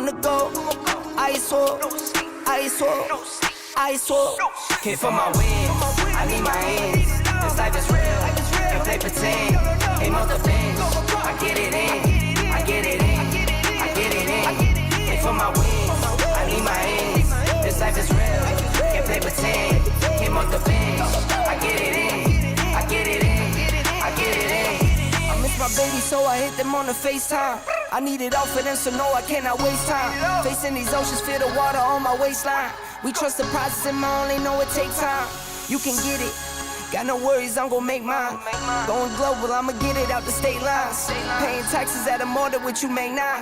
on the go. Ice wall. Came for my wins, I need my ends. This life is real, can't play pretend. Aim off the bench, I get it in. Came for my wins, I need my ends. This life is real, can't play pretend. Came off the bench, I get it in. I miss my baby, so I hit them on the FaceTime. I need it all for them, so no, I cannot waste time. Facing these oceans, feel the water on my waistline. We trust the process and I only know it takes time. You can get it, got no worries, I'm gon' make mine. Going global, I'ma get it out the state lines. Paying taxes at a more than what you make now.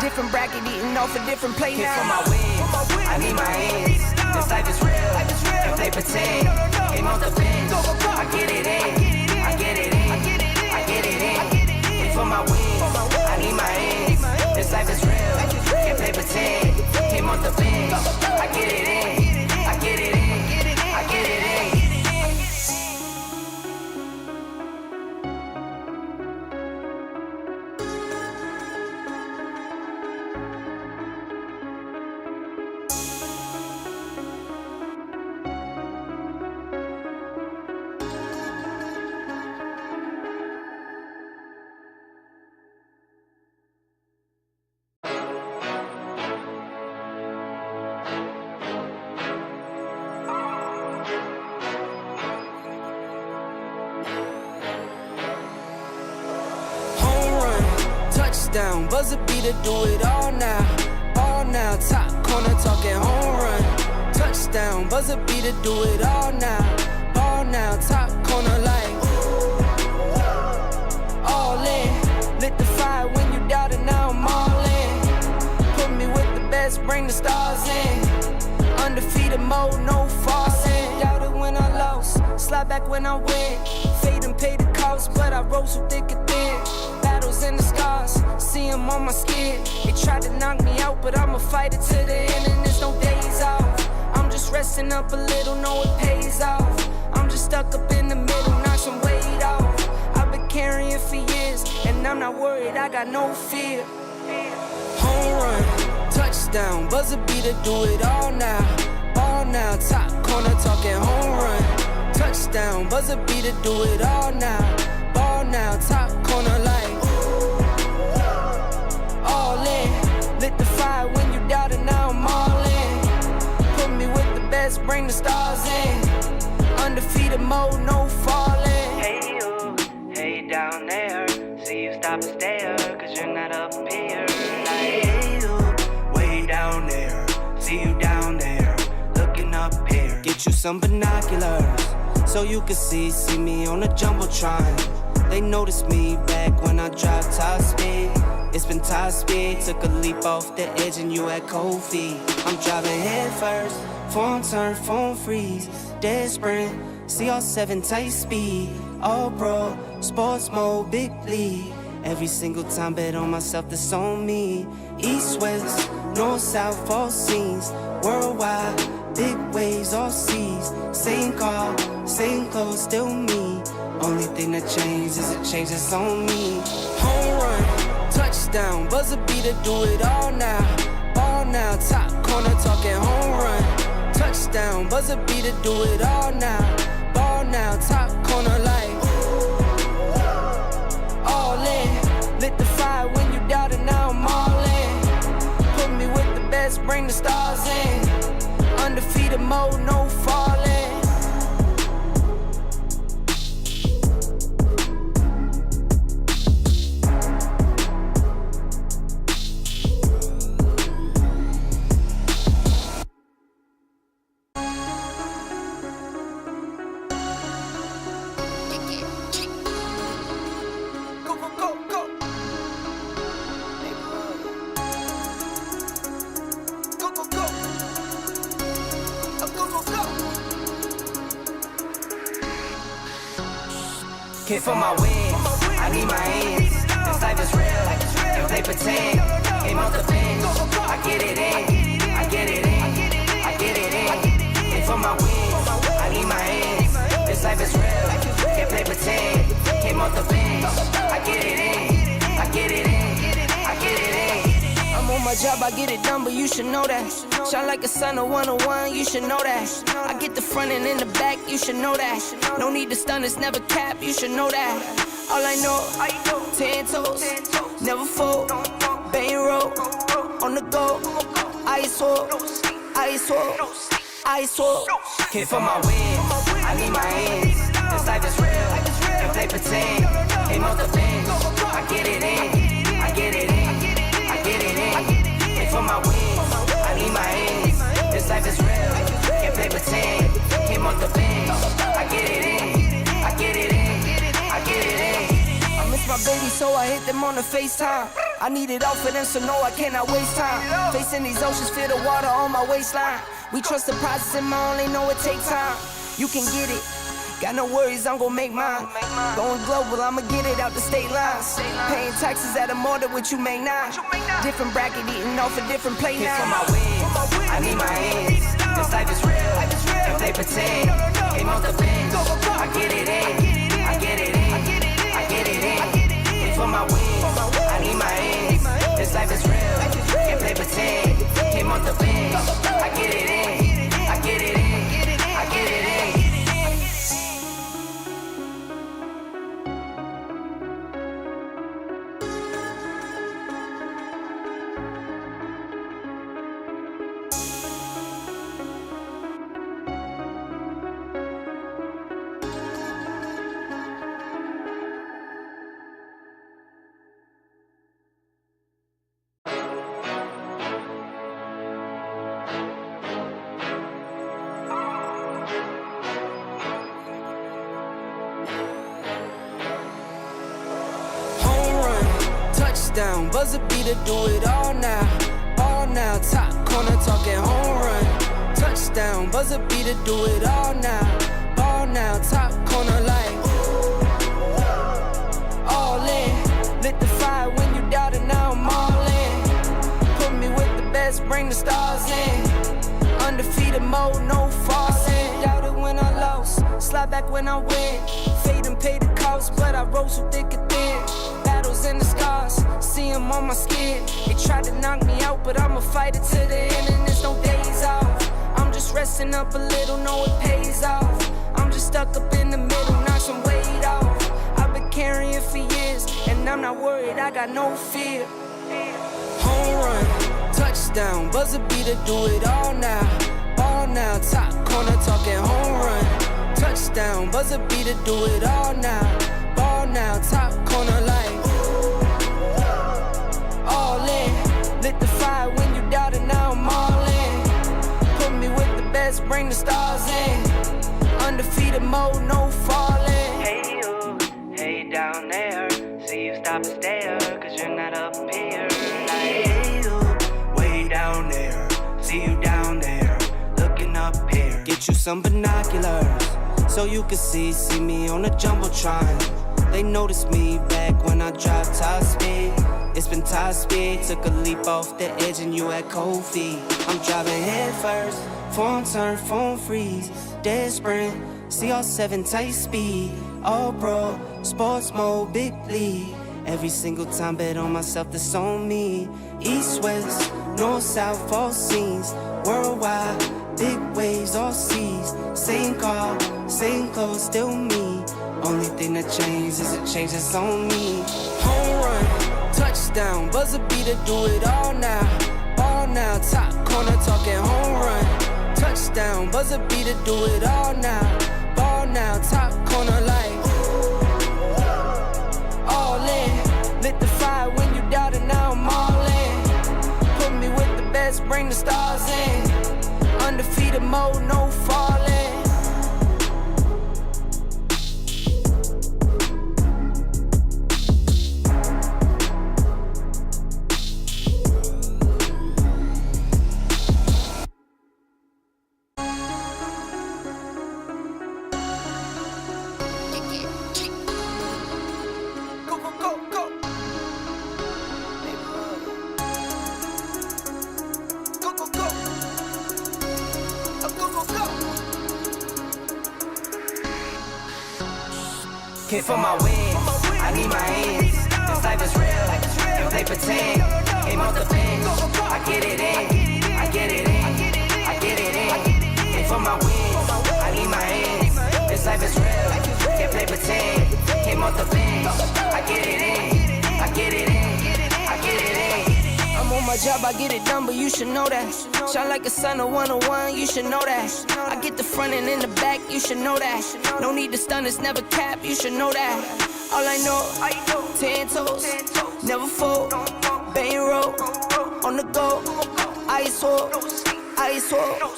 Different bracket, eating off a different plate now. For my wins, I need my ends. This life is real, can't play pretend. Came off the bench, I get it in. For my wins, I need my ends. This life is real, can't play pretend. Came off the bench, I get it in. Touchdown, buzzer beater, do it all now. All now, top corner talking home run. Touchdown, buzzer beater, do it all now. All now, top corner like all in. Lit the fire when you doubted, now I'm all in. Put me with the best, bring the stars in. Undefeated mode, no falling. Doubted when I lost, slide back when I win. Fade and pay the cost, but I rose so thick and thin. Battles in the scars, see them on my skin. They tried to knock me out, but I'ma fight it to the end, and there's no days off. I'm just resting up a little, know it pays off. I'm just stuck up in the middle, knock some weight off. I've been carrying for years, and I'm not worried, I got no fear. Home run, touchdown, buzzer beater, do it all now. All now, top corner talking home run. Touchdown, buzzer beater, do it all now. Ball now, top corner like all in. Lit the fire when you doubted, now I'm all in. Put me with the best, bring the stars in. Undefeated mode, no falling. Hey you, hey down there. See you stop and stare, cause you're not up here. Like, hey you, way down there. See you down there, looking up here. Get you some binoculars, so you can see me on the Jumbotron. They noticed me back when I dropped top speed. It's been top speed, took a leap off the edge and you had cold feet. I'm driving head first, phone turn, phone freeze. Dead sprint, CR7 tight speed. All pro, sports mode, big bleed. Every single time bet on myself, that's on me. East, west, north, south, all scenes. Worldwide, big waves, all seas. Same car, same clothes, still me. Only thing that changed is a change that's on me. Home run, touchdown, buzzer beater, do it all now. All now, top corner talking home run. Touchdown, buzzer beater, do it all now. Ball now, top corner like all in. Lit the fire when you doubted, now I'm all in. Put me with the best, bring the stars in. Undefeated mode, no falling. Came for my wins, I need my ends. This life is real, can't play pretend. Came off the bench, I get it in. Came for my wins, I need my ends. This life is real, can't play pretend. Came off the bench, I get it in. I'm on my job, I get it done, but you should know that. Shine like a sun, a 101, you should know that. I get the front and in the back, you should know that. No need to stun, it's never cap, you should know that. All I know, 10 toes, never fold, bang roll, on the go, ice wall, ice wall, ice wall. Came for my wins, I need my ends. This life is real, and play pretend. Came off the bench, I get it in, I get it in, I get it in. Came for my wins, I need my ends. This life is real, and play pretend. Came off the bench, I get it in, I get it in, I get it in. I miss my baby, so I hit them on the FaceTime. I need it all for them, so no, I cannot waste time. Facing these oceans, feel the water on my waistline. We trust the process and my only know it takes time. You can get it, got no worries, I'm gon' make mine. Going global, I'ma get it out the state lines. Paying taxes at a more than what you make now. Different bracket, eating off a different plate now. For my wins, I need my ends. This life is real, and play pretend. Came off the bench, I get it in, I get it in, I get it in. For my wins, I need my ends. This life is real, and play pretend. Came off the bench, I get it in, I get it in, I get it in. Down, buzzer beater, do it all now, top corner talking home run, touchdown, buzzer beater, do it all now, top corner like, all in, lit the fire when you doubt it, now I'm all in, put me with the best, bring the stars in, undefeated mode, no falsing, doubted when I lost, slide back when I win, fade and pay the cost, but I rose so thick and thin. And the scars, see them on my skin. They tried to knock me out, but I'ma fight it to the end, and there's no days off. I'm just resting up a little, know it pays off. I'm just stuck up in the middle, knock some weight off. I've been carrying for years, and I'm not worried, I got no fear. Home run, touchdown, buzzer beater, do it all now, top corner talking home run, touchdown, buzzer beater, do it all now, top corner like. Lit the fire when you doubt it, now I'm all in. Put me with the best, bring the stars in. Undefeated mode, no falling. Hey you, hey down there. See you stop and stare, cause you're not up here. Like, hey you, way down there. See you down there, looking up here. Get you some binoculars, so you can see me on the Jumbotron. They noticed me back when I dropped top speed. It's been top speed, took a leap off the edge and you had cold feet. I'm driving head first, phone turn, phone freeze, dead sprint, CR7 tight speed, all pro, sports mode, big lead. Every single time bet on myself, that's on me. East, west, north, south, all scenes, worldwide, big waves, all seas. Same car, same clothes, still me. Only thing that changed is a change that's on me. Home run, touchdown, buzzer beater, do it all now, top corner talking home run, touchdown, buzzer beater, do it all now, top corner like, all in, lit the fire when you doubt it, now I'm all in, put me with the best, bring the stars in, undefeated mode, no falling. Came for my wins, I need my ends. This life is real, and play pretend. Came off the bench, I get it in, I get it in, I get it in. And for my wins, I need my hands. This life is real, can't play pretend. Came off the bench, I get it in, I get it in, I get it in. I'm on my job, I get it done, but you should know that. Shine like a sun, a 101, you should know that. I get the front and in the back, you should know that. No need to stun, it's never cap, you should know that. All I know, 10 toes, never fold, bang roll, on the go, ice wall, ice wall,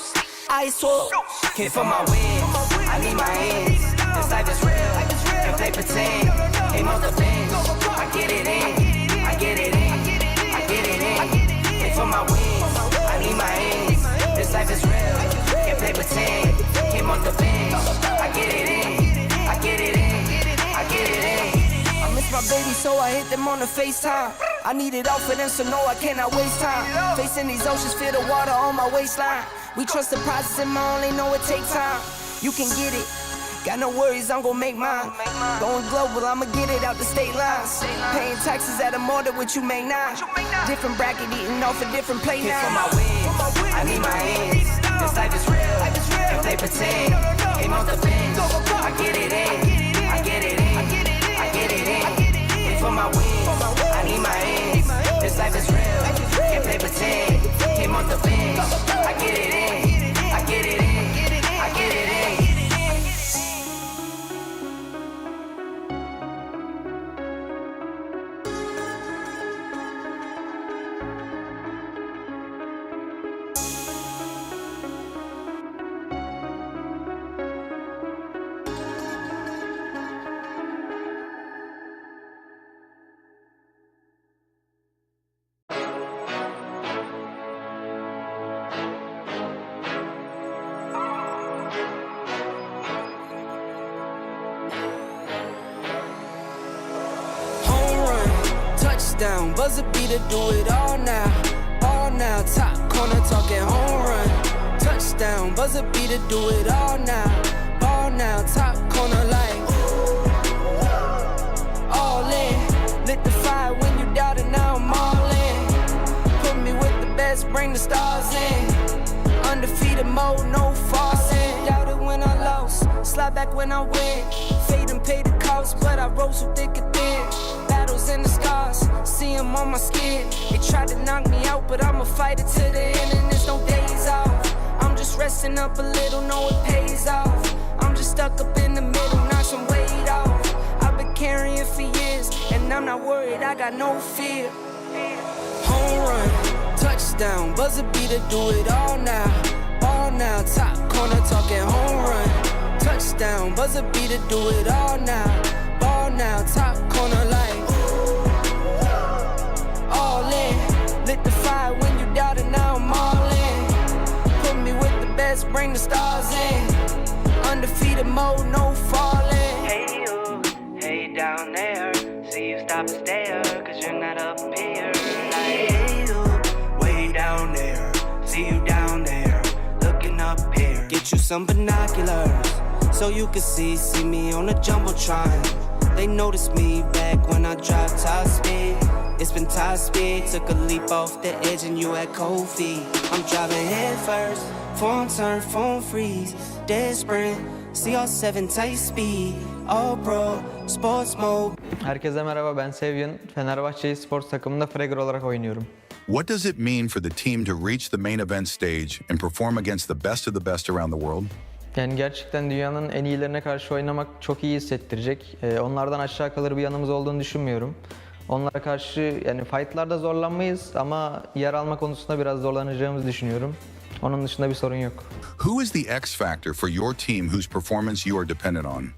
ice wall. Came for my wins, I need my hands. This life is real, can't play pretend. Came off the bench, I get it in, I get it in, I get it in. Came for my wins, I need my hands. This life is real, can't play pretend. Came off the bench, I get it in, I get it in, I get it in. I miss my baby, so I hit them on the FaceTime. I need it all for them, so no, I cannot waste time. Facing these oceans, feel the water on my waistline. We trust the process and I only know it takes time. You can get it, got no worries, I'm gon' make mine. Going global, I'ma get it out the state lines. Paying taxes at a more than what you make now. Different bracket, eating off a different plate now. For my wins, I need my hands. This life is real, can't play pretend. Came off the bench, I get it in, I get it in, I get it in. And for my wins, I need my hands. This life is real, can't play pretend. Came off the bench, I get it in, I get it in, I get it in. Down, buzzer beater, do it all now, all now. Top corner talking home run, touchdown. Buzzer beater, do it all now, all now. Top corner like all in. Lit the fire when you doubted, now I'm all in. Put me with the best, bring the stars in. Undefeated mode, no falling. Doubted when I lost, slide back when I win. Fade and pay the cost, but I rose so thick and thin. Battles in the scars, see them on my skin. They tried to knock me out, but I'ma fight it to the end, and there's no days off. I'm just resting up a little, know it pays off. I'm just stuck up in the middle, knock some weight off. I've been carrying for years, and I'm not worried, I got no fear. Home run, touchdown, buzzer beater, do it all now, all now. Top corner talking home run, touchdown, buzzer beater, do it all now, all now. Top corner like all in. Lit the fire when you doubted, now I'm all in. Put me with the best, bring the stars in. Undefeated mode, no falling. Hey you, hey down there. See you stop and stare, cause you're not up here. Like, hey you, way down there. See you down there, looking up here. Get you some binoculars, so you can see me on the Jumbotron. They noticed me back when I dropped top speed. It's been top speed, took a leap off the edge and you had cold feet. I'm driving head first, phone turn, phone freeze. Dead sprint, CR7 tight speed. All pro, sports mode. Herkese merhaba, ben Sevgin. Fenerbahçe Esports takımında fragger olarak oynuyorum. What does it mean for the team to reach the main event stage and perform against the best of the best around the world? Yani gerçekten dünyanın en iyilerine karşı oynamak çok iyi hissettirecek. Onlardan aşağı kalır bir yanımız olduğunu düşünmüyorum. Onlara karşı yani fightlarda zorlanmayız ama yer alma konusunda biraz zorlanacağımızı düşünüyorum. Onun dışında bir sorun yok. Who is the X factor for your team whose performance you are dependent on?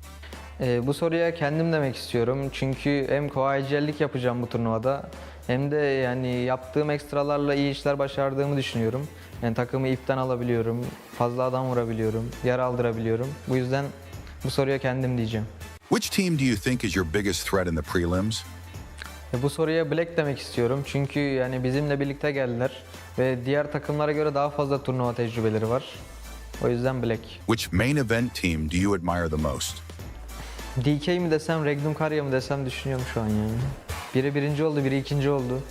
Bu soruya kendim demek istiyorum. Çünkü hem koaycellik yapacağım bu turnuvada hem de yani yaptığım ekstralarla iyi işler başardığımı düşünüyorum. Yani takımı ipten alabiliyorum, fazla adam vurabiliyorum, yer aldırabiliyorum. Bu yüzden bu soruya kendim diyeceğim. Which team do you think is your biggest threat in the prelims? Bu soruya Black demek istiyorum çünkü yani bizimle birlikte geldiler ve diğer takımlara göre daha fazla turnuva tecrübeleri var. O yüzden Black. Which main event team do you admire the most? DK mi desem, Regnum Karya mı desem düşünüyorum şu an yani. Biri birinci oldu, biri ikinci oldu.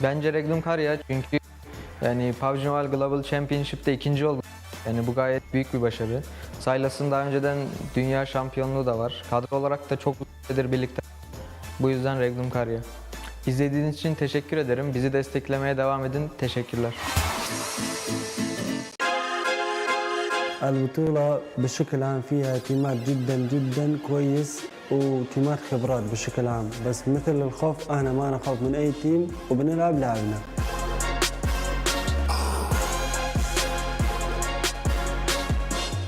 Bence Regnum Karya çünkü yani PUBG Mobile Global Championship'te ikinci oldu. Yani bu gayet büyük bir başarı. Sylas'ın daha önceden dünya şampiyonluğu da var. Kadro olarak da çok uzun süredir birlikte. Bu yüzden Regnum Karya. İzlediğiniz için teşekkür ederim. Bizi desteklemeye devam edin. Teşekkürler. البطولة بشكل عام فيها تيمات جدا جدا كويس وتيمات خبرات بشكل عام، بس مثل الخوف احنا ما نخاف من اي تيم وبنلعب لعبنا.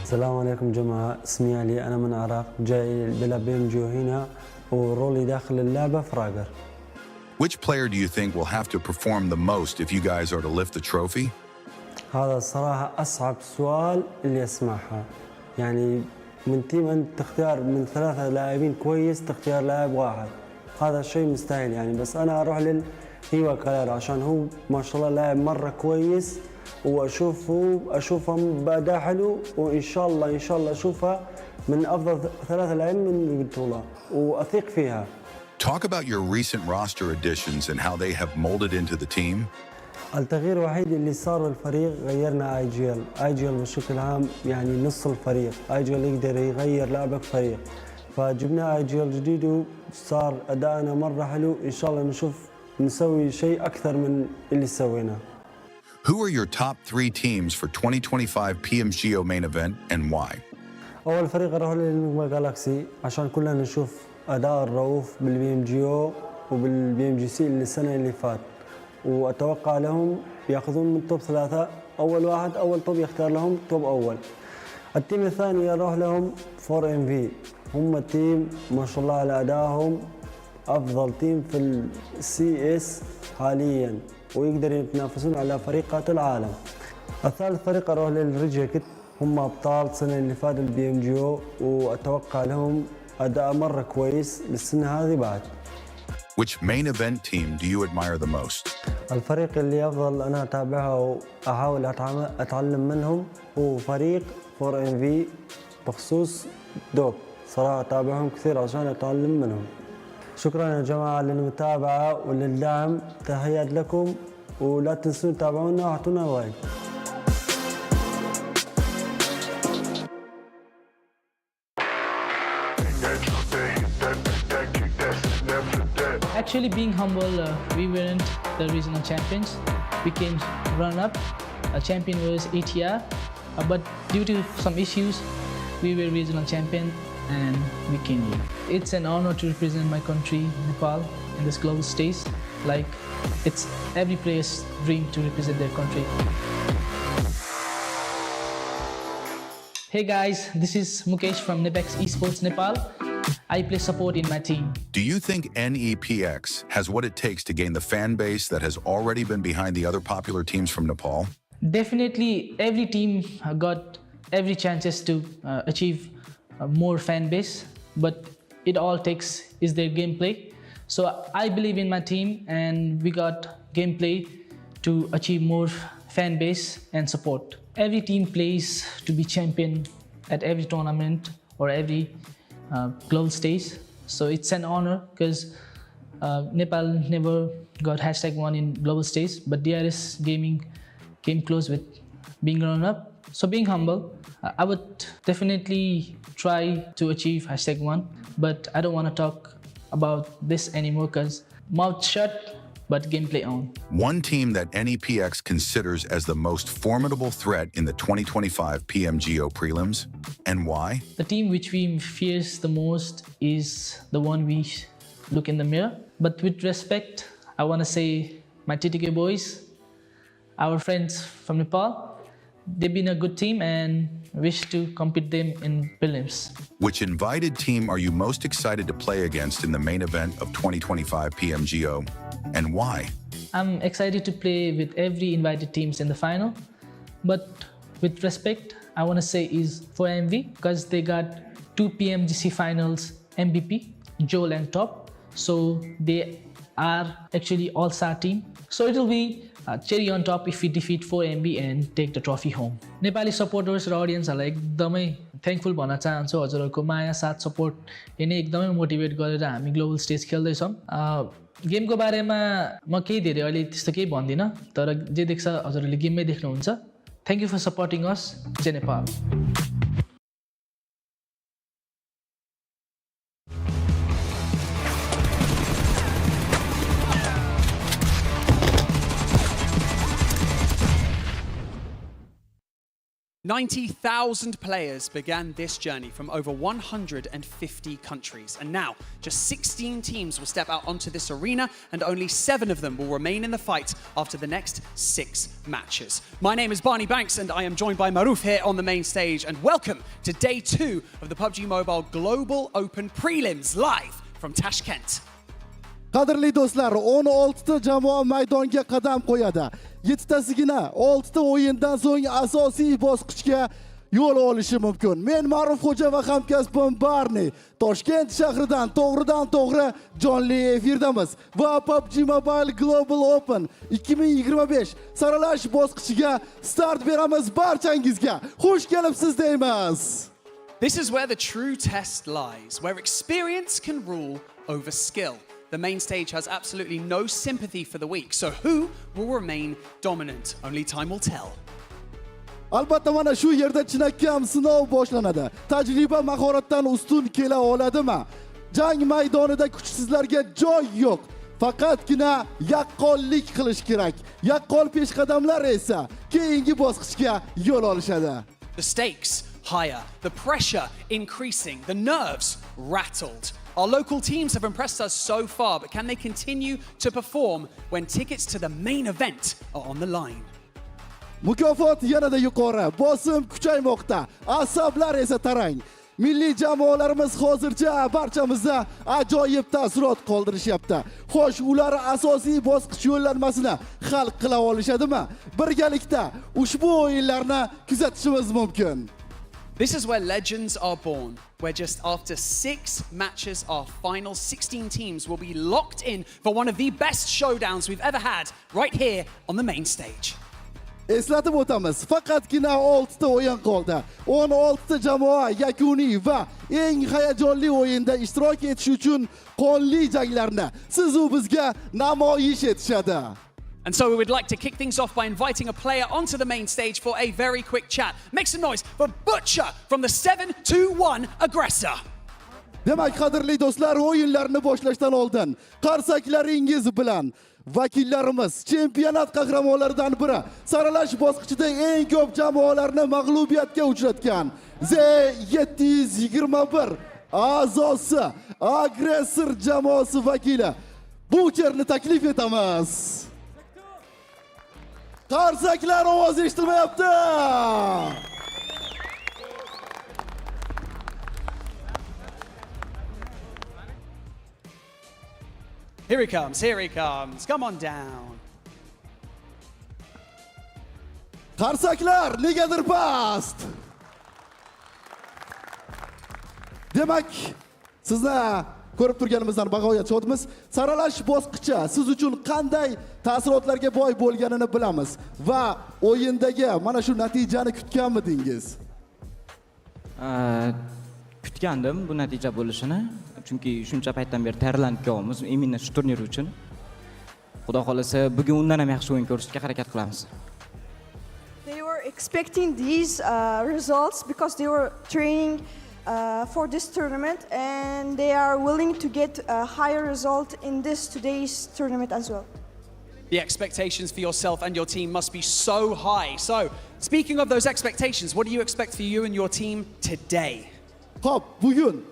السلام عليكم جماعة، اسمي علي، أنا من العراق، جاي بلعب PMGO هنا ورولي داخل اللعبة فراجر. Which player do you think will have to perform the most if you guys are to lift the trophy? هذا الصراحة أصعب سؤال اللي أسمعها، يعني من تيم أنت تختار من 3 لاعبين كويس تختار لاعب واحد، هذا شيء مستحيل يعني. بس أنا أروح للهيوا كالير عشان هو ما شاء الله لاعب مرة كويس، وأشوفه بأداء حلو، وإن شاء الله أشوفها من أفضل 3 لاعبين من البطولة وأثق فيها. Talk about your recent roster additions and how they have molded into the team. التغيير الوحيد اللي صار الفريق غيرنا اي جي ال بشكل عام، يعني نص الفريق اي جي ال يقدر يغير لعبك فريق، فجبنا اي جي ال جديد وصار اداءنا مره حلو. ان شاء الله نسوي شيء اكثر من اللي سويناه. Who are your top 3 teams for 2025 PMGO main event and why? اول فريق اروح للمجموعه جالاكسي عشان كلنا نشوف اداء الرؤوف بالPMGO وبالPMGC السنه اللي فات، وأتوقع لهم يأخذون من توب 3. أول توب يختار لهم توب أول. التيم الثاني يروح لهم 4MV، هم تيم ما شاء الله على أدائهم أفضل تيم في CS حاليا، ويقدر يتنافسون على فريقات العالم. الثالث فريق أروح للريجيكت، هم أبطال السنة اللي فاتت PMGO، وأتوقع لهم أداء مرة كويس للسنة هذه بعد. Which main event team do you admire the most? الفريق اللي أفضل أنا أتابعه وأحاول أتعلم منهم هو فريق 4MV، بخصوص دوب صراحة أتابعهم كثير عشان أتعلم منهم. شكرا يا جماعة للمتابعة وللدعم، تحيات لكم، ولا تنسوا تتابعونا وأعطونا لايك. Actually, being humble, we weren't the regional champions. We came runner-up. Champion was ATR, but due to some issues, we were regional champion and we came here. It's an honor to represent my country, Nepal, in this global stage. Like, it's every player's dream to represent their country. Hey guys, this is Mukesh from Nepex Esports Nepal. I play support in my team. Do you think NEPX has what it takes to gain the fan base that has already been behind the other popular teams from Nepal? Definitely, every team got every chances to achieve more fan base, but it all takes is their gameplay. So I believe in my team, and we got gameplay to achieve more fan base and support. Every team plays to be champion at every tournament or every global stage, so it's an honor because Nepal never got #1 in global stage, but DRS Gaming came close with being runner-up. So being humble, I would definitely try to achieve #1, but I don't want to talk about this anymore because mouth shut, but gameplay on. One team that NEPX considers as the most formidable threat in the 2025 PMGO Prelims, and why? The team which we fear the most is the one we look in the mirror. But with respect, I want to say my TTK boys, our friends from Nepal, they've been a good team and wish to compete them in Prelims. Which invited team are you most excited to play against in the main event of 2025 PMGO, and why? I'm excited to play with every invited teams in the final, but with respect, I want to say is for MV because they got 2 PMGC finals MVP, Joel and Top, so they are actually all-star team. So it will be cherry on top if we defeat 4MB and take the trophy home. Nepali supporters र audienceहरुलाई एकदमै thankful भन्न चाहन्छु हजुरहरुको माया साथ support ले नै एकदमै motivate गरेर हामी global stage खेल्दै छौं. गेमको बारेमा म केही धेरै अहिले त्यस्तो केही भन्दिनँ तर जे देख्छ हजुरहरूले गेममै देख्नुहुन्छ थ्याङ्क यू फर सपोर्टिङ अस जय Nepal 90,000 players began this journey from over 150 countries. And now, just 16 teams will step out onto this arena and only 7 of them will remain in the fight after the next 6 matches. My name is Barney Banks and I am joined by Maruf here on the main stage. And welcome to day 2 of the PUBG Mobile Global Open Prelims live from Tashkent. Qadrli do'stlar, 16 ta jamoa maydonga qadam qo'yadi. 7 tasigina 6 ta o'yindan so'ng asosiy bosqichga yo'l olishi mumkin. Men Ma'ruf Xo'ja va hamkasbim Barney Toshkent shahridan to'g'ridan-to'g'ri jonli efirdamiz va PUBG Mobile Global Open 2025 saralash bosqichiga start beramiz. Barchangizga xush kelibsiz deymiz. This is where the true test lies, where experience can rule over skill. The main stage has absolutely no sympathy for the weak, so who will remain dominant? Only time will tell. Albatta mana shu yerda chinakam sinov boshlanadi. Tajriba mahoratdan ustun kela oladimi? Jang maydonida kuchsizlarga joy yo'q. Faqatgina yaqqollik qilish kerak. Yaqqol peshqadamlar esa keyingi bosqichga yo'l olishadi. The stakes higher, the pressure increasing, the nerves rattled. Our local teams have impressed us so far, but can they continue to perform when tickets to the main event are on the line? Mukofot yanada yuqori, bosim kuchaymoqda, asablar esa tarang. Milliy jamoalarimiz hozircha barchamizda ajoyib taassurot qoldirishyapti. Xo'sh, ular asosiy bosqich yo'llanmasini hal qila olishadimi? Birgalikda ushbu o'yinlarni kuzatishimiz mumkin. This is where legends are born, where just after 6 matches, our final 16 teams will be locked in for one of the best showdowns we've ever had right here on the main stage. Eslatib o'tamiz, faqatgina 6 ta o'yin qoldi. 16 ta jamoa yakuniy va eng hayajonli o'yinda ishtirok etish uchun qonli janglarni siz u bizga namoyish etishadi. And so we would like to kick things off by inviting a player onto the main stage for a very quick chat. Make some noise for Butcher from the 7-2-1 Aggressor. Demak, qadrli do'stlar, o'yinlarni boshlashdan oldin qarsaklaringiz bilan vakillarimiz chempionat qahramonlaridan biri, saralash bosqichida eng ko'p jamoalarni mag'lubiyatga uchratgan Z721 a'zosi Aggressor jamoasi vakili Butcherni taklif etamiz. Qarsaklar ovozi eshitilmayapti. Here he comes, here he comes. Come on down. Qarsaklar negadir past. Demak, sizni ko'rib turganimizdan bag'oyat shodmiz. Saralash bosqichi siz uchun qanday ta'sirotlarga boy bo'lganini bilamiz va o'yindagi mana shu natijani kutganmidingiz? Kutgandim bu natija bo'lishini, chunki shuncha paytdan beri tayyorlanib kelamiz именно shu turnir uchun. Xudo xolasa bugun undan ham yaxshi o'yin ko'rsatishga harakat qilamiz. They were expecting these results because they were training for this tournament and they are willing to get a higher result in today's tournament as well. The expectations for yourself and your team must be so high. So, speaking of those expectations, what do you expect for you and your team today? Xo'p, bugun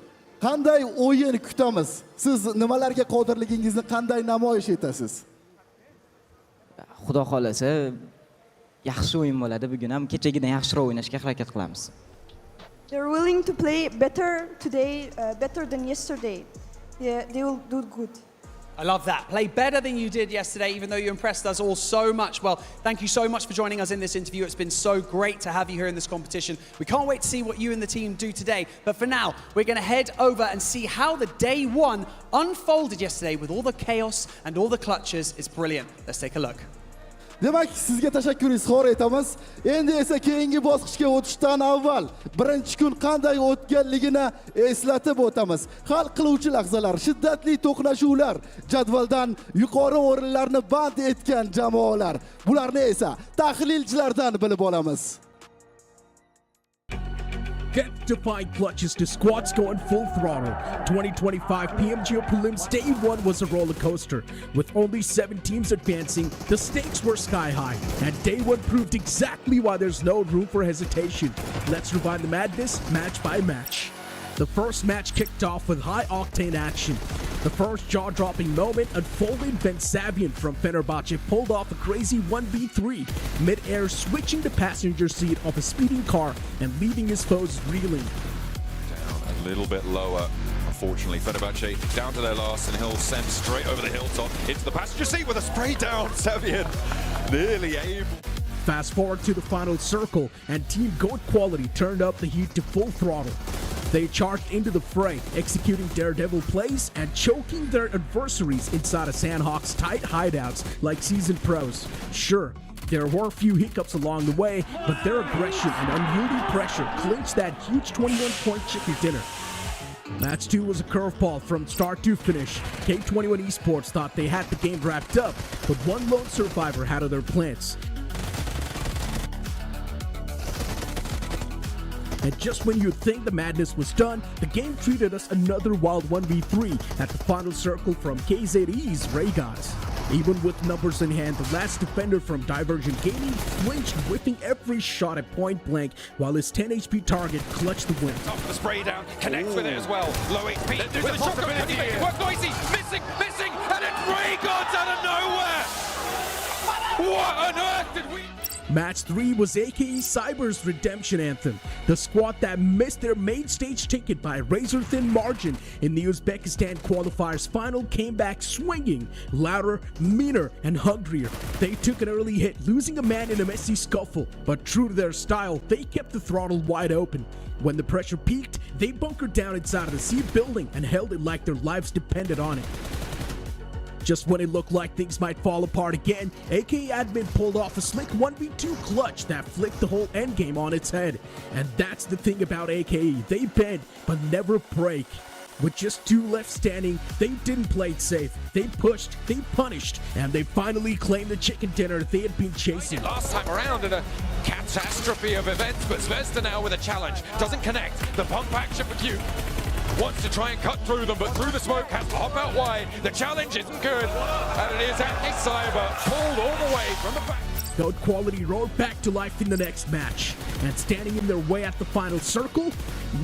qanday o'yin kutamiz? Siz nimalarga qodirligingizni qanday namoyish etasiz? Xudo xolasa yaxshi o'yin bo'ladi. Bugun ham kechagidan yaxshiroq o'ynashga harakat qilamiz. They're willing to play better today, better than yesterday. They will do good. I love that. Play better than you did yesterday, even though you impressed us all so much. Well, thank you so much for joining us in this interview. It's been so great to have you here in this competition. We can't wait to see what you and the team do today. But for now, we're going to head over and see how the day 1 unfolded yesterday with all the chaos and all the clutches. It's brilliant. Let's take a look. Demak, sizga tashakkur izhor etamiz. Endi esa keyingi bosqichga o'tishdan avval birinchi kun qanday o'tganligini eslatib o'tamiz. Hal qiluvchi lahzalar, shiddatli to'qnashuvlar, jadvaldan yuqori o'rinlarni band etgan jamoalar. Bularni esa tahlilchilardan bilib olamiz. Death-defying clutches to squads going full throttle. 2025 PMGO Prelims Day 1 was a roller coaster. With only 7 teams advancing, the stakes were sky high. And Day 1 proved exactly why there's no room for hesitation. Let's rewind the madness match by match. The first match kicked off with high-octane action. The first jaw-dropping moment unfolded when Savian from Fenerbahce pulled off a crazy 1v3, mid-air switching the passenger seat of a speeding car and leaving his foes reeling. Down a little bit lower. Unfortunately, Fenerbahce down to their last, and he'll send straight over the hilltop into the passenger seat with a spray down. Savian nearly able. Fast forward to the final circle, and Team GOAT Quality turned up the heat to full throttle. They charged into the fray, executing daredevil plays and choking their adversaries inside of Sanhok's tight hideouts like seasoned pros. Sure, there were a few hiccups along the way, but their aggression and unyielding pressure clinched that huge 21-point chicken dinner. Match 2 was a curveball from start to finish. K21 Esports thought they had the game wrapped up, but one lone survivor had other plans. And just when you'd think the madness was done, the game treated us another wild 1v3 at the final circle from KZE's Raygods. Even with numbers in hand, the last defender from Divergent Gaming flinched, whipping every shot at point blank, while his 10 HP target clutched the win. Off the spray down, connects with it as well. Low HP, with a shotgun, can he make it work? Noisy, missing, and it's Raygods out of nowhere! What on earth did we... Match 3 was Akim Cyber's redemption anthem. The squad that missed their main stage ticket by a razor-thin margin in the Uzbekistan qualifiers final came back swinging, louder, meaner, and hungrier. They took an early hit, losing a man in a messy scuffle, but true to their style, they kept the throttle wide open. When the pressure peaked, they bunkered down inside of the C building and held it like their lives depended on it. Just when it looked like things might fall apart again, AK Admin pulled off a slick 1v2 clutch that flicked the whole endgame on its head. And that's the thing about AKE, they bend but never break. With just 2 left standing, they didn't play it safe. They pushed, they punished, and they finally claimed the chicken dinner they had been chasing. Last time around in a catastrophe of events, but Zvezda now with a challenge. Doesn't connect. The pump action for Q. Wants to try and cut through them, but through the smoke has to hop out wide. The challenge isn't good, and it is Akim Cyber pulled all the way from the back. GOAT Quality roared back to life in the next match, and standing in their way at the final circle,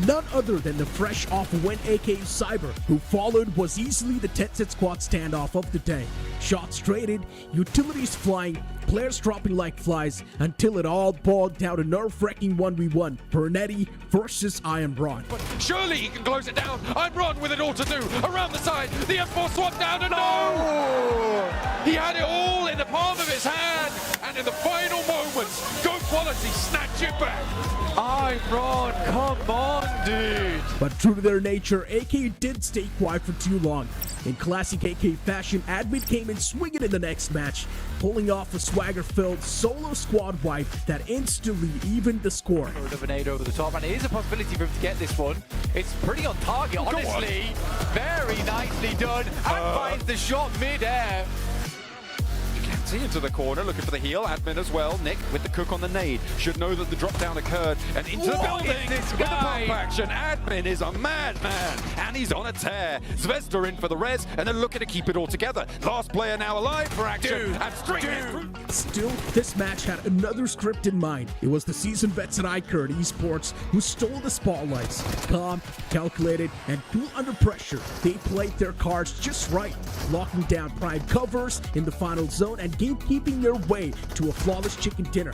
none other than the fresh off-win Akim Cyber, who followed was easily the Tetset squad standoff of the day. Shots traded, utilities flying, players dropping like flies, until it all boiled down to nerve-wracking 1v1, Pernetti versus Iron Ron. But surely he can close it down. Iron Ron with it all to do. Around the side, the M4 swap down, and no! He had it all in the palm of his hand, and in the final moments, GOAT Quality snatch it back. Iron Ron, come on, dude. But true to their nature, AK did stay quiet for too long. In classic AK fashion, Admin came in swinging in the next match, pulling off a swagger-filled solo squad wipe that instantly evened the score. Of an 8 over the top, and it is a possibility for him to get this one. It's pretty on target, honestly. Very nicely done, and finds the shot mid-air. Into the corner, looking for the heal. Admin as well. Nick with the cook on the nade. Should know that the drop down occurred. And into the building with the pump action. Admin is a madman. And he's on a tear. Zvezda in for the res. And they're looking to keep it all together. Last player now alive for action. And straight through. Still, this match had another script in mind. It was the seasoned vets at Esports who stole the spotlights. Calm, calculated, and cool under pressure. They played their cards just right, locking down prime covers in the final zone and gatekeeping their way to a flawless chicken dinner.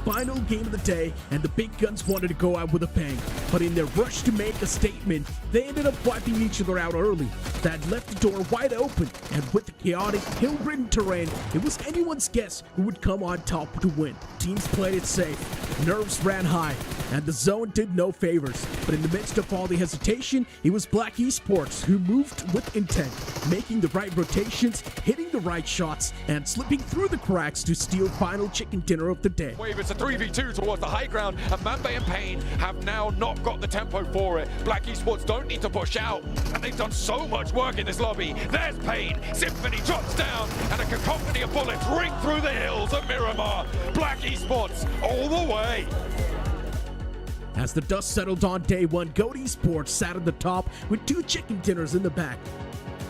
Final game of the day, and the big guns wanted to go out with a bang. but in their rush to make a statement, they ended up wiping each other out early. That left the door wide open, and with the chaotic, hill-ridden terrain, it was anyone's guess who would come on top to win. Teams played it safe, nerves ran high, and the zone did no favors. But in the midst of all the hesitation, it was Black Esports who moved with intent, making the right rotations, hitting the right shots, and slipping through the cracks to steal final chicken dinner of the day. Wave, it's a 3v2 towards the high ground, and Mambe and Payne have now not got the tempo for it. Black Esports don't need to push out, and they've done so much work in this lobby. There's Payne, Symphony drops down, and a cacophony of bullets ring through the hills of Miramar. Black Esports all the way. As the dust settled on day one, GOAT Esports sat at the top with 2 chicken dinners in the back.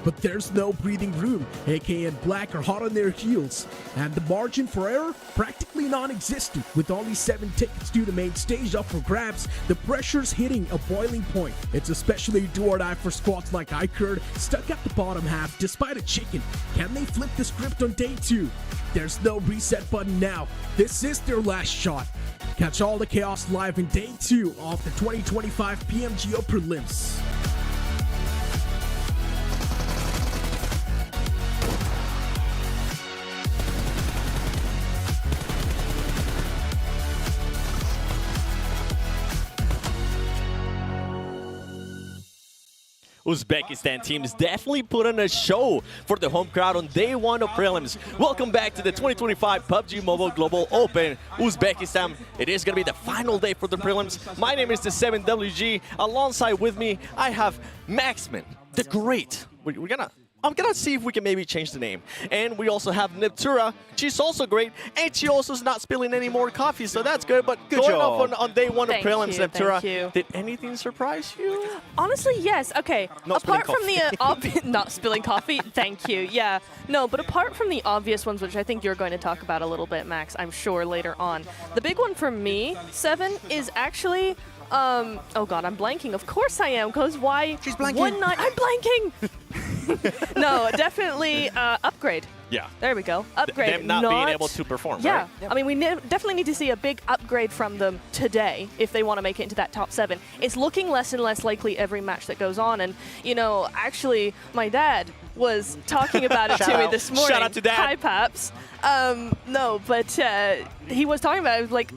But there's no breathing room. AK and Black are hot on their heels, and the margin for error practically non-existent. With only 7 tickets to the main stage up for grabs, the pressure's hitting a boiling point. It's especially do or die for squads like Ikerd, stuck at the bottom half despite a chicken. Can they flip the script on day 2? There's no reset button now. This is their last shot. Catch all the chaos live in day 2 of the 2025 PMGO Prelims. Uzbekistan teams definitely put on a show for the home crowd on day 1 of prelims. Welcome back to the 2025 PUBG Mobile Global Open Uzbekistan. It is going to be the final day for the prelims. My name is the 7WG. Alongside with me, I have Maxman, the Great. I'm gonna see if we can maybe change the name. And we also have Neptura. She's also great, and she also is not spilling any more coffee, so that's good. But Good going job. off on day 1 of prelims, Neptura, thank you. did anything surprise you? Honestly, yes. Okay. Not apart spilling from the obvious, not spilling coffee. Thank you. Yeah. No, but apart from the obvious ones, which I think you're going to talk about a little bit, Max, I'm sure later on. The big one for me, 7, is actually. Oh God, I'm blanking. Of course I am, because why? She's blanking. One night, I'm blanking. No, definitely upgrade. Yeah. There we go. Upgrade. Them not being able to perform, Yeah. right? I mean, we definitely need to see a big upgrade from them today if they want to make it into that top 7. It's looking less and less likely every match that goes on. And, you know, actually, my dad was talking about it to me this morning. Shout out to Dad. Hi, Paps. No, but he was talking about it, like,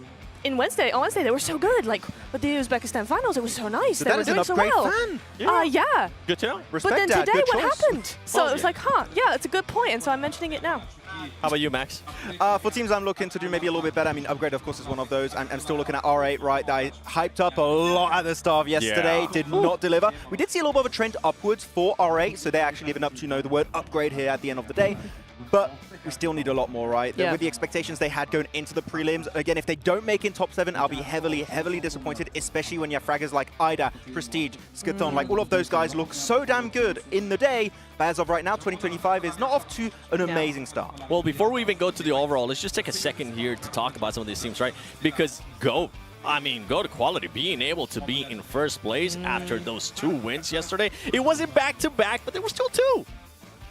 on Wednesday, they were so good. Like, with the Uzbekistan finals, it was so nice. So they that were is an doing so upgrade well. fan. Yeah. Good to know. But then today, what happened? So it was like, yeah, it's a good point. And so I'm mentioning it now. How about you, Max? For teams I'm looking to do maybe a little bit better, I mean, upgrade, of course, is one of those. I'm still looking at R8, right? That I hyped up a lot at the start of yesterday, Yeah. did not deliver. We did see a little bit of a trend upwards for R8, so they're actually living up to, you know, the word upgrade here at the end of the day. But we still need a lot more, right? Yeah. With the expectations they had going into the prelims, again, if they don't make in top 7, I'll be heavily, heavily disappointed, especially when you have fraggers like Ida, Prestige, Skaton, like all of those guys look so damn good in the day. But as of right now, 2025 is not off to an amazing start. Well, before we even go to the overall, let's just take a second here to talk about some of these teams, right? Because GOAT to Quality, being able to be in first place after those 2 wins yesterday. It wasn't back-to-back, but there were still 2.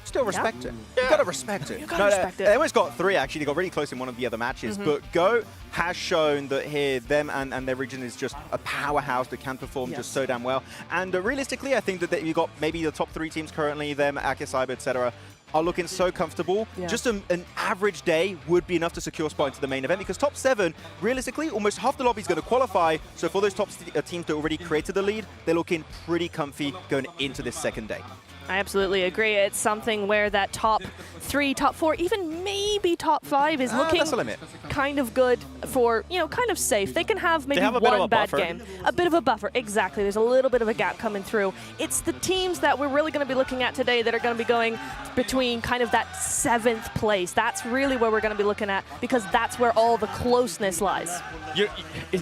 Still respect it. You gotta respect it. You gotta respect it. They almost got 3, actually. They got really close in one of the other matches. But GOAT has shown that here, them and their region is just a powerhouse that can perform just so damn well. And realistically, I think that you got maybe the top 3 teams currently, them, Akim Cyber, etc., are looking so comfortable. Yeah. Just an average day would be enough to secure a spot into the main event, because top 7, realistically, almost half the lobby is going to qualify. So for those top teams that already created the lead, they're looking pretty comfy going into this second day. I absolutely agree. It's something where that top 3, top 4, even maybe top 5 is looking that's the limit. kind of good for, you know, kind of safe. They can have maybe have a bit of one a bad buffer. game. A bit of a buffer, exactly. There's a little bit of a gap coming through. It's the teams that we're really going to be looking at today that are going to be going between kind of that 7th place. That's really where we're going to be looking at, because that's where all the closeness lies.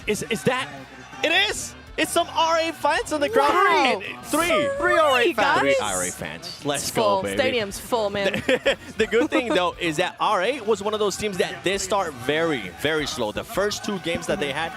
Is that? It is! It's some RA fans in the crowd. Wow. And 3 RA fans. 3 RA fans. Let's It's go, full. baby. Stadium's full, man. The good thing, though, is that RA was one of those teams that did start very, very slow. The first 2 games that they had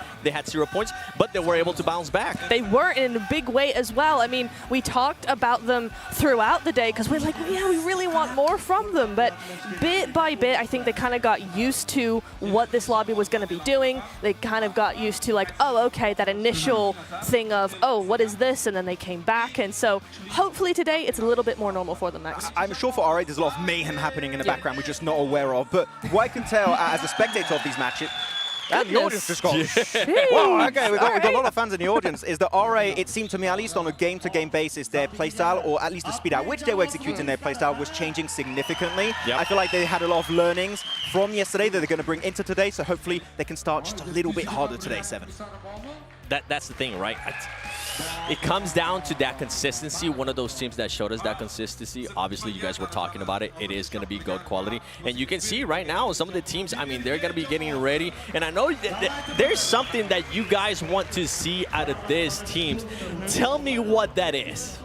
0 points, but they were able to bounce back. They were in a big way as well. I mean, we talked about them throughout the day because we're like, yeah, we really want more from them. But bit by bit, I think they kind of got used to what this lobby was going to be doing. They kind of got used to like, oh, okay, that initial thing of, oh, what is this? And then they came back. And so hopefully today it's a little bit more normal for them, Max. I'm sure for RA there's a lot of mayhem happening in the background we're just not aware of. But what I can tell as a spectator of these matches, and the audience just got, wow, okay, we've got a lot of fans in the audience, is that RA, it seemed to me, at least on a game-to-game basis, their playstyle, or at least the speed at which they were executing their playstyle, was changing significantly. Yep. I feel like they had a lot of learnings from yesterday that they're going to bring into today, so hopefully they can start just a little bit harder today, 7. That's the thing, right? It comes down to that consistency. One of those teams that showed us that consistency, obviously you guys were talking about it, it is going to be GOAT quality. And you can see right now some of the teams, I mean, they're going to be getting ready. And I know there's something that you guys want to see out of these teams. Tell me what that is.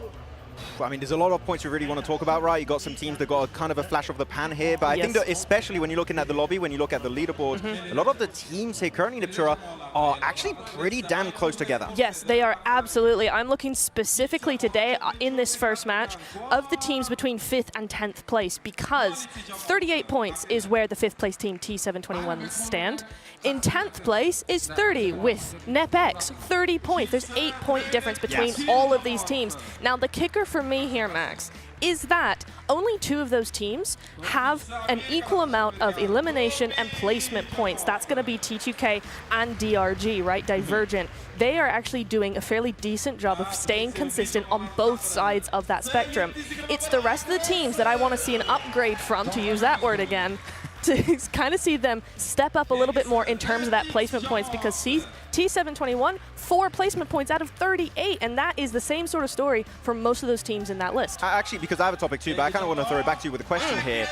I mean, there's a lot of points we really want to talk about, right? You got some teams that got a kind of a flash of the pan here, but I think that especially when you're looking at the lobby, when you look at the leaderboard, a lot of the teams here currently in Iptura are actually pretty damn close together. Yes, they are absolutely. I'm looking specifically today in this first match of the teams between 5th and 10th place, because 38 points is where the 5th place team T721 stand. In 10th place is 30 with NepX, 30 points. There's 8-point difference between all of these teams. Now, the kicker for me here, Max, is that only 2 of those teams have an equal amount of elimination and placement points. That's going to be T2K and DRG, right? Divergent. They are actually doing a fairly decent job of staying consistent on both sides of that spectrum. It's the rest of the teams that I want to see an upgrade from, to use that word again, to kind of see them step up a little bit more in terms of that placement points, because T721, 4 placement points out of 38, and that is the same sort of story for most of those teams in that list. Actually, because I have a topic too, but I kind of want to throw it back to you with a question here.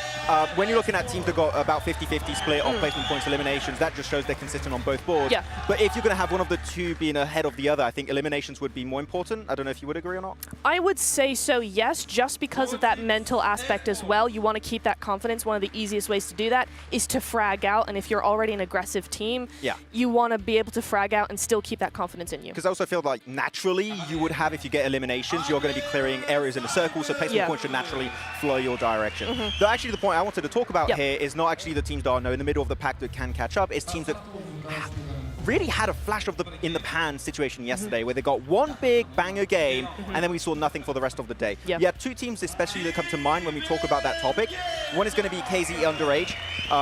When you're looking at teams that got about 50-50 split on placement points eliminations, that just shows they're consistent on both boards. Yeah. But if you're going to have one of the 2 being ahead of the other, I think eliminations would be more important. I don't know if you would agree or not. I would say so, yes, just because of that mental aspect as well. You want to keep that confidence. One of the easiest ways to do that is to frag out, and if you're already an aggressive team, you want to be able to frag out and still keep that confidence in you. Because I also feel like naturally you would have, if you get eliminations, you're going to be clearing areas in a circle, so placement points should naturally flow your direction. But actually the point I wanted to talk about here is not actually the teams that are in the middle of the pack that can catch up, it's teams that really had a flash of the in the pan situation yesterday, where they got one big banger game and then we saw nothing for the rest of the day. You have 2 teams especially that come to mind when we talk about that topic. One is going to be KZ Underage,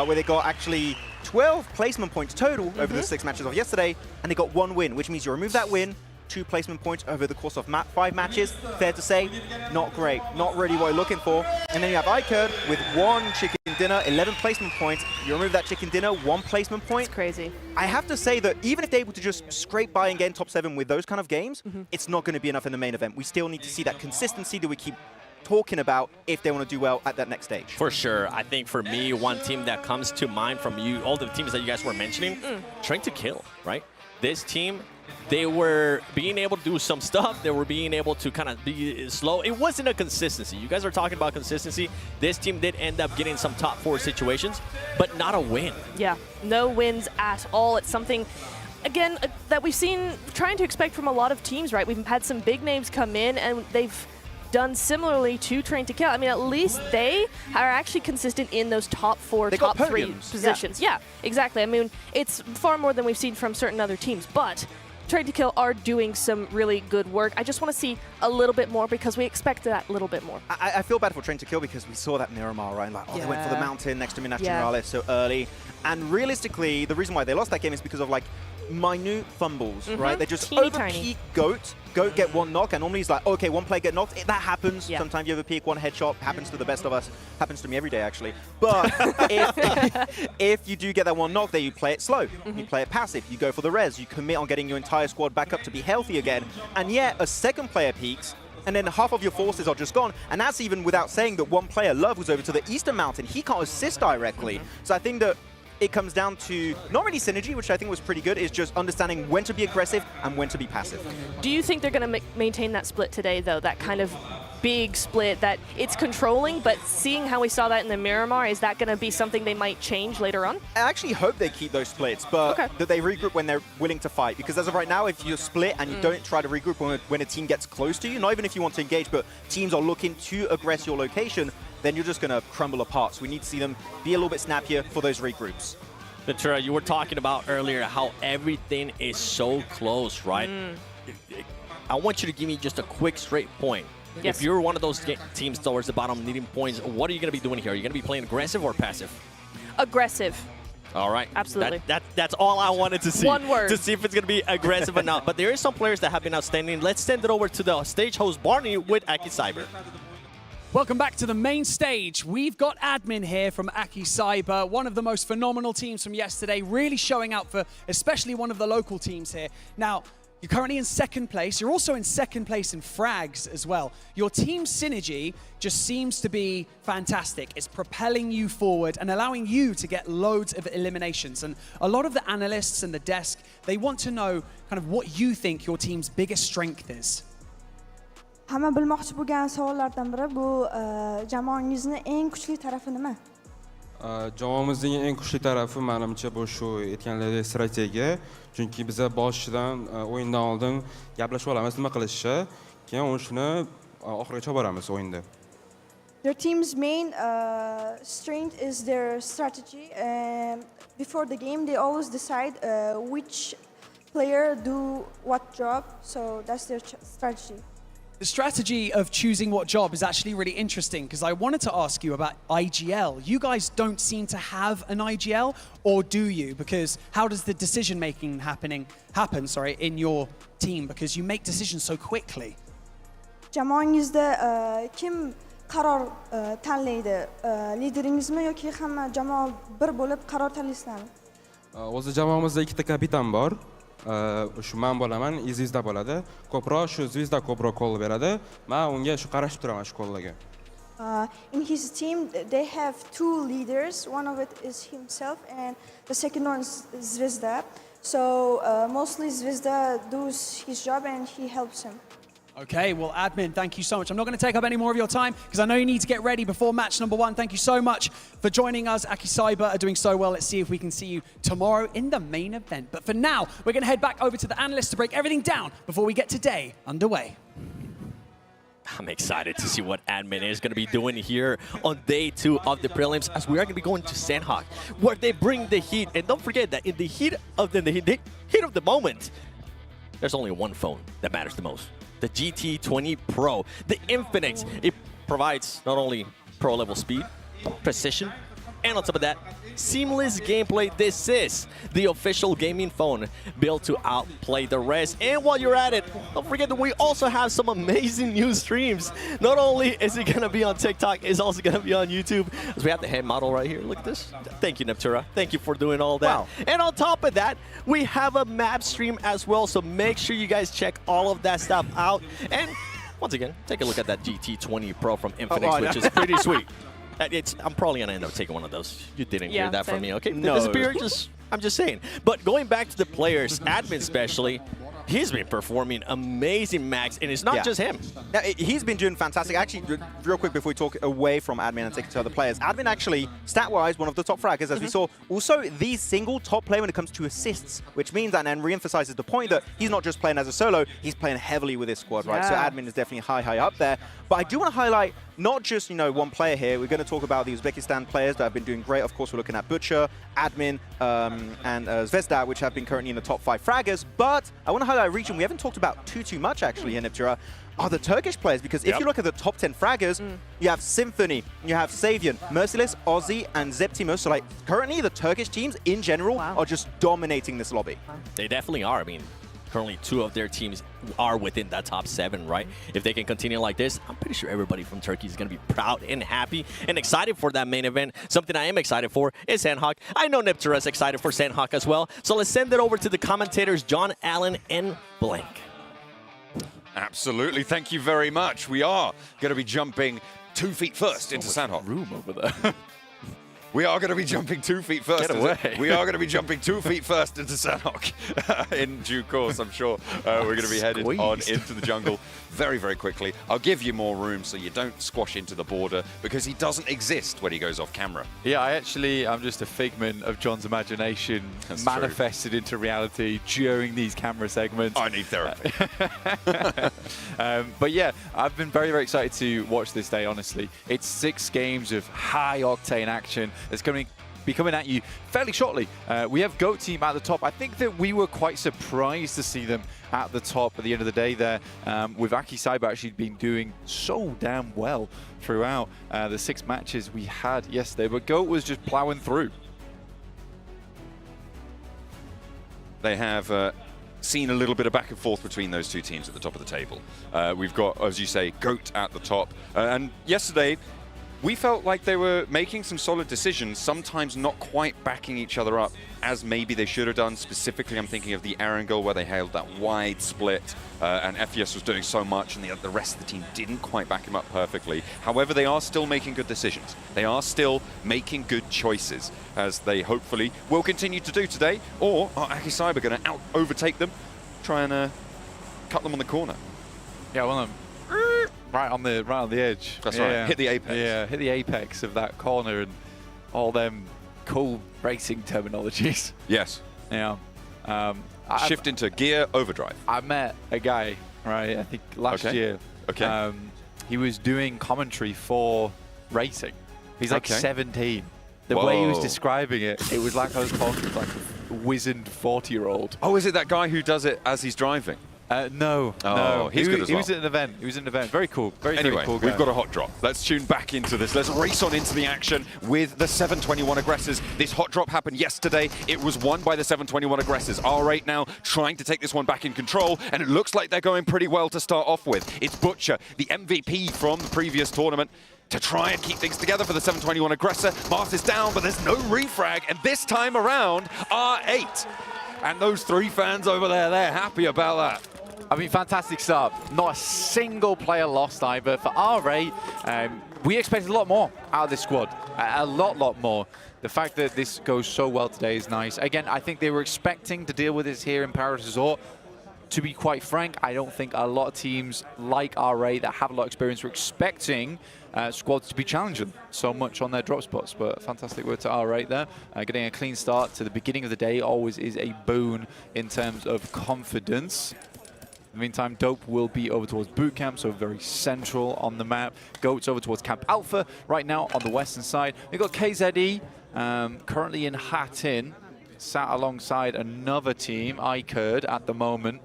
where they got actually 12 placement points total over the 6 matches of yesterday, and they got 1 win, which means you remove that win, 2 placement points over the course of 5 matches. Fair to say, not great. Not really what you're looking for. And then you have Iker with 1 chicken dinner, 11 placement points. You remove that chicken dinner, 1 placement point. It's crazy. I have to say that even if they're able to just scrape by and get in top 7 with those kind of games, it's not going to be enough in the main event. We still need to see that consistency that we keep talking about if they want to do well at that next stage. For sure. I think for me, one team that comes to mind from you, all the teams that you guys were mentioning, trying to kill, right? This team, they were being able to do some stuff. They were being able to kind of be slow. It wasn't a consistency. You guys are talking about consistency. This team did end up getting some top 4 situations, but not a win. Yeah, no wins at all. It's something, again, that we've seen trying to expect from a lot of teams, right? We've had some big names come in and they've done similarly to Train to Kill. I mean, at least they are actually consistent in those top 4, top 3 positions. Yeah, exactly. I mean, it's far more than we've seen from certain other teams, but Train to Kill are doing some really good work. I just want to see a little bit more because we expect that little bit more. I feel bad for Train to Kill because we saw that Miramar, right? Like, they went for the mountain next to Minas Generales so early. And realistically, the reason why they lost that game is because of like minute fumbles, right? They just overpeak Goat. Goat get 1 knock, and normally he's like, okay, 1 player get knocked. That happens. Sometimes you overpeak 1 headshot. Happens to the best of us. Happens to me every day, actually. But if you do get that 1 knock, then you play it slow. You play it passive. You go for the res. You commit on getting your entire squad back up to be healthy again. And yet, a second player peaks, and then half of your forces are just gone. And that's even without saying that 1 player, Love, was over to the Eastern Mountain. He can't assist directly. So I think that it comes down to not really synergy, which I think was pretty good, is just understanding when to be aggressive and when to be passive. Do you think they're going to maintain that split today, though? That kind of big split that it's controlling, but seeing how we saw that in the Miramar, is that going to be something they might change later on? I actually hope they keep those splits, but that they regroup when they're willing to fight. Because as of right now, if you split and you don't try to regroup when a team gets close to you, not even if you want to engage, but teams are looking to aggress your location, then you're just going to crumble apart. So we need to see them be a little bit snappier for those regroups. Ventura, you were talking about earlier how everything is so close, right? I want you to give me just a quick, straight point. Yes. If you're one of those teams towards the bottom needing points, what are you going to be doing here? Are you going to be playing aggressive or passive? Aggressive. All right. Absolutely. That's all I wanted to see. One word. To see if it's going to be aggressive or not. But there is some players that have been outstanding. Let's send it over to the stage host, Barney, with Akim Cyber. Welcome back to the main stage. We've got admin here from Akim Cyber, one of the most phenomenal teams from yesterday, really showing out for especially one of the local teams here. Now, you're currently in second place. You're also in second place in frags as well. Your team synergy just seems to be fantastic. It's propelling you forward and allowing you to get loads of eliminations. And a lot of the analysts and the desk, they want to know kind of what you think your team's biggest strength is. Hamma bilmoqchi bo'lgan savollardan biri bu jamoangizni eng kuchli tarafi nima? Jamoamizning eng kuchli tarafi menimcha bu shu aytganlaridek strategiya. Chunki biz boshidan o'yindan oldin gaplashib olamiz nima qilishni, keyin shuni oxirigacha boramiz o'yinda. Their team's main strength is their strategy. Before the game, they always decide which player do what job. So that's their strategy. The strategy of choosing what job is actually really interesting because I wanted to ask you about IGL. You guys don't seem to have an IGL, or do you? Because how does the decision making happen in your team? Because you make decisions so quickly. Jamoangizda kim qaror tanlaydi? Lideringizmi yoki hamma jamoa bir bo'lib qaror tanlaysizlarmi? O'zi jamoamizda ikkita kapitan bor. Shu men bo'laman, Zvizda bo'ladi. Ko'proq shu Zvizda ko'proq qo'l beradi. Men unga shu qarashib turaman shu qo'llarga. In his team, they have two leaders. One of it is himself, and the second one is Zvizda. So mostly Zvizda does his job, and he helps him. Okay, well, admin, thank you so much. I'm not going to take up any more of your time because I know you need to get ready before match number 1. Thank you so much for joining us. Akim Cyber are doing so well. Let's see if we can see you tomorrow in the main event. But for now, we're going to head back over to the analyst to break everything down before we get today underway. I'm excited to see what admin is going to be doing here on day 2 of the prelims, as we are going to be going to Sanhok, where they bring the heat. And don't forget that in the heat of the moment, there's only one phone that matters the most. The GT20 Pro, the Infinix. It provides not only pro level speed, precision, and on top of that, seamless gameplay. This is the official gaming phone built to outplay the rest. And while you're at it, don't forget that we also have some amazing new streams. Not only is it gonna be on TikTok, it's also gonna be on YouTube. As we have the head model right here. Look at this. Thank you, Neptura. Thank you for doing all that. Wow. And on top of that, we have a map stream as well. So make sure you guys check all of that stuff out. And once again, take a look at that GT20 Pro from Infinix, which is pretty sweet. I'm probably going to end up taking one of those. You didn't hear that from me, okay? No. Disappear, I'm just saying. But going back to the players, admin especially, he's been performing amazing, Max, and it's not just him. Yeah, he's been doing fantastic. Actually, real quick before we talk away from admin and take it to other players, admin actually, stat-wise, one of the top fraggers, as we saw. Also, the single top player when it comes to assists, which means that and re-emphasizes the point that he's not just playing as a solo, he's playing heavily with his squad, right? So admin is definitely high up there. But I do want to highlight not just, one player here. We're going to talk about the Uzbekistan players that have been doing great. Of course, we're looking at Butcher, Admin, and Zvezda, which have been currently in the top 5 fraggers. But I want to highlight a region we haven't talked about too much, actually, in Neptura, are the Turkish players. Because if you look at the top 10 fraggers, you have Symphony, you have Savian, Merciless, Ozzy, and Zeptimus. So, currently, the Turkish teams, in general, are just dominating this lobby. They definitely are. I mean, currently 2 of their teams are within that top 7, right? If they can continue like this, I'm pretty sure everybody from Turkey is going to be proud and happy and excited for that main event. Something I am excited for is Sanhok. I know Neptura is excited for Sanhok as well. So let's send it over to the commentators, John Allen and Blank. Absolutely. Thank you very much. We are going to be jumping 2 feet first into Sanhok. Room over there. We are going to be jumping 2 feet first. Get away. We are going to be jumping 2 feet first into Sanhok. In due course, I'm sure we're going to be headed on into the jungle very, very quickly. I'll give you more room so you don't squash into the border because he doesn't exist when he goes off camera. Yeah, I'm just a figment of John's imagination manifested into reality during these camera segments. I need therapy. But yeah, I've been very, very excited to watch this day, honestly. It's 6 games of high-octane action. There's going to be be coming at you fairly shortly. We have GOAT team at the top. I think that we were quite surprised to see them at the top at the end of the day there, with Akim Cyber actually been doing so damn well throughout the 6 matches we had yesterday, but GOAT was just plowing through. They have seen a little bit of back and forth between those two teams at the top of the table. We've got, as you say, GOAT at the top. And yesterday, we felt like they were making some solid decisions, sometimes not quite backing each other up as maybe they should have done. Specifically, I'm thinking of the Erangel where they held that wide split and FES was doing so much and the rest of the team didn't quite back him up perfectly. However, they are still making good decisions. They are still making good choices, as they hopefully will continue to do today. Or are Akim Cyber going to overtake them, try and cut them on the corner? Yeah, well, right on the edge. That's right. Hit the apex. Yeah, hit the apex of that corner and all them cool racing terminologies. Yes. Yeah. Shift into gear overdrive. I met a guy, right, I think last year. Okay. He was doing commentary for racing. He's like 17. The way he was describing it, it was like I was talking to like a wizened 40-year-old. Oh, is it that guy who does it as he's driving? No. He's good as well. He was at an event. He was at an event. Very cool. Very cool guy. We've got a hot drop. Let's tune back into this. Let's race on into the action with the 721 aggressors. This hot drop happened yesterday. It was won by the 721 aggressors. R8 now trying to take this one back in control, and it looks like they're going pretty well to start off with. It's Butcher, the MVP from the previous tournament, to try and keep things together for the 721 aggressor. Mars is down, but there's no refrag, and this time around, R8. And those 3 fans over there, they're happy about that. I mean, fantastic start. Not a single player lost either. For R8, we expected a lot more out of this squad. A lot more. The fact that this goes so well today is nice. Again, I think they were expecting to deal with this here in Paris Resort. To be quite frank, I don't think a lot of teams like R8 that have a lot of experience were expecting squads to be challenging so much on their drop spots. But fantastic work to R8 there. Getting a clean start to the beginning of the day always is a boon in terms of confidence. In the meantime, Dope will be over towards Boot Camp, so very central on the map. Goat's over towards Camp Alpha right now on the western side. We've got KZE currently in Hattin, sat alongside another team, ICURD, at the moment.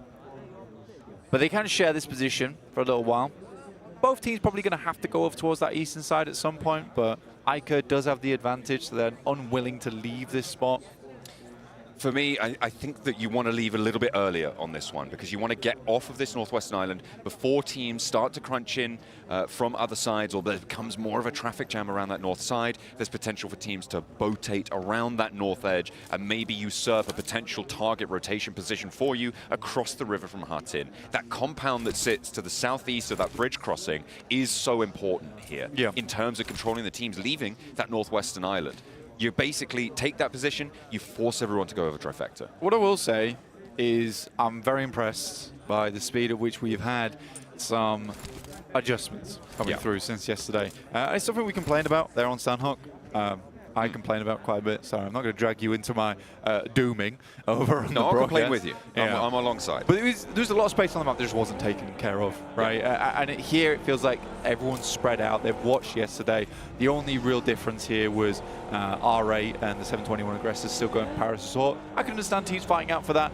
But they can share this position for a little while. Both teams probably going to have to go over towards that eastern side at some point, but ICURD does have the advantage, so they're unwilling to leave this spot. For me, I think that you want to leave a little bit earlier on this one because you want to get off of this northwestern island before teams start to crunch in from other sides, or there becomes more of a traffic jam around that north side. There's potential for teams to rotate around that north edge and maybe usurp a potential target rotation position for you across the river from Hattin. That compound that sits to the southeast of that bridge crossing is so important here in terms of controlling the teams leaving that northwestern island. You basically take that position, you force everyone to go over trifecta. What I will say is I'm very impressed by the speed at which we've had some adjustments coming through since yesterday. It's something we complained about there on Sanhok. I complain about quite a bit. Sorry, I'm not going to drag you into my dooming over on the broadcast. I'll complain with you. Yeah. I'm alongside. But there's a lot of space on the map that just wasn't taken care of, right? And here it feels like everyone's spread out. They've watched yesterday. The only real difference here was R8 and the 721 aggressors still going Paris Resort. I can understand teams fighting out for that,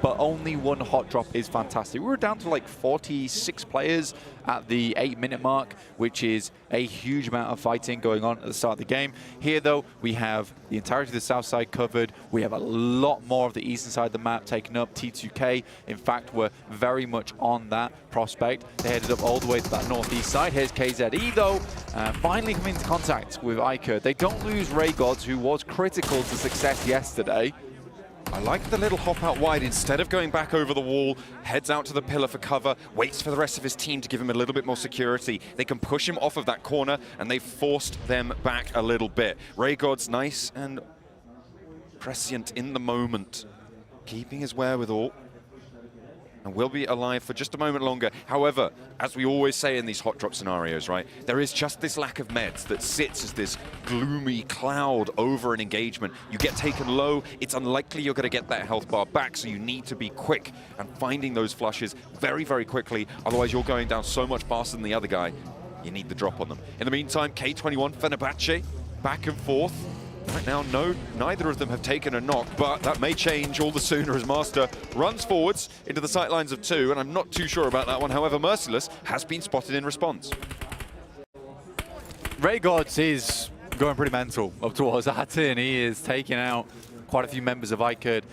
but only one hot drop is fantastic. We were down to like 46 players at the 8-minute mark, which is a huge amount of fighting going on at the start of the game. Here, though, we have the entirety of the south side covered. We have a lot more of the eastern side of the map taken up. T2K, in fact, were very much on that prospect. They headed up all the way to that northeast side. Here's KZE, though, finally coming into contact with ICURD. They don't lose Ray Gods, who was critical to success yesterday. I like the little hop out wide. Instead of going back over the wall, heads out to the pillar for cover, waits for the rest of his team to give him a little bit more security. They can push him off of that corner, and they've forced them back a little bit. Ray God's nice and prescient in the moment, keeping his wherewithal, and will be alive for just a moment longer. However, as we always say in these hot drop scenarios, right, there is just this lack of meds that sits as this gloomy cloud over an engagement. You get taken low, it's unlikely you're going to get that health bar back, so you need to be quick and finding those flushes very, very quickly. Otherwise, you're going down so much faster than the other guy. You need the drop on them. In the meantime, K21, Fenerbahce, back and forth. Right now, no, neither of them have taken a knock, but that may change all the sooner as Master runs forwards into the sightlines of 2, and I'm not too sure about that one. However, Merciless has been spotted in response. Raygods is going pretty mental up towards Atin. He is taking out quite a few members of ICUD.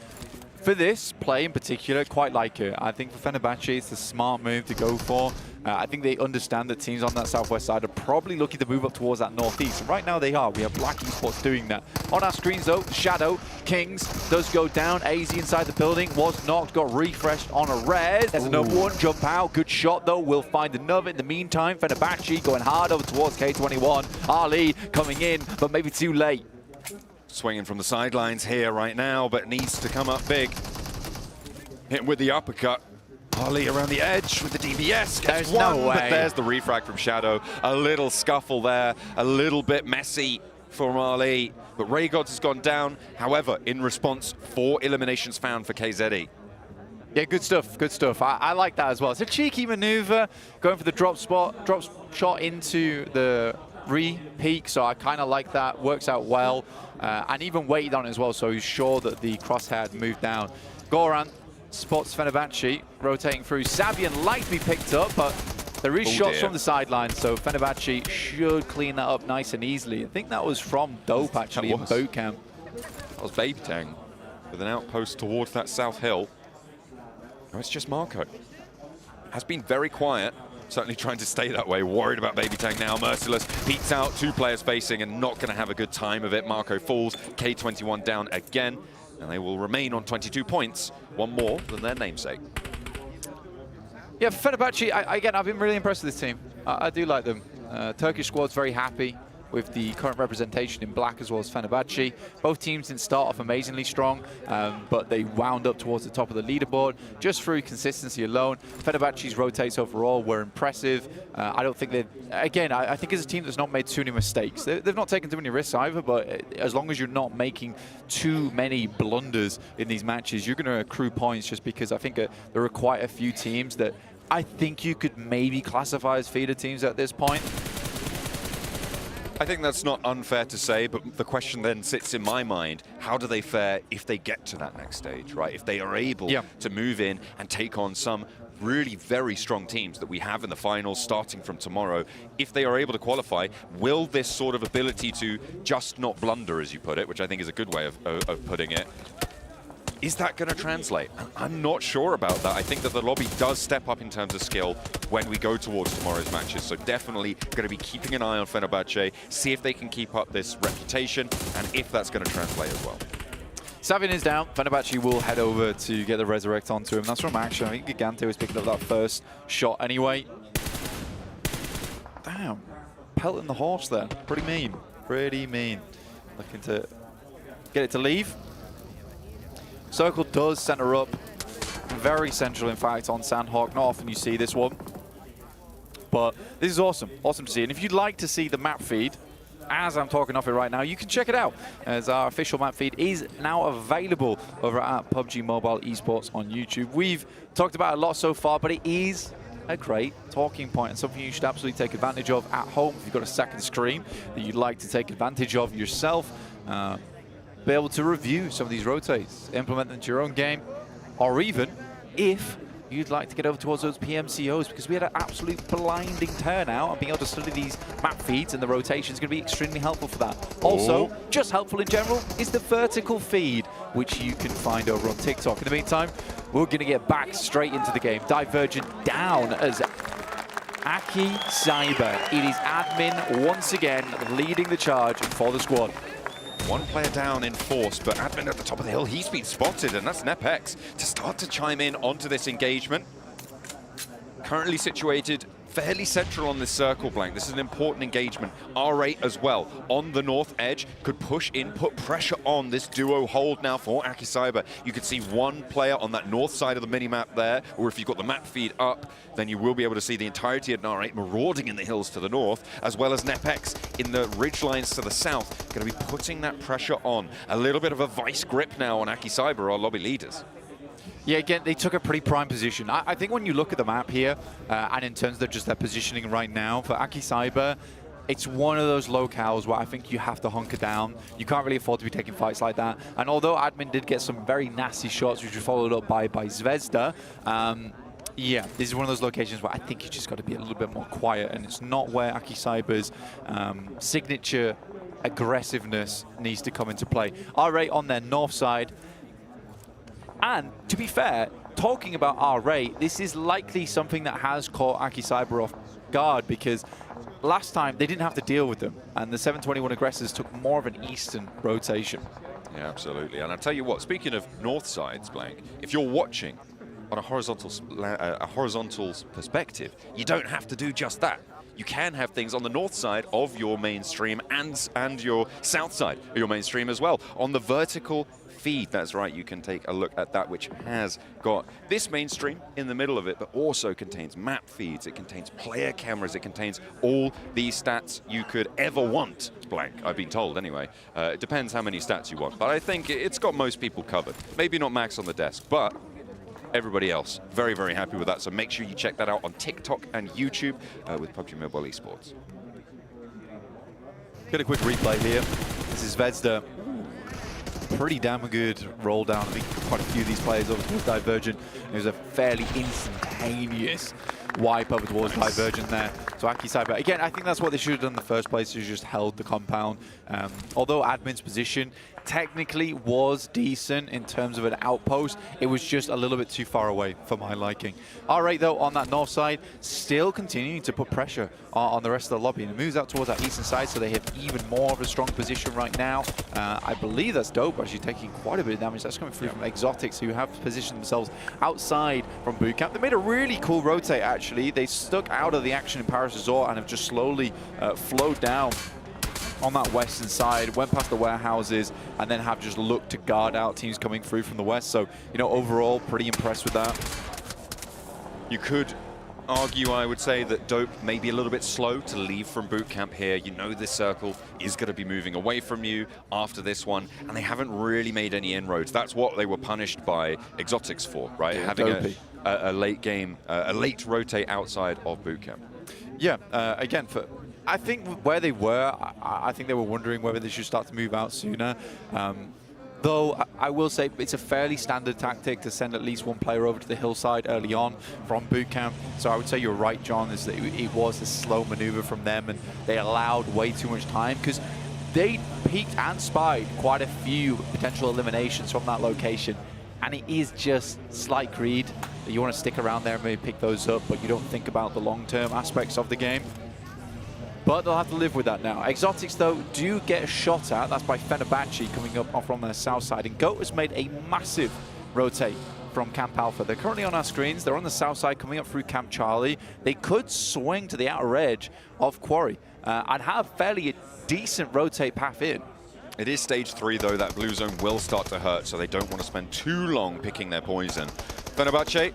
For this play in particular, quite like it. I think for Fenerbahce, it's a smart move to go for. I think they understand that teams on that southwest side are probably looking to move up towards that northeast. And right now they are. We have Black Esports doing that. On our screens though, Shadow, Kings does go down. AZ inside the building, was knocked, got refreshed on a res. There's another one, jump out. Good shot though, we'll find another. In the meantime, Fenerbahce going hard over towards K21. Ali coming in, but maybe too late. Swinging from the sidelines here right now, but needs to come up big. Hit with the uppercut. Ali around the edge with the DBS. Gets one, no way. But there's the refrag from Shadow. A little scuffle there, a little bit messy for Ali. But Raygods has gone down. However, in response, 4 eliminations found for KZE. Yeah, good stuff, good stuff. I like that as well. It's a cheeky maneuver, going for the drop shot into the re-peak, so I kind of like that. Works out well, and even waited on it as well, so he's sure that the crosshair had moved down. Goran spots Fenerbahce rotating through. Sabian like to be picked up, but there is shots from the sideline, so Fenerbahce should clean that up nice and easily. I think that was from Dope actually in boot camp. That was Baby Tang with an outpost towards that south hill. No, it's just Marco. Has been very quiet, certainly trying to stay that way. Worried about Baby Tang now. Merciless beats out 2 players facing and not going to have a good time of it. Marco falls, K21 down again, and they will remain on 22 points, 1 more than their namesake. Yeah, Fenerbahce, again, I've been really impressed with this team. I do like them. Turkish squad's very happy with the current representation in black as well as Fenerbahce. Both teams didn't start off amazingly strong, but they wound up towards the top of the leaderboard just through consistency alone. Fenerbahce's rotates overall were impressive. I don't think they've, again, I think it's a team that's not made too many mistakes. They've not taken too many risks either, but as long as you're not making too many blunders in these matches, you're going to accrue points, just because I think there are quite a few teams that I think you could maybe classify as feeder teams at this point. I think that's not unfair to say, but the question then sits in my mind, how do they fare if they get to that next stage, right? If they are able to move in and take on some really very strong teams that we have in the finals starting from tomorrow, if they are able to qualify, will this sort of ability to just not blunder, as you put it, which I think is a good way of putting it, is that going to translate? I'm not sure about that. I think that the lobby does step up in terms of skill when we go towards tomorrow's matches. So definitely going to be keeping an eye on Fenerbahce, see if they can keep up this reputation, and if that's going to translate as well. Sabian is down. Fenerbahce will head over to get the Resurrect onto him. That's from action. I think Gigante was picking up that first shot anyway. Damn. Pelting the horse there. Pretty mean. Pretty mean. Looking to get it to leave. Circle does center up. Very central, in fact, on Sanhok. Not often you see this one. But this is awesome. Awesome to see. And if you'd like to see the map feed, as I'm talking off it right now, you can check it out, as our official map feed is now available over at PUBG Mobile Esports on YouTube. We've talked about it a lot so far, but it is a great talking point and something you should absolutely take advantage of at home. If you've got a second screen that you'd like to take advantage of yourself, be able to review some of these rotates, implement them to your own game, or even if you'd like to get over towards those PMCOs, because we had an absolute blinding turnout, and being able to study these map feeds and the rotation is going to be extremely helpful for that. Also, just helpful in general is the vertical feed, which you can find over on TikTok. In the meantime, we're going to get back straight into the game. Divergent down as Akim Cyber. It is Admin once again leading the charge for the squad. 1 player down in force, but Admin at the top of the hill, he's been spotted, and that's Nepex to start to chime in onto this engagement. Currently situated fairly central on this circle blank. This is an important engagement. R8 as well on the north edge could push in, put pressure on this duo hold now for Akim Cyber. You could see 1 player on that north side of the mini-map there, or if you've got the map feed up, then you will be able to see the entirety of R8 marauding in the hills to the north, as well as Nepex in the ridgelines to the south, going to be putting that pressure on. A little bit of a vice grip now on Akim Cyber, our lobby leaders. Yeah, again, they took a pretty prime position. I think when you look at the map here, and in terms of just their positioning right now, for Akim Cyber, it's one of those locales where I think you have to hunker down. You can't really afford to be taking fights like that. And although Admin did get some very nasty shots, which were followed up by Zvezda, yeah, this is one of those locations where I think you just got to be a little bit more quiet, and it's not where Akim Cyber's signature aggressiveness needs to come into play. R8 on their north side. And to be fair, talking about R8, this is likely something that has caught Akim Cyber off guard, because last time they didn't have to deal with them, and the 721 aggressors took more of an eastern rotation. Yeah, absolutely. And I'll tell you what, speaking of north sides, Blank, if you're watching on a horizontal perspective, you don't have to do just that. You can have things on the north side of your mainstream and your south side of your mainstream as well. On the vertical feed, that's right, you can take a look at that, which has got this mainstream in the middle of it, but also contains map feeds, it contains player cameras, it contains all these stats you could ever want, Blank, I've been told anyway. It depends how many stats you want, but I think it's got most people covered. Maybe not Max on the desk, but everybody else, very, very happy with that. So make sure you check that out on TikTok and YouTube with PUBG Mobile Esports. Get a quick replay here. This is Zvezda. Pretty damn good roll down. I think quite a few of these players over towards Divergent. It was a fairly instantaneous wipe over towards Divergent there. So Akim Cyber, again, I think that's what they should have done in the first place, is just held the compound. Although Admin's position technically was decent in terms of an outpost, it was just a little bit too far away for my liking. R8 though, on that north side, still continuing to put pressure on the rest of the lobby, and it moves out towards that eastern side, so they have even more of a strong position right now. I believe that's Dope actually taking quite a bit of damage. That's coming through from Exotics, who have positioned themselves outside from boot camp. They made a really cool rotate actually. They stuck out of the action in Paris Resort and have just slowly flowed down on that western side, went past the warehouses, and then have just looked to guard out teams coming through from the west. So, you know, overall, pretty impressed with that. You could argue, I would say, that Dope may be a little bit slow to leave from boot camp here. You know this circle is going to be moving away from you after this one, and they haven't really made any inroads. That's what they were punished by Exotics for, right? Yeah, having a late game, a late rotate outside of boot camp. Yeah, again, I think where they were, I think they were wondering whether they should start to move out sooner. Though I will say it's a fairly standard tactic to send at least one player over to the hillside early on from boot camp. So I would say you're right, John, is that it was a slow maneuver from them, and they allowed way too much time, because they peeked and spied quite a few potential eliminations from that location. And it is just slight greed. You want to stick around there and maybe pick those up, but you don't think about the long-term aspects of the game. But they'll have to live with that now. Exotics, though, do get a shot at. That's by Fenerbahce coming up from their south side. And GOAT has made a massive rotate from Camp Alpha. They're currently on our screens. They're on the south side coming up through Camp Charlie. They could swing to the outer edge of Quarry and have fairly decent rotate path in. It is stage 3, though. That blue zone will start to hurt, so they don't want to spend too long picking their poison. Fenerbahce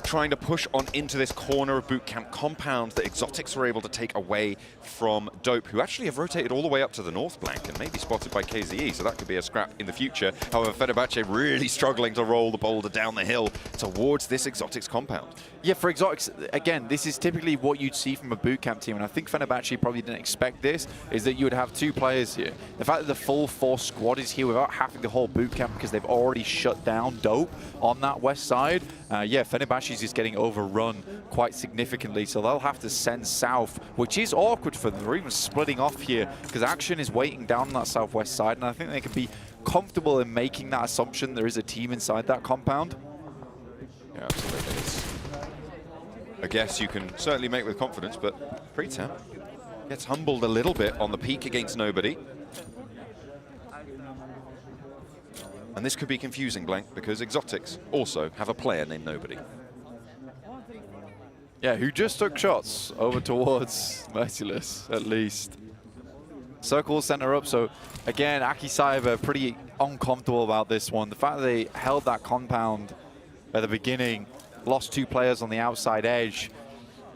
trying to push on into this corner of boot camp compound that Exotics were able to take away from Dope, who actually have rotated all the way up to the north blank and may be spotted by KZE, so that could be a scrap in the future. However, Fenerbahce really struggling to roll the boulder down the hill towards this Exotics compound. Yeah, for Exotics, again, this is typically what you'd see from a boot camp team, and I think Fenerbahce probably didn't expect this, is that you would have 2 players here. The fact that the full force squad is here without having the whole boot camp because they've already shut down Dope on that west side, yeah, Fenerbahce is just getting overrun quite significantly, so they'll have to send south, which is awkward for them. They're even splitting off here because action is waiting down on that southwest side, and I think they can be comfortable in making that assumption there is a team inside that compound. Yeah, absolutely. It's a guess you can certainly make with confidence, but Pretem gets humbled a little bit on the peak against nobody. And this could be confusing, Blank, because Exotics also have a player named Nobody. Yeah, who just took shots over towards Merciless, at least. Circle center up, so again, Akim Cyber pretty uncomfortable about this one. The fact that they held that compound at the beginning, lost 2 players on the outside edge,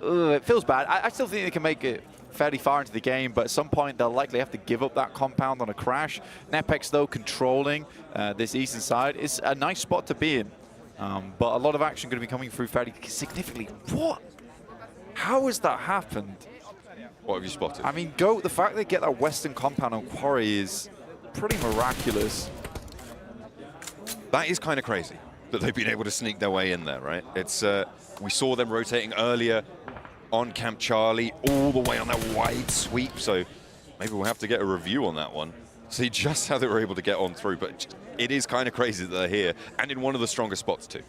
it feels bad. I still think they can make it fairly far into the game, but at some point they'll likely have to give up that compound on a crash. Nepex, though, controlling this eastern side. It's a nice spot to be in, but a lot of action going to be coming through fairly significantly. What? How has that happened? What have you spotted? I mean, Goat, the fact they get that western compound on Quarry is pretty miraculous. That is kind of crazy that they've been able to sneak their way in there, right? It's we saw them rotating earlier on Camp Charlie, all the way on that wide sweep, so maybe we'll have to get a review on that one. See just how they were able to get on through, but it is kind of crazy that they're here, and in one of the strongest spots too.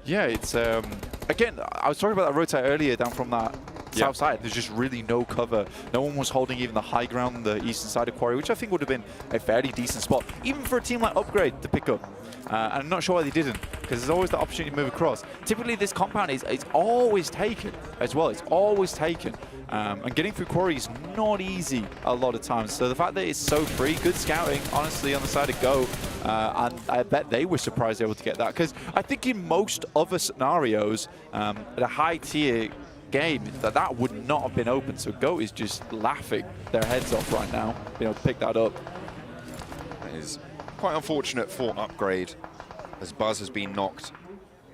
Yeah, it's, again, I was talking about that rotate earlier down from that south side. There's just really no cover. No one was holding even the high ground on the eastern side of Quarry, which I think would have been a fairly decent spot, even for a team like Upgrade to pick up. And I'm not sure why they didn't, because there's always the opportunity to move across. Typically, this compound is always taken as well. It's always taken. And getting through Quarry is not easy a lot of times. So the fact that it's so free, good scouting, honestly, on the side of Go. And I bet they were surprised able to get that. Because I think in most other scenarios, at a high-tier game, that would not have been open. So Go is just laughing their heads off right now, being able to pick that up. That is quite unfortunate for Upgrade, as Buzz has been knocked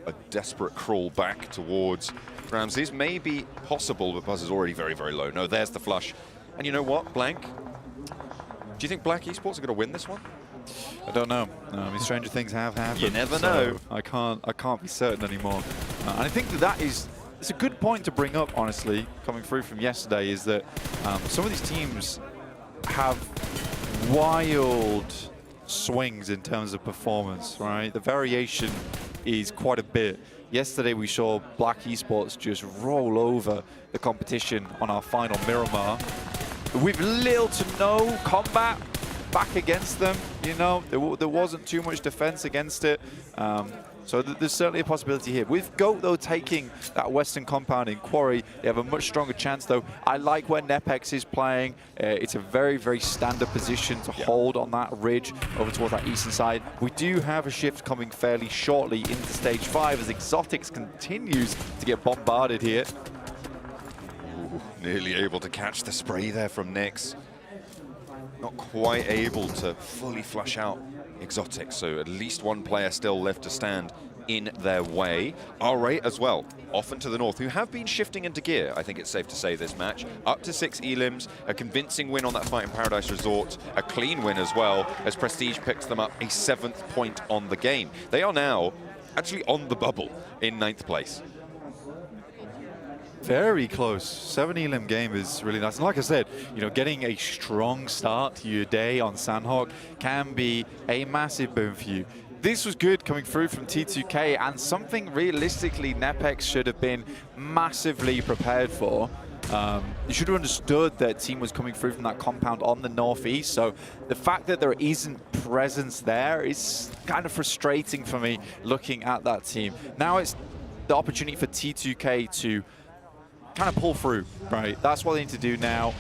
a desperate crawl back towards Ramses. May be possible, but Buzz is already very, very low. No, there's the flush. And you know what, Blank? Do you think Black Esports are going to win this one? I don't know. I mean, stranger things have happened. You never so know. I can't be certain anymore. And I think that is, it's a good point to bring up, honestly, coming through from yesterday, is that some of these teams have wild swings in terms of performance, right? The variation is quite a bit. Yesterday we saw Black Esports just roll over the competition on our final Miramar with little to no combat back against them. You know, there wasn't too much defense against it. So there's certainly a possibility here. With Goat, though, taking that western compound in Quarry, they have a much stronger chance, though. I like where Nepex is playing. It's a very, very standard position to hold on that ridge over towards that eastern side. We do have a shift coming fairly shortly into Stage 5 as Exotics continues to get bombarded here. Ooh, nearly able to catch the spray there from Nyx. Not quite able to fully flush out Exotics, so at least one player still left to stand in their way. R8 as well, off and to the north, who have been shifting into gear, I think it's safe to say, this match. Up to 6 elims, a convincing win on that fight in Paradise Resort, a clean win as well, as Prestige picks them up a 7th point on the game. They are now actually on the bubble in 9th place. Very close. 7 elim game is really nice. And like I said, you know, getting a strong start to your day on Sanhok can be a massive boon for you. This was good coming through from T2K, and something realistically Nepex should have been massively prepared for. You should have understood that team was coming through from that compound on the northeast, so the fact that there isn't presence there is kind of frustrating for me looking at that team. Now it's the opportunity for T2K to kind of pull through, right? That's what they need to do now.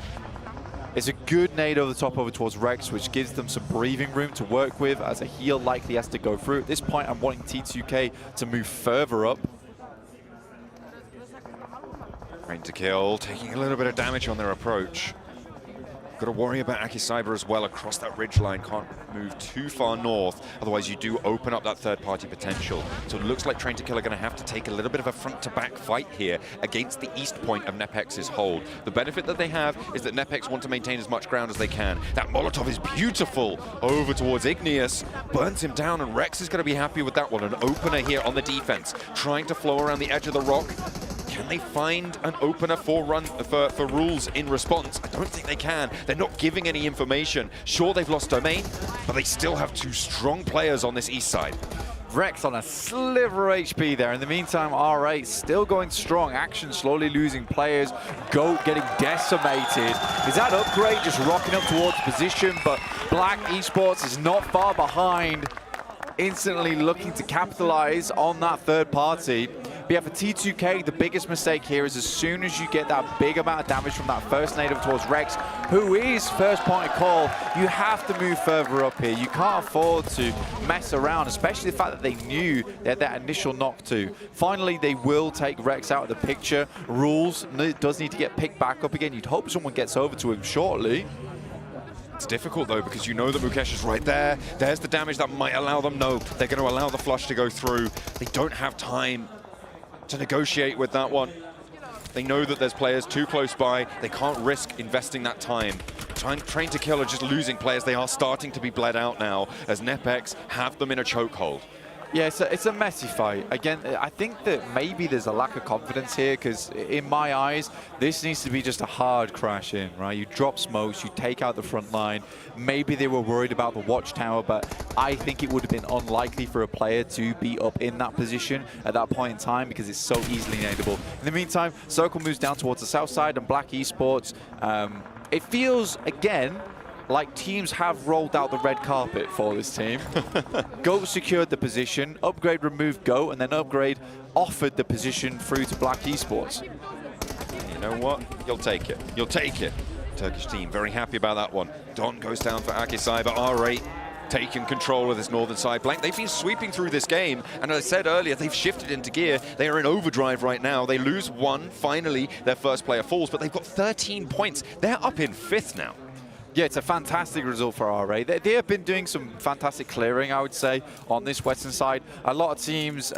It's a good nade over the top over towards Rex, which gives them some breathing room to work with, as a heal likely has to go through. At this point, I'm wanting T2K to move further up. Rain to kill, taking a little bit of damage on their approach. Got to worry about Akim Cyber as well across that ridge line. Can't move too far north, otherwise you do open up that third-party potential. So it looks like Train to Kill are going to have to take a little bit of a front-to-back fight here against the east point of Nepex's hold. The benefit that they have is that Nepex want to maintain as much ground as they can. That Molotov is beautiful over towards Igneous, burns him down, and Rex is going to be happy with that one. An opener here on the defense, trying to flow around the edge of the rock. Can they find an opener for rules in response? I don't think they can. They're not giving any information. Sure, they've lost domain, but they still have 2 strong players on this east side. Rex on a sliver HP there. In the meantime, R8 still going strong. Action slowly losing players. Goat getting decimated. Is that Upgrade just rocking up towards position? But Black Esports is not far behind. Instantly looking to capitalize on that third party. But yeah, for T2K, the biggest mistake here is as soon as you get that big amount of damage from that first nade over towards Rex, who is first point of call, you have to move further up here. You can't afford to mess around, especially the fact that they knew they had that initial knock too. Finally, they will take Rex out of the picture. Rules does need to get picked back up again. You'd hope someone gets over to him shortly. It's difficult though, because you know that Mukesh is right there. There's the damage that might allow them. No, they're going to allow the flush to go through. They don't have time to negotiate with that one. They know that there's players too close by. They can't risk investing that time. Train to Kill are just losing players. They are starting to be bled out now as NepEx have them in a chokehold. Yeah, it's a messy fight. Again, I think that maybe there's a lack of confidence here because in my eyes, this needs to be just a hard crash in, right? You drop smokes, you take out the front line. Maybe they were worried about the watchtower, but I think it would have been unlikely for a player to be up in that position at that point in time because it's so easily nadeable. In the meantime, Circle moves down towards the south side and Black Esports. It feels, again, like teams have rolled out the red carpet for this team. Goat secured the position, Upgrade removed Goat, and then Upgrade offered the position through to Black Esports. You know what? You'll take it. You'll take it. Turkish team very happy about that one. Don goes down for Akim Cyber. R8 taking control of this northern side flank. They've been sweeping through this game, and as I said earlier, they've shifted into gear. They are in overdrive right now. They lose one. Finally, their first player falls, but they've got 13 points. They're up in 5th now. Yeah, it's a fantastic result for RA. They have been doing some fantastic clearing, I would say, on this western side. A lot of teams,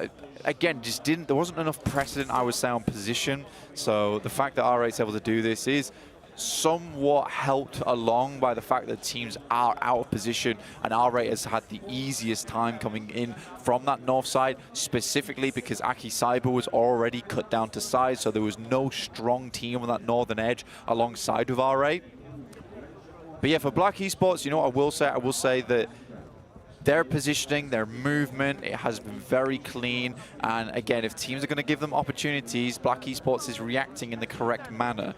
again, just didn't, there wasn't enough precedent, I would say, on position. So the fact that RA is able to do this is somewhat helped along by the fact that teams are out of position, and RA has had the easiest time coming in from that north side, specifically because Akim Cyber was already cut down to size, so there was no strong team on that northern edge alongside with RA. But yeah, for Black Esports, you know what I will say that their positioning, their movement, it has been very clean. And again, if teams are going to give them opportunities, Black Esports is reacting in the correct manner.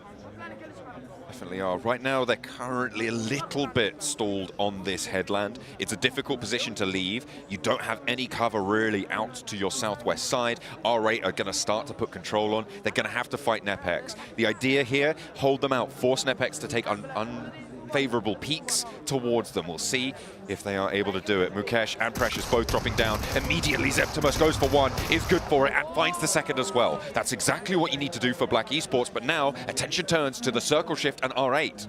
Definitely are. Right now, they're currently a little bit stalled on this headland. It's a difficult position to leave. You don't have any cover really out to your southwest side. R8 are going to start to put control on. They're going to have to fight NepEx. The idea here, hold them out, force NepEx to take unfavorable peaks towards them. We'll see if they are able to do it. Mukesh and Precious both dropping down. Immediately, Zeptimus goes for one, is good for it, and finds the second as well. That's exactly what you need to do for Black Esports, but now attention turns to the circle shift and R8.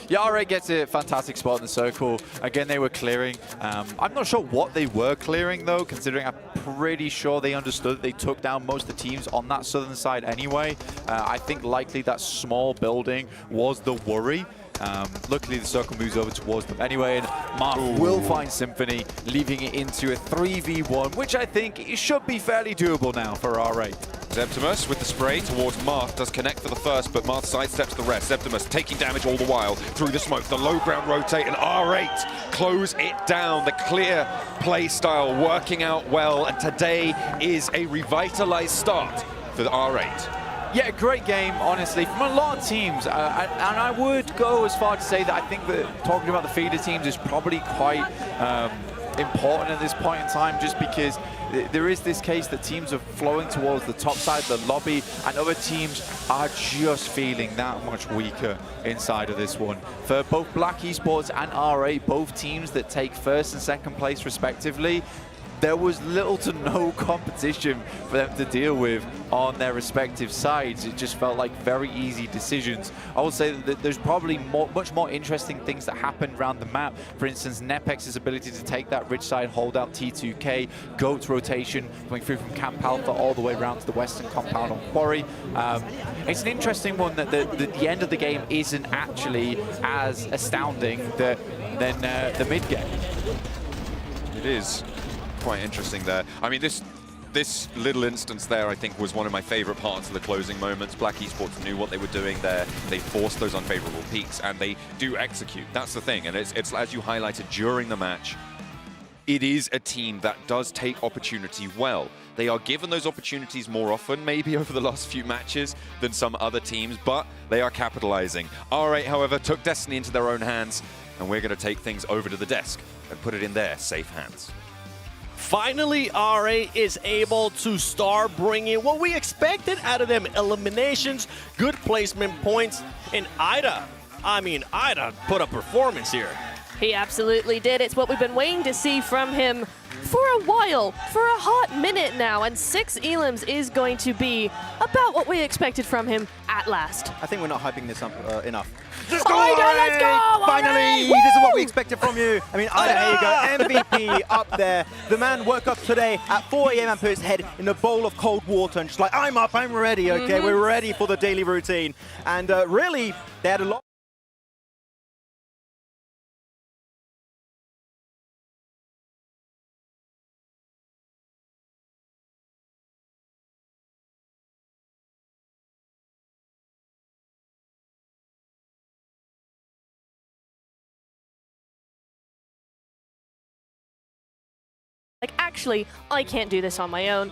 Yeah, R8 gets a fantastic spot in the circle. Again, they were clearing. I'm not sure what they were clearing, though, considering I'm pretty sure they understood they took down most of the teams on that southern side anyway. I think likely that small building was the worry. Luckily, the circle moves over towards them anyway, and Marth will find Symphony, leaving it into a 3v1, which I think it should be fairly doable now for R8. Zeptimus with the spray towards Marth, does connect for the first, but Marth sidesteps the rest. Zeptimus taking damage all the while through the smoke. The low ground rotate, and R8 close it down. The clear play style working out well, and today is a revitalized start for the R8. Yeah, great game, honestly, from a lot of teams. And I would go as far to say that I think that talking about the feeder teams is probably quite important at this point in time, just because there is this case that teams are flowing towards the top side of the lobby, and other teams are just feeling that much weaker inside of this one. For both Black Esports and RA, both teams that take first and second place respectively, there was little to no competition for them to deal with on their respective sides. It just felt like very easy decisions. I would say that there's probably much more interesting things that happened around the map. For instance, NepEx's ability to take that rich side, hold out T2K, Goat's rotation, going through from Camp Alpha all the way around to the western compound on Quarry. It's an interesting one that the end of the game isn't actually as astounding than the mid game. It is quite interesting there. I mean, this little instance there, I think, was one of my favorite parts of the closing moments. Black Esports knew what they were doing there. They forced those unfavorable peaks, and they do execute. That's the thing, and it's as you highlighted during the match, it is a team that does take opportunity well. They are given those opportunities more often, maybe over the last few matches, than some other teams, but they are capitalizing. R8, however, took destiny into their own hands, and we're going to take things over to the desk and put it in their safe hands. Finally, RA is able to start bringing what we expected out of them: eliminations, good placement points, and Ida put a performance here. He absolutely did. It's what we've been waiting to see from him for a while, for a hot minute now, and 6 elims is going to be about what we expected from him at last. I think we're not hyping this up enough. Let's go! Finally, this is what we expected from you. I mean, there you go, MVP up there. The man woke up today at 4 AM and put his head in a bowl of cold water and just like, I'm up, I'm ready, okay? We're ready for the daily routine. And really, they had a lot. Like, actually, I can't do this on my own.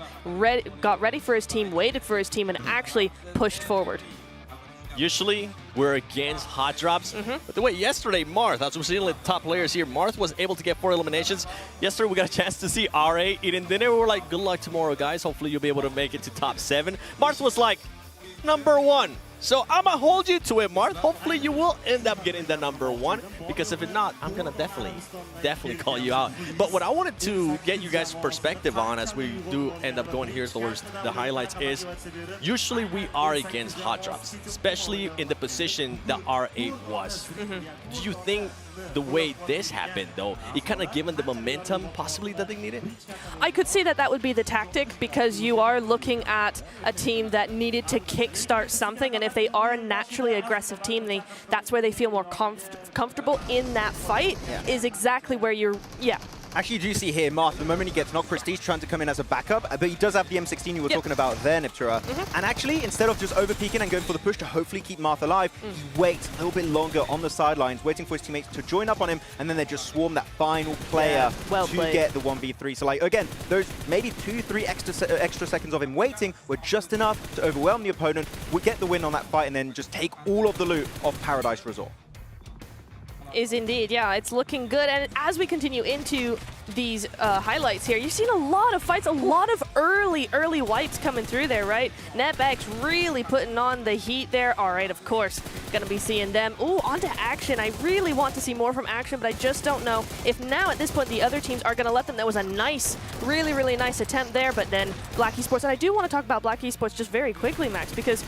Got ready for his team, waited for his team, and actually pushed forward. Usually, we're against hot drops. But the way yesterday, Marth, as we're seeing the top players here, Marth was able to get 4 eliminations. Yesterday, we got a chance to see RA eating dinner. We were like, good luck tomorrow, guys. Hopefully, you'll be able to make it to top 7. Marth was like, #1. So I'm going to hold you to it, Marth. Hopefully you will end up getting the #1, because if not, I'm going to definitely call you out. But what I wanted to get you guys' perspective on as we do end up going here towards the highlights is usually we are against hot drops, especially in the position that R8 was. Do you think the way this happened, though, it kind of given the momentum possibly that they needed? I could see that that would be the tactic, because you are looking at a team that needed to kickstart something, and if they are a naturally aggressive team, that's where they feel more comfortable in that fight, is exactly where you're, Actually, you do see here, Marth, the moment he gets knocked, Prestige trying to come in as a backup, but he does have the M16 you were talking about there, Niptura. And actually, instead of just over-peeking and going for the push to hopefully keep Marth alive, he waits a little bit longer on the sidelines, waiting for his teammates to join up on him, and then they just swarm that final player to get the 1v3. So, like, again, those maybe 2-3 extra seconds of him waiting were just enough to overwhelm the opponent, would get the win on that fight, and then just take all of the loot of Paradise Resort. Is indeed, yeah, it's looking good. And as we continue into these highlights here, you've seen a lot of fights, a lot of early wipes coming through there, right? NetBack's really putting on the heat there. All right, of course, gonna be seeing them. Ooh, onto Action. I really want to see more from Action, but I just don't know if now at this point the other teams are gonna let them. That was a nice, really nice attempt there, but then Black Esports, and I do want to talk about Black Esports just very quickly, Max, because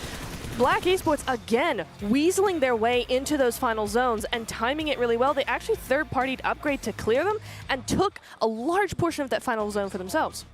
Black Esports, again, weaseling their way into those final zones and timing it really well. They actually third-partied Upgrade to clear them and took a large portion of that final zone for themselves.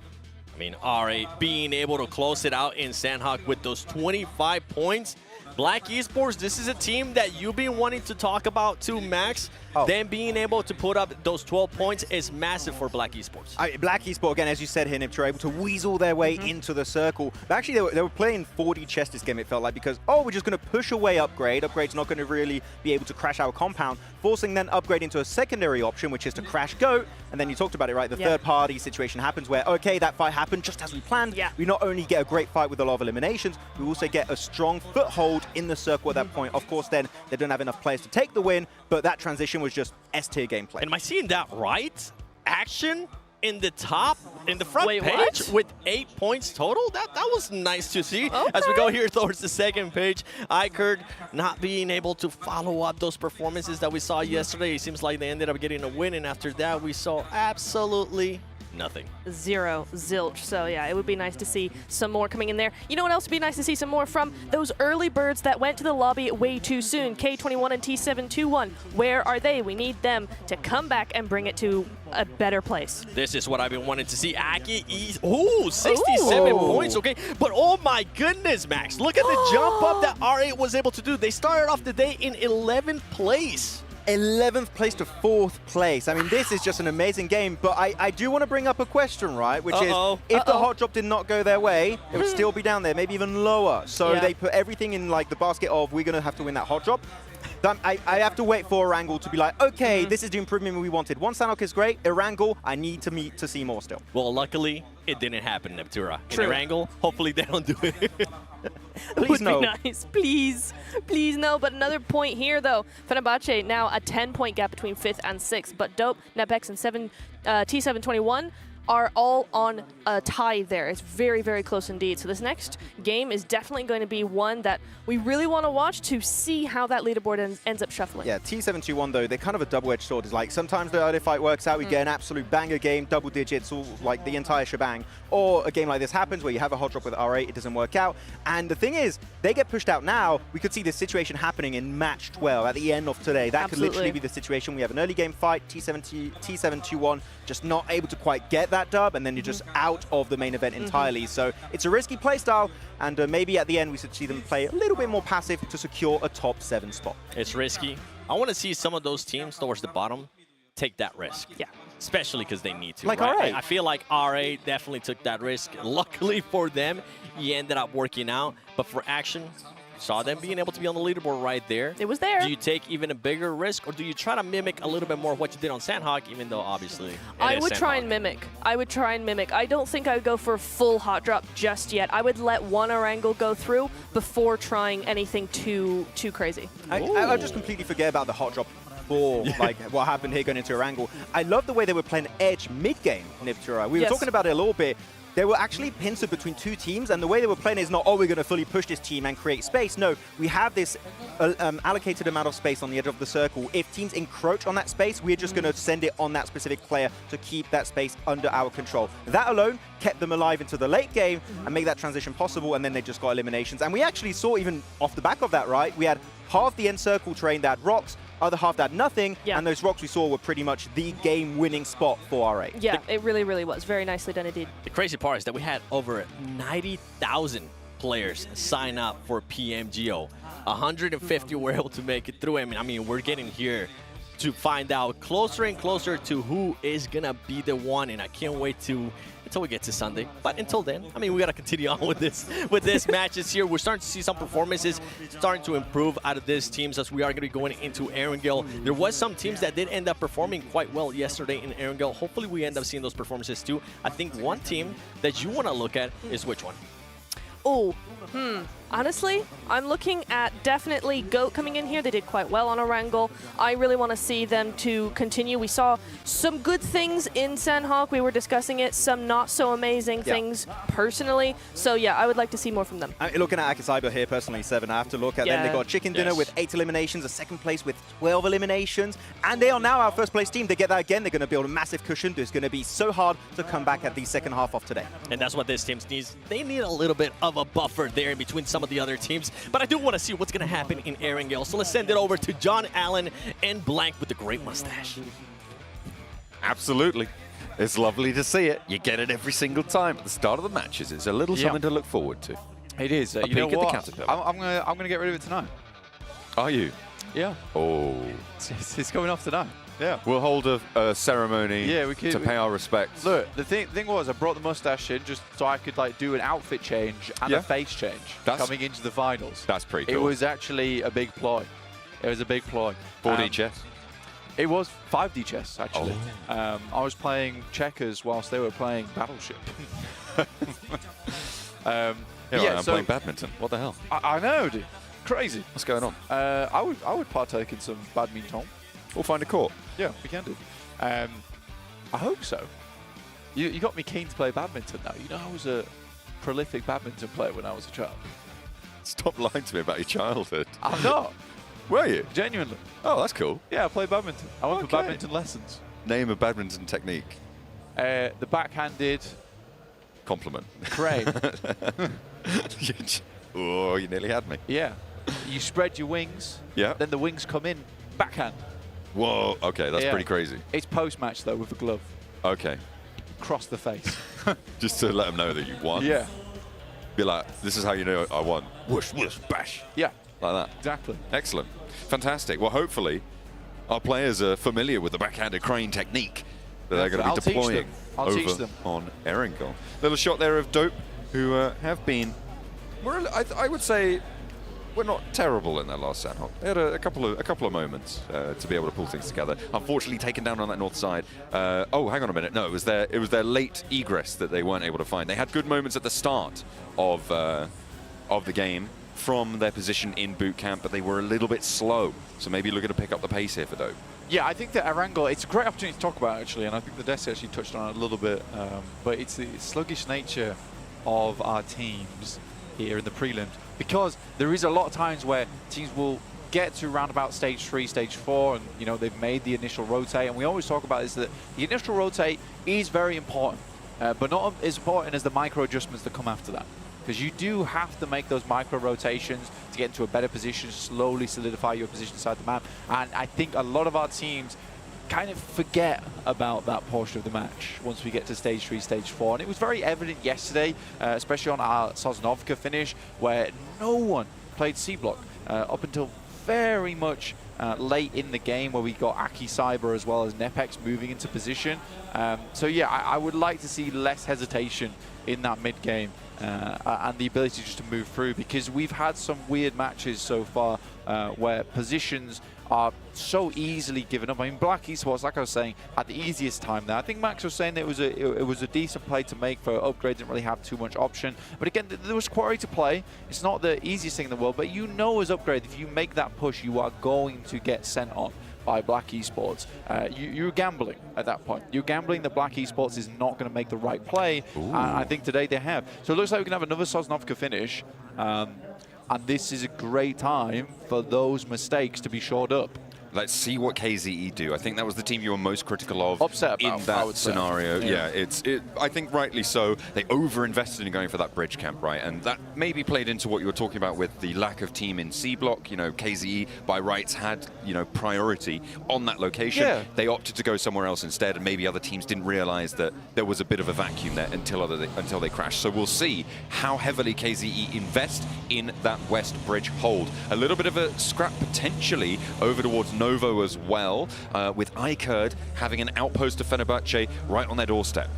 I mean, R8 being able to close it out in Sanhok with those 25 points. Black Esports, this is a team that you've been wanting to talk about too, Max. Them being able to put up those 12 points is massive for Black Esports. Black Esports, again, as you said here, Niptura, able to weasel their way into the circle. But actually, they were playing 4D chess this game, it felt like, because, we're just going to push away Upgrade. Upgrade's not going to really be able to crash our compound, forcing then Upgrade into a secondary option, which is to crash GOAT. And then you talked about it, right? The third-party situation happens where, okay, that fight happened just as we planned. We not only get a great fight with a lot of eliminations, we also get a strong foothold in the circle at that point. Of course, then they don't have enough players to take the win, but that transition was just S-tier gameplay. And am I seeing that right? Action in the top, in the front page what? with 8 points total? That was nice to see. As we go here towards the second page, Ikerd not being able to follow up those performances that we saw yesterday. It seems like they ended up getting a win, and after that we saw absolutely nothing. Zero, zilch. So yeah, it would be nice to see some more coming in there. You know what else would be nice to see some more from? Those early birds that went to the lobby way too soon. K21 and T721. Where are they? We need them to come back and bring it to a better place. This is what I've been wanting to see. Aki, 67 points, okay? But oh my goodness, Max, look at the jump up that R8 was able to do. They started off the day in 11th place. 11th place to 4th place. I mean, this is just an amazing game, but I do want to bring up a question, right? Which is, if the hot drop did not go their way, it would still be down there, maybe even lower. So they put everything in like the basket of, we're going to have to win that hot drop. I have to wait for Erangel to be like, okay, this is the improvement we wanted. One Sanhok is great. Erangel, I need to see more still. Well, luckily, it didn't happen, Niptura. Erangel, hopefully they don't do it. Please no. Would be nice. Please no. But another point here, though. Fenerbahce now a 10-point gap between 5th and 6th. But Dope, NetBex, and T721 are all on a tie there. It's very, very close indeed. So this next game is definitely going to be one that we really want to watch to see how that leaderboard ends up shuffling. Yeah, T721 though, they're kind of a double-edged sword. It's like sometimes the early fight works out, we get an absolute banger game, double digits, all like the entire shebang. Or a game like this happens where you have a hot drop with R8, it doesn't work out. And the thing is, they get pushed out now. We could see this situation happening in match 12 at the end of today. That could literally be the situation. We have an early game fight, T721 just not able to quite get that dub, and then you're just out of the main event entirely. So it's a risky playstyle, and maybe at the end we should see them play a little bit more passive to secure a top 7 spot. It's risky. I want to see some of those teams towards the bottom take that risk. Yeah. Especially because they need to. Like right? R8. I feel like R8 definitely took that risk. Luckily for them, he ended up working out. But for Action, saw them being able to be on the leaderboard right there. It was there. Do you take even a bigger risk, or do you try to mimic a little bit more of what you did on Sanhok, even though obviously I would try and mimic. I don't think I would go for a full hot drop just yet. I would let one Erangel go through before trying anything too crazy. I just completely forget about the hot drop for like what happened here going into Erangel. I love the way they were playing edge mid-game, Niptura. We were talking about it a little bit. They were actually pincered between two teams, and the way they were playing is not, oh, we're going to fully push this team and create space. No, we have this allocated amount of space on the edge of the circle. If teams encroach on that space, we're just going to send it on that specific player to keep that space under our control. That alone kept them alive into the late game and made that transition possible, and then they just got eliminations. And we actually saw, even off the back of that, right, we had half the end circle terrain that had rocks, other half that had nothing, and those rocks we saw were pretty much the game-winning spot for R8. Yeah, it really, really was. Very nicely done indeed. The crazy part is that we had over 90,000 players sign up for PMGO. 150 were able to make it through. I mean, we're getting here to find out closer and closer to who is going to be the one, and I can't wait until we get to Sunday. But until then, I mean, we got to continue on with this matches here. We're starting to see some performances starting to improve out of these teams as we are going to be going into Erangel. There was some teams that did end up performing quite well yesterday in Erangel. Hopefully we end up seeing those performances too. I think one team that you want to look at is which one? Oh, honestly, I'm looking at definitely GOAT coming in here. They did quite well on Erangel. I really want to see them to continue. We saw some good things in Sanhok. We were discussing it. Some not so amazing things personally. So yeah, I would like to see more from them. I'm looking at Akim Cyber here personally, 7. I have to look at them. They got chicken dinner with 8 eliminations, a second place with 12 eliminations, and they are now our first place team. They get that again. They're going to build a massive cushion. It's going to be so hard to come back at the second half of today. And that's what this team needs. They need a little bit of a buffer there in between some of the other teams. But I do want to see what's going to happen in Erangel. So let's send it over to John Allen and Blank with the great mustache. Absolutely. It's lovely to see it. You get it every single time at the start of the matches. It's a little something to look forward to. It is. A You know peek at the what? caterpillar. I'm gonna get rid of it tonight. Are you? Yeah. Oh. It's coming off tonight. Yeah. We'll hold a ceremony to pay our respects. Look, the thing was, I brought the mustache in just so I could like do an outfit change and a face change coming into the finals. That's pretty cool. It was actually a big ploy. It was a big ploy. 4D chess? It was 5D chess, actually. I was playing checkers whilst they were playing Battleship. I'm playing badminton. What the hell? I know, dude. Crazy. What's going on? I would partake in some badminton. We'll find a court. Yeah, we can do. I hope so. You got me keen to play badminton now. You know, I was a prolific badminton player when I was a child. Stop lying to me about your childhood. I'm not. Were you? Genuinely. Oh, that's cool. Yeah, I play badminton. I went for badminton lessons. Name a badminton technique. The backhanded compliment. Crane. Oh, you nearly had me. Yeah. You spread your wings. Yeah. Then the wings come in. Backhand. Whoa. Okay, that's pretty crazy. It's post-match, though, with a glove. Okay. Cross the face. Just to let them know that you won. Yeah. Be like, this is how you know I won. Whoosh, whoosh, bash. Yeah. Like that. Exactly. Excellent. Fantastic. Well, hopefully, our players are familiar with the backhanded crane technique that they're going to be deploying over on Erangel. Little shot there of Dope, who have been, I would say, we're not terrible in that last Sanhok. They had a couple of moments to be able to pull things together. Unfortunately, taken down on that north side. Oh, hang on a minute. No, it was their late egress that they weren't able to find. They had good moments at the start of the game from their position in boot camp, but they were a little bit slow. So maybe looking to pick up the pace here for Dope. Yeah, I think that Erangel, it's a great opportunity to talk about, actually, and I think the Desi actually touched on it a little bit, but it's the sluggish nature of our teams here in the prelims, because there is a lot of times where teams will get to around about stage 3, stage 4, and you know they've made the initial rotate, and we always talk about is that the initial rotate is very important, but not as important as the micro adjustments that come after that. Because you do have to make those micro rotations to get into a better position, slowly solidify your position inside the map. And I think a lot of our teams kind of forget about that portion of the match once we get to stage 3, stage 4. And it was very evident yesterday, especially on our Sosnovka finish, where no one played C-block up until very much late in the game, where we got Akim Cyber as well as Nepex moving into position. So yeah, I would like to see less hesitation in that mid game. And the ability just to move through, because we've had some weird matches so far where positions are so easily given up. I mean, Black Esports, like I was saying, had the easiest time there. I think Max was saying that it was a decent play to make for Upgrade, didn't really have too much option. But again, there was Quarry to play. It's not the easiest thing in the world, but you know as Upgrade, if you make that push, you are going to get sent on by Black Esports. You're gambling at that point. You're gambling that Black Esports is not going to make the right play. I think today they have. So it looks like we can have another Sosnovka finish. And this is a great time for those mistakes to be shored up. Let's see what KZE do. I think that was the team you were most critical of upset about, in that scenario. Yeah, I think rightly so. They over-invested in going for that bridge camp, right? And that maybe played into what you were talking about with the lack of team in C block. You know, KZE by rights had, you know, priority on that location. Yeah. They opted to go somewhere else instead, and maybe other teams didn't realize that there was a bit of a vacuum there until they crashed. So we'll see how heavily KZE invest in that west bridge hold. A little bit of a scrap potentially over towards Novo as well, with iCurd having an outpost to Fenerbahce right on their doorstep.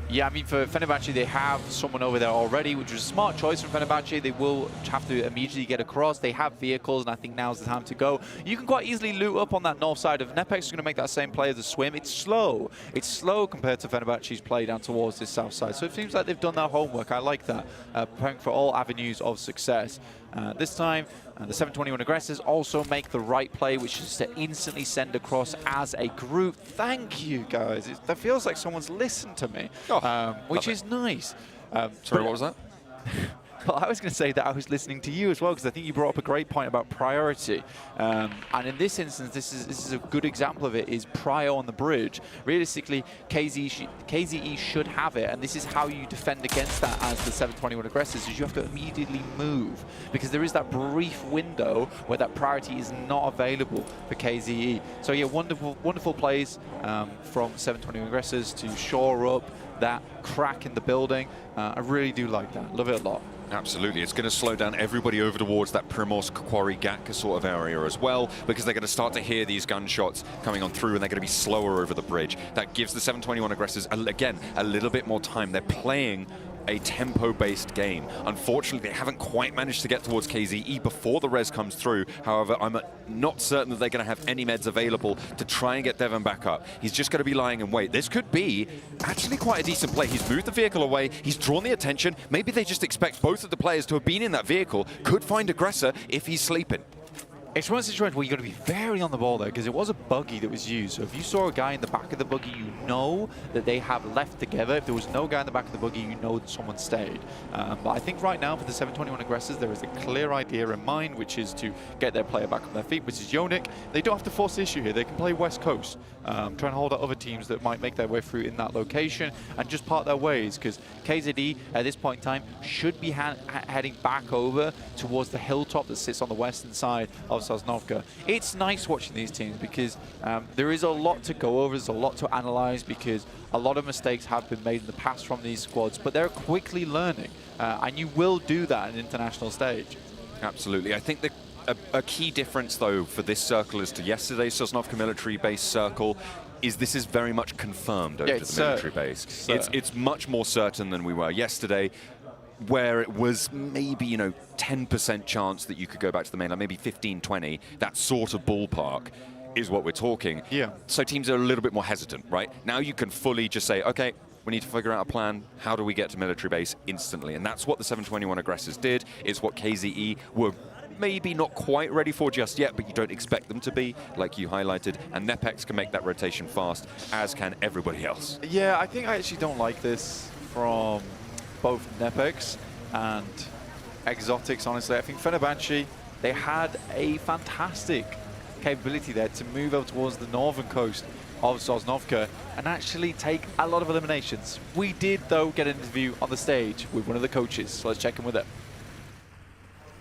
Yeah, I mean, for Fenerbahce, they have someone over there already, which was a smart choice from Fenerbahce. They will have to immediately get across. They have vehicles, and I think now's the time to go. You can quite easily loot up on that north side. If Nepex is going to make that same play as a swim, it's slow. It's slow compared to Fenerbahce's play down towards this south side. So it seems like they've done their homework. I like that, preparing for all avenues of success. This time, the 721 aggressors also make the right play, which is to instantly send across as a group. Thank you, guys. That feels like someone's listened to me, which is nice. Sorry, what was that? Well, I was going to say that I was listening to you as well, because I think you brought up a great point about priority. And in this instance, this is a good example of it, is Prio on the bridge. Realistically, KZE should have it, and this is how you defend against that as the 721 aggressors, is you have to immediately move, because there is that brief window where that priority is not available for KZE. So yeah, wonderful plays from 721 aggressors to shore up that crack in the building. I really do like that. Love it a lot. Absolutely. It's going to slow down everybody over towards that Primorsk, Quarry, Gatka sort of area as well, because they're going to start to hear these gunshots coming on through, and they're going to be slower over the bridge. That gives the 721 aggressors, again, a little bit more time. They're playing a tempo-based game. Unfortunately, they haven't quite managed to get towards KZE before the res comes through. However, I'm not certain that they're going to have any meds available to try and get Devon back up. He's just going to be lying in wait. This could be actually quite a decent play. He's moved the vehicle away. He's drawn the attention. Maybe they just expect both of the players to have been in that vehicle. Could find aggressor if he's sleeping. It's one situation where you've got to be very on the ball there, because it was a buggy that was used. So if you saw a guy in the back of the buggy, you know that they have left together. If there was no guy in the back of the buggy, you know that someone stayed. But I think right now for the 721 aggressors, there is a clear idea in mind, which is to get their player back on their feet, which is Yonik. They don't have to force the issue here. They can play West Coast, try and hold out other teams that might make their way through in that location and just part their ways, because KZE at this point in time should be heading back over towards the hilltop that sits on the western side of Sosnovka. It's nice watching these teams, because there is a lot to go over, there's a lot to analyze, because a lot of mistakes have been made in the past from these squads, but they're quickly learning, and you will do that on an international stage. Absolutely. I think a key difference, though, for this circle as to yesterday's Sosnovka military base circle is this is very much confirmed over the military base. It's much more certain than we were yesterday, where it was maybe, 10% chance that you could go back to the mainland, maybe 15, 20, that sort of ballpark is what we're talking. Yeah. So teams are a little bit more hesitant, right? Now you can fully just say, okay, we need to figure out a plan. How do we get to military base instantly? And that's what the 721 aggressors did. It's what KZE were maybe not quite ready for just yet, but you don't expect them to be, like you highlighted. And Nepex can make that rotation fast, as can everybody else. Yeah, I think I actually don't like this from both Nepex and Exotics, honestly. I think Fenerbahce, they had a fantastic capability there to move over towards the northern coast of Sosnovka and actually take a lot of eliminations. We did, though, get an interview on the stage with one of the coaches, so let's check in with it.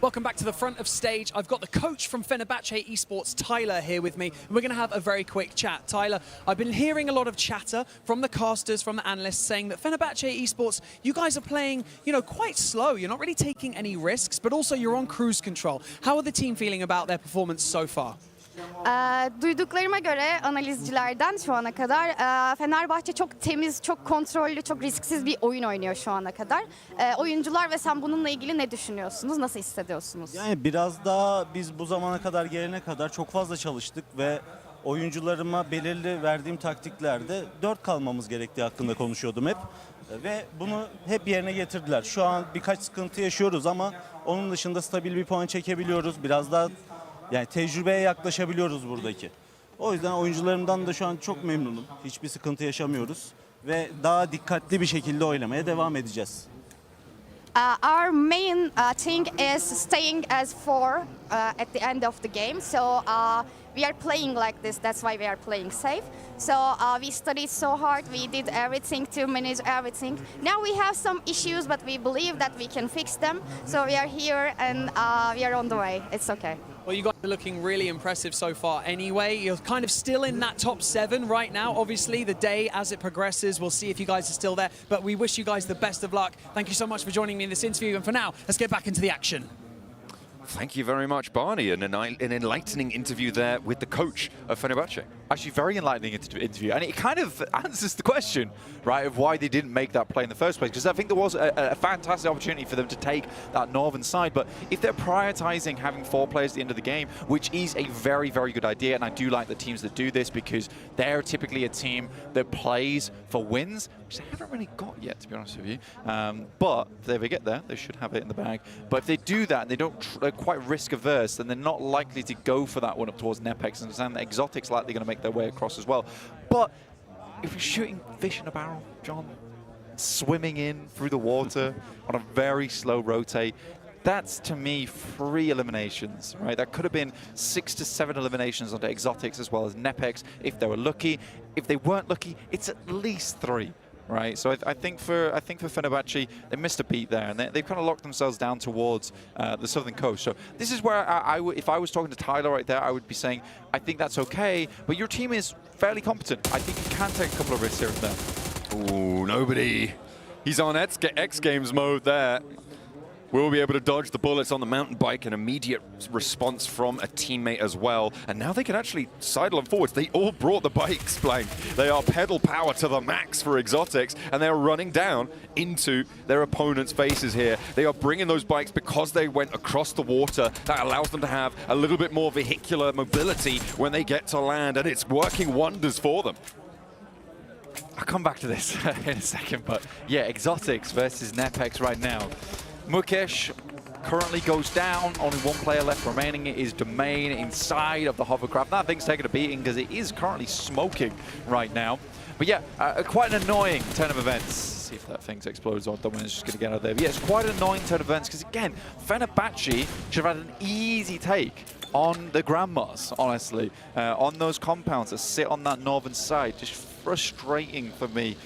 Welcome back to the front of stage. I've got the coach from Fenerbahce Esports, Tyler, here with me. And we're going to have a very quick chat. Tyler, I've been hearing a lot of chatter from the casters, from the analysts, saying that Fenerbahce Esports, you guys are playing, you know, quite slow. You're not really taking any risks, but also you're on cruise control. How are the team feeling about their performance so far? Duyduklarıma göre analizcilerden şu ana kadar Fenerbahçe çok temiz, çok kontrollü, çok risksiz bir oyun oynuyor şu ana kadar. Oyuncular ve sen bununla ilgili ne düşünüyorsunuz? Nasıl hissediyorsunuz? Yani biraz daha biz bu zamana kadar gelene kadar çok fazla çalıştık ve oyuncularıma belirli verdiğim taktiklerde 4 kalmamız gerektiği hakkında konuşuyordum hep. Ve bunu hep yerine getirdiler. Şu an birkaç sıkıntı yaşıyoruz ama onun dışında stabil bir puan çekebiliyoruz. Biraz daha yani tecrübeye yaklaşabiliyoruz buradaki. O yüzden oyuncularımdan da şu an çok memnunum. Hiçbir sıkıntı yaşamıyoruz ve daha dikkatli bir şekilde oynamaya devam edeceğiz. Our main thing is staying as 4 at the end of the game. So we are playing like this. That's why we are playing safe. So we studied so hard. We did everything to manage everything. Now we have some issues, but we believe that we can fix them. So we are here and we are on the way. It's okay. Well, you guys are looking really impressive so far anyway. You're kind of still in that top 7 right now. Obviously, the day as it progresses, we'll see if you guys are still there. But we wish you guys the best of luck. Thank you so much for joining me in this interview. And for now, let's get back into the action. Thank you very much, Barney. An enlightening interview there with the coach of Fenerbahce. Actually, very enlightening interview. And it kind of answers the question, right, of why they didn't make that play in the first place. Because I think there was a fantastic opportunity for them to take that northern side. But if they're prioritizing having 4 players at the end of the game, which is a very, very good idea, and I do like the teams that do this because they're typically a team that plays for wins, which they haven't really got yet, to be honest with you. But if they ever get there, they should have it in the bag. But if they do that and they don't, they're quite risk averse, then they're not likely to go for that one up towards Nepex. And Exotics likely going to make their way across as well. But if you're shooting fish in a barrel, John, swimming in through the water on a very slow rotate, that's, to me, 3 eliminations, right? That could have been 6 to 7 eliminations onto Exotics as well as Nepex if they were lucky. If they weren't lucky, it's at least 3. Right, so I think for Fenerbahce, they missed a beat there, and they've kind of locked themselves down towards the southern coast. So this is where if I was talking to Tyler right there, I would be saying, I think that's okay, but your team is fairly competent. I think you can take a couple of risks here and there. Ooh, nobody. He's on X Games mode there. Will be able to dodge the bullets on the mountain bike, an immediate response from a teammate as well. And now they can actually sidle them forwards. They all brought the bikes, Blank. They are pedal power to the max for Exotics, and they're running down into their opponent's faces here. They are bringing those bikes because they went across the water. That allows them to have a little bit more vehicular mobility when they get to land, and it's working wonders for them. I'll come back to this in a second, but yeah, Exotics versus Nepex right now. Mukesh currently goes down. Only 1 player left remaining. It is Domain inside of the hovercraft. That thing's taking a beating because it is currently smoking right now. But yeah, quite an annoying turn of events. See if that thing explodes or Domain's just going to get out of there. But yeah, it's quite an annoying turn of events because, again, Fenerbahce should have had an easy take on the Grandmas, honestly, on those compounds that sit on that northern side. Just frustrating for me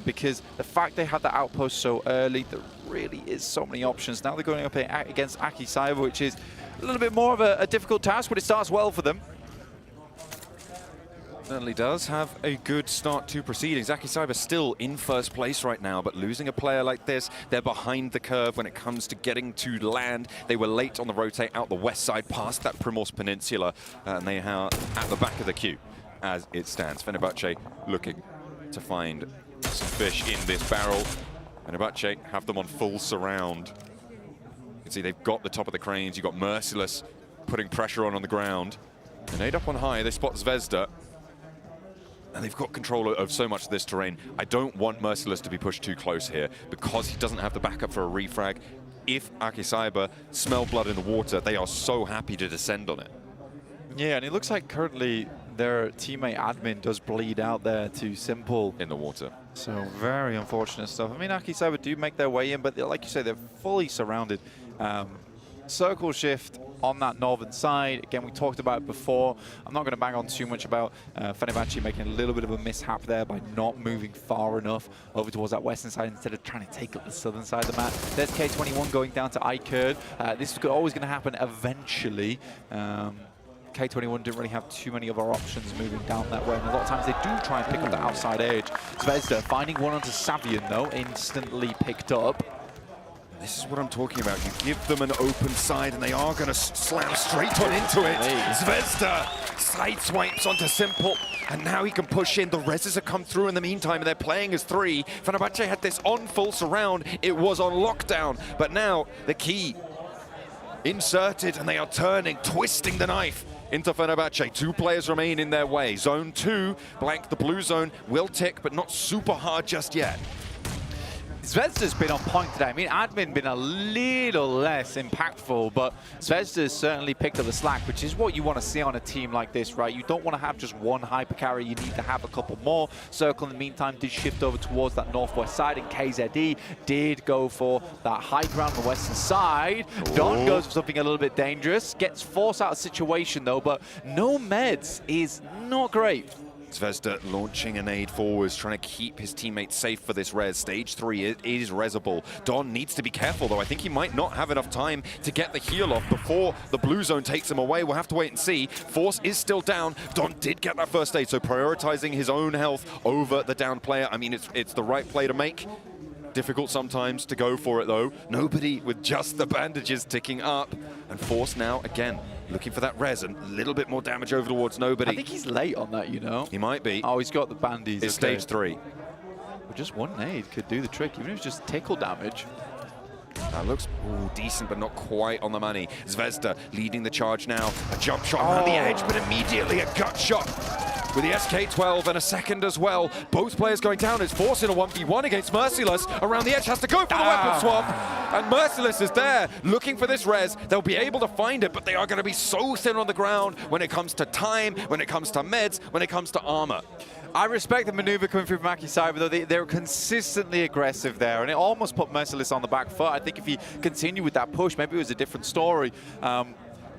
because the fact they had the outpost so early, there really is so many options. Now they're going up against Akim Cyber, which is a little bit more of a difficult task, but it starts well for them. Certainly does have a good start to proceedings. Akim Cyber still in first place right now, but losing a player like this, they're behind the curve when it comes to getting to land. They were late on the rotate out the west side past that Primoz Peninsula, and they are at the back of the queue as it stands. Fenerbahce looking to find some fish in this barrel. Fenerbahce have them on full surround. You can see they've got the top of the cranes. You've got Merciless putting pressure on the ground. And 8 up on high, they spot Zvezda. and they've got control of so much of this terrain. I don't want Merciless to be pushed too close here because he doesn't have the backup for a refrag. If Akim Cyber smell blood in the water, they are so happy to descend on it. Yeah, and it looks like currently their teammate Admin does bleed out there to Simple. In the water. So very unfortunate stuff. I mean, Akim Cyber do make their way in, but like you say, they're fully surrounded. Circle shift on that northern side. Again, we talked about it before. I'm not going to bang on too much about Fenerbahce making a little bit of a mishap there by not moving far enough over towards that western side instead of trying to take up the southern side of the map. There's K21 going down to Ikurd. This is always going to happen eventually. K21 didn't really have too many other options moving down that way, and a lot of times they do try and pick up the outside edge. Zvezda finding one onto Savian though, instantly picked up. This is what I'm talking about. You give them an open side and they are going to slam straight on into it. Zvezda sideswipes onto Simple, and now he can push in. The reses have come through in the meantime, and they're playing as three. Fenerbahce had this on full surround. It was on lockdown, but now the key inserted, and they are turning, twisting the knife into Fenerbahce. Two players remain in their way. Zone 2, blank the blue zone, will tick, but not super hard just yet. Zvezda's been on point today. I mean, Admin been a little less impactful, but Zvezda's certainly picked up the slack, which is what you want to see on a team like this, right? You don't want to have just one hyper carry. You need to have a couple more. Circle, in the meantime, did shift over towards that northwest side, and KZE did go for that high ground on the western side. Don goes for something a little bit dangerous. Gets forced out of situation, though, but no meds is not great. Zvezda launching a nade forwards, trying to keep his teammates safe for this res. Stage 3 it is resable. Don needs to be careful, though. I think he might not have enough time to get the heal off before the blue zone takes him away. We'll have to wait and see. Force is still down. Don did get that first aid, so prioritizing his own health over the down player. I mean, it's the right play to make. Difficult sometimes to go for it, though. Nobody with just the bandages ticking up. And Force now, again, looking for that res, and a little bit more damage over towards nobody. I think he's late on that, you know. He might be. Oh, he's got the bandies. It's stage 3. But just one nade could do the trick, even if it's just tickle damage. That looks decent, but not quite on the money. Zvezda leading the charge now. A jump shot around the edge, but immediately a gut shot with the SK-12 and a second as well. Both players going down. It's Force in a 1v1 against Merciless. Around the edge, has to go for the weapon swap. And Merciless is there looking for this res. They'll be able to find it, but they are going to be so thin on the ground when it comes to time, when it comes to meds, when it comes to armor. I respect the maneuver coming through from Akim Cyber, though. They're consistently aggressive there, and it almost put Merciless on the back foot. I think if he continued with that push, maybe it was a different story. But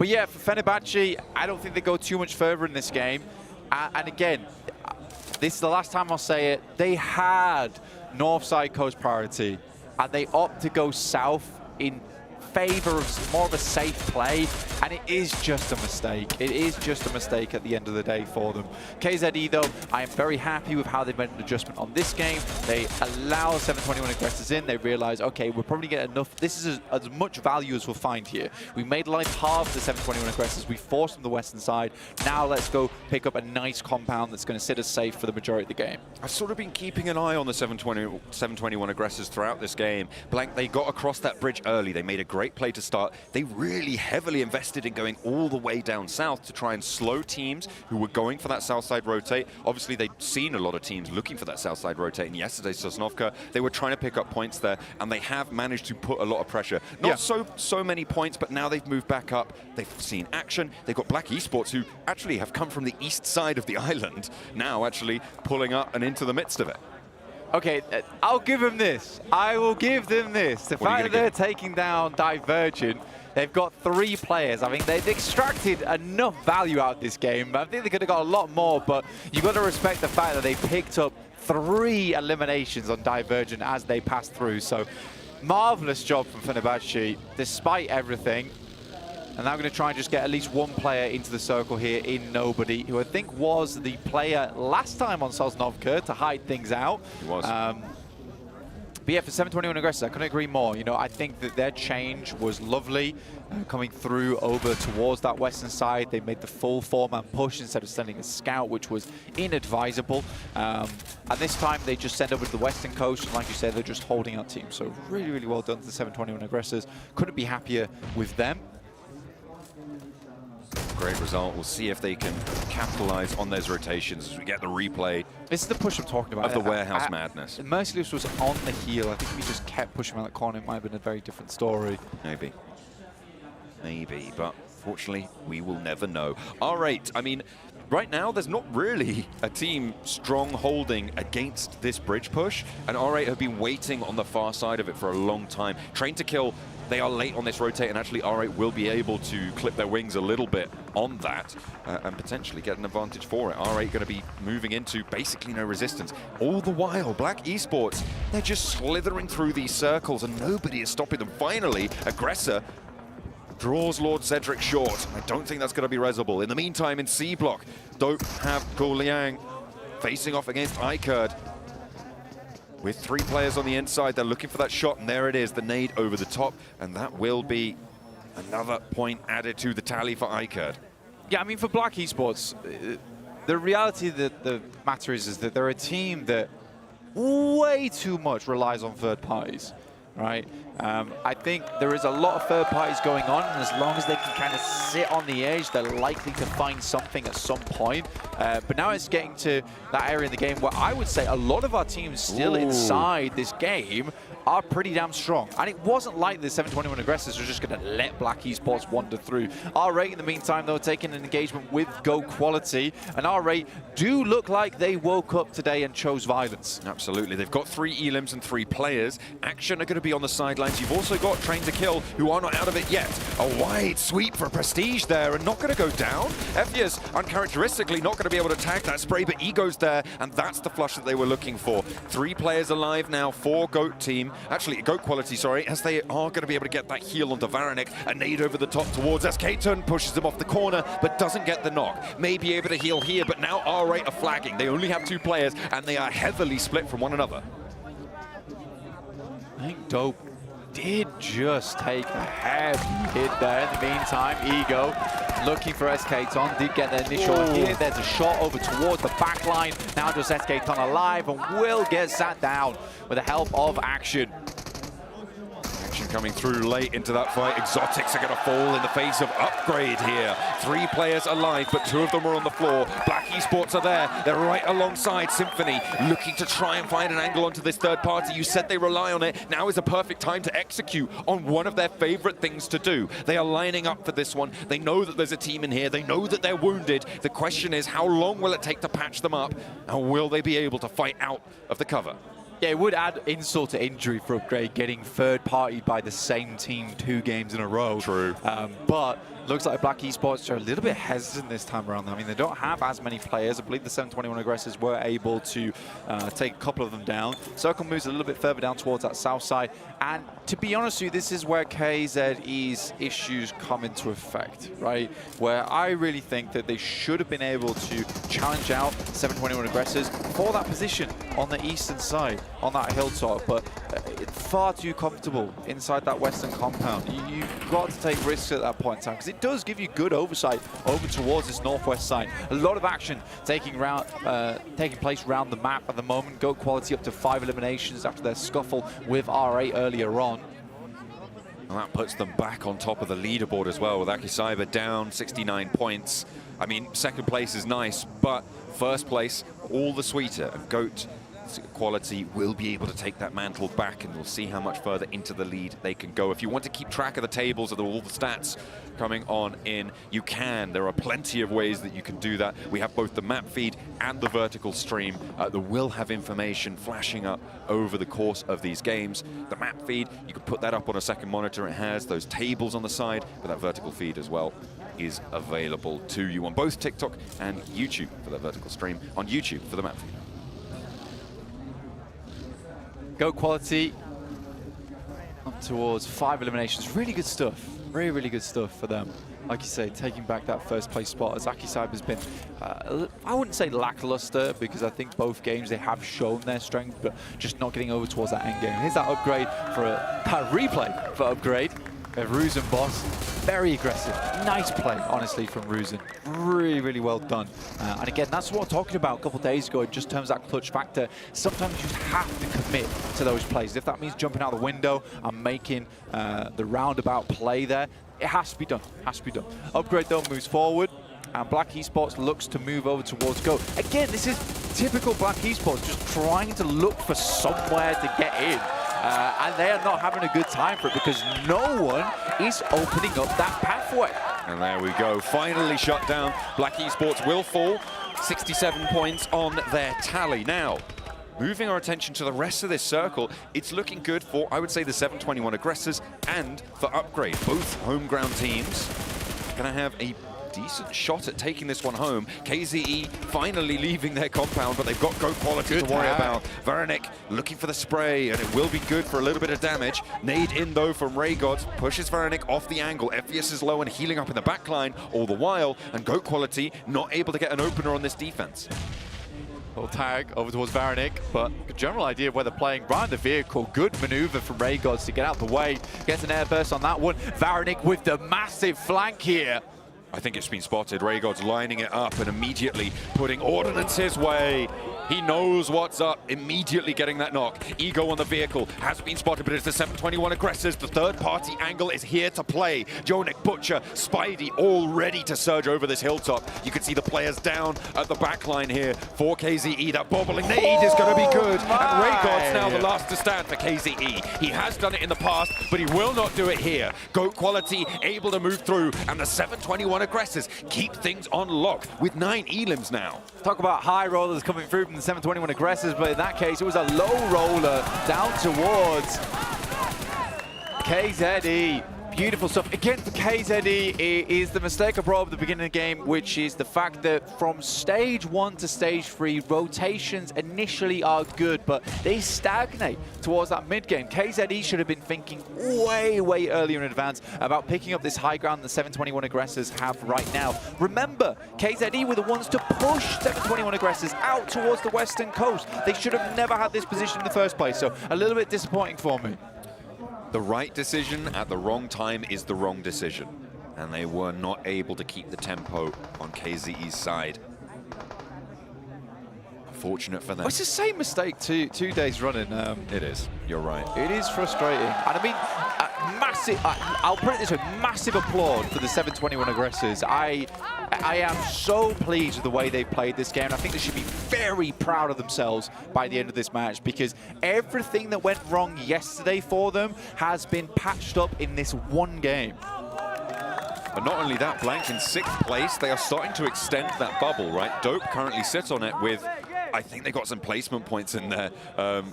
yeah, for Fenerbahce, I don't think they go too much further in this game. And again, this is the last time I'll say it, they had north side coast priority, and they opt to go south in favor of more of a safe play, and it is just a mistake. It is just a mistake at the end of the day for them. KZE, though, I am very happy with how they've made an adjustment on this game. They allow 721 aggressors in. They realize, okay, we're probably getting enough. This is as much value as we'll find here. We made life hard for the 721 aggressors. We forced them to the western side. Now let's go pick up a nice compound that's going to sit us safe for the majority of the game. I've sort of been keeping an eye on the 721 aggressors throughout this game. Blank, they got across that bridge early. They made a great play to start. They really heavily invested in going all the way down south to try and slow teams who were going for that south side rotate. Obviously, they'd seen a lot of teams looking for that south side rotate, and yesterday, Sosnovka, they were trying to pick up points there, and they have managed to put a lot of pressure. Not so many points, but now they've moved back up. They've seen action. They've got Black Esports, who actually have come from the east side of the island, now actually pulling up and into the midst of it. Okay, I'll give them this. I will give them this. The fact that they're taking down Divergent, they've got 3 players. I mean, they've extracted enough value out of this game. I think they could have got a lot more, but you've got to respect the fact that they picked up 3 eliminations on Divergent as they passed through. So, marvelous job from Fenerbahce, despite everything. And now I'm going to try and just get at least one player into the circle here in Nobody, who I think was the player last time on Sosnovka to hide things out. He was. But yeah, for 721 aggressors, I couldn't agree more. You know, I think that their change was lovely. Coming through over towards that western side, they made the full 4-man push instead of sending a scout, which was inadvisable. And this time, they just send over to the western coast. And like you said, they're just holding out teams. So really, really well done to the 721 aggressors. Couldn't be happier with them. great result. We'll see if they can capitalize on those rotations as we get the replay. This is the push I'm talking about. Of the warehouse madness. Merciless was on the heel. I think if he just kept pushing around that corner, it might have been a very different story. Maybe. Maybe, but fortunately, we will never know. All right, I mean, right now, there's not really a team strong holding against this bridge push, and R8 have been waiting on the far side of it for a long time. Train to kill, they are late on this rotate, and actually R8 will be able to clip their wings a little bit on that and potentially get an advantage for it. R8 going to be moving into basically no resistance. All the while, Black Esports, they're just slithering through these circles, and nobody is stopping them. Finally, Aggressor draws Lord Cedric short. I don't think that's going to be resable. In the meantime, in C block, don't have Ko Liang facing off against Ikurd. With 3 players on the inside, they're looking for that shot, and there it is, the nade over the top, and that will be another point added to the tally for Ikurd. Yeah, I mean, for Black Esports, the reality that the matter is that they're a team that way too much relies on third parties. Right, I think there is a lot of third parties going on, and as long as they can kind of sit on the edge, they're likely to find something at some point. But now it's getting to that area in the game where I would say a lot of our teams still inside this game are pretty damn strong. And it wasn't like the 721 Aggressors were just going to let Black Esports wander through. R8 in the meantime, though, taking an engagement with Go Quality, and R8 do look like they woke up today and chose violence. Absolutely. They've got 3 elims and 3 players. Action are going to be on the sidelines. You've also got Train to Kill, who are not out of it yet. A wide sweep for Prestige there, and not going to go down. Efia's uncharacteristically not going to be able to tag that spray, but Ego's there, and that's the flush that they were looking for. 3 players alive now for GOAT team. Actually, GOAT Quality, sorry, as they are going to be able to get that heal onto Varanik. A nade over the top towards SK-Turn, pushes him off the corner, but doesn't get the knock. May be able to heal here, but now R8 are flagging. They only have 2 players, and they are heavily split from one another. I think Dope did just take a heavy hit there. In the meantime, Ego looking for SK-Ton, did get the initial hit. There's a shot over towards the back line. Now just SK-Ton alive and will get sat down with the help of Action. Action coming through late into that fight. Exotics are going to fall in the face of Upgrade here. 3 players alive, but 2 of them are on the floor. Black Esports are there. They're right alongside Symphony, looking to try and find an angle onto this third party. You said they rely on it. Now is a perfect time to execute on one of their favorite things to do. They are lining up for this one. They know that there's a team in here. They know that they're wounded. The question is, how long will it take to patch them up? And will they be able to fight out of the cover? Yeah, it would add insult to injury for Upgrade getting third-partied by the same team 2 games in a row. True. But looks like Black Esports are a little bit hesitant this time around. I mean, they don't have as many players. I believe the 721 Aggressors were able to take a couple of them down. Circle moves a little bit further down towards that south side. And to be honest with you, this is where KZE's issues come into effect, right? Where I really think that they should have been able to challenge out 721 Aggressors for that position on the eastern side, on that hilltop, but it's far too comfortable inside that western compound. You've got to take risks at that point in time, because it does give you good oversight over towards this northwest side. A lot of action taking place around the map at the moment. GOAT Quality up to 5 eliminations after their scuffle with R8 earlier on. And that puts them back on top of the leaderboard as well, with Akim Cyber down 69 points. I mean, second place is nice, but first place, all the sweeter. And GOAT Quality will be able to take that mantle back, and we'll see how much further into the lead they can go. If you want to keep track of the tables, of all the stats coming on in, you can. There are plenty of ways that you can do that. We have both the map feed and the vertical stream that will have information flashing up over the course of these games. The map feed, you can put that up on a second monitor. It has those tables on the side, but that vertical feed as well is available to you on both TikTok and YouTube for that vertical stream, on YouTube for the map feed. GOAT Quality up towards 5 eliminations. Really good stuff. Really, really good stuff for them. Like you say, taking back that first place spot, as Akim Cyber has been, I wouldn't say lackluster, because I think both games they have shown their strength, but just not getting over towards that end game. Here's that upgrade for that replay for Upgrade. Ruzen boss, very aggressive. Nice play, honestly, from Ruzen. Really, really well done. And again, that's what I'm talking about a couple of days ago in just terms of that clutch factor. Sometimes you have to commit to those plays. If that means jumping out the window and making the roundabout play there, It has to be done. Has to be done. Upgrade though moves forward, and Black Esports looks to move over towards Go. Again, this is typical Black Esports, just trying to look for somewhere to get in. And they are not having a good time for it because no one is opening up that pathway. And there we go, finally shut down. Black Esports will fall, 67 points on their tally. Now, moving our attention to the rest of this circle, it's looking good for, I would say, the 721 Aggressors and for Upgrade. Both home ground teams gonna have a decent shot at taking this one home. KZE finally leaving their compound, but they've got Go Quality to worry about. Veranik looking for the spray, and it will be good for a little bit of damage. Nade in, though, from Raygod. Pushes Veranik off the angle. Efius is low and healing up in the backline all the while, and Go Quality not able to get an opener on this defense. Little tag over towards Veranik, but a general idea of where they're playing. Behind the vehicle, good maneuver from Raygods to get out the way. Gets an air burst on that one. Veranik with the massive flank here. I think it's been spotted. Raygod's lining it up and immediately putting ordnance his way. He knows what's up, immediately getting that knock. Ego on the vehicle has been spotted, but it's the 721 Aggressors. The third-party angle is here to play. Jonik, Butcher, Spidey all ready to surge over this hilltop. You can see the players down at the back line here for KZE. That bobbling nade is going to be good. And Raygod's now the last to stand for KZE. He has done it in the past, but he will not do it here. Go Quality able to move through, and the 721 Aggressors keep things on lock with 9 elims now. Talk about high rollers coming through from the 721 Aggressors, but in that case, it was a low roller down towards KZE. Beautiful stuff. Again, for KZE, is the mistake I brought up at the beginning of the game, which is the fact that from stage 1 to stage 3, rotations initially are good, but they stagnate towards that mid-game. KZE should have been thinking way, way earlier in advance about picking up this high ground the 721 Aggressors have right now. Remember, KZE were the ones to push 721 Aggressors out towards the western coast. They should have never had this position in the first place, so a little bit disappointing for me. The right decision at the wrong time is the wrong decision. And they were not able to keep the tempo on KZE's side. Unfortunate for them. It's the same mistake two days running. It is. You're right. It is frustrating. And I mean, massive, I'll put it this way, massive applaud for the 721 Aggressors. I am so pleased with the way they've played this game. I think they should be very proud of themselves by the end of this match, because everything that went wrong yesterday for them has been patched up in this one game. But not only that, Blank in 6th place, they are starting to extend that bubble, right? Dope currently sits on it with, I think they got some placement points in there,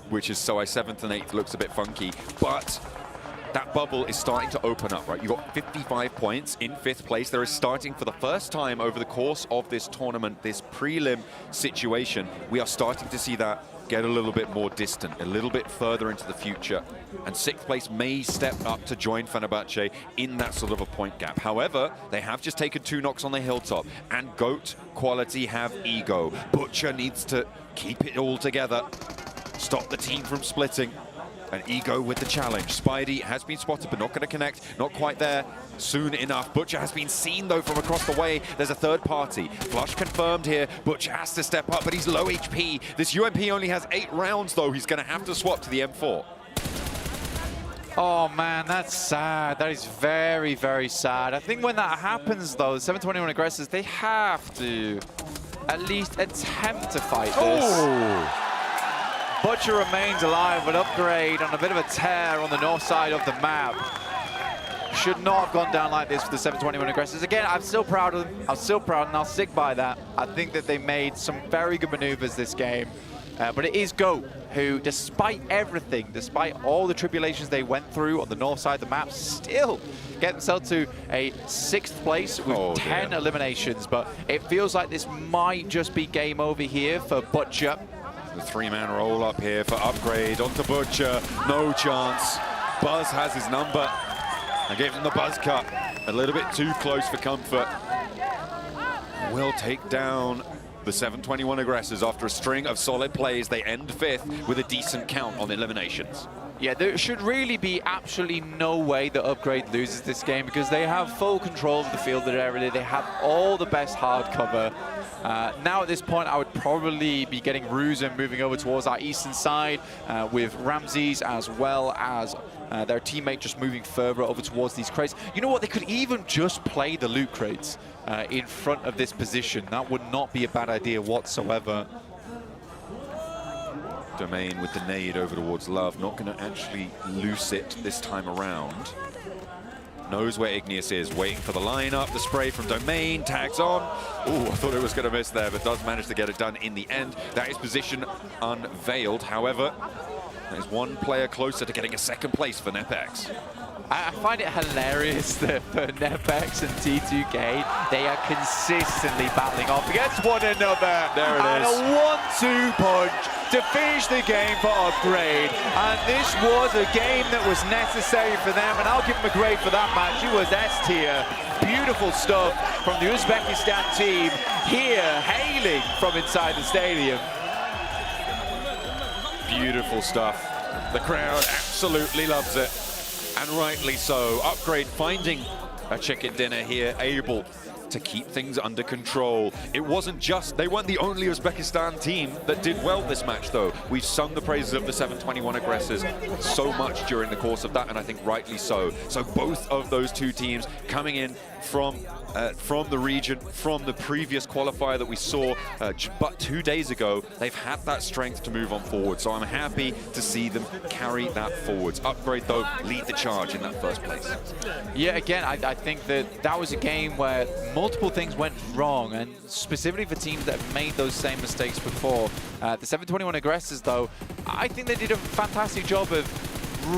which is so 7th and 8th looks a bit funky. But that bubble is starting to open up, right? You got 55 points in 5th place. There is starting for the first time over the course of this tournament, this prelim situation. We are starting to see that get a little bit more distant, a little bit further into the future. And 6th place may step up to join Fenerbahce in that sort of a point gap. However, they have just taken 2 knocks on the hilltop, and GOAT Quality have Ego. Butcher needs to keep it all together, stop the team from splitting. And Ego with the challenge. Spidey has been spotted, but not going to connect. Not quite there soon enough. Butcher has been seen, though, from across the way. There's a third party. Flush confirmed here. Butcher has to step up, but he's low HP. This UMP only has 8 rounds, though. He's going to have to swap to the M4. Oh, man, that's sad. That is very, very sad. I think when that happens, though, the 721 Aggressors, they have to at least attempt to fight this. Oh. Butcher remains alive, but Upgrade on a bit of a tear on the north side of the map. Should not have gone down like this for the 721 Aggressors. Again, I'm still proud of them. I'm still proud, and I'll stick by that. I think that they made some very good maneuvers this game. But it is Go who, despite everything, despite all the tribulations they went through on the north side of the map, still get themselves to a 6th place with 10 eliminations. But it feels like this might just be game over here for Butcher. The 3-man roll up here for Upgrade onto Butcher. No chance. Buzz has his number. I gave him the buzz cut. A little bit too close for comfort. Will take down the 721 Aggressors after a string of solid plays. They end 5th with a decent count on eliminations. Yeah, there should really be absolutely no way that Upgrade loses this game because they have full control of the field area. They have all the best hard cover. Now at this point, I would probably be getting Ruzen moving over towards our eastern side with Ramses as well as their teammate just moving further over towards these crates. You know what? They could even just play the loot crates in front of this position. That would not be a bad idea whatsoever. Domain with the nade over towards Love, not going to actually loose it this time around. Knows where Igneous is, waiting for the lineup. The spray from Domain, tags on. Ooh, I thought it was going to miss there, but does manage to get it done in the end. That is position unveiled. However, there's one player closer to getting a second place for Nepex. I find it hilarious that for Nepex and T2K, they are consistently battling off against one another. There it is. And a 1-2 punch to finish the game for Upgrade. And this was a game that was necessary for them, and I'll give them a grade for that match. It was S tier. Beautiful stuff from the Uzbekistan team here, hailing from inside the stadium. Beautiful stuff. The crowd absolutely loves it. And rightly so. Upgrade finding a chicken dinner here, able to keep things under control. It wasn't just, they weren't the only Uzbekistan team that did well this match though. We've sung the praises of the 721 aggressors so much during the course of that, and I think rightly so. So both of those two teams coming in from the region, from the previous qualifier that we saw but 2 days ago, they've had that strength to move on forward. So I'm happy to see them carry that forwards. Upgrade though, lead the charge in that first place. Yeah, again, I think that was a game where multiple things went wrong, and specifically for teams that have made those same mistakes before. The 721 aggressors though, I think they did a fantastic job of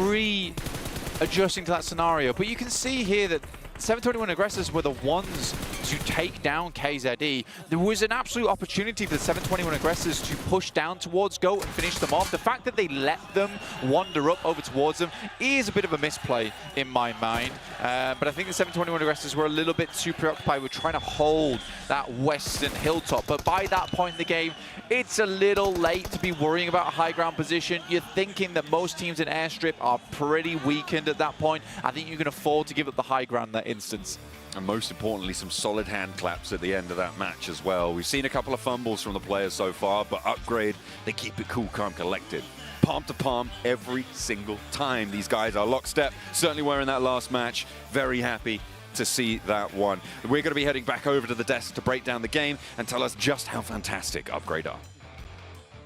readjusting to that scenario. But you can see here that 721 aggressors were the ones to take down KZE. There was an absolute opportunity for the 721 aggressors to push down towards GO and finish them off. The fact that they let them wander up over towards them is a bit of a misplay in my mind. But I think the 721 aggressors were a little bit too preoccupied with trying to hold that western hilltop. But by that point in the game, it's a little late to be worrying about a high ground position. You're thinking that most teams in Airstrip are pretty weakened at that point. I think you can afford to give up the high ground in that instance. And most importantly, some solid hand claps at the end of that match as well. We've seen a couple of fumbles from the players so far, but Upgrade, they keep it cool, calm, collected. Palm to palm every single time. These guys are lockstep, certainly were in that last match. Very happy to see that one. We're going to be heading back over to the desk to break down the game and tell us just how fantastic Upgrade are.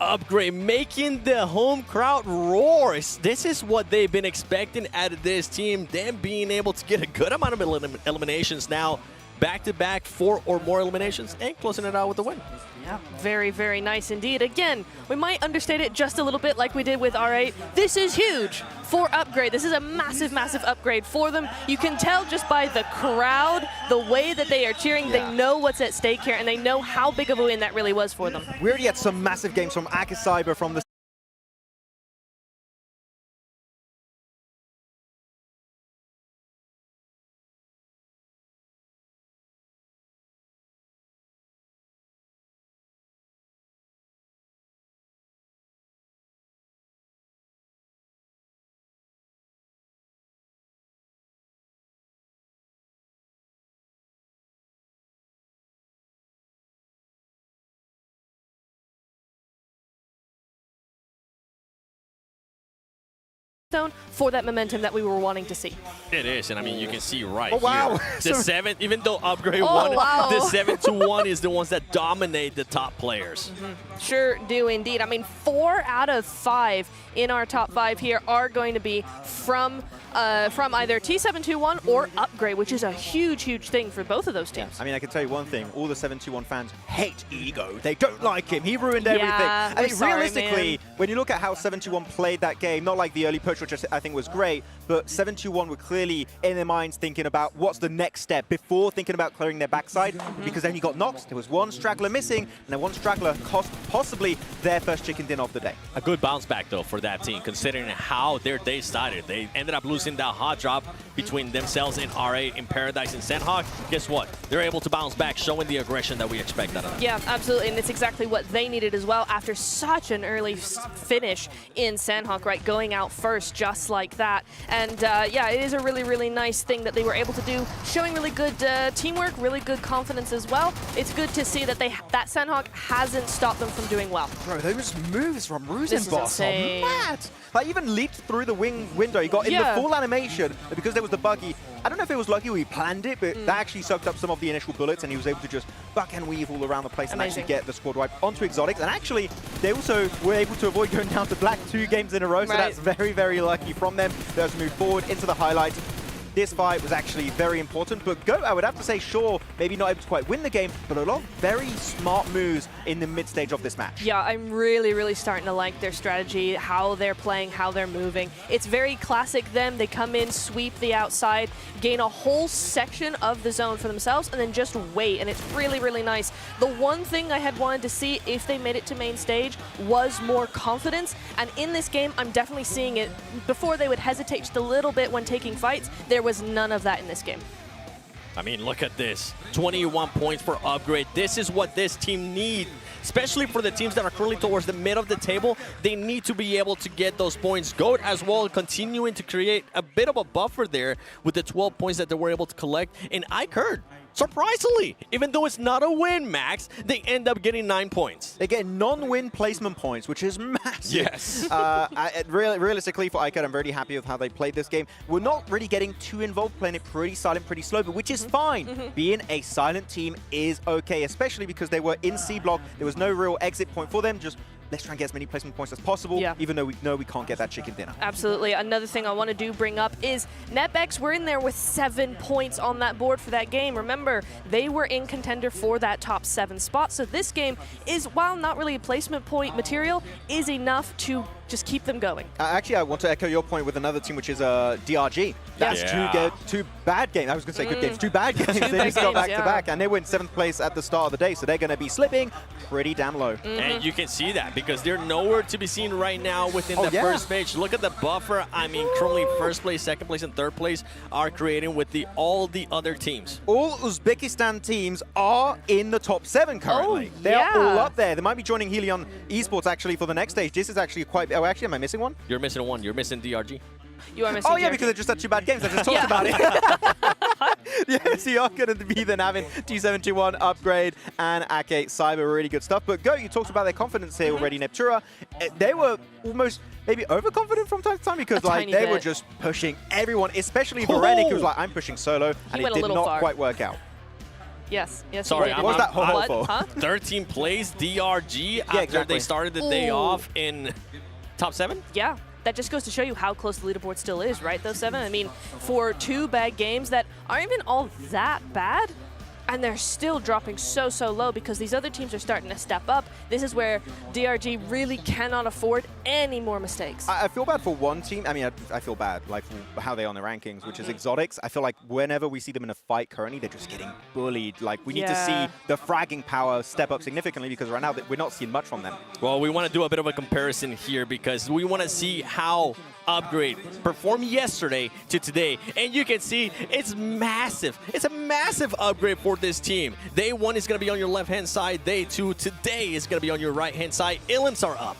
Upgrade making the home crowd roar. This is what they've been expecting out of this team. Them being able to get a good amount of eliminations now. Back-to-back 4 or more eliminations and closing it out with the win. Yeah, very, very nice indeed. Again, we might understate it just a little bit like we did with R8. This is huge for Upgrade. This is a massive, massive upgrade for them. You can tell just by the crowd, the way that they are cheering, they know what's at stake here, and they know how big of a win that really was for them. We already had some massive games from Akim Cyber from the for that momentum that we were wanting to see. It is, and I mean, you can see right wow. here. The 7, even though Upgrade Oh, won, wow. the 7-1 is the ones that dominate the top players. Sure do indeed. I mean, 4 out of 5 in our top 5 here are going to be from either T721 or Upgrade, which is a huge, huge thing for both of those teams. I mean, I can tell you one thing. All the 721 fans hate Ego. They don't like him. He ruined everything. Yeah, I mean, we're sorry, realistically, man. when you look at how 721 played that game, not like the early push, which I think was great, but 7-2-1 were clearly in their minds thinking about what's the next step before thinking about clearing their backside, because then you got knocked. There was one straggler missing, and then one straggler cost possibly their first chicken dinner of the day. A good bounce back, though, for that team, considering how their day started. They ended up losing that hot drop between themselves and R8 in Paradise and Sanhok. Guess what? They're able to bounce back, showing the aggression that we expect out of them. Yeah, absolutely, and it's exactly what they needed as well after such an early finish in Sanhok, right? Going out first just like that. And yeah, it is a really, really nice thing that they were able to do, showing really good teamwork, really good confidence as well. It's good to see that that Sanhok hasn't stopped them from doing well. Bro, those moves from This is Ruzenboss are insane. mad. Like, even leaped through the window. He got in the full animation, but because there was the buggy, I don't know if it was lucky or he planned it, but that actually soaked up some of the initial bullets, and he was able to just buck and weave all around the place and actually get the squad wipe onto Exotics. And actually, they also were able to avoid going down to black 2 games in a row, so that's very, very lucky from them. They have to move forward into the highlights. This fight was actually very important, but Go, I would have to say, sure, maybe not able to quite win the game, but a lot of very smart moves in the mid stage of this match. Yeah, I'm really, really starting to like their strategy, how they're playing, how they're moving. It's very classic them. They come in, sweep the outside, gain a whole section of the zone for themselves, and then just wait, and it's really, really nice. The one thing I had wanted to see if they made it to main stage was more confidence, and in this game, I'm definitely seeing it. Before, they would hesitate just a little bit when taking fights. There was none of that in this game. I mean, look at this. 21 points for Upgrade. This is what this team needs, especially for the teams that are currently towards the mid of the table. They need to be able to get those points. GOAT as well, continuing to create a bit of a buffer there with the 12 points that they were able to collect. And Ikerd, surprisingly, even though it's not a win, Max, they end up getting 9 points. They get non-win placement points, which is massive. Yes. Realistically, for Ikerd, I'm really happy with how they played this game. We're not really getting too involved, playing it pretty silent, pretty slow, but which is fine. Being a silent team is okay, especially because they were in C block. There was no real exit point for them. Just let's try and get as many placement points as possible, even though we know we can't get that chicken dinner. Absolutely. Another thing I want to bring up is NetBex were in there with 7 points on that board for that game. Remember, they were in contender for that top 7 spot. So this game is, while not really a placement point material, is enough to just keep them going. Actually, I want to echo your point with another team, which is DRG. That's two bad games. I was going to say good games. 2 bad games. They just got back to back, and they were in 7th place at the start of the day, so they're going to be slipping pretty damn low. And you can see that because they're nowhere to be seen right now within the first page. Look at the buffer. I mean, currently first place, 2nd place, and 3rd place are creating with all the other teams. All Uzbekistan teams are in the top 7 currently. They are all up there. They might be joining Helion Esports actually for the next stage. This is actually quite... Oh, actually, am I missing one? You're missing one. You're missing DRG. You are missing Oh, yeah, DRG. because they just had 2 bad games. I just talked about it. Yes, you are going to be then having T721, Upgrade, and Akim Cyber. Really good stuff. But Go, you talked about their confidence here already, Neptura. They were almost maybe overconfident from time to time because like they were just pushing everyone, especially Verenik, who was like, I'm pushing solo, and it did not quite work out. Yes. Sorry, what was that whole Huh? 13th place DRG after they started the day off in top 7? Yeah. That just goes to show you how close the leaderboard still is, right, those 7? I mean, for 2 bad games that aren't even all that bad, and they're still dropping so low because these other teams are starting to step up. This is where DRG really cannot afford any more mistakes. I feel bad for one team. I mean, I feel bad like for how they are on the rankings, which is Exotics. I feel like whenever we see them in a fight currently, they're just getting bullied. Like, we need to see the fragging power step up significantly because right now we're not seeing much from them. Well, we want to do a bit of a comparison here because we want to see how Upgrade performed yesterday to today. And you can see it's massive. It's a massive upgrade for this team. Day 1 is going to be on your left-hand side. Day 2 today is going to be on your right-hand side. Illims are up.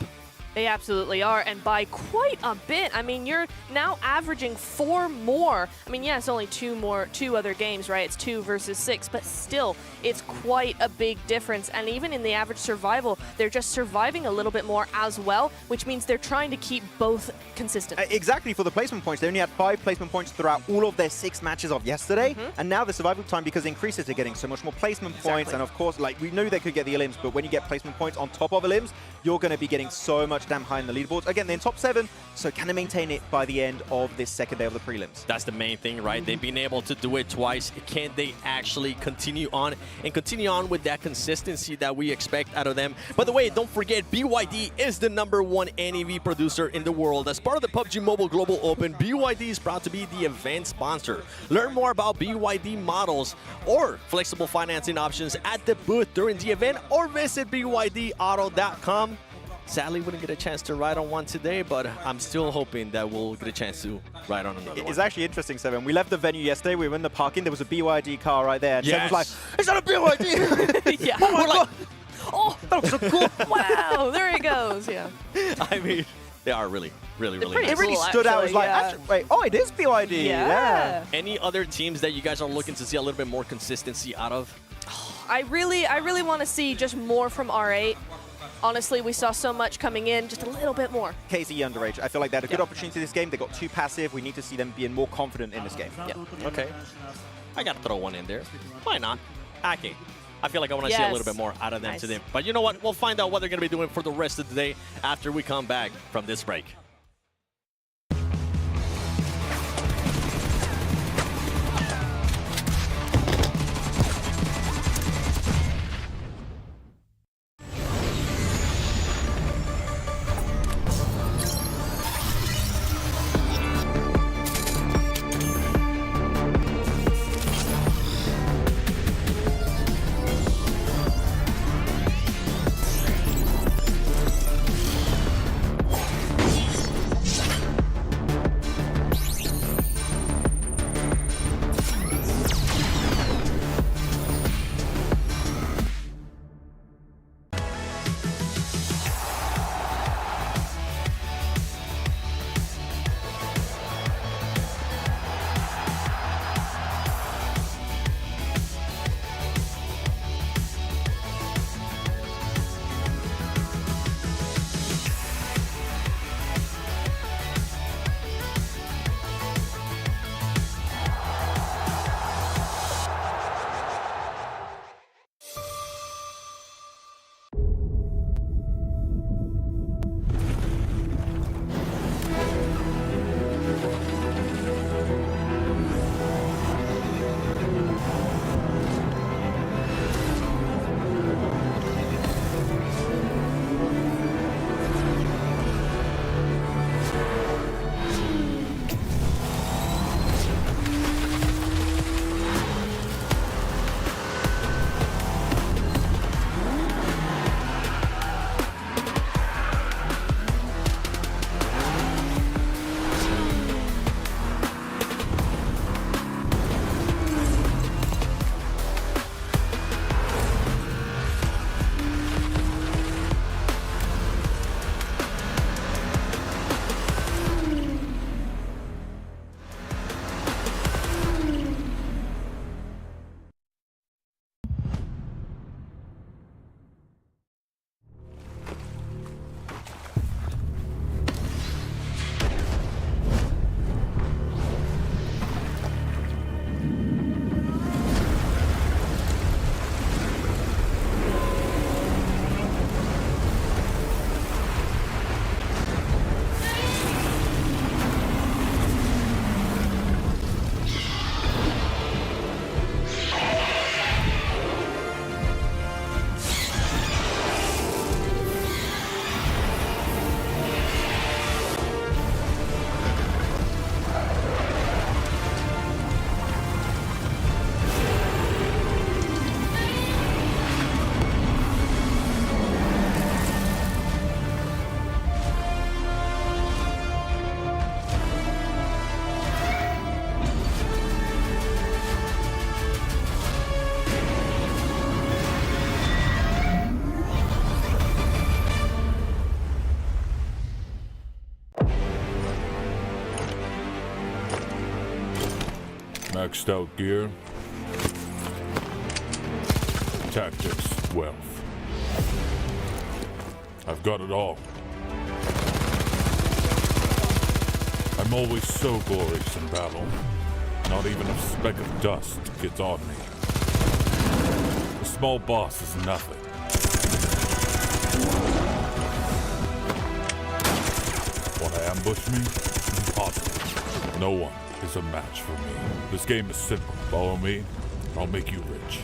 They absolutely are, and by quite a bit. I mean, you're now averaging 4 more. I mean, yeah, it's only 2 other games, right? It's 2 versus 6, but still, it's quite a big difference. And even in the average survival, they're just surviving a little bit more as well, which means they're trying to keep both consistent. Exactly, for the placement points. They only had 5 placement points throughout all of their 6 matches of yesterday, and now the survival time, because it increases, they're getting so much more placement points, and of course, like, we knew they could get the Illims, but when you get placement points on top of Illims, you're going to be getting so much damn high in the leaderboards. Again, they're in top 7, so can they maintain it by the end of this second day of the prelims? That's the main thing, right? They've been able to do it twice. Can they actually continue on with that consistency that we expect out of them? By the way, don't forget, BYD is the #1 NEV producer in the world. As part of the PUBG Mobile Global Open, BYD is proud to be the event sponsor. Learn more about BYD models or flexible financing options at the booth during the event, or visit bydauto.com. Sadly, we didn't get a chance to ride on one today, but I'm still hoping that we'll get a chance to ride on another one. It's actually interesting, Seven. We left the venue yesterday. We were in the parking. There was a BYD car right there. And Yes. Seven was like, "Is that a BYD?" Yeah. Oh my god! Oh, that looks so cool. Wow, there he goes. Yeah. I mean, they are really pretty It really cool, stood out. It was like, actually, actually, wait, oh, it is BYD. Yeah. Any other teams that you guys are looking to see a little bit more consistency out of? I really want to see just more from R8. Honestly, we saw so much coming in, just a little bit more. KZ Underage. I feel like they had a good opportunity this game. They got too passive. We need to see them being more confident in this game. Yeah. Okay. I got to throw one in there. Why not? Akim. I feel like I want to see a little bit more out of them today. But you know what? We'll find out what they're going to be doing for the rest of the day after we come back from this break. Maxed out gear, tactics, wealth. I've got it all. I'm always so glorious in battle. Not even a speck of dust gets on me. A small boss is nothing. Try ambush me? Impossible. No one is a match for me. This game is simple. Follow me, I'll make you rich.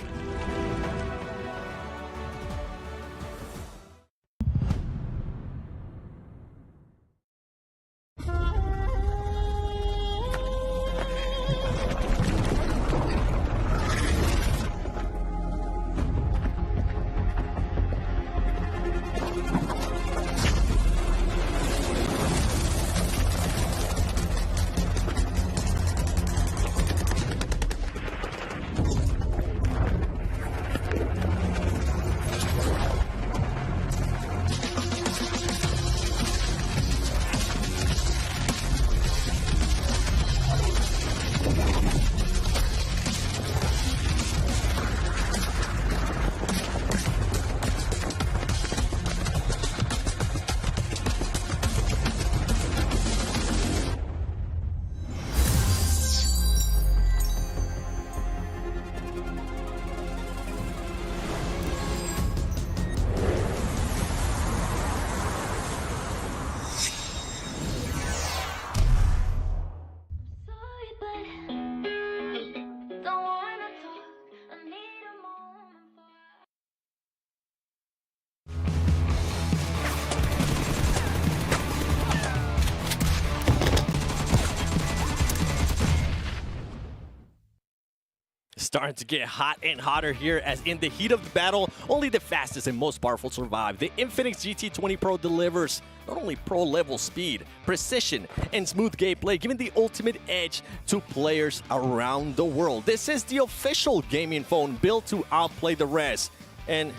Starting to get hot and hotter here, as in the heat of the battle, only the fastest and most powerful survive. The Infinix GT20 Pro delivers not only pro-level speed, precision, and smooth gameplay, giving the ultimate edge to players around the world. This is the official gaming phone built to outplay the rest. And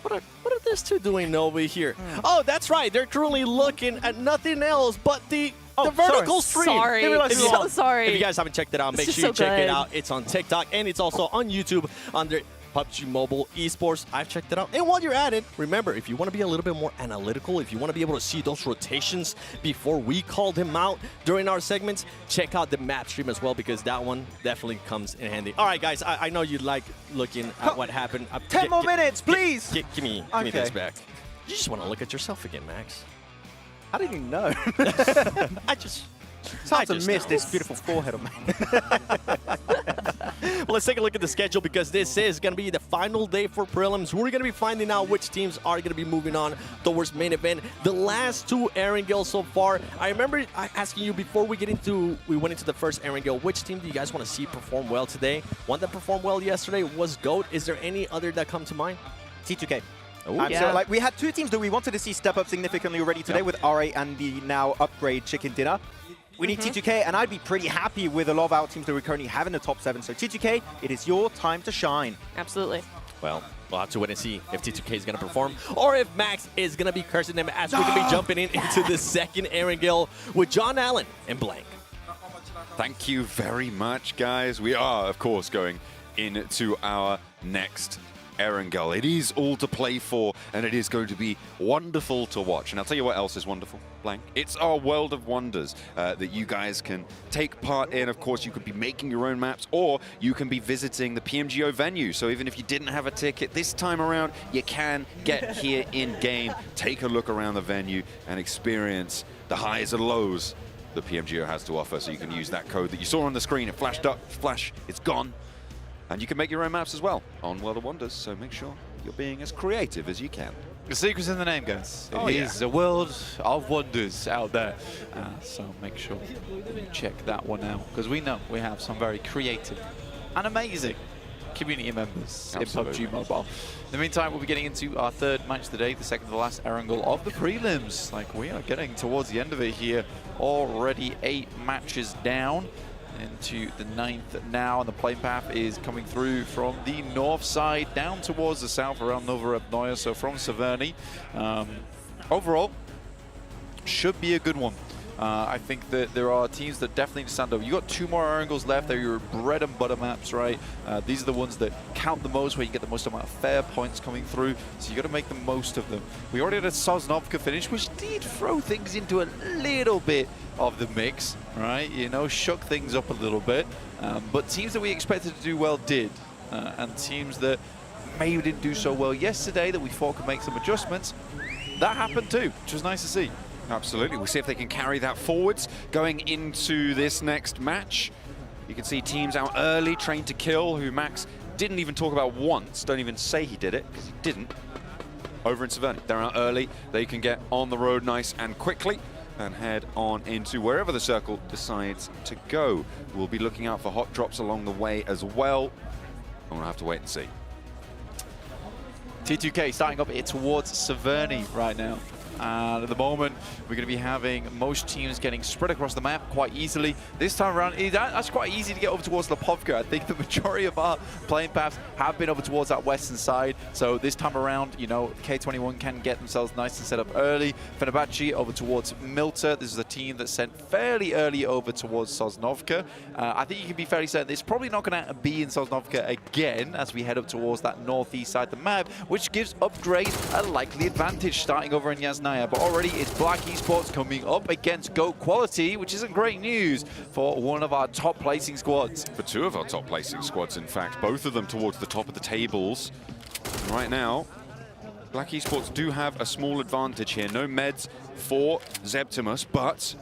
what are these two doing over here? Oh, that's right. They're currently looking at nothing else but the vertical stream. Sorry. I'm so sorry. If you guys haven't checked it out, make sure you check it out. It's on TikTok and it's also on YouTube under PUBG Mobile Esports. I've checked it out. And while you're at it, remember, if you want to be a little bit more analytical, if you want to be able to see those rotations before we call them out during our segments, check out the map stream as well, because that one definitely comes in handy. All right, guys, I know you like looking at what happened. 10 more minutes, please. Give me this back. You just want to look at yourself again, Max. How did you know? I just... It's hard to miss this beautiful forehead of mine. Well, let's take a look at the schedule, because this is going to be the final day for prelims. We're going to be finding out which teams are going to be moving on towards main event. The last two Erangel so far. I remember asking you before we went into the first Erangel, which team do you guys want to see perform well today? One that performed well yesterday was GOAT. Is there any other that come to mind? T2K. Ooh, So, like, we had two teams that we wanted to see step up significantly already today with RA and the now upgrade Chicken Dinner. We need T2K, and I'd be pretty happy with a lot of our teams that we currently have in the top 7. So T2K, it is your time to shine. Absolutely. Well, we'll have to wait and see if T2K is going to perform, or if Max is going to be cursing them, as we're going to be jumping into the second Erangel with John Allen and Blank. Thank you very much, guys. We are, of course, going into our next Erangel. It is all to play for, and it is going to be wonderful to watch. And I'll tell you what else is wonderful, Blank. It's our world of wonders that you guys can take part in. Of course, you could be making your own maps, or you can be visiting the PMGO venue. So even if you didn't have a ticket this time around, you can get here in-game, take a look around the venue, and experience the highs and lows that PMGO has to offer. So you can use that code that you saw on the screen. It flashed up, flash, it's gone. And you can make your own maps as well on World of Wonders, so make sure you're being as creative as you can. The secret's in the name, guys. It is a world of wonders out there. So make sure you check that one out, because we know we have some very creative and amazing community members in PUBG Mobile. In the meantime, we'll be getting into our third match of the day, the second to the last Erangel of the prelims. Like, we are getting towards the end of it here. Already 8 matches down into the 9th now, and the playing path is coming through from the north side down towards the south around Novorobnoye, so from Severny. Overall, should be a good one. I think that there are teams that definitely stand up. You got 2 more Erangels left. They're your bread and butter maps, right? These are the ones that count the most, where you get the most amount of fair points coming through. So you got to make the most of them. We already had a Sosnovka finish, which did throw things into a little bit of the mix, right? You know, shook things up a little bit. But teams that we expected to do well did. And teams that maybe didn't do so well yesterday that we thought could make some adjustments, that happened too, which was nice to see. Absolutely. We'll see if they can carry that forwards going into this next match. You can see teams out early, trained to kill, who Max didn't even talk about once. Don't even say he did it, because he didn't. Over in Severny, they're out early. They can get on the road nice and quickly and head on into wherever the circle decides to go. We'll be looking out for hot drops along the way as well. I'm gonna have to wait and see. T2K starting up towards Severny right now. And at the moment, we're going to be having most teams getting spread across the map quite easily. This time around, that's quite easy to get over towards Lipovka. I think the majority of our playing paths have been over towards that western side. So this time around, you know, K21 can get themselves nice and set up early. Fenerbahce over towards Milta. This is a team that sent fairly early over towards Sosnovka. I think you can be fairly certain it's probably not going to be in Sosnovka again as we head up towards that northeast side of the map, which gives Upgrade a likely advantage starting over in Yasnaya. But already it's Black Esports coming up against GOAT Quality, which isn't great news for one of our top placing squads. For two of our top placing squads, in fact, both of them towards the top of the tables. And right now, Black Esports do have a small advantage here. No meds for Zeptimus, but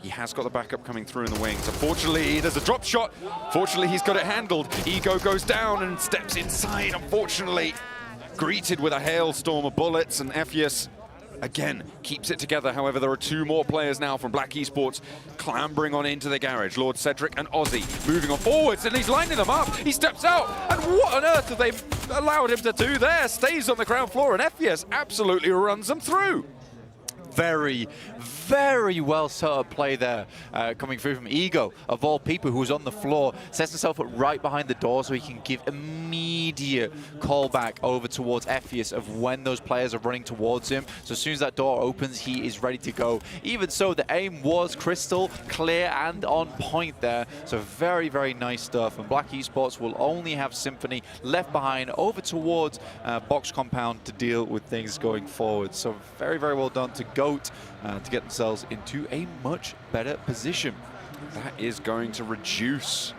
he has got the backup coming through in the wings. Unfortunately, there's a drop shot. Fortunately, he's got it handled. Ego goes down and steps inside, unfortunately. Greeted with a hailstorm of bullets, and Ephius again keeps it together. However, there are two more players now from Black Esports clambering on into the garage. Lord Cedric and Ozzy moving on forwards, and he's lining them up. He steps out, and what on earth have they allowed him to do there? Stays on the ground floor, and Ephius absolutely runs them through. Very, very well set up play there coming through from Ego, of all people, who's on the floor, sets himself up right behind the door so he can give immediate callback over towards Ephius of when those players are running towards him. So as soon as that door opens, he is ready to go. Even so, the aim was crystal clear and on point there. So very, very nice stuff. And Black Esports will only have Symphony left behind over towards Box Compound to deal with things going forward. So very, very well done to GOAT to get themselves into a much better position. That is going to reduce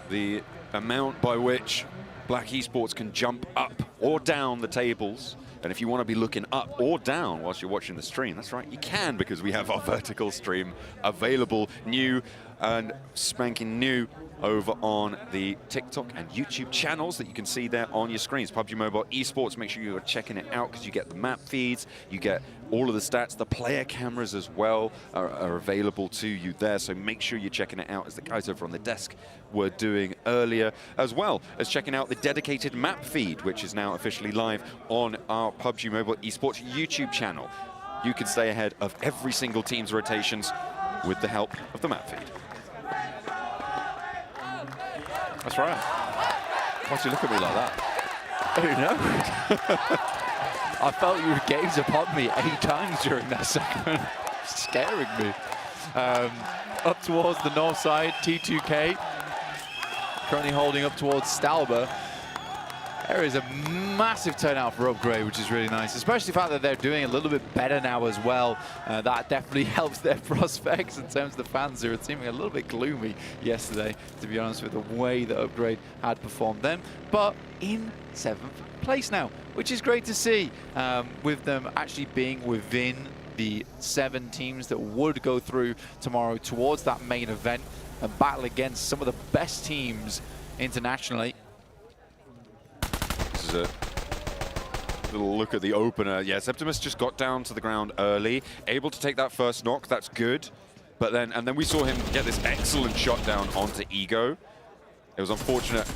the amount by which Black Esports can jump up or down the tables. And if you want to be looking up or down whilst you're watching the stream, that's right, you can, because we have our vertical stream available, new and spanking new, over on the TikTok and YouTube channels that you can see there on your screens. PUBG Mobile Esports, make sure you're checking it out, because you get the map feeds, you get all of the stats, the player cameras as well are available to you there, so make sure you're checking it out, as the guys over on the desk were doing earlier, as well as checking out the dedicated map feed, which is now officially live on our PUBG Mobile Esports YouTube channel. You can stay ahead of every single team's rotations with the help of the map feed. That's right. Why'd you look at me like that? I don't know. I felt your gaze upon me 8 times during that segment, scaring me. Up towards the north side, T2K currently holding up towards Stalber. There is a massive turnout for Upgrade, which is really nice, especially the fact that they're doing a little bit better now as well. That definitely helps their prospects in terms of the fans who were seeming a little bit gloomy yesterday, to be honest, with the way that Upgrade had performed then. But in 7th place now, which is great to see, with them actually being within the 7 teams that would go through tomorrow towards that main event and battle against some of the best teams internationally. This is a little look at the opener. Yeah, Septimus just got down to the ground early, able to take that first knock. That's good. But then, and then we saw him get this excellent shot down onto Ego. It was unfortunate.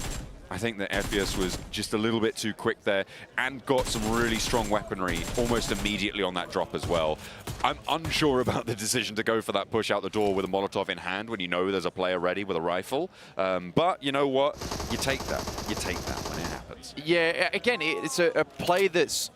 I think that Ephius was just a little bit too quick there and got some really strong weaponry almost immediately on that drop as well. I'm unsure about the decision to go for that push out the door with a Molotov in hand when you know there's a player ready with a rifle. But you know what? You take that. You take that when it happens. Yeah, again, it's a play that's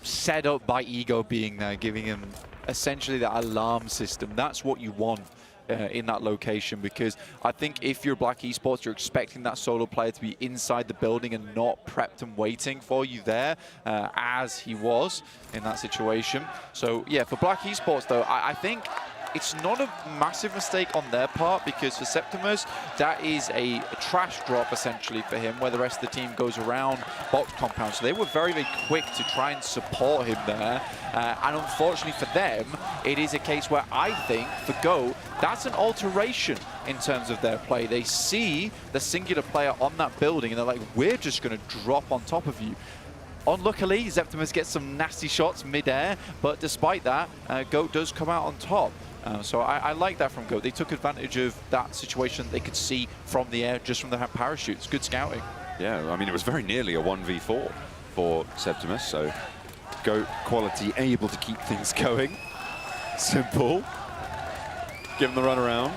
set up by Ego being there, giving him essentially that alarm system. That's what you want in that location, because I think if you're Black Esports, you're expecting that solo player to be inside the building and not prepped and waiting for you there, as he was in that situation. So yeah, for Black Esports though, I think it's not a massive mistake on their part, because for Septimus, that is a trash drop essentially for him, where the rest of the team goes around box compound. So they were very, very quick to try and support him there. And unfortunately for them, it is a case where I think for Go, that's an alteration in terms of their play. They see the singular player on that building and they're like, we're just going to drop on top of you. Unluckily, Septimus gets some nasty shots mid-air, but despite that, Goat does come out on top. So I like that from Goat. They took advantage of that situation they could see from the air, just from the parachutes. Good scouting. Yeah, I mean, it was very nearly a 1v4 for Septimus, so Goat quality able to keep things going. Simple. Give him the run around.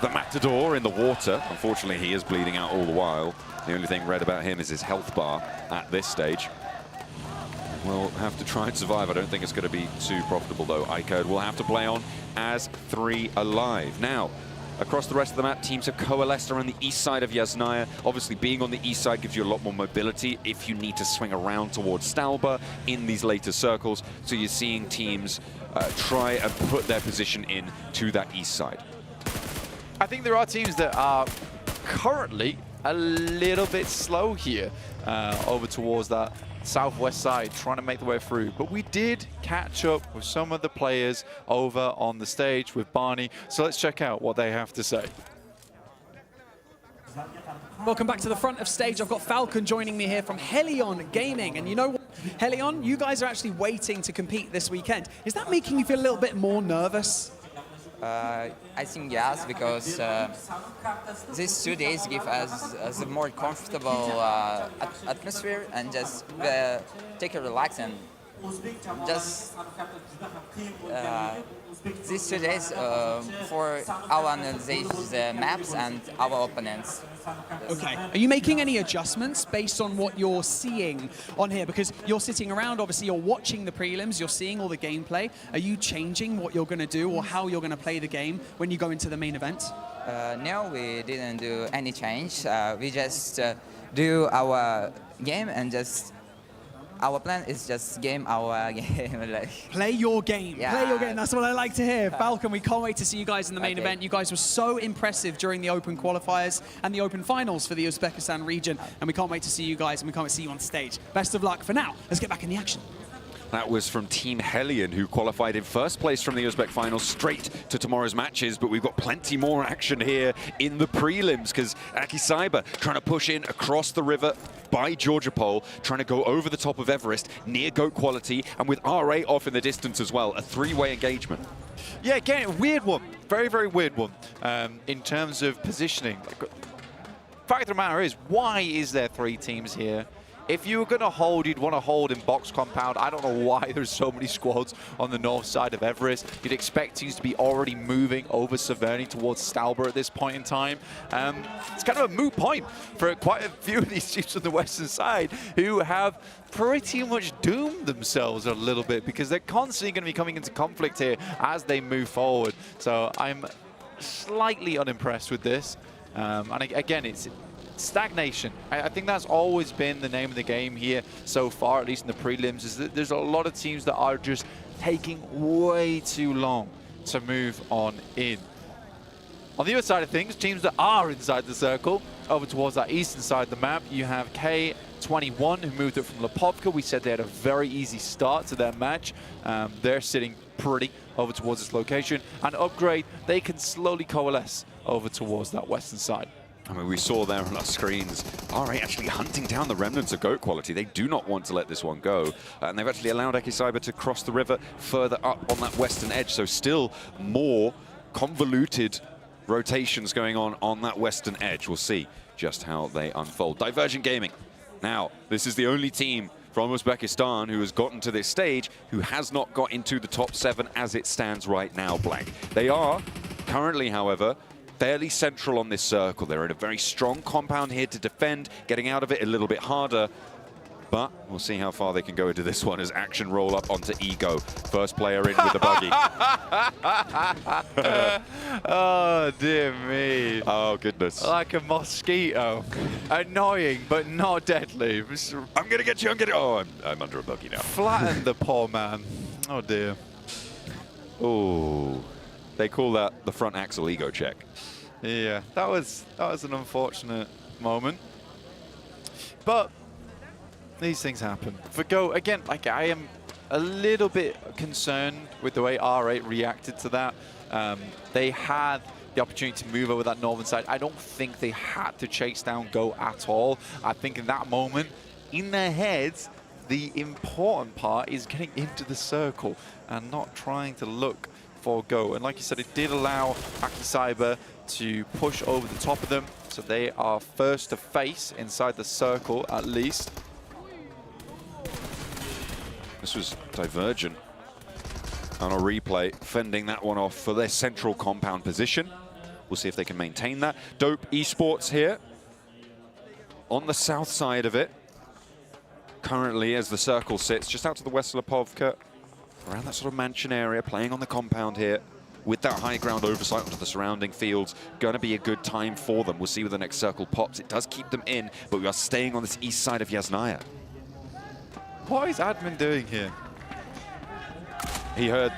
The Matador in the water. Unfortunately, he is bleeding out all the while. The only thing read about him is his health bar at this stage. We'll have to try and survive. I don't think it's going to be too profitable, though. iCode will have to play on as 3 alive. Now, across the rest of the map, teams have coalesced around the east side of Yasnaya. Obviously, being on the east side gives you a lot more mobility if you need to swing around towards Stalba in these later circles. So you're seeing teams try and put their position in to that east side. I think there are teams that are currently a little bit slow here over towards that southwest side, trying to make the way through. But we did catch up with some of the players over on the stage with Barney. So let's check out what they have to say. Welcome back to the front of stage. I've got Falcon joining me here from Helion Gaming. And you know what, Helion, you guys are actually waiting to compete this weekend. Is that making you feel a little bit more nervous? I think yes, because these 2 days give us a more comfortable atmosphere, and just take a relax and just these 2 days for our analyze the maps and our opponents. Okay. Are you making any adjustments based on what you're seeing on here? Because you're sitting around, obviously you're watching the prelims, you're seeing all the gameplay. Are you changing what you're going to do or how you're going to play the game when you go into the main event? No, we didn't do any change. We just do our game and just our plan is just game our game. Like. Play your game. Yeah. Play your game. That's what I like to hear. Falcon, we can't wait to see you guys in the main event. You guys were so impressive during the Open qualifiers and the Open finals for the Uzbekistan region. And we can't wait to see you guys, and we can't wait to see you on stage. Best of luck. For now, let's get back in the action. That was from Team Helion, who qualified in first place from the Uzbek finals straight to tomorrow's matches. But we've got plenty more action here in the prelims, because Akim Cyber trying to push in across the river by Georgia Pole, trying to go over the top of Everest near Goat quality, and with RA off in the distance as well. A 3-way engagement. Yeah, again, a weird one. Very, very weird one in terms of positioning. Fact of the matter is, why is there 3 teams here? If you were going to hold, you'd want to hold in box compound. I don't know why there's so many squads on the north side of Everest. You'd expect teams to be already moving over Severny towards Stalber at this point in time. It's kind of a moot point for quite a few of these teams on the western side who have pretty much doomed themselves a little bit, because they're constantly going to be coming into conflict here as they move forward. So I'm slightly unimpressed with this. And again, it's stagnation. I think that's always been the name of the game here so far, at least in the prelims, is that there's a lot of teams that are just taking way too long to move on in. On the other side of things, teams that are inside the circle, over towards that eastern side of the map, you have K21, who moved up from Lipovka. We said they had a very easy start to their match. They're sitting pretty over towards this location. And Upgrade, they can slowly coalesce over towards that western side. I mean, we saw there on our screens, RA actually hunting down the remnants of Goat quality. They do not want to let this one go. And they've actually allowed Akim Cyber to cross the river further up on that western edge. So still more convoluted rotations going on that western edge. We'll see just how they unfold. Divergent Gaming. Now, this is the only team from Uzbekistan who has gotten to this stage who has not got into the top 7 as it stands right now, Blank. They are currently, however, fairly central on this circle. They're in a very strong compound here to defend, getting out of it a little bit harder. But we'll see how far they can go into this one as action roll up onto Ego. First player in with the buggy. Oh, dear me. Oh, goodness. Like a mosquito. Annoying, but not deadly. I'm going to get you, I'm going to... Oh, I'm under a buggy now. Flatten the poor man. Oh, dear. Oh. They call that the front axle ego check. Yeah, that was an unfortunate moment. But these things happen. For Go, again, like I am a little bit concerned with the way R8 reacted to that. They had the opportunity to move over that northern side. I don't think they had to chase down Go at all. I think in that moment, in their heads, the important part is getting into the circle and not trying to look for Go. And like you said, it did allow Akim Cyber to push over the top of them. So they are first to face inside the circle, at least. This was Divergent on a replay, fending that one off for their central compound position. We'll see if they can maintain that. Dope Esports here on the south side of it. Currently, as the circle sits just out to the west of Lipovka, around that sort of mansion area, playing on the compound here with that high ground oversight onto the surrounding fields. Going to be a good time for them. We'll see where the next circle pops. It does keep them in, but we are staying on this east side of Yasnaya. What is Admin doing here? He heard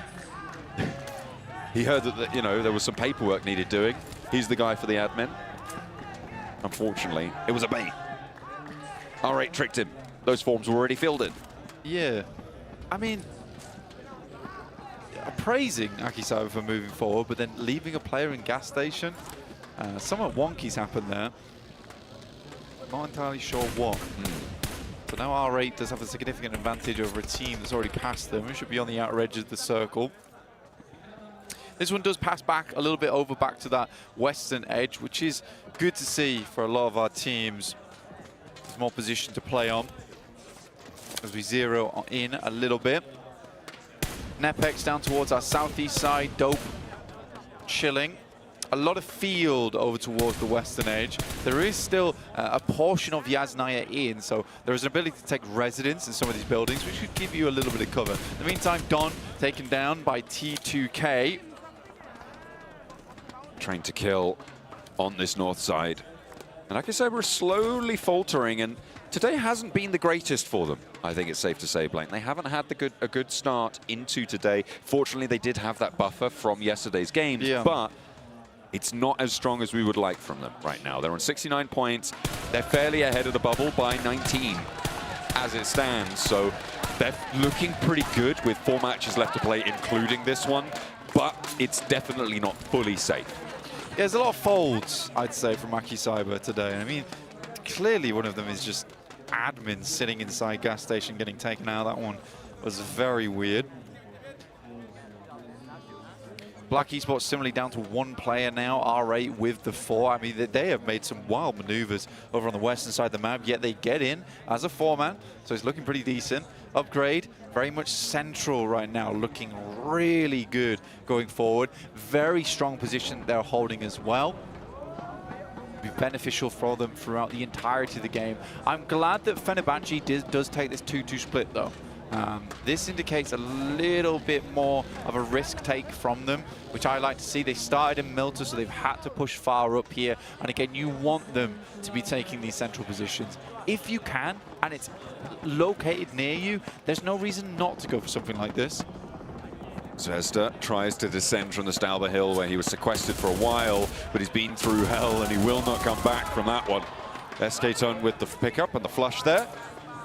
that, you know, there was some paperwork needed doing. He's the guy for the admin. Unfortunately, it was a bait. R8 tricked him. Those forms were already filled in. Yeah. I mean, praising Akim Cyber for moving forward, but then leaving a player in gas station. Somewhat wonky's happened there. Not entirely sure what. So now R8 does have a significant advantage over a team that's already passed them. It should be on the outer edge of the circle. This one does pass back a little bit over back to that western edge, which is good to see for a lot of our teams. There's more position to play on as we zero in a little bit. Nepex down towards our southeast side. Dope chilling. A lot of field over towards the western edge. There is still a portion of Yasnaya in, so there is an ability to take residence in some of these buildings, which should give you a little bit of cover. In the meantime, Don taken down by T2K. Train to kill on this north side. And like I said, we're slowly faltering, and today hasn't been the greatest for them. I think it's safe to say, Blaine. They haven't had a good start into today. Fortunately, they did have that buffer from yesterday's games, but it's not as strong as we would like from them right now. They're on 69 points. They're fairly ahead of the bubble by 19 as it stands. So they're looking pretty good with 4 matches left to play, including this one, but it's definitely not fully safe. Yeah, there's a lot of folds, I'd say, from Akim Cyber today. I mean, clearly one of them is just admin sitting inside gas station getting taken out. That one was very weird. Black Esports similarly down to 1 player now, R8 with the 4. I mean, they have made some wild maneuvers over on the western side of the map, yet they get in as a 4-man, so it's looking pretty decent. Upgrade, very much central right now, looking really good going forward. Very strong position they're holding as well. Be beneficial for them throughout the entirety of the game. I'm glad that Fenerbahce does take this 2-2 split, though. This indicates a little bit more of a risk take from them, which I like to see. They started in Milta, so they've had to push far up here. And again, you want them to be taking these central positions. If you can, and it's located near you, there's no reason not to go for something like this. Zvezda tries to descend from the Stalber Hill, where he was sequestered for a while, but he's been through hell and he will not come back from that one. Escaton with the pickup and the flush there.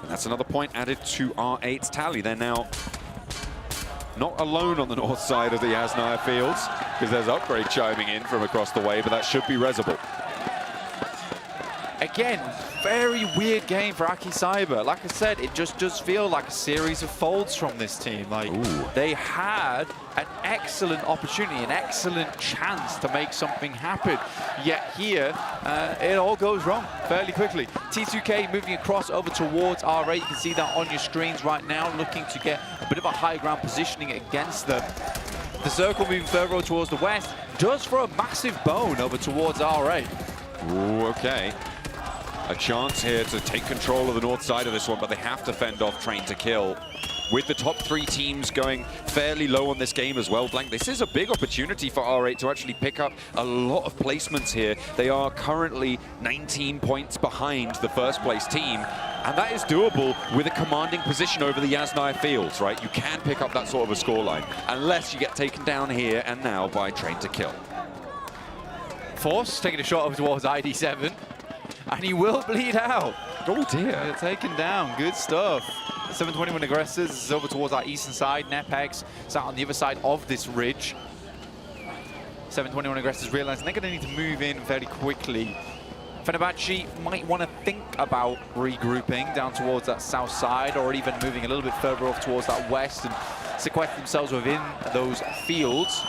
And that's another point added to R8's tally. They're now not alone on the north side of the Yasnaya fields, because there's Upgrade chiming in from across the way, but that should be Reservoir. Again, very weird game for Akim Cyber. Like I said, it just does feel like a series of folds from this team. Like, they had an excellent opportunity, an excellent chance to make something happen. Yet here, it all goes wrong fairly quickly. T2K moving across over towards R8. You can see that on your screens right now, looking to get a bit of a high ground positioning against them. The circle moving further towards the west does throw a massive bone over towards R8. Ooh, okay. A chance here to take control of the north side of this one, but they have to fend off Train to Kill. with the top 3 teams going fairly low on this game as well. Blank, this is a big opportunity for R8 to actually pick up a lot of placements here. They are currently 19 points behind the first place team, and that is doable with a commanding position over the Yasnaya fields, right? You can pick up that sort of a scoreline, unless you get taken down here and now by Train to Kill. Force taking a shot over towards ID7, and he will bleed out. Oh dear. They're taken down, good stuff. 721 aggressors is over towards our eastern side. Nepex is out on the other side of this ridge. 721 aggressors realizing they're going to need to move in very quickly. Fenerbahce might want to think about regrouping down towards that south side, or even moving a little bit further off towards that west and sequester themselves within those fields.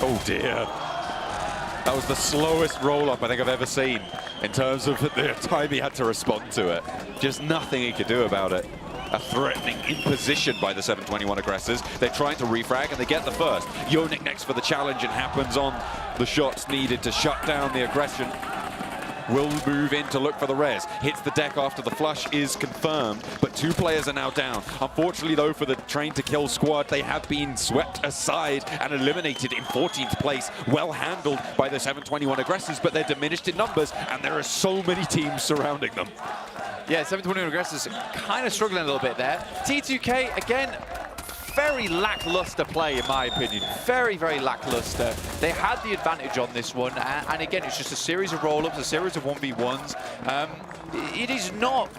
Oh dear. That was the slowest roll-up I think I've ever seen in terms of the time he had to respond to it. Just nothing he could do about it. A threatening imposition by the 721 aggressors. They're trying to refrag and they get the first. Yonik next for the challenge and happens on the shots needed to shut down the aggression. Will move in to look for the res. Hits the deck after the flush is confirmed, but 2 players are now down. Unfortunately though for the Train to Kill squad, they have been swept aside and eliminated in 14th place. Well handled by the 721 aggressors, but they're diminished in numbers and there are so many teams surrounding them. Yeah, 721 aggressors kind of struggling a little bit there. T2K, again, very lackluster play in my opinion. Very, very lackluster. They had the advantage on this one, and again, it's just a series of roll-ups, a series of 1v1s. It is not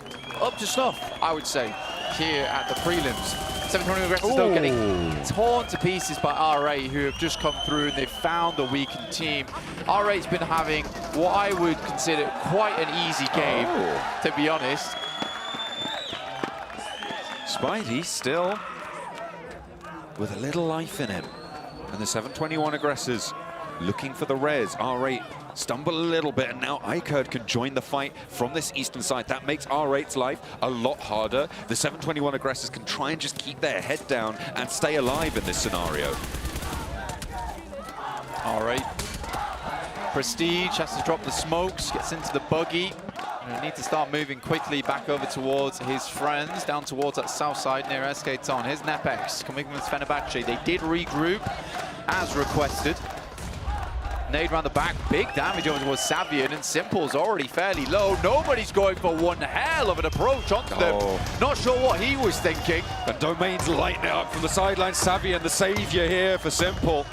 up to snuff, I would say, here at the prelims. 721 aggressors though getting torn to pieces by R8, who have just come through and they've found the weakened team. R8's been having what I would consider quite an easy game, to be honest. Spidey still with a little life in him. And the 721 aggressors looking for the res. R8 stumble a little bit, and now Ikerd can join the fight from this eastern side. That makes R8's life a lot harder. The 721 aggressors can try and just keep their head down and stay alive in this scenario. R8. Prestige has to drop the smokes, gets into the buggy. They need to start moving quickly back over towards his friends, down towards that south side near SK Ton. Here's Nepex coming with Fenerbahce. They did regroup as requested. Nade around the back, big damage over towards Savian, and Simple's already fairly low. Nobody's going for one hell of an approach onto them. Not sure what he was thinking. And Domain's lighting it up from the sideline. Savian, the savior here for Simple.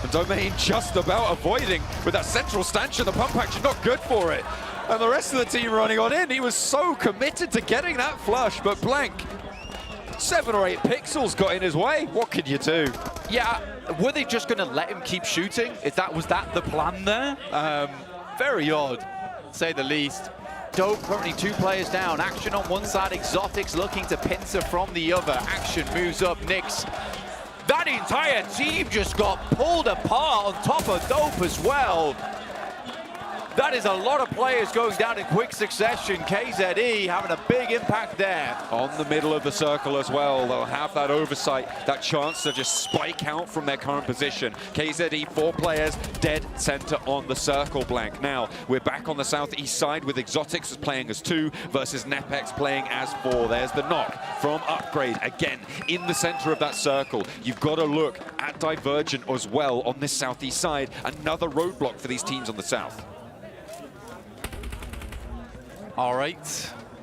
And Domain just about avoiding with that central stanchion. The pump action not good for it. And the rest of the team running on in. He was so committed to getting that flush, but Blank, 7 or 8 pixels got in his way. What could you do? Yeah, were they just going to let him keep shooting? Was that the plan there? Very odd, to say the least. Dope currently 2 players down. Action on one side, Exotics looking to pincer from the other. Action moves up, Nyx. That entire team just got pulled apart on top of Dope as well. That is a lot of players going down in quick succession. KZE having a big impact there. On the middle of the circle as well. They'll have that oversight, that chance to just spike out from their current position. KZE, 4 players, dead center on the circle. Blank. Now, we're back on the southeast side with Exotics playing as 2 versus Nepex playing as 4. There's the knock from Upgrade. Again, in the center of that circle. You've got to look at Divergent as well on this southeast side. Another roadblock for these teams on the south. All right,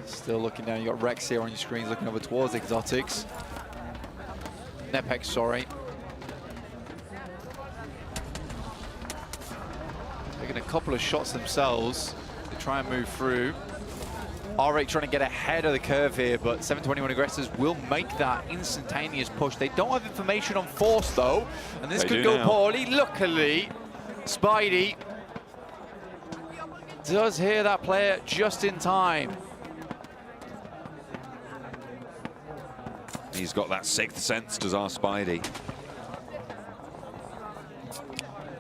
still looking down. You got Rex here on your screens looking over towards Exotics. Nepex, sorry. Taking a couple of shots themselves to try and move through. R8 trying to get ahead of the curve here, but 721 aggressors will make that instantaneous push. They don't have information on Force though, and this could go poorly. Luckily, Spidey does hear that player just in time. He's got that 6th sense, does our Spidey.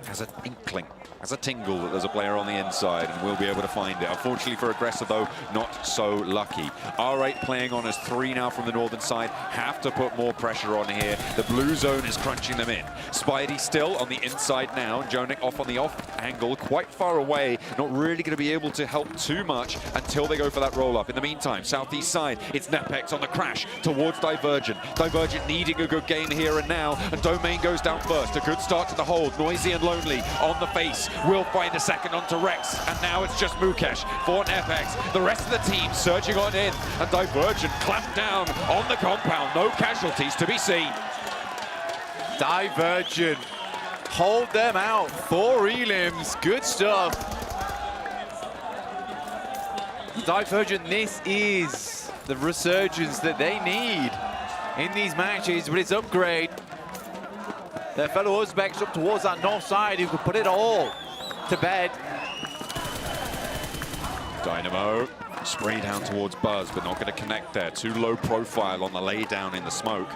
Has an inkling has a tingle that there's a player on the inside and we'll be able to find it. Unfortunately for Aggressor though, not so lucky. R8 playing on as 3 now from the northern side, have to put more pressure on here. The blue zone is crunching them in. Spidey still on the inside now, Jonik off on the off angle, quite far away, not really going to be able to help too much until they go for that roll up. In the meantime, southeast side, it's Nepex on the crash towards Divergent. Divergent needing a good game here and now, and Domain goes down first. A good start to the hold, Noisy and Lonely on the face. Will find a second onto Rex, and now it's just Mukesh for Nepex. The rest of the team surging on in, and Divergent clamped down on the compound. No casualties to be seen. Divergent hold them out for Prelims. Good stuff. Divergent, this is the resurgence that they need in these matches, but it's Upgrade. Their fellow Uzbeks up towards that north side who could put it all to bed. Dynamo spray down towards Buzz, but not going to connect there. Too low profile on the lay down in the smoke.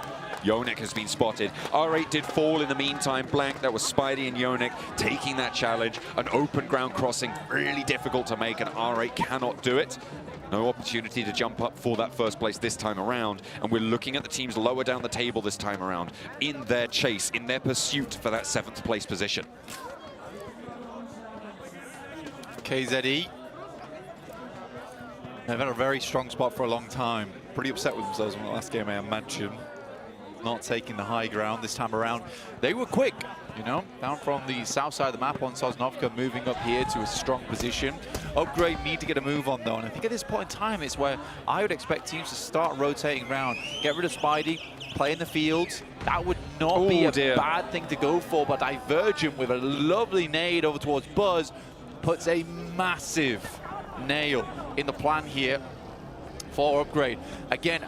Yonik has been spotted. R8 did fall in the meantime. Blank, that was Spidey and Yonik taking that challenge. An open ground crossing, really difficult to make, and R8 cannot do it. No opportunity to jump up for that first place this time around. And we're looking at the teams lower down the table this time around in their chase, in their pursuit for that 7th place position. KZE. They've had a very strong spot for a long time. Pretty upset with themselves in the last game, I imagine. Not taking the high ground this time around. They were quick, you know, down from the south side of the map on Sosnovka, moving up here to a strong position. Upgrade need to get a move on though, and I think at this point in time it's where I would expect teams to start rotating around. Get rid of Spidey, play in the fields. That would not be a bad thing to go for, but Divergent with a lovely nade over towards Buzz puts a massive nail in the plan here for Upgrade. Again,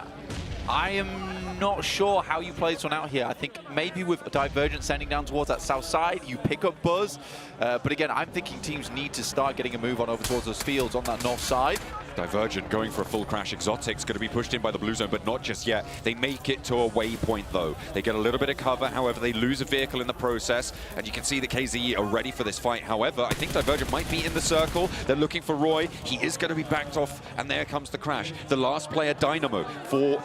I am not sure how you play this one out here. I think maybe with Divergent sending down towards that south side, you pick up Buzz. But again, I'm thinking teams need to start getting a move on over towards those fields on that north side. Divergent going for a full crash. Exotic's going to be pushed in by the blue zone, but not just yet. They make it to a waypoint though. They get a little bit of cover, however, they lose a vehicle in the process, and you can see the KZE are ready for this fight. However, I think Divergent might be in the circle. They're looking for Roy. He is going to be backed off, and there comes the crash. The last player, Dynamo, for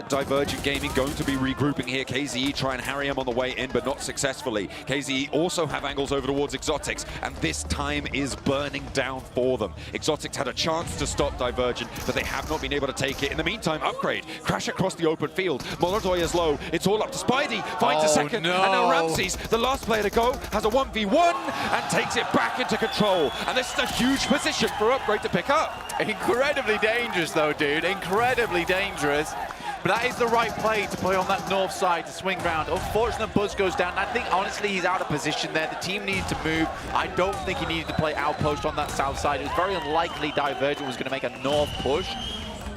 Divergent Gaming, going to be regrouping here. KZE try and harry him on the way in, but not successfully. KZE also have angles over towards Exotics, and this time is burning down for them. Exotics had a chance to stop Divergent, but they have not been able to take it. In the meantime, Upgrade crash across the open field. Molodoy is low. It's all up to Spidey. Finds a second, and now Ramses, the last player to go, has a 1v1 and takes it back into control. And this is a huge position for Upgrade to pick up. Incredibly dangerous though, dude. Incredibly dangerous. But that is the right play to play on that north side to swing round. Unfortunately, Buzz goes down. I think, honestly, he's out of position there. The team needed to move. I don't think he needed to play outpost on that south side. It was very unlikely Divergent was going to make a north push.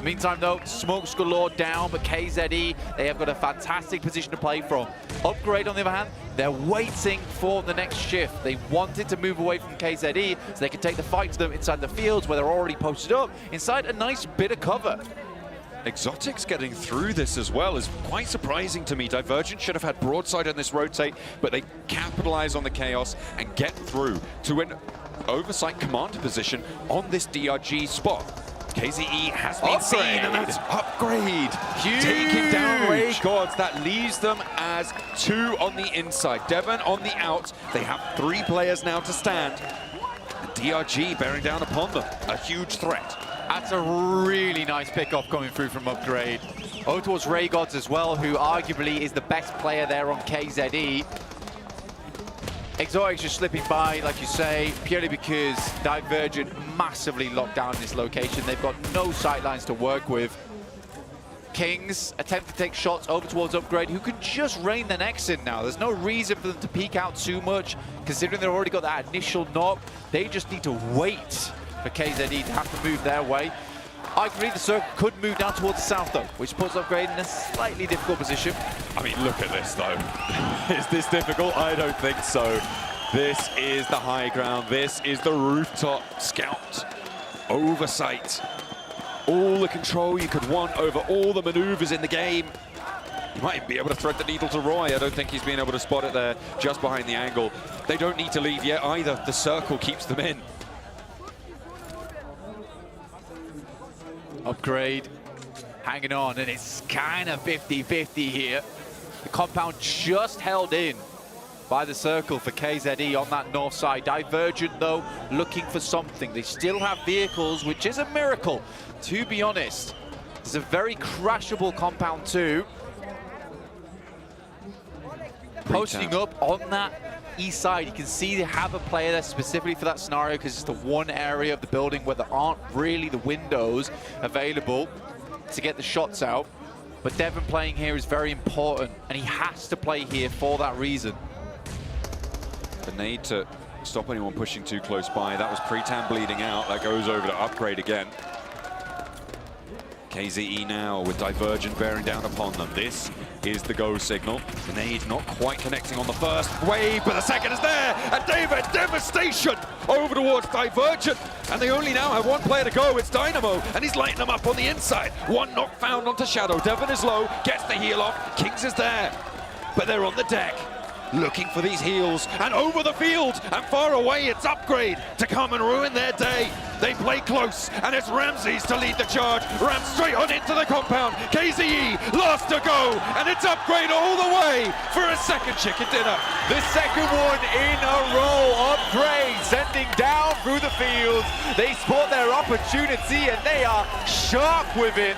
Meantime, though, smokes galore down, but KZE, they have got a fantastic position to play from. Upgrade, on the other hand, they're waiting for the next shift. They wanted to move away from KZE so they could take the fight to them inside the fields where they're already posted up, inside a nice bit of cover. Exotics getting through this as well is quite surprising to me. Divergent should have had broadside on this rotate, but they capitalize on the chaos and get through to an oversight commander position on this DRG spot. KZE has been seen, and that's Upgrade. Huge. Taking down Ray Gods. That leaves them as 2 on the inside. Devon on the out. They have 3 players now to stand. And DRG bearing down upon them. A huge threat. That's a really nice pickoff coming through from Upgrade. Over towards Ray Gods as well, who arguably is the best player there on KZE. Exotics just slipping by, like you say, purely because Divergent massively locked down this location. They've got no sightlines to work with. Kings attempt to take shots over towards Upgrade, who can just rain the next in now. There's no reason for them to peek out too much, considering they've already got that initial knock. They just need to wait for KZE to have to move their way. Arguably, the circle could move down towards the south, though, which puts Upgrade in a slightly difficult position. I mean, look at this, though. Is this difficult? I don't think so. This is the high ground. This is the rooftop scout. Oversight. All the control you could want over all the maneuvers in the game. Might be able to thread the needle to Roy. I don't think he's been able to spot it there, just behind the angle. They don't need to leave yet either. The circle keeps them in. Upgrade hanging on, and it's kind of 50-50 here. The compound just held in by the circle for KZE on that north side. Divergent, though, looking for something. They still have vehicles, which is a miracle, to be honest. It's a very crashable compound, too. Posting up on that east side, you can see they have a player there specifically for that scenario because it's the one area of the building where there aren't really the windows available to get the shots out. But Devon playing here is very important, and he has to play here for that reason. The need to stop anyone pushing too close by. That was Pretam bleeding out. That goes over to Upgrade again. KZE now with Divergent bearing down upon them. This is the go signal. Nade not quite connecting on the first wave, but the second is there. And David, devastation over towards Divergent. And they only now have one player to go. It's Dynamo, and he's lighting them up on the inside. One knock found onto Shadow. Devon is low, gets the heal off. Kings is there, but they're on the deck, looking for these heals, and over the field and far away, it's Upgrade to come and ruin their day. They play close, and it's Ramses to lead the charge. Ram straight on into the compound. KZE last to go, and it's Upgrade all the way for a second chicken dinner. The second one in a row. Upgrade sending down through the field. They spot their opportunity, and they are sharp with it.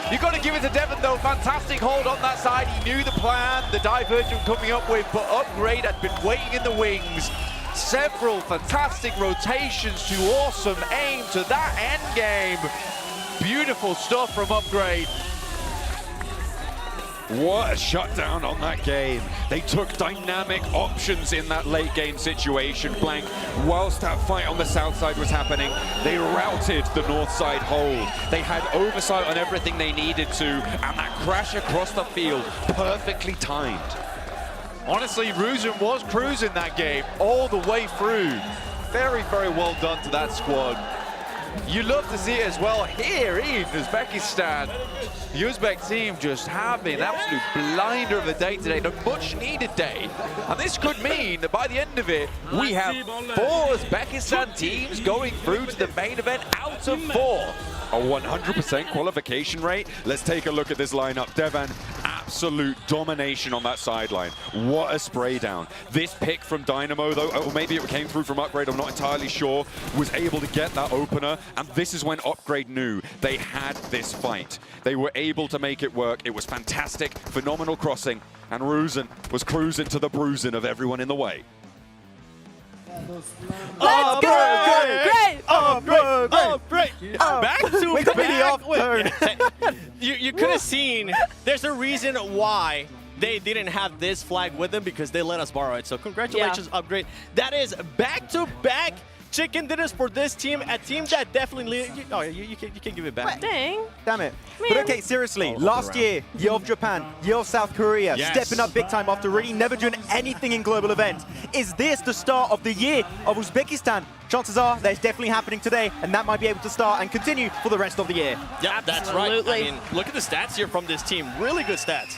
You've got to give it to Devon, though. Fantastic hold on that side. He knew the plan, the Divergent coming up with, but Upgrade had been waiting in the wings. Several fantastic rotations to awesome aim to that end game. Beautiful stuff from Upgrade. What a shutdown on that game. They took dynamic options in that late game situation. Blank, whilst that fight on the south side was happening, they routed the north side hold. They had oversight on everything they needed to, and that crash across the field, perfectly timed. Honestly, Ruzen was cruising that game all the way through. Very, very well done to that squad. You love to see it as well here in Uzbekistan. The Uzbek team just having an absolute blinder of a day today, a much needed day. And this could mean that by the end of it, we have 4 Uzbekistan teams going through to the main event out of 4. A 100% qualification rate. Let's take a look at this lineup. Devan, absolute domination on that sideline. What a spray down. This pick from Dynamo, though, or maybe it came through from Upgrade, I'm not entirely sure, was able to get that opener. And this is when Upgrade knew they had this fight. They were able to make it work. It was fantastic, phenomenal crossing. And Ruzen was cruising to the bruising of everyone in the way. Let's go! Great! Back to back. You could have seen, there's a reason why they didn't have this flag with them, because they let us borrow it. So congratulations, Upgrade. That is back-to-back chicken dinners for this team, a team that definitely... Oh, you can give it back. Dang. Damn it. But okay, seriously, last year of Japan, year of South Korea, stepping up big time after really never doing anything in global events. Is this the start of the year of Uzbekistan? Chances are that it's definitely happening today, and that might be able to start and continue for the rest of the year. Yeah, that's right. I mean, look at the stats here from this team. Really good stats.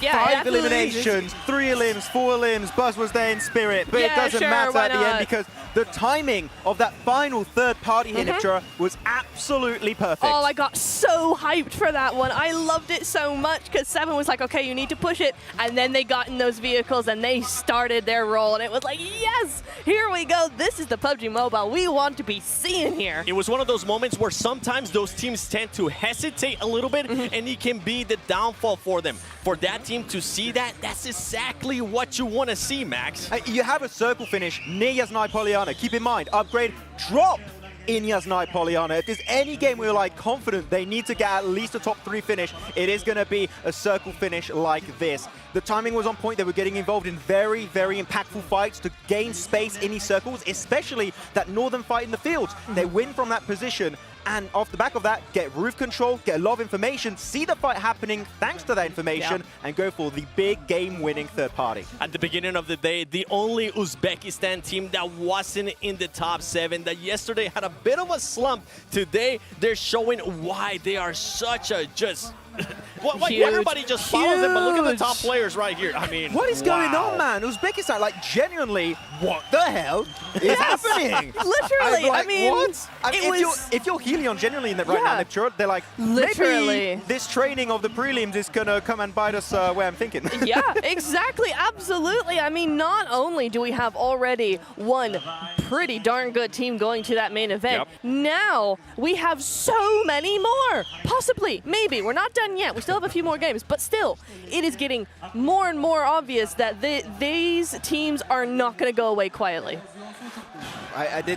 Yeah, 5 eliminations, 3 elims, 4 elims. Buzz was there in spirit, but it doesn't matter at the end because the timing of that final third-party inhibitor was absolutely perfect. Oh, I got so hyped for that one. I loved it so much because 7 was like, okay, you need to push it. And then they got in those vehicles and they started their roll. And it was like, yes, here we go. This is the PUBG Mobile we want to be seeing here. It was one of those moments where sometimes those teams tend to hesitate a little bit, and it can be the downfall for them. For that team to see that, that's exactly what you want to see, Max. You have a circle finish near Yasnai Polyana. Keep in mind, Upgrade drop in Yasnai Polyana. If there's any game where you're like confident they need to get at least a top 3 finish, it is going to be a circle finish like this. The timing was on point. They were getting involved in very, very impactful fights to gain space in these circles, especially that northern fight in the field. They win from that position, and off the back of that, get roof control, get a lot of information, see the fight happening thanks to that information, and go for the big game-winning third party. At the beginning of the day, the only Uzbekistan team that wasn't in the top 7, that yesterday had a bit of a slump, today they're showing why they are such a just Everybody just follows him, but look at the top players right here. I mean, what is going on, man? Uzbekistan, like, genuinely, what the hell is happening? Literally, Like, I mean, what? If you're Helion genuinely in the right now, Neptune, they're like, Literally. maybe this training of the prelims is gonna come and bite us where I'm thinking. Yeah, exactly, absolutely. I mean, not only do we have already one pretty darn good team going to that main event, now we have so many more. Possibly, maybe. We're not done yet. We still have a few more games, but still, it is getting more and more obvious that these teams are not going to go away quietly.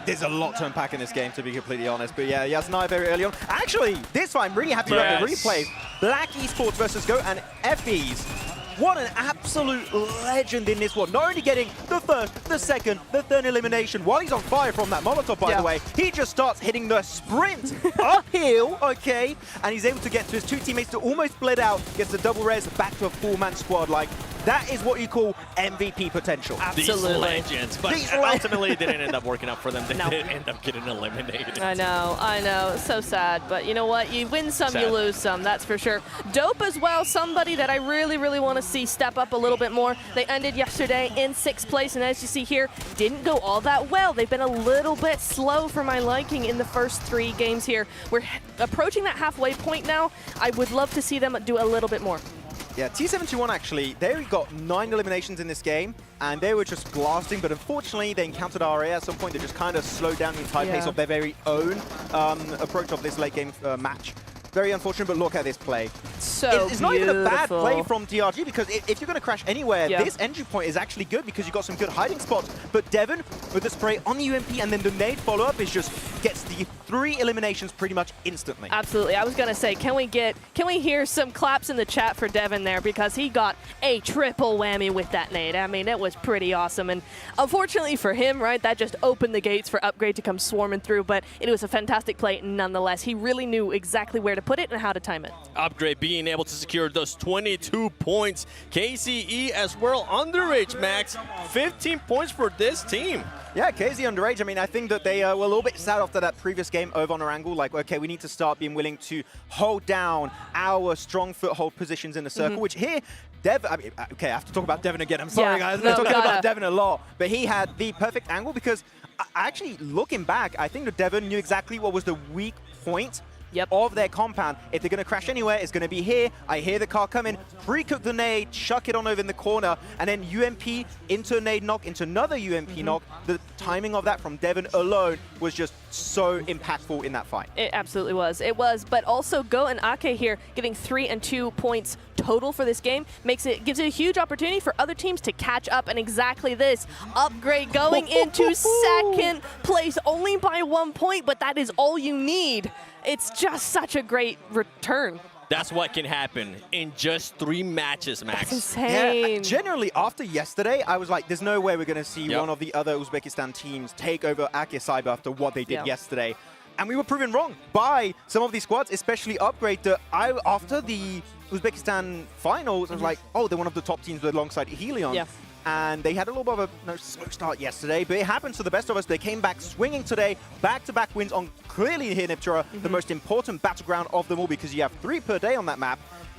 There's a lot to unpack in this game, to be completely honest. But yeah, Yasnai very early on. Actually, this one, I'm really happy to have the replay. Black Esports versus Go and FEs. What an absolute legend in this one. Not only getting the first, the second, the third elimination while he's on fire from that Molotov, by the way, he just starts hitting the sprint uphill, okay? And he's able to get to his two teammates to almost bled out, gets the double res back to a four-man squad. Like, that is what you call MVP potential. Absolutely. These legends. But ultimately, it didn't end up working out for them. They did end up getting eliminated. I know. So sad. But you know what? You win some, you lose some. That's for sure. Dope as well. Somebody that I really, really want to see step up a little bit more. They ended yesterday in 6th place. And as you see here, didn't go all that well. They've been a little bit slow for my liking in the first 3 games here. We're approaching that halfway point now. I would love to see them do a little bit more. Yeah, T71 actually, they got 9 eliminations in this game, and they were just blasting, but unfortunately they encountered RA at some point. They just kind of slowed down the entire pace of their very own approach of this late game match. Very unfortunate, but look at this play. So it's not even a bad play from DRG, because if you're going to crash anywhere, this entry point is actually good because you've got some good hiding spots. But Devon, with the spray on the UMP and then the nade follow-up, is just gets the 3 eliminations pretty much instantly. Absolutely. I was going to say, can we hear some claps in the chat for Devon there, because he got a triple whammy with that nade. I mean, it was pretty awesome. And unfortunately for him, right, that just opened the gates for Upgrade to come swarming through, but it was a fantastic play nonetheless. He really knew exactly where to put it and how to time it. Upgrade being able to secure those 22 points. KCE as well underage, Max. 15 points for this team. Yeah, KZ underage. I mean, I think that they were a little bit sad after that previous game over on Erangel. Like, okay, we need to start being willing to hold down our strong foothold positions in the circle, which here, Devon, I mean, okay, I have to talk about Devon again. I'm sorry, guys. I'm talking about Devon a lot. But he had the perfect angle because actually, looking back, I think that Devon knew exactly what was the weak point of their compound. If they're going to crash anywhere, it's going to be here. I hear the car coming, pre-cook the nade, chuck it on over in the corner, and then UMP into a nade knock, into another UMP knock. The timing of that from Devon alone was just so impactful in that fight. It absolutely was. It was, but also Go and Ake here getting 3 and 2 points total for this game gives it a huge opportunity for other teams to catch up, and exactly this. Upgrade going into 2nd place only by 1 point, but that is all you need. It's just such a great return. That's what can happen in just 3 matches, Max. That's insane. Yeah, generally, after yesterday, I was like, there's no way we're going to see one of the other Uzbekistan teams take over Akim Cyber after what they did yesterday. And we were proven wrong by some of these squads, especially Upgrade. That after the Uzbekistan finals, I was like, oh, they're one of the top teams alongside Helion. Yeah. And they had a little bit of a slow start yesterday, but it happens to the best of us. They came back swinging today, back-to-back wins on clearly here Niptura, the most important battleground of them all, because you have 3 per day on that map.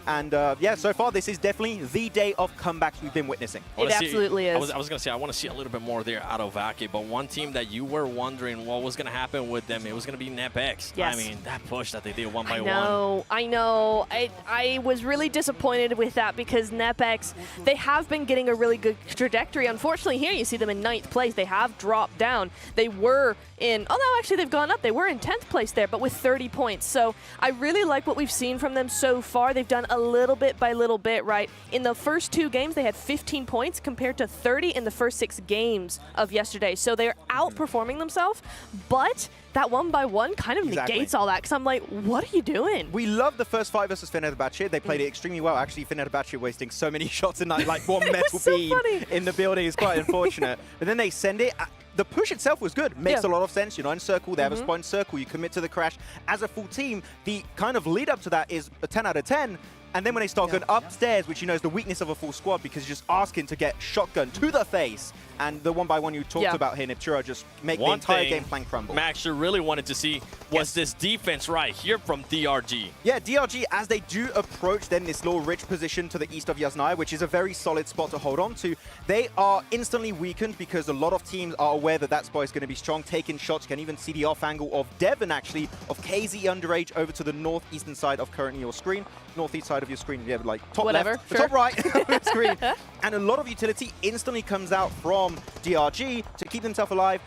And yeah, so far this is definitely the day of comebacks we've been witnessing. It absolutely is. I was going to say, I want to see a little bit more there out of Ake, but one team that you were wondering what was going to happen with them, it was going to be NepX. Yes. I mean, that push that they did 1 by 1. I know. I was really disappointed with that because NepX, they have been getting a really good trajectory. Unfortunately, here you see them in 9th place. They have dropped down. They were in, although actually they've gone up. They were in 10th place there, but with 30 points. So I really like what we've seen from them so far. They've done a little bit by little bit, right? In the first 2 games, they had 15 points compared to 30 in the first 6 games of yesterday. So they're outperforming themselves, but that 1 by 1 kind of negates all that, because I'm like, what are you doing? We love the first fight versus Fenerbahce. They played it extremely well. Actually, Fenerbahce wasting so many shots in that, like, one metal beam in the building is quite unfortunate. But then they send it. The push itself was good. Makes a lot of sense. You're not in circle. They have a spot in circle. You commit to the crash. As a full team, the kind of lead up to that is a 10 out of 10. And then when they start going upstairs, which you know is the weakness of a full squad, because you're just asking to get shotgun to the face, and the one by one you talked about here, Neptura, just make the entire game plan crumble. Max sure really wanted to see was this defense right here from DRG. Yeah, DRG, as they do approach then this little rich position to the east of Yasnaya, which is a very solid spot to hold on to, they are instantly weakened because a lot of teams are aware that that spot is going to be strong, taking shots. You can even see the off angle of Devon, actually, of KZ Underage over to the northeastern side of currently your screen. Northeast side of your screen, yeah, like top left, top right of the screen. And a lot of utility instantly comes out from DRG to keep themselves alive,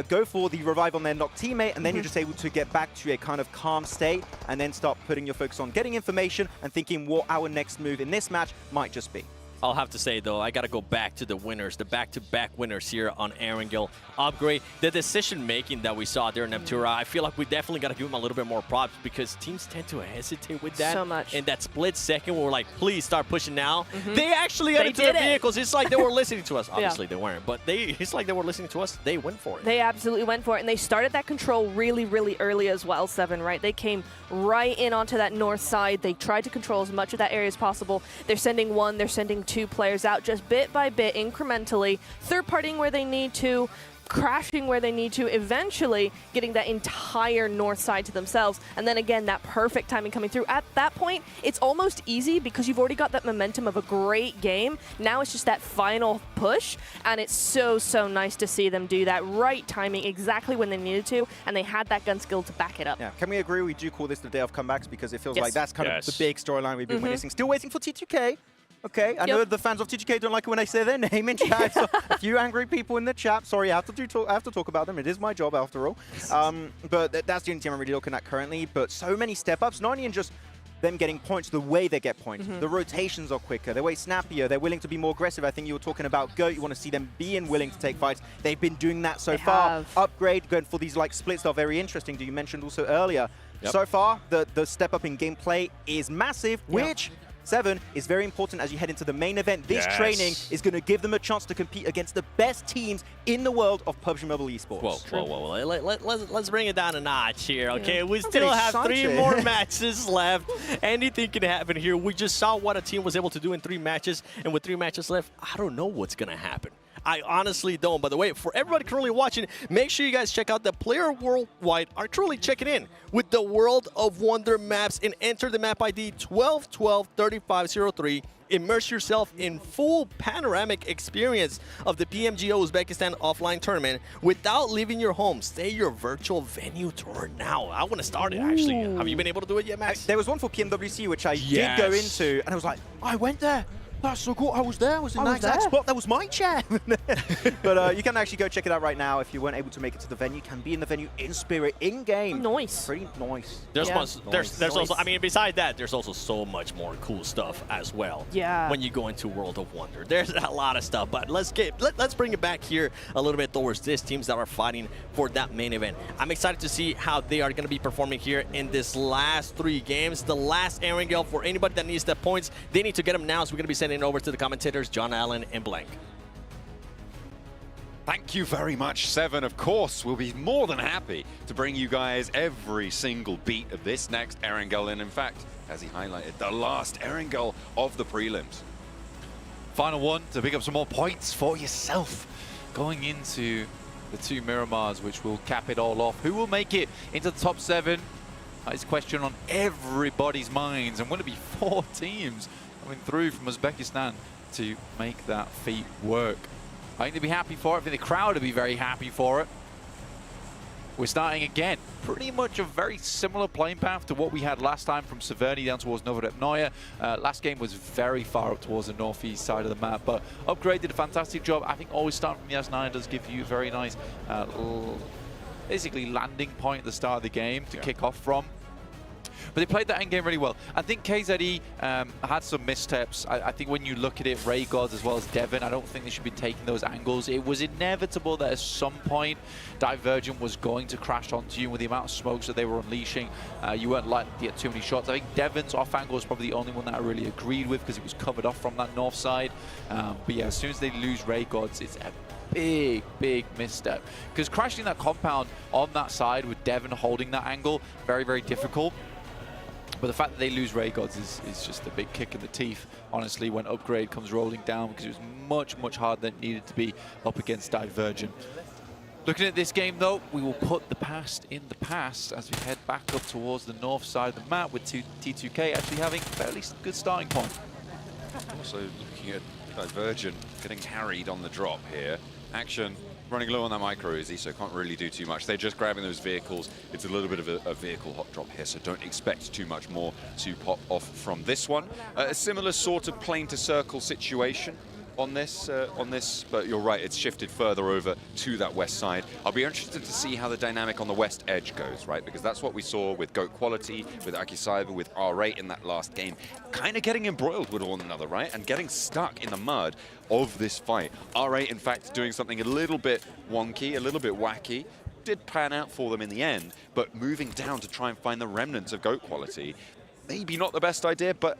go for the revive on their knocked teammate, and then you're just able to get back to a kind of calm state and then start putting your focus on getting information and thinking what our next move in this match might just be. I'll have to say, though, I got to go back to the winners, the back-to-back winners here on Erangel. Upgrade, the decision-making that we saw there in Neptura, I feel like we definitely got to give them a little bit more props because teams tend to hesitate with that. So much. In that split second where we're like, please start pushing now. They actually got into their vehicles. It's like they were listening to us. Obviously, they weren't, but it's like they were listening to us. They went for it. They absolutely went for it, and they started that control really, really early as well, Seven, right? They came right in onto that north side. They tried to control as much of that area as possible. They're sending one, they're sending two players out just bit by bit, incrementally, third-partying where they need to, crashing where they need to, eventually getting that entire north side to themselves. And then again, that perfect timing coming through. At that point, it's almost easy because you've already got that momentum of a great game. Now it's just that final push, and it's so, so nice to see them do that right timing exactly when they needed to, and they had that gun skill to back it up. Yeah, can we agree we do call this the day of comebacks because it feels like that's kind of the big storyline we've been witnessing. Still waiting for T2K. Okay, I know the fans of TGK don't like it when I say their name in chat. So a few angry people in the chat. Sorry, I have to talk about them. It is my job after all. But that's the only team I'm really looking at currently. But so many step-ups, not only in just them getting points, the way they get points. The rotations are quicker, they're way snappier, they're willing to be more aggressive. I think you were talking about GOAT, you want to see them being willing to take fights. They've been doing that so far. Upgrade, going for these like splits are very interesting, that you mentioned also earlier. So far, the step up in gameplay is massive, which Seven is very important as you head into the main event. This training is going to give them a chance to compete against the best teams in the world of PUBG Mobile Esports. Whoa. Let's bring it down a notch here, okay? We still have 3 more matches left. Anything can happen here. We just saw what a team was able to do in 3 matches, and with 3 matches left, I don't know what's going to happen. I honestly don't. By the way, for everybody currently watching, make sure you guys check out the Player Worldwide are truly checking in with the World of Wonder maps and enter the map ID 12123503. Immerse yourself in full panoramic experience of the PMGO Uzbekistan offline tournament without leaving your home. Stay your virtual venue tour now. I want to start it, actually. Have you been able to do it yet, Max? There was one for PMWC, which I did go into, and I was like, I went there. That's so cool. I was there. I was in that exact spot. That was my chair. But you can actually go check it out right now. If you weren't able to make it to the venue, you can be in the venue in spirit, in game. Nice. Pretty nice. There's also, I mean, besides that, there's also so much more cool stuff as well. Yeah. When you go into World of Wonder, there's a lot of stuff. But let's bring it back here a little bit towards these teams that are fighting for that main event. I'm excited to see how they are going to be performing here in this last 3 games. The last Erangel, for anybody that needs the points, they need to get them now. So we're going to be sending it over to the commentators, John Allen and Blank. Thank you very much, Seven. Of course, we'll be more than happy to bring you guys every single beat of this next Erangel, and in fact, as he highlighted, the last Erangel of the prelims. Final one to pick up some more points for yourself going into the 2 Miramars, which will cap it all off. Who will make it into the top 7? That is a question on everybody's minds, and will it be 4 teams coming through from Uzbekistan to make that feat work? I think they'd be happy for it. I think the crowd would be very happy for it. We're starting again. Pretty much a very similar playing path to what we had last time from Severny down towards Novorepnoye. Last game was very far up towards the northeast side of the map, but Upgrade did a fantastic job. I think always starting from the S9 does give you a very nice basically landing point at the start of the game to kick off from. But they played that end game really well. I think KZE had some missteps. I think when you look at it, Ray Gods as well as Devon, I don't think they should be taking those angles. It was inevitable that at some point Divergent was going to crash onto you with the amount of smokes that they were unleashing. You weren't likely to get too many shots. I think Devon's off angle was probably the only one that I really agreed with because it was covered off from that north side. But yeah, as soon as they lose Ray Gods, it's a big misstep. Because crashing that compound on that side with Devon holding that angle, very, very difficult. But the fact that they lose Ray Gods is just a big kick in the teeth, honestly, when Upgrade comes rolling down, because it was much, much harder than it needed to be up against Divergent. Looking at this game, though, we will put the past in the past as we head back up towards the north side of the map, with T2K actually having a fairly good starting point. Also looking at Divergent getting carried on the drop here. Action running low on that micro Uzi, so can't really do too much. They're just grabbing those vehicles. It's a little bit of a vehicle hot drop here, so don't expect too much more to pop off from this one. A similar sort of plane to circle situation on this, but you're right, it's shifted further over to that west side. I'll be interested to see how the dynamic on the west edge goes, right? Because that's what we saw with GOAT Quality, with Akim Cyber, with R8 in that last game. Kind of getting embroiled with one another, right? And getting stuck in the mud of this fight. R8, in fact, doing something a little bit wonky, a little bit wacky. Did pan out for them in the end, but moving down to try and find the remnants of GOAT Quality, maybe not the best idea, but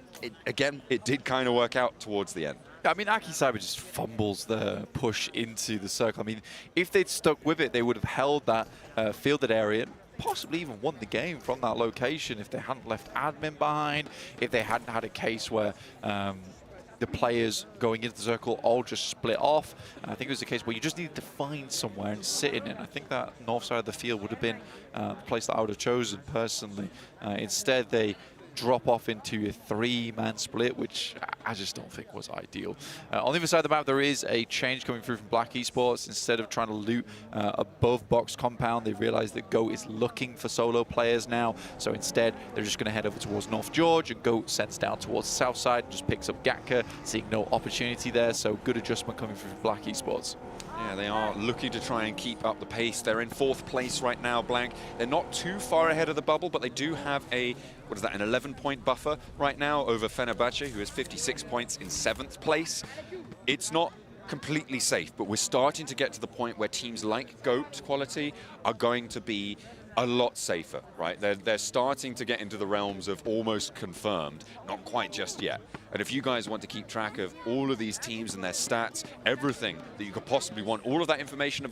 again, it did kind of work out towards the end. I mean, Akim Cyber just fumbles the push into the circle. I mean, if they'd stuck with it, they would have held that fielded area and possibly even won the game from that location if they hadn't left admin behind, if they hadn't had a case where the players going into the circle all just split off. I think it was a case where you just needed to find somewhere and sit in it. I think that north side of the field would have been the place that I would have chosen personally. Instead, they drop off into a three-man split, which I just don't think was ideal. On the other side of the map, there is a change coming through from Black Esports. Instead of trying to loot above box compound, they realized that GOAT is looking for solo players now. So instead, they're just going to head over towards North George, and GOAT sends down towards the south side, just picks up Gatka, seeing no opportunity there. So good adjustment coming through from Black Esports. Yeah, they are looking to try and keep up the pace. They're in 4th place right now, Blank. They're not too far ahead of the bubble, but they do have a, what is that, an 11-point buffer right now over Fenerbahce, who has 56 points in 7th place. It's not completely safe, but we're starting to get to the point where teams like GOAT Quality are going to be a lot safer, right? They're starting to get into the realms of almost confirmed, not quite just yet. And if you guys want to keep track of all of these teams and their stats, everything that you could possibly want, all of that information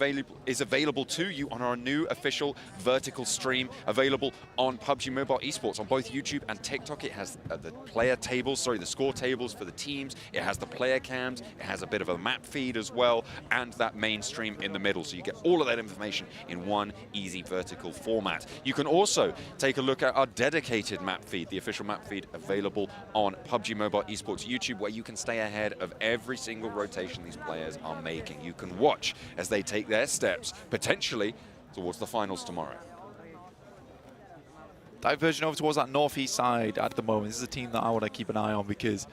is available to you on our new official vertical stream, available on PUBG Mobile Esports on both YouTube and TikTok. It has the player tables, sorry, the score tables for the teams. It has the player cams. It has a bit of a map feed as well, and that main stream in the middle. So you get all of that information in one easy vertical format. You can also take a look at our dedicated map feed, the official map feed available on PUBG Mobile Esports YouTube, where you can stay ahead of every single rotation these players are making. You can watch as they take their steps, potentially, towards the finals tomorrow. Divergent over towards that northeast side at the moment. This is a team that I want to keep an eye on because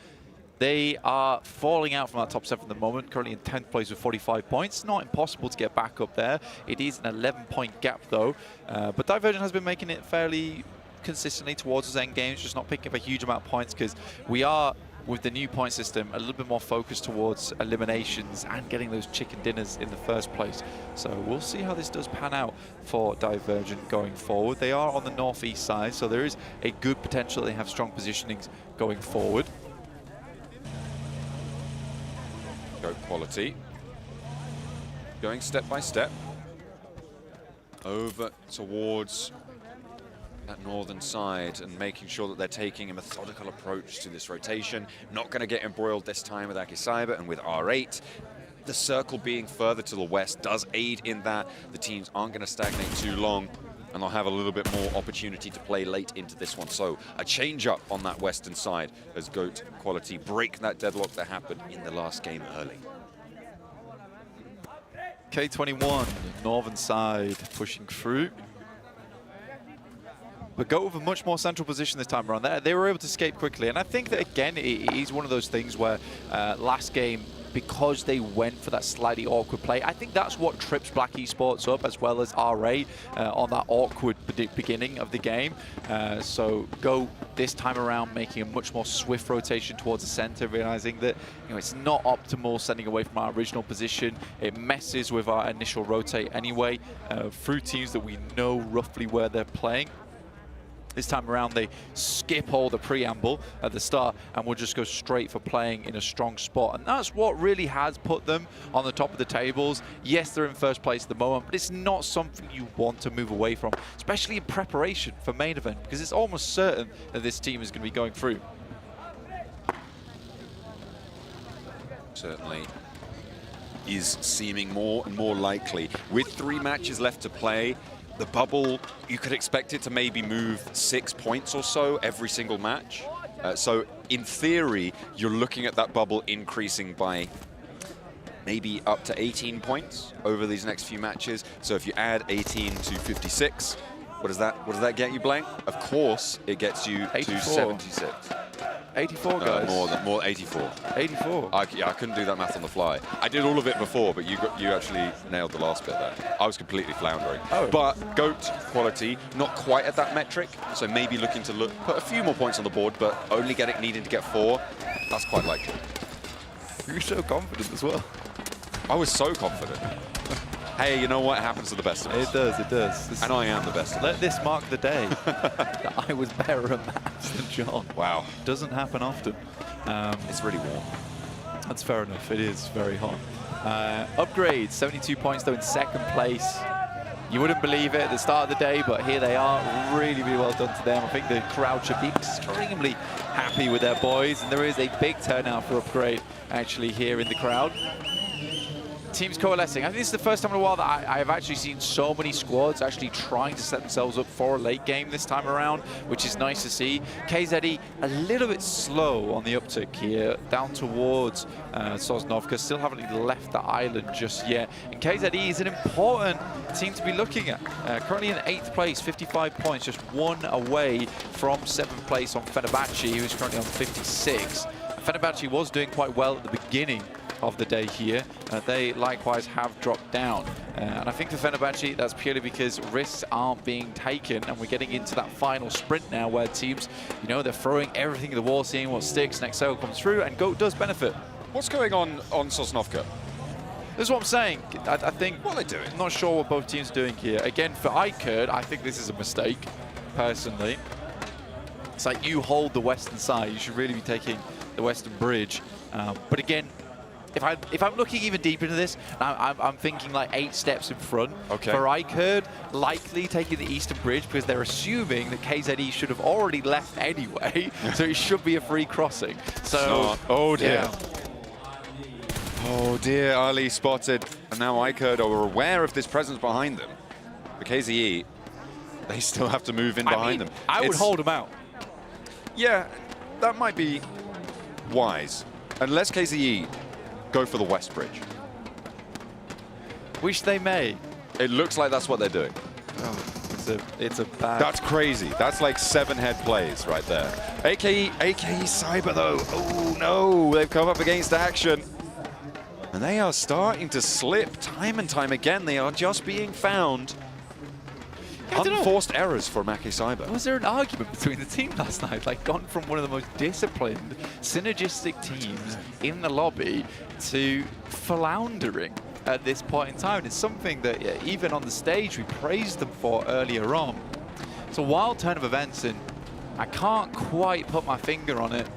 they are falling out from that top 7 at the moment, currently in 10th place with 45 points. Not impossible to get back up there. It is an 11-point gap, though. But Divergent has been making it fairly consistently towards his end games, just not picking up a huge amount of points because we are, with the new point system, a little bit more focused towards eliminations and getting those chicken dinners in the first place. So we'll see how this does pan out for Divergent going forward. They are on the northeast side, so there is a good potential they have strong positionings going forward. GOAT Quality going step by step over towards that northern side and making sure that they're taking a methodical approach to this rotation. Not going to get embroiled this time with Akim Cyber and with R8. The circle being further to the west does aid in that. The teams aren't going to stagnate too long, and they'll have a little bit more opportunity to play late into this one. So a change up on that western side as GOAT Quality break that deadlock that happened in the last game early. K21, northern side, pushing through. But GOAT with a much more central position this time around. They were able to escape quickly. And I think that, again, it is one of those things where last game, because they went for that slightly awkward play, I think that's what trips Black Esports up, as well as RA on that awkward beginning of the game. So GOAT this time around making a much more swift rotation towards the center, realizing that it's not optimal sending away from our original position. It messes with our initial rotate anyway, through teams that we know roughly where they're playing. This time around, they skip all the preamble at the start and will just go straight for playing in a strong spot. And that's what really has put them on the top of the tables. Yes, they're in first place at the moment, but it's not something you want to move away from, especially in preparation for main event, because it's almost certain that this team is going to be going through. Certainly is seeming more and more likely. With 3 matches left to play, the bubble, you could expect it to maybe move 6 points or so every single match. So in theory, you're looking at that bubble increasing by maybe up to 18 points over these next few matches. So if you add 18 to 56, what does that get you, Blank? Of course, it gets you 84. to 76. 84, guys. More 84. 84. Yeah, I couldn't do that math on the fly. I did all of it before, but you actually nailed the last bit there. I was completely floundering. Oh. But GOAT quality, not quite at that metric, so maybe looking to put a few more points on the board, but only needing to get 4. That's quite likely. You're so confident as well. I was so confident. Hey, you know what? It happens to the best of us. It does, it does. And I am the best of us. Let this mark the day that I was better at maths than John. Wow. Doesn't happen often. It's really warm. That's fair enough. It is very hot. Upgrade, 72 points though in second place. You wouldn't believe it at the start of the day, but here they are. Really, really well done to them. I think the crowd should be extremely happy with their boys, and there is a big turnout for Upgrade actually here in the crowd. Teams coalescing. I think this is the first time in a while that I have actually seen so many squads actually trying to set themselves up for a late game this time around, which is nice to see. KZE a little bit slow on the uptick here, down towards Sosnovka, still haven't left the island just yet. And KZE is an important team to be looking at. Currently in 8th place, 55 points, just 1 away from 7th place on Fenerbahce, who is currently on 56. Fenerbahce was doing quite well at the beginning of the day here. They likewise have dropped down. And I think for Fenerbahce, that's purely because risks aren't being taken, and we're getting into that final sprint now where teams, you know, they're throwing everything at the wall, seeing what sticks. Next circle comes through, and GOAT does benefit. What's going on Sosnovka? This is what I'm saying. I think... What are they doing? I'm not sure what both teams are doing here. Again, for ICURD, I think this is a mistake, personally. It's like you hold the western side. You should really be taking the western bridge. But again, if I'm looking even deeper into this, I'm thinking like 8 steps in front. Okay. For ICURD, likely taking the eastern bridge because they're assuming that KZE should have already left anyway, so it should be a free crossing. So, oh dear. Yeah. Oh dear, Ali spotted. And now ICURD are aware of this presence behind them. The KZE, they still have to move in behind them. I would hold them out. Yeah, that might be wise. Unless KZE go for the west bridge. Which they may. It looks like that's what they're doing. Oh, it's a bad... That's crazy. That's like 7 head plays right there. AKE Cyber though. Oh no, they've come up against action. And they are starting to slip time and time again. They are just being found. Unforced errors for Akim Cyber. Was there an argument between the team last night? Like, gone from one of the most disciplined, synergistic teams in the lobby to floundering at this point in time. It's something that even on the stage we praised them for earlier on. It's a wild turn of events, and I can't quite put my finger on it.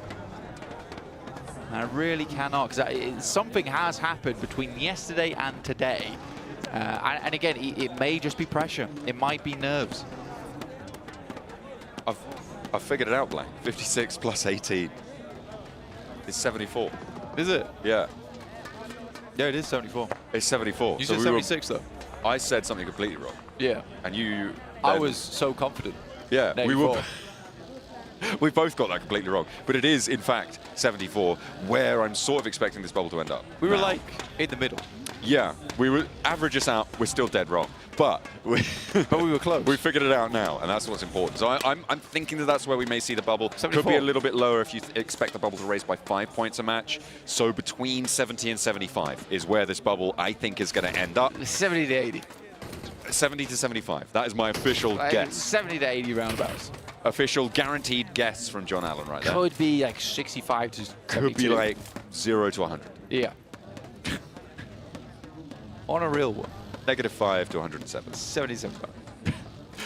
I really cannot, because something has happened between yesterday and today. And again, it may just be pressure. It might be nerves. I've figured it out, Blank. 56 plus 18 is 74. Is it? Yeah. Yeah, it is 74. It's 74. You said 76, though. I said something completely wrong. Yeah. And you... I was so confident. Yeah, we were... 84. We both got that completely wrong. But it is, in fact, 74, where I'm sort of expecting this bubble to end up. We were like in the middle. Yeah, we were average us out. We're still dead wrong, but we were close. We figured it out now, and that's what's important. So I'm thinking that that's where we may see the bubble. 74. Could be a little bit lower if you expect the bubble to raise by 5 points a match. So between 70 and 75 is where this bubble I think is going to end up. 70 to 80. 70 to 75. That is my official guess. 70 to 80 roundabouts. Official guaranteed guess from John Allen right there. Could be like 65 to 72. Could be like 0 to 100. Yeah. On a real one. -5 to 107. 77.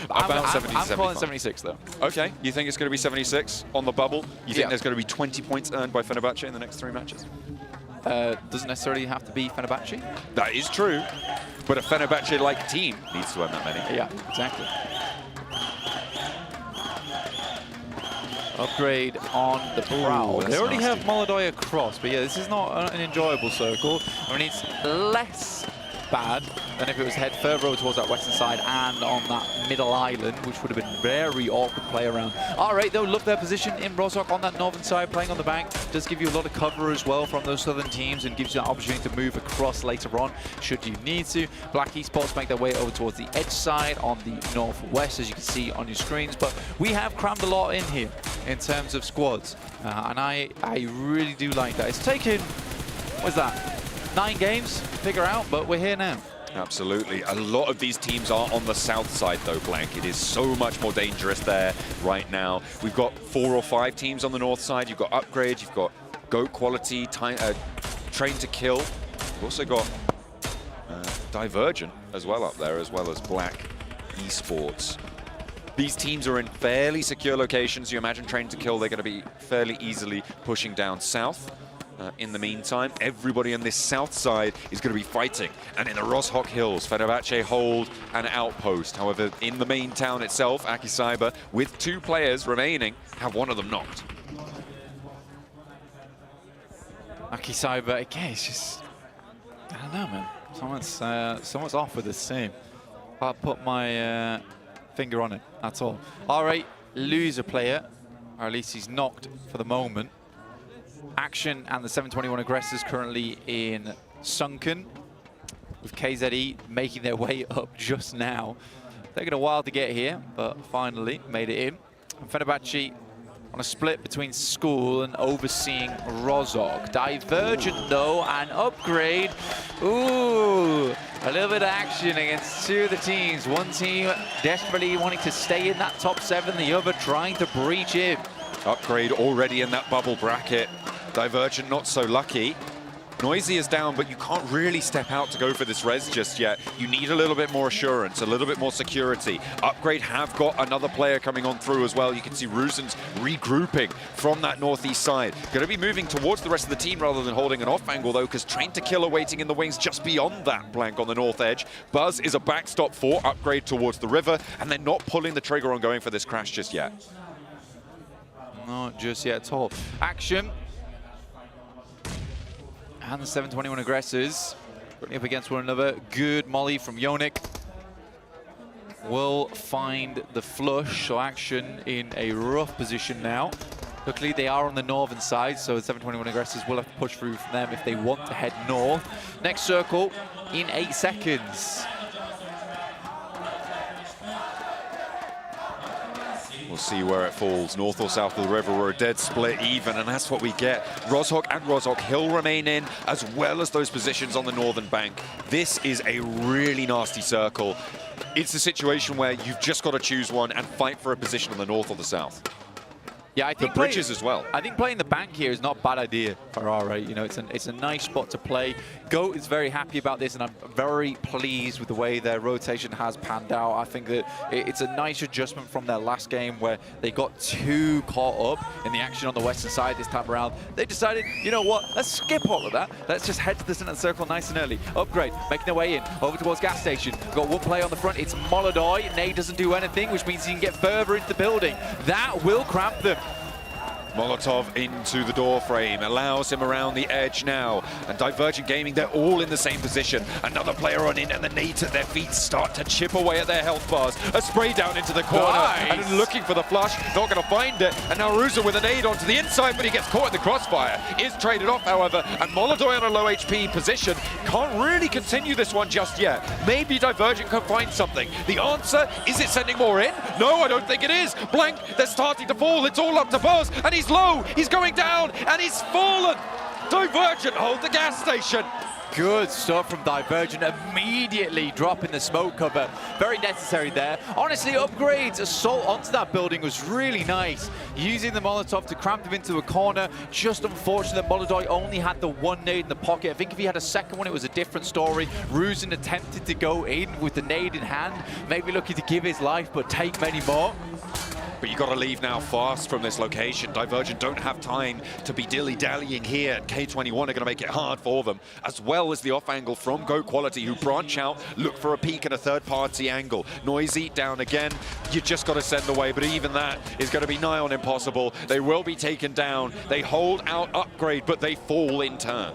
About 70 I'm calling 75. 76 though. Okay, you think it's going to be 76 on the bubble? You think Yeah. there's going to be 20 points earned by Fenerbahce in the next 3 matches? Doesn't necessarily have to be Fenerbahce. That is true, but a Fenerbahce-like team needs to earn that many. Yeah, exactly. Upgrade on the prowl. that's They already nasty. have Molodoi across, but yeah, this is not an enjoyable circle. I mean, it's less bad than if it was head further over towards that western side and on that middle island, which would have been very awkward play around. All right, they'll love their position in Rozhok on that northern side, playing on the bank. Does give you a lot of cover as well from those southern teams and gives you that opportunity to move across later on, should you need to. Black Esports make their way over towards the edge side on the northwest, as you can see on your screens. But we have crammed a lot in here in terms of squads, and I really do like that. It's taken, what's that? 9 games to figure out, but we're here now. Absolutely. A lot of these teams are on the south side, though, Blank. It is so much more dangerous there right now. We've got 4 or 5 teams on the north side. You've got Upgrade, you've got GOAT Quality, Train to Kill. You've also got Divergent as well up there, as well as Black Esports. These teams are in fairly secure locations. You imagine Train to Kill, they're going to be fairly easily pushing down south. In the meantime, everybody on this south side is going to be fighting. And in the Rozhok Hills, Fenerbahce hold an outpost. However, in the main town itself, Akim Cyber, with 2 players remaining, have one of them knocked. Akim Cyber, again, it's just, I don't know, man. Someone's off with this team. I'll put my finger on it, that's all. All right, loser player, or at least he's knocked for the moment. Action and the 721 aggressors currently in Sunken, with KZE making their way up just now. Taking a while to get here, but finally made it in. And Fenerbahce on a split between School and overseeing Rozhok. Divergent though, and Upgrade. Ooh, a little bit of action against 2 of the teams. One team desperately wanting to stay in that top 7, the other trying to breach in. Upgrade already in that bubble bracket. Divergent not so lucky. Noisy is down, but you can't really step out to go for this res just yet. You need a little bit more assurance, a little bit more security. Upgrade have got another player coming on through as well. You can see Ruzen's regrouping from that northeast side. Going to be moving towards the rest of the team rather than holding an off angle though, because Train to Kill are waiting in the wings just beyond that Blank on the north edge. Buzz is a backstop for Upgrade towards the river, and they're not pulling the trigger on going for this crash just yet. Not just yet at all. Action. And the 721 aggressors putting up against one another. Good molly from Yonik. Will find the flush, so Action in a rough position now. Luckily, they are on the northern side, so the 721 aggressors will have to push through from them if they want to head north. Next circle in 8 seconds. We'll see where it falls, north or south of the river. We're a dead split even, and that's what we get. Rozhok and Rozhok Hill remain in, as well as those positions on the northern bank. This is a really nasty circle. It's a situation where you've just got to choose one and fight for a position on the north or the south. Yeah, I think the bridges as well. I think playing the bank here is not a bad idea for RA. You know, it's a nice spot to play. GOAT is very happy about this, and I'm very pleased with the way their rotation has panned out. I think that it's a nice adjustment from their last game where they got too caught up in the action on the western side this time around. They decided, you know what, let's skip all of that. Let's just head to the center circle nice and early. Upgrade, making their way in, over towards gas station. We've got one player on the front, it's Molodoi. Nade doesn't do anything, which means he can get further into the building. That will cramp them. Molotov into the door frame, allows him around the edge now. And Divergent Gaming, they're all in the same position. Another player on in, and the nades at their feet start to chip away at their health bars. A spray down into the corner, nice. And looking for the flush, not going to find it. And now Ruza with a nade onto the inside, but he gets caught in the crossfire. Is traded off, however, and Molodoi on a low HP position. Can't really continue this one just yet. Maybe Divergent can find something. The answer, is it sending more in? No, I don't think it is. Blank, they're starting to fall. It's all up to Buzz, and he's low, he's going down, and he's fallen. Divergent hold the gas station. good stuff from Divergent, immediately dropping the smoke cover. Very necessary there. Honestly, upgrades, assault onto that building was really nice. Using the Molotov to cramp them into a corner. Just unfortunate that Molodoi only had the one nade in the pocket. I think if he had a second one, it was a different story. Ruzen attempted to go in with the nade in hand, maybe looking to give his life, but take many more. But you got to leave now fast from this location. Divergent don't have time to be dilly-dallying here. K21 are going to make it hard for them, as well as the off angle from Goat Quality, who branch out, look for a peek and a third-party angle. Noisy down again. You just got to send away, but even that is going to be nigh on impossible. They will be taken down. They hold out upgrade, but they fall in turn.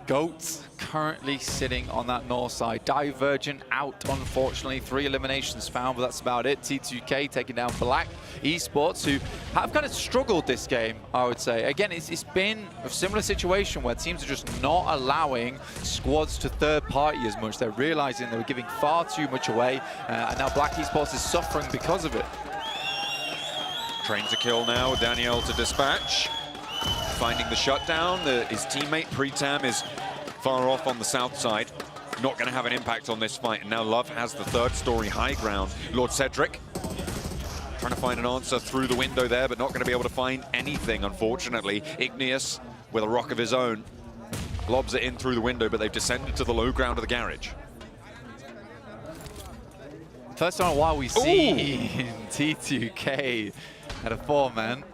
Goats currently sitting on that north side. Divergent out, unfortunately. 3 eliminations found, but that's about it. T2K taking down Black Esports, who have kind of struggled this game, I would say. Again, it's been a similar situation where teams are just not allowing squads to third party as much. They're realizing they were giving far too much away, and now Black Esports is suffering because of it. Train to kill now, Daniel to dispatch. Finding the shutdown. His teammate Pretam is far off on the south side. Not going to have an impact on this fight. And now Love has the third story high ground. Lord Cedric trying to find an answer through the window there, but not going to be able to find anything, unfortunately. Igneous with a rock of his own lobs it in through the window, but they've descended to the low ground of the garage. First time in a while we see T2K at a 4-man.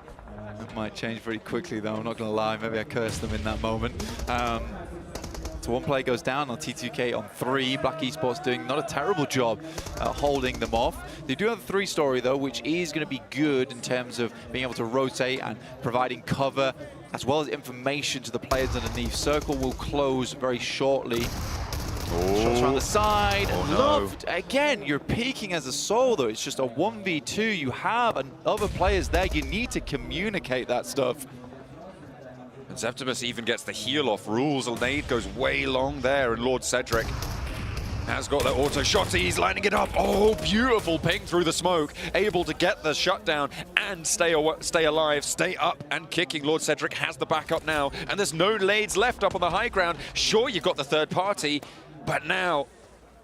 That might change very quickly, though. I'm not going to lie. Maybe I cursed them in that moment. So one player goes down on T2K on 3. Black Esports doing not a terrible job holding them off. They do have a 3-story, though, which is going to be good in terms of being able to rotate and providing cover, as well as information to the players underneath. Circle will close very shortly. Shots around the side. Loved. Again, you're peaking as a soul, though. It's just a 1v2. You have other players there. You need to communicate that stuff. And Zeptimus even gets the heal off. Rules, a nade goes way long there, and Lord Cedric has got that auto shot. He's lining it up. Oh, beautiful ping through the smoke. Able to get the shutdown and stay alive, stay up and kicking. Lord Cedric has the backup now, and there's no nades left up on the high ground. Sure, you've got the third party, but now,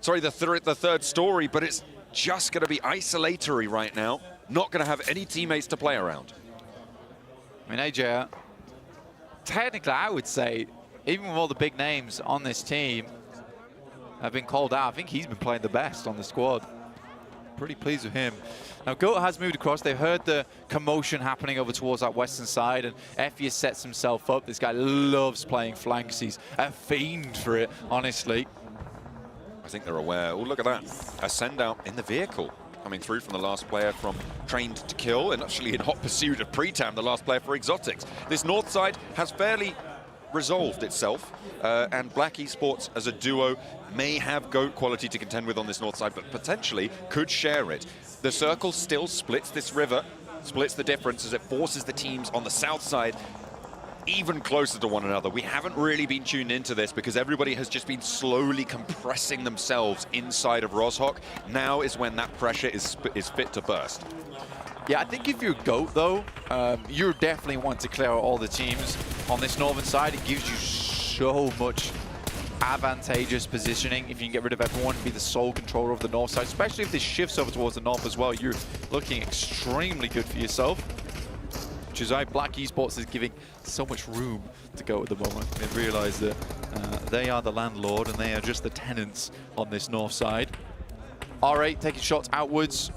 sorry, the third story, but it's just going to be isolatory right now. Not going to have any teammates to play around. I mean, AJ, technically, I would say, even with all the big names on this team have been called out, I think he's been playing the best on the squad. Pretty pleased with him. Now, Goat has moved across. They've heard the commotion happening over towards that western side, and Effie sets himself up. This guy loves playing flanks. He's a fiend for it, honestly. I think they're aware. Oh, look at that. A send out in the vehicle coming through from the last player from Trained to Kill, and actually in hot pursuit of Pretam, the last player for Exotics. This north side has fairly resolved itself, and Black Esports as a duo may have Goat Quality to contend with on this north side, but potentially could share it. The circle still splits this river, splits the difference as it forces the teams on the south side even closer to one another. We haven't really been tuned into this because everybody has just been slowly compressing themselves inside of Rozhok. Now is when that pressure is fit to burst. Yeah, I think if you're Goat, though, you definitely want to clear out all the teams on this northern side. It gives you so much advantageous positioning if you can get rid of everyone and be the sole controller of the north side, especially if this shifts over towards the north as well. You're looking extremely good for yourself, which is why Black Esports is giving so much room to go at the moment. They realize that they are the landlord and they are just the tenants on this north side. R8 taking shots outwards,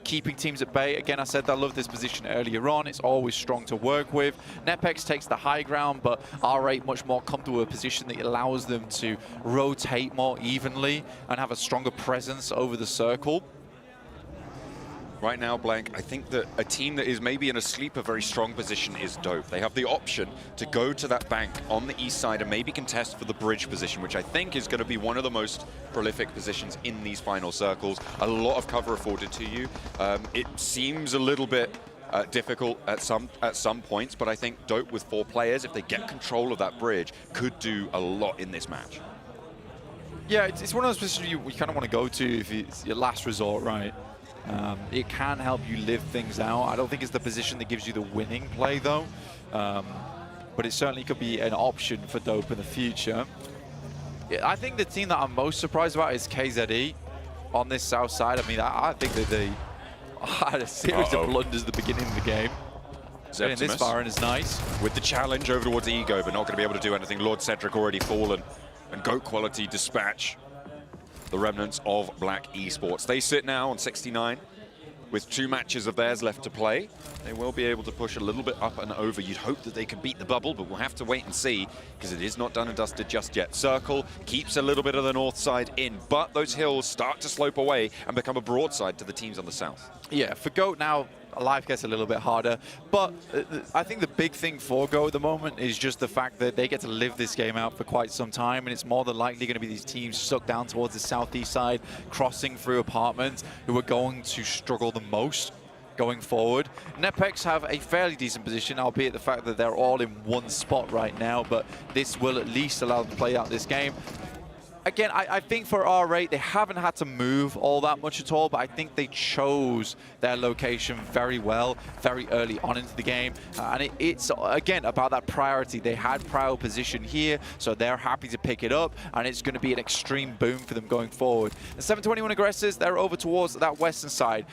keeping teams at bay. Again, I said I love this position earlier on. It's always strong to work with. Nepex takes the high ground, but R8 much more comfortable with a position that allows them to rotate more evenly and have a stronger presence over the circle. Right now, Blank, I think that a team that is maybe in a sleeper very strong position is Dope. They have the option to go to that bank on the east side and maybe contest for the bridge position, which I think is going to be one of the most prolific positions in these final circles. A lot of cover afforded to you. It seems a little bit difficult at some points, but I think Dope with 4 players, if they get control of that bridge, could do a lot in this match. Yeah, it's one of those positions you kind of want to go to if it's your last resort, right? It can help you live things out. I don't think it's the position that gives you the winning play, though. but it certainly could be an option for Dope in the future. Yeah, I think the team that I'm most surprised about is KZE on this south side. I mean, I think that they had a series of blunders at the beginning of the game. Getting this far in is nice. With the challenge over towards Ego, but not going to be able to do anything. Lord Cedric already fallen. And GOAT quality dispatch the remnants of Black Esports. They sit now on 69 with 2 matches of theirs left to play. They will be able to push a little bit up and over. You'd hope that they can beat the bubble, but we'll have to wait and see because it is not done and dusted just yet. Circle keeps a little bit of the north side in, but those hills start to slope away and become a broadside to the teams on the south. Yeah, for GOAT now, life gets a little bit harder, but I think the big thing for GOAT at the moment is just the fact that they get to live this game out for quite some time, and it's more than likely going to be these teams stuck down towards the southeast side, crossing through apartments, who are going to struggle the most going forward. Nepex have a fairly decent position, albeit the fact that they're all in one spot right now, but this will at least allow them to play out this game. Again, I think for R8, they haven't had to move all that much at all, but I think they chose their location very well, very early on into the game. And it's, again, about that priority. They had prior position here, so they're happy to pick it up, and it's going to be an extreme boom for them going forward. The 721 aggressors, they're over towards that western side.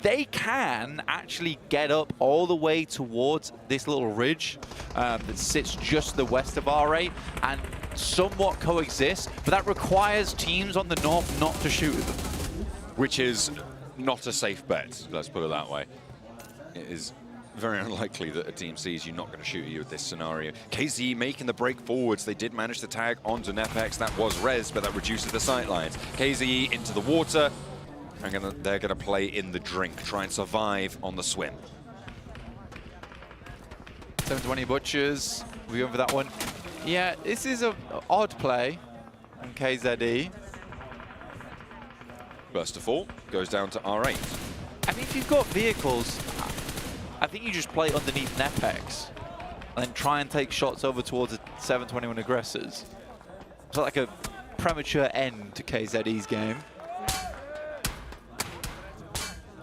They can actually get up all the way towards this little ridge that sits just to the west of R8 and somewhat coexist, but that requires teams on the north not to shoot at them. Which is not a safe bet, let's put it that way. It is very unlikely that a team sees you not going to shoot at you with this scenario. KZ making the break forwards. They did manage to tag onto Nepex. That was res, but that reduces the sightlines. KZ into the water. And they're going to play in the drink, try and survive on the swim. 720 Butchers, we going for that one. Yeah, this is an odd play on KZE. Burst of fall goes down to R8. I mean, if you've got vehicles, I think you just play underneath Nepex and then try and take shots over towards the 721 aggressors. It's like a premature end to KZE's game.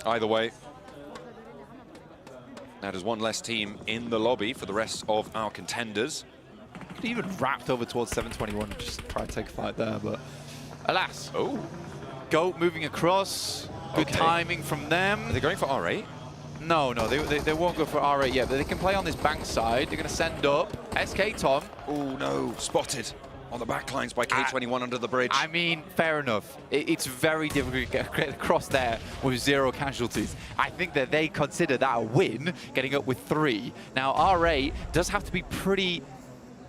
Either way, that is one less team in the lobby for the rest of our contenders. Could even wrapped over towards 721 and just try to take a fight there, but alas. Oh. GOAT moving across. Good timing from them. Are they going for R8? No, they won't go for R8 yet, but they can play on this bank side. They're going to send up SK Tom. Oh no, spotted on the backlines by K21 under the bridge. I mean, fair enough. It's very difficult to get across there with 0 casualties. I think that they consider that a win, getting up with 3. Now, R8 does have to be pretty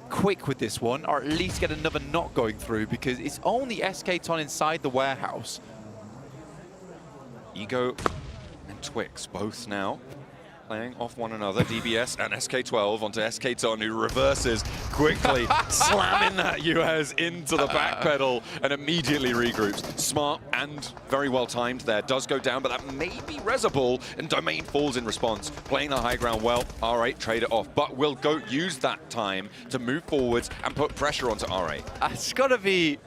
quick with this one, or at least get another knock going through, because it's only SK Ton inside the warehouse. Ego and Twix both now playing off one another. DBS and SK12 onto SK Ton, who reverses quickly, slamming that US into the back pedal and immediately regroups. Smart and very well timed there. Does go down, but that may be Resable, and Domain falls in response. Playing the high ground well. R8 trade it off, but will go use that time to move forwards and put pressure onto R8. It's got to be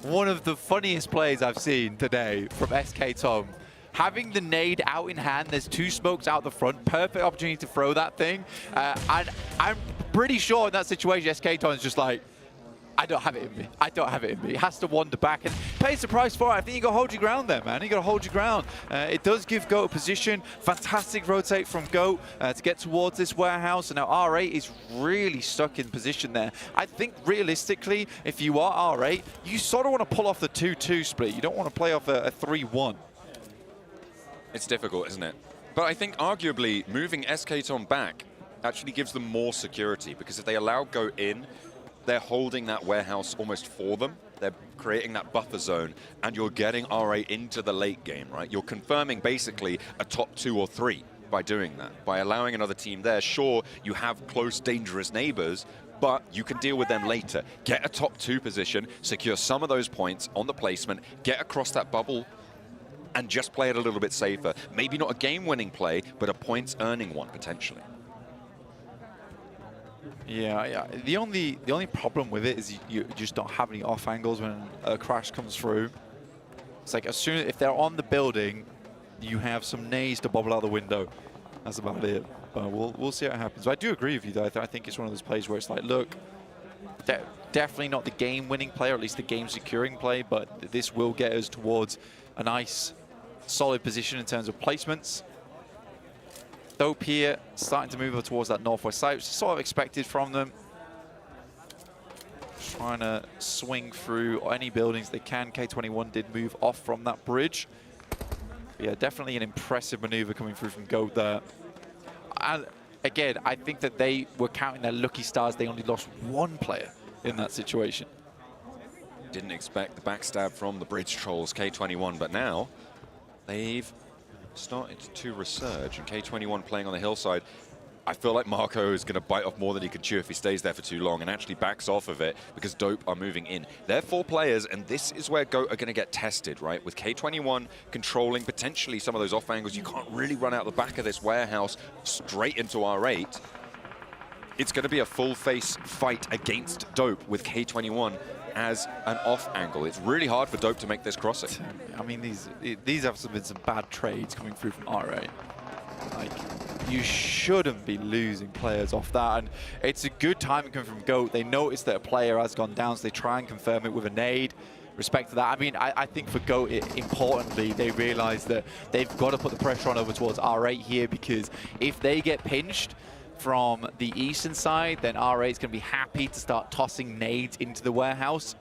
one of the funniest plays I've seen today from SK Tom. Having the nade out in hand, there's 2 smokes out the front, perfect opportunity to throw that thing. And I'm pretty sure in that situation, SK Ton is just like, I don't have it in me. I don't have it in me. He has to wander back and pays the price for it. I think you got to hold your ground there, man. You got to hold your ground. It does give GOAT a position. Fantastic rotate from GOAT to get towards this warehouse. And now R8 is really stuck in position there. I think realistically, if you are R8, you sort of want to pull off the 2-2 split. You don't want to play off a 3-1. It's difficult, isn't it? But I think arguably moving SK Ton back actually gives them more security, because if they allow GOAT in, they're holding that warehouse almost for them. They're creating that buffer zone, and you're getting R8 into the late game, right? You're confirming basically a top 2 or 3 by doing that. By allowing another team there, sure, you have close, dangerous neighbors, but you can deal with them later. Get a top 2 position, secure some of those points on the placement, get across that bubble, and just play it a little bit safer. Maybe not a game-winning play, but a points-earning one, potentially. Yeah. The only problem with it is you just don't have any off angles when a crash comes through. It's like as soon as if they're on the building, you have some nades to bobble out the window. That's about it. But we'll see how it happens. But I do agree with you, though. I think it's one of those plays where it's like, look, definitely not the game-winning play, or at least the game-securing play, but this will get us towards a nice, solid position in terms of placements. Dope here, starting to move towards that northwest side, which is sort of expected from them. Trying to swing through any buildings they can. K21 did move off from that bridge. But yeah, definitely an impressive maneuver coming through from Goat there. And again, I think that they were counting their lucky stars. They only lost one player in that situation. Didn't expect the backstab from the bridge trolls, K21, but now they've started to resurge, and K21 playing on the hillside. I feel like Marco is going to bite off more than he can chew if he stays there for too long, and actually backs off of it because Dope are moving in. They're 4 players, and this is where Goat are going to get tested, right? With K21 controlling potentially some of those off angles. You can't really run out the back of this warehouse straight into R8. It's going to be a full face fight against Dope with K21 as an off angle. It's really hard for Dope to make this crossing. I mean, these have been some bad trades coming through from R8. Like, you shouldn't be losing players off that, and it's a good timing coming from Goat. They notice that a player has gone down, so they try and confirm it with a nade. Respect to that. I mean, I think for Goat, importantly, they realize that they've got to put the pressure on over towards R8 here, because if they get pinched from the eastern side, then R8 is going to be happy to start tossing nades into the warehouse.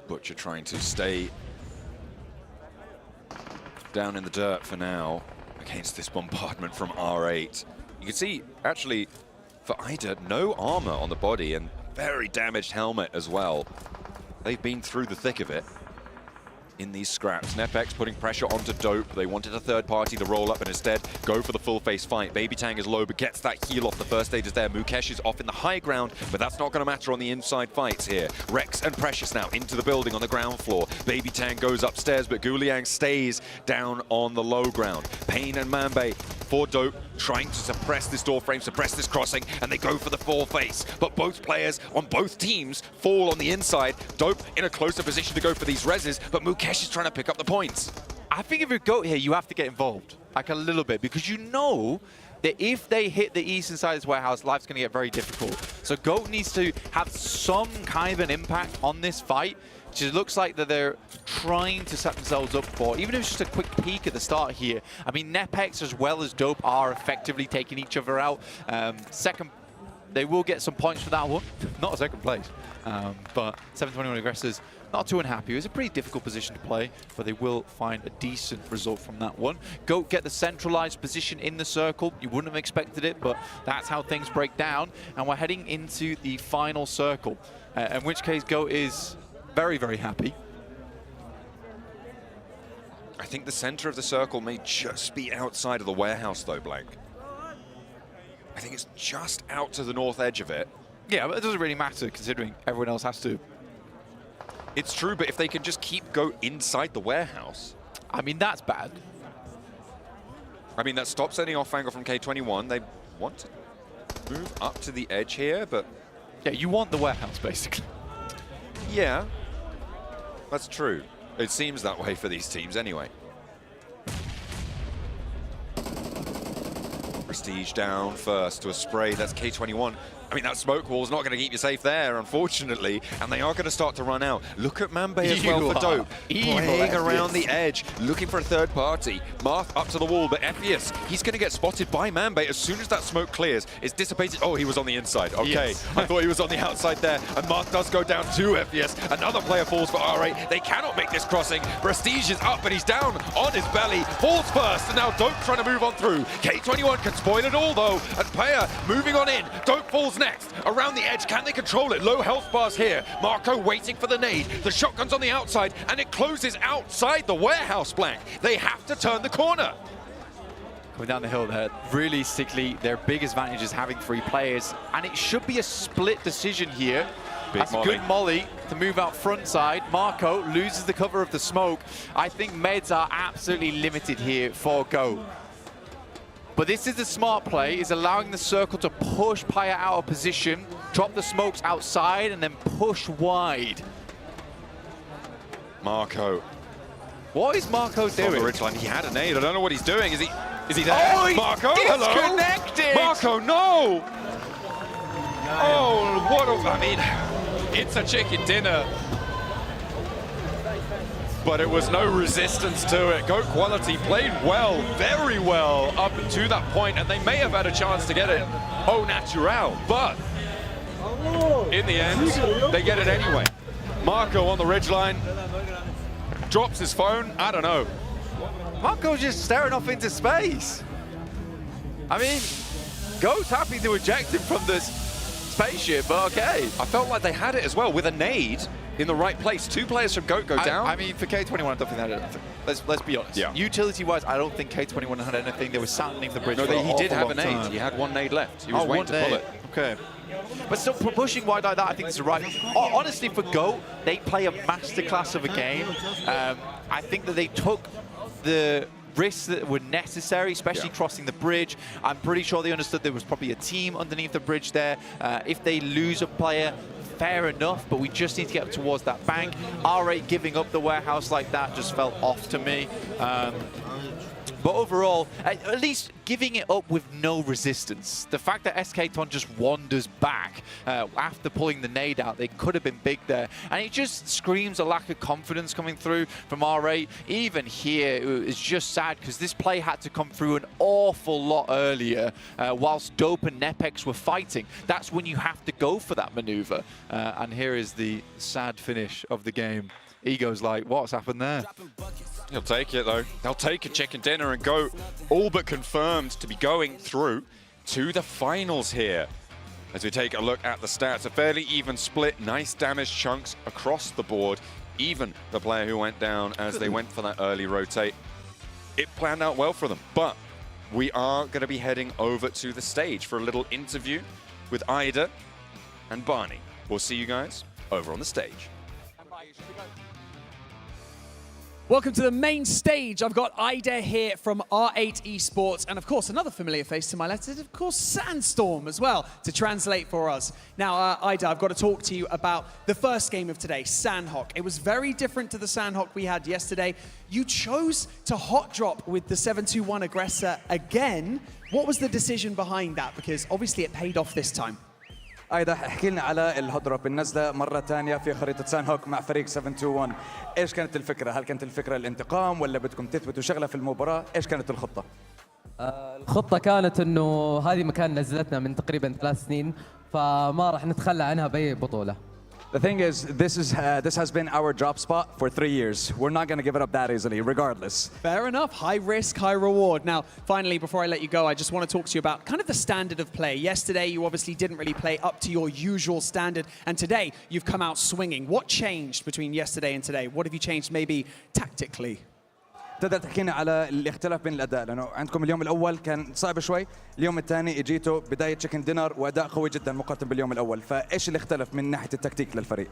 Butcher trying to stay down in the dirt for now against this bombardment from R8. You can see, actually, for Ida, no armor on the body and very damaged helmet as well. They've been through the thick of it in these scraps. Nepex putting pressure onto Dope. They wanted a third party to roll up and instead go for the full face fight. Baby Tang is low, but gets that heal off. The first aid is there. Mukesh is off in the high ground, but that's not going to matter on the inside fights here. Rex and Precious now into the building on the ground floor. Baby Tang goes upstairs, but Guliang stays down on the low ground. Payne and Mambe for Dope trying to suppress this door frame, suppress this crossing, and they go for the full face. But both players on both teams fall on the inside. Dope in a closer position to go for these reses, but Mukesh is trying to pick up the points. I think if you're Goat here, you have to get involved, like a little bit, because you know that if they hit the eastern side of this warehouse, life's going to get very difficult. So Goat needs to have some kind of an impact on this fight, which it looks like that they're trying to set themselves up for, even if it's just a quick peek at the start here. I mean, Nepex as well as Dope are effectively taking each other out. Second, they will get some points for that one. Not a second place, but 721 Aggressors not too unhappy. It was a pretty difficult position to play, but they will find a decent result from that one. Goat get the centralized position in the circle. You wouldn't have expected it, but that's how things break down. And we're heading into the final circle, in which case Goat is very, very happy. I think the center of the circle may just be outside of the warehouse though, Blank. I think it's just out to the north edge of it. Yeah, but it doesn't really matter considering everyone else has to. It's true, but if they can just keep Goat inside the warehouse. I mean, that's bad. I mean, that stops any off angle from K21. They want to move up to the edge here, but... Yeah, you want the warehouse, basically. Yeah, that's true. It seems that way for these teams anyway. Prestige down first to a spray. That's K21. I mean, that smoke wall's not going to keep you safe there, unfortunately, and they are going to start to run out. Look at Mambe as well for Dope. Playing around the edge, looking for a third party. Marth up to the wall, but Ephius, he's going to get spotted by Mambe as soon as that smoke clears. It's dissipated. Oh, he was on the inside. Okay, yes. I thought he was on the outside there, and Marth does go down to Ephius. Another player falls for R8. They cannot make this crossing. Prestige is up, but he's down on his belly. Falls first, and now Dope trying to move on through. K21 can spoil it all, though, and Paya moving on in. Dope falls next. Around the edge, can they control it? Low health bars here. Marco waiting for the nade. The shotgun's on the outside, and it closes outside the warehouse, Blank. They have to turn the corner. Coming down the hill there, realistically, their biggest advantage is having 3 players, and it should be a split decision here. That's a good molly to move out front side. Marco loses the cover of the smoke. I think meds are absolutely limited here for Go. But this is the smart play, is allowing the circle to push Paya out of position, drop the smokes outside, and then push wide. Marco What is Marco doing? On the ridgeline, he had a nade. I don't know what he's doing. Is he there? Oh, he's Marco, disconnected. hello? Marco, no! Oh, what a... I mean, it's a chicken dinner. But it was no resistance to it. Go Quality played well, very well, up to that point, and they may have had a chance to get it au natural, but in the end, they get it anyway. Marco on the ridgeline, drops his phone, I don't know. Marco's just staring off into space. I mean, Go's happy to eject him from this spaceship, but okay. I felt like they had it as well with a nade in the right place. 2 players from GOAT go down. I mean, for K21, I don't think they had anything. Let's be honest. Yeah. Utility-wise, I don't think K21 had anything. They were sat underneath the bridge. No, for he did have a long nade. time. He had 1 nade left. He was waiting to pull it. Okay. But still, pushing wide like that, I think is right. Honestly, for GOAT, they play a masterclass of a game. I think that they took the risks that were necessary, especially crossing the bridge. I'm pretty sure they understood there was probably a team underneath the bridge there. If they lose a player, fair enough, but we just need to get towards that bank. R8 giving up the warehouse like that just felt off to me. But overall, at least giving it up with no resistance. The fact that SK-Ton just wanders back after pulling the nade out, they could have been big there. And it just screams a lack of confidence coming through from R8. Even here, it's just sad because this play had to come through an awful lot earlier whilst Dope and Nepex were fighting. That's when you have to go for that maneuver. And here is the sad finish of the game. Ego's like, what's happened there? He'll take it though. They'll take a chicken dinner and go all but confirmed to be going through to the finals here. As we take a look at the stats, a fairly even split, nice damage chunks across the board. Even the player who went down as they went for that early rotate. It planned out well for them, but we are going to be heading over to the stage for a little interview with Ida and Barney. We'll see you guys over on the stage. Welcome to the main stage. I've got Ida here from R8 Esports, and of course, another familiar face to my left is, of course, Sandstorm as well, to translate for us. Now, Ida, I've got to talk to you about the first game of today, Sanhok. It was very different to the Sanhok we had yesterday. You chose to hot drop with the 7-2-1 aggressor again. What was the decision behind that? Because obviously it paid off this time. ايضا احكي لنا على الهدرب النزله مره ثانيه في خريطه سان هوك مع فريق 721 ايش كانت الفكره؟ هل كانت الفكره الانتقام ولا بدكم تثبتوا شغله في المباراه؟ ايش كانت الخطه؟ الخطه كانت انه هذه مكان نزلتنا من تقريبا 3 سنين فما راح نتخلى عنها باي بطوله. The thing is, this has been our drop spot for 3 years. We're not going to give it up that easily, regardless. Fair enough. High risk, high reward. Now, finally, before I let you go, I just want to talk to you about kind of the standard of play. Yesterday, you obviously didn't really play up to your usual standard, and today, you've come out swinging. What changed between yesterday and today? What have you changed maybe tactically? تقدر تحكينا على الاختلاف بين الاداء لانه عندكم اليوم الاول كان صعب شوي، اليوم الثاني اجيتوا بدايه تشيكن دينر واداء قوي جدا مقارنه باليوم الاول، فايش اللي اختلف من ناحيه التكتيك للفريق؟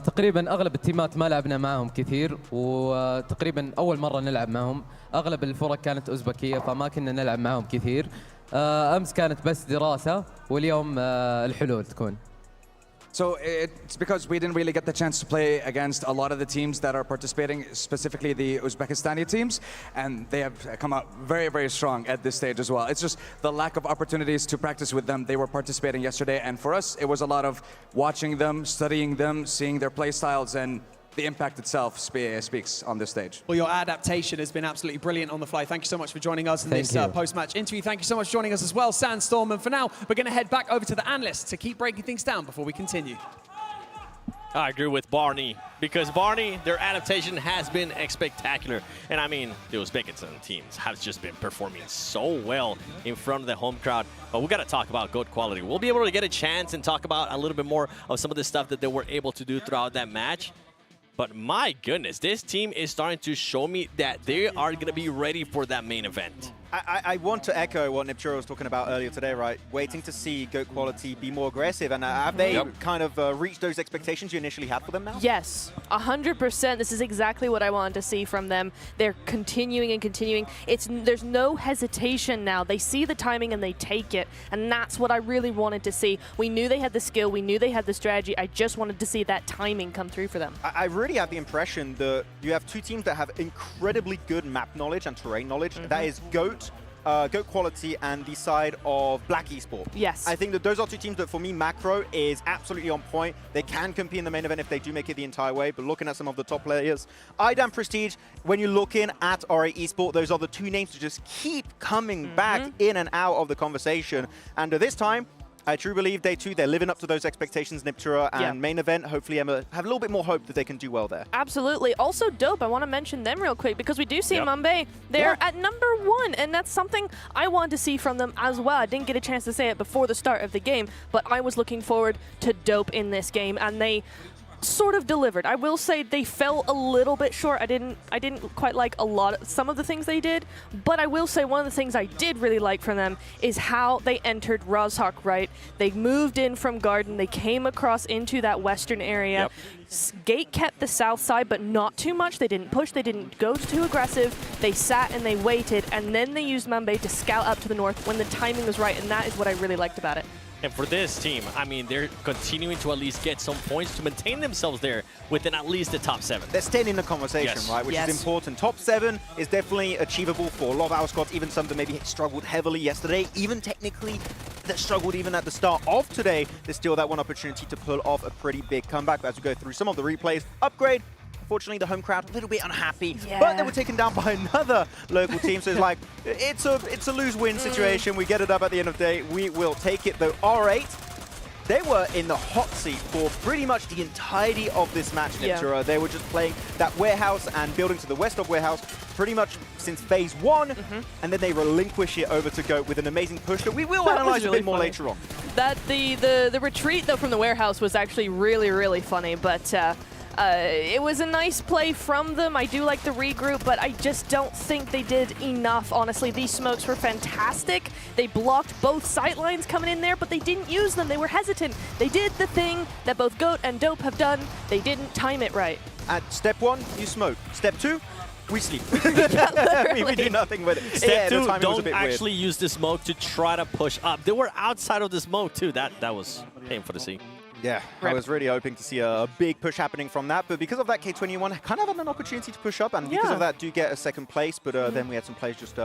تقريبا اغلب التيمات ما لعبنا معهم كثير وتقريبا اول مره نلعب معهم، اغلب الفرق كانت اوزبكيه فما كنا نلعب معهم كثير. امس كانت بس دراسه واليوم الحلول تكون. So it's because we didn't really get the chance to play against a lot of the teams that are participating, specifically the Uzbekistani teams, and they have come out very, very strong at this stage as well. It's just the lack of opportunities to practice with them. They were participating yesterday, and for us, it was a lot of watching them, studying them, seeing their play styles, and the impact itself speaks on this stage. Well, your adaptation has been absolutely brilliant on the fly. Thank you so much for joining us in this post-match interview. Thank you so much for joining us as well, Sandstorm. And for now, we're going to head back over to the Analyst to keep breaking things down before we continue. I agree with Barney, because Barney, their adaptation has been spectacular. And I mean, the Uzbekistan teams have just been performing so well in front of the home crowd. But we got to talk about GOAT quality. We'll be able to get a chance and talk about a little bit more of some of the stuff that they were able to do throughout that match. But my goodness, this team is starting to show me that they are going to be ready for that main event. I want to echo what Nipchura was talking about earlier today, right? Waiting to see GOAT Quality be more aggressive. And have they kind of reached those expectations you initially had for them now? Yes, 100%. This is exactly what I wanted to see from them. They're continuing and continuing. There's no hesitation now. They see the timing and they take it. And that's what I really wanted to see. We knew they had the skill. We knew they had the strategy. I just wanted to see that timing come through for them. I really have the impression that you have two teams that have incredibly good map knowledge and terrain knowledge. That is GOAT Quality and the side of Black Esports. Yes. I think that those are two teams that, for me, macro is absolutely on point. They can compete in the main event if they do make it the entire way, but looking at some of the top players, IDAM Prestige, when you're looking at R8 Esports, those are the two names to just keep coming back in and out of the conversation. And this time, I truly believe day two, they're living up to those expectations, Nipchura, and main event, hopefully Emma have a little bit more hope that they can do well there. Absolutely. Also Dope, I want to mention them real quick because we do see Mumbai. They're at #1, and that's something I wanted to see from them as well. I didn't get a chance to say it before the start of the game, but I was looking forward to Dope in this game, and they sort of delivered. I will say they fell a little bit short. I didn't quite like some of the things they did, but I will say one of the things I did really like from them is how they entered Rozhok right. They moved in from Garden. They came across into that western area. Gate kept the south side, but not too much. They didn't push. They didn't go too aggressive. They sat and they waited, and then they used Mumbai to scout up to the north when the timing was right, and that is what I really liked about it. And for this team, I mean, they're continuing to at least get some points to maintain themselves there within at least the top 7. They're staying in the conversation, right, which is important. Top 7 is definitely achievable for a lot of our squads, even some that maybe struggled heavily yesterday, even technically that struggled even at the start of today. There's still that one opportunity to pull off a pretty big comeback. But as we go through some of the replays, Upgrade, unfortunately, the home crowd a little bit unhappy, but they were taken down by another local team. So it's like, it's a lose-win situation. We get it up at the end of the day. We will take it, though. R8, they were in the hot seat for pretty much the entirety of this match, Nipchura. They were just playing that warehouse and building to the west of warehouse pretty much since phase 1, and then they relinquish it over to GOAT with an amazing push that we will analyze a bit more later on. That the retreat, though, from the warehouse was actually really, really funny, but it was a nice play from them. I do like the regroup, but I just don't think they did enough, honestly. These smokes were fantastic. They blocked both sight lines coming in there, but they didn't use them. They were hesitant. They did the thing that both GOAT and Dope have done. They didn't time it right. At step 1, you smoke. Step 2, we sleep. we do nothing with it. Step 2, don't actually use the smoke to try to push up. They were outside of the smoke, too. That was painful to see. Yeah, I was really hoping to see a big push happening from that, but because of that, K21 kind of had an opportunity to push up, and because of that, do get a second place, but then we had some players just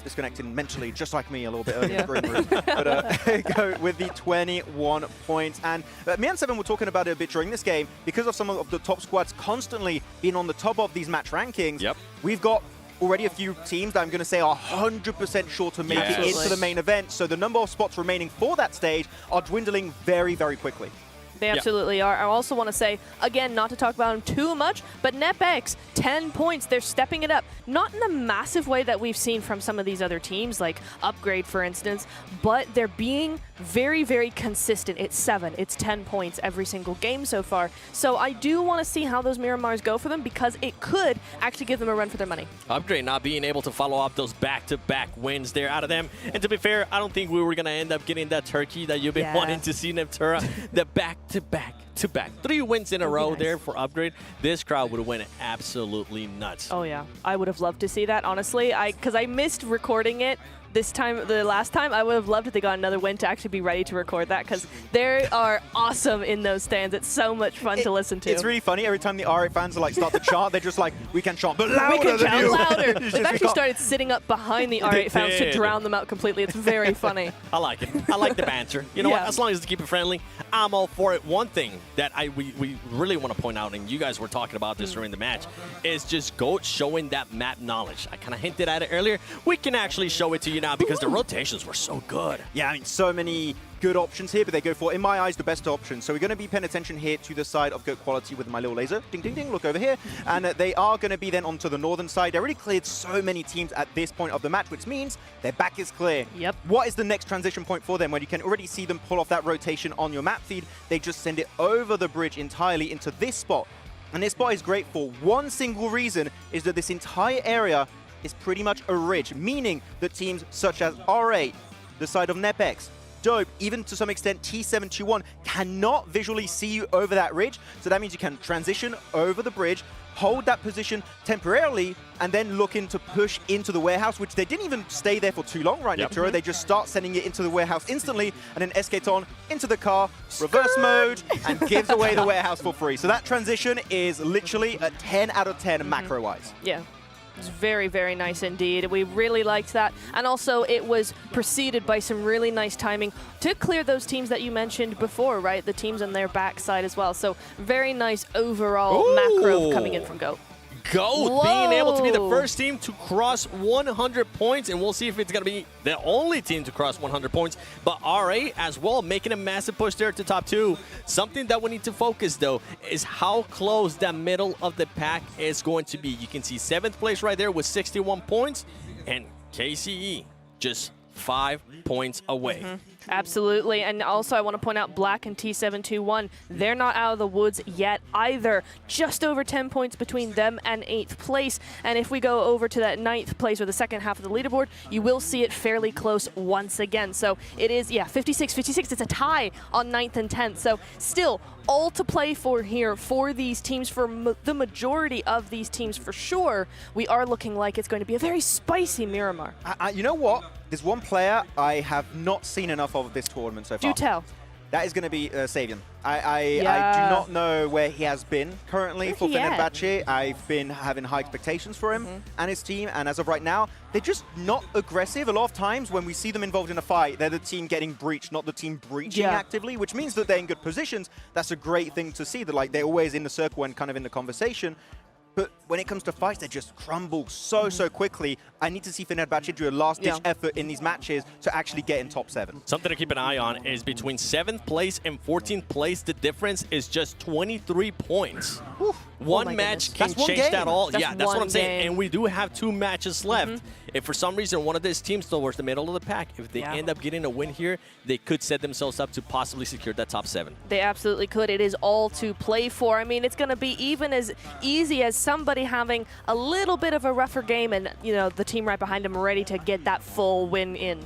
disconnecting mentally, just like me a little bit earlier in the green room. But go with the 21 points. And me and Seven were talking about it a bit during this game, because of some of the top squads constantly being on the top of these match rankings, we've got already a few teams that I'm going to say are 100% sure to make it into the main event, so the number of spots remaining for that stage are dwindling very, very quickly. They absolutely are. I also want to say, again, not to talk about them too much, but NepX, 10 points. They're stepping it up. Not in the massive way that we've seen from some of these other teams, like Upgrade, for instance, but they're being very, very consistent. It's 7, it's 10 points every single game so far. So I do want to see how those Miramars go for them, because it could actually give them a run for their money. Upgrade not being able to follow up those back-to-back wins there out of them. And to be fair, I don't think we were going to end up getting that turkey that you've been wanting to see, Nipchura. The back-to-back 3 wins in a row there for Upgrade. This crowd would have went absolutely nuts. Oh yeah, I would have loved to see that, honestly. Because I missed recording it this time, the last time. I would have loved if they got another win to actually be ready to record that, because they are awesome in those stands. It's so much fun to listen to. It's really funny. Every time the R8 fans are like start to chant, they're just like, we can chant, but louder we can than chant you. louder. They've actually started sitting up behind the R8 fans to drown them out completely. It's very funny. I like it. I like the banter. You know what? As long as they keep it friendly, I'm all for it. One thing that we really want to point out, and you guys were talking about this during the match, is just GOAT showing that map knowledge. I kind of hinted at it earlier. We can actually show it to you now, because the rotations were so good. Yeah, I mean, so many good options here, but they go for, in my eyes, the best option. So we're going to be paying attention here to the side of GOAT Quality with my little laser. Ding, ding, ding, look over here. And they are going to be then onto the northern side. They already cleared so many teams at this point of the match, which means their back is clear. Yep. What is the next transition point for them? When you can already see them pull off that rotation on your map feed, they just send it over the bridge entirely into this spot. And this spot is great for one single reason, is that this entire area is pretty much a ridge, meaning that teams such as R8, the side of Nepex, Dope, even to some extent T721 cannot visually see you over that ridge. So that means you can transition over the bridge, hold that position temporarily, and then looking to push into the warehouse, which they didn't even stay there for too long, right, Nicturo? They just start sending it into the warehouse instantly, and then Escaton into the car, reverse mode, and gives away the warehouse for free. So that transition is literally a 10 out of 10 macro-wise. Yeah. It was very, very nice indeed. We really liked that. And also it was preceded by some really nice timing to clear those teams that you mentioned before, right? The teams on their backside as well. So very nice overall macro coming in from GOAT. GOAT being able to be the first team to cross 100 points, and we'll see if it's going to be the only team to cross 100 points. But RA as well, making a massive push there to top 2. Something that we need to focus, though, is how close that middle of the pack is going to be. You can see 7th place right there with 61 points, and KCE just 5 points away. Absolutely, and also I want to point out Black and T721, they're not out of the woods yet either. Just over 10 points between them and 8th place, and if we go over to that 9th place or the second half of the leaderboard, you will see it fairly close once again. So it is, 56-56, it's a tie on 9th and 10th, so still all to play for here for these teams, for the majority of these teams for sure. We are looking like it's going to be a very spicy Miramar. You know what? There's one player I have not seen enough of this tournament so far. Do tell. That is going to be Savian. I do not know where he has been currently for Fenerbahce. I've been having high expectations for him and his team, and as of right now, they're just not aggressive. A lot of times when we see them involved in a fight, they're the team getting breached, not the team breaching actively, which means that they're in good positions. That's a great thing to see, that like they're always in the circle and kind of in the conversation. But when it comes to fights, they just crumble so quickly. I need to see Fenerbahce do a last-ditch effort in these matches to actually get in top 7. Something to keep an eye on is between 7th place and 14th place, the difference is just 23 points. One match can change that all. That's what I'm saying. And we do have 2 matches left. If for some reason one of these teams towards the middle of the pack, if they end up getting a win here, they could set themselves up to possibly secure that top 7. They absolutely could. It is all to play for. I mean, it's going to be even as easy as somebody having a little bit of a rougher game and, you know, the team right behind them ready to get that full win in.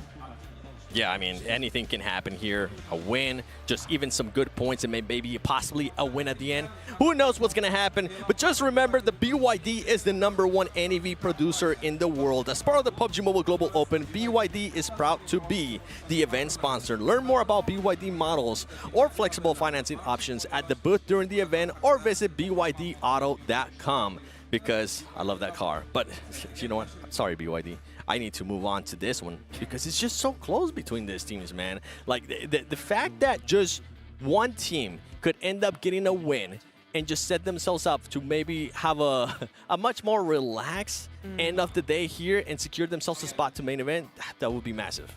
Yeah, I mean, anything can happen here. A win, just even some good points, and maybe possibly a win at the end. Who knows what's going to happen? But just remember, the BYD is the #1 NEV producer in the world. As part of the PUBG Mobile Global Open, BYD is proud to be the event sponsor. Learn more about BYD models or flexible financing options at the booth during the event, or visit bydauto.com. Because I love that car. But you know what? Sorry, BYD. I need to move on to this one because it's just so close between these teams, man. Like, the fact that just one team could end up getting a win and just set themselves up to maybe have a much more relaxed end of the day here and secure themselves a spot to main event, that would be massive.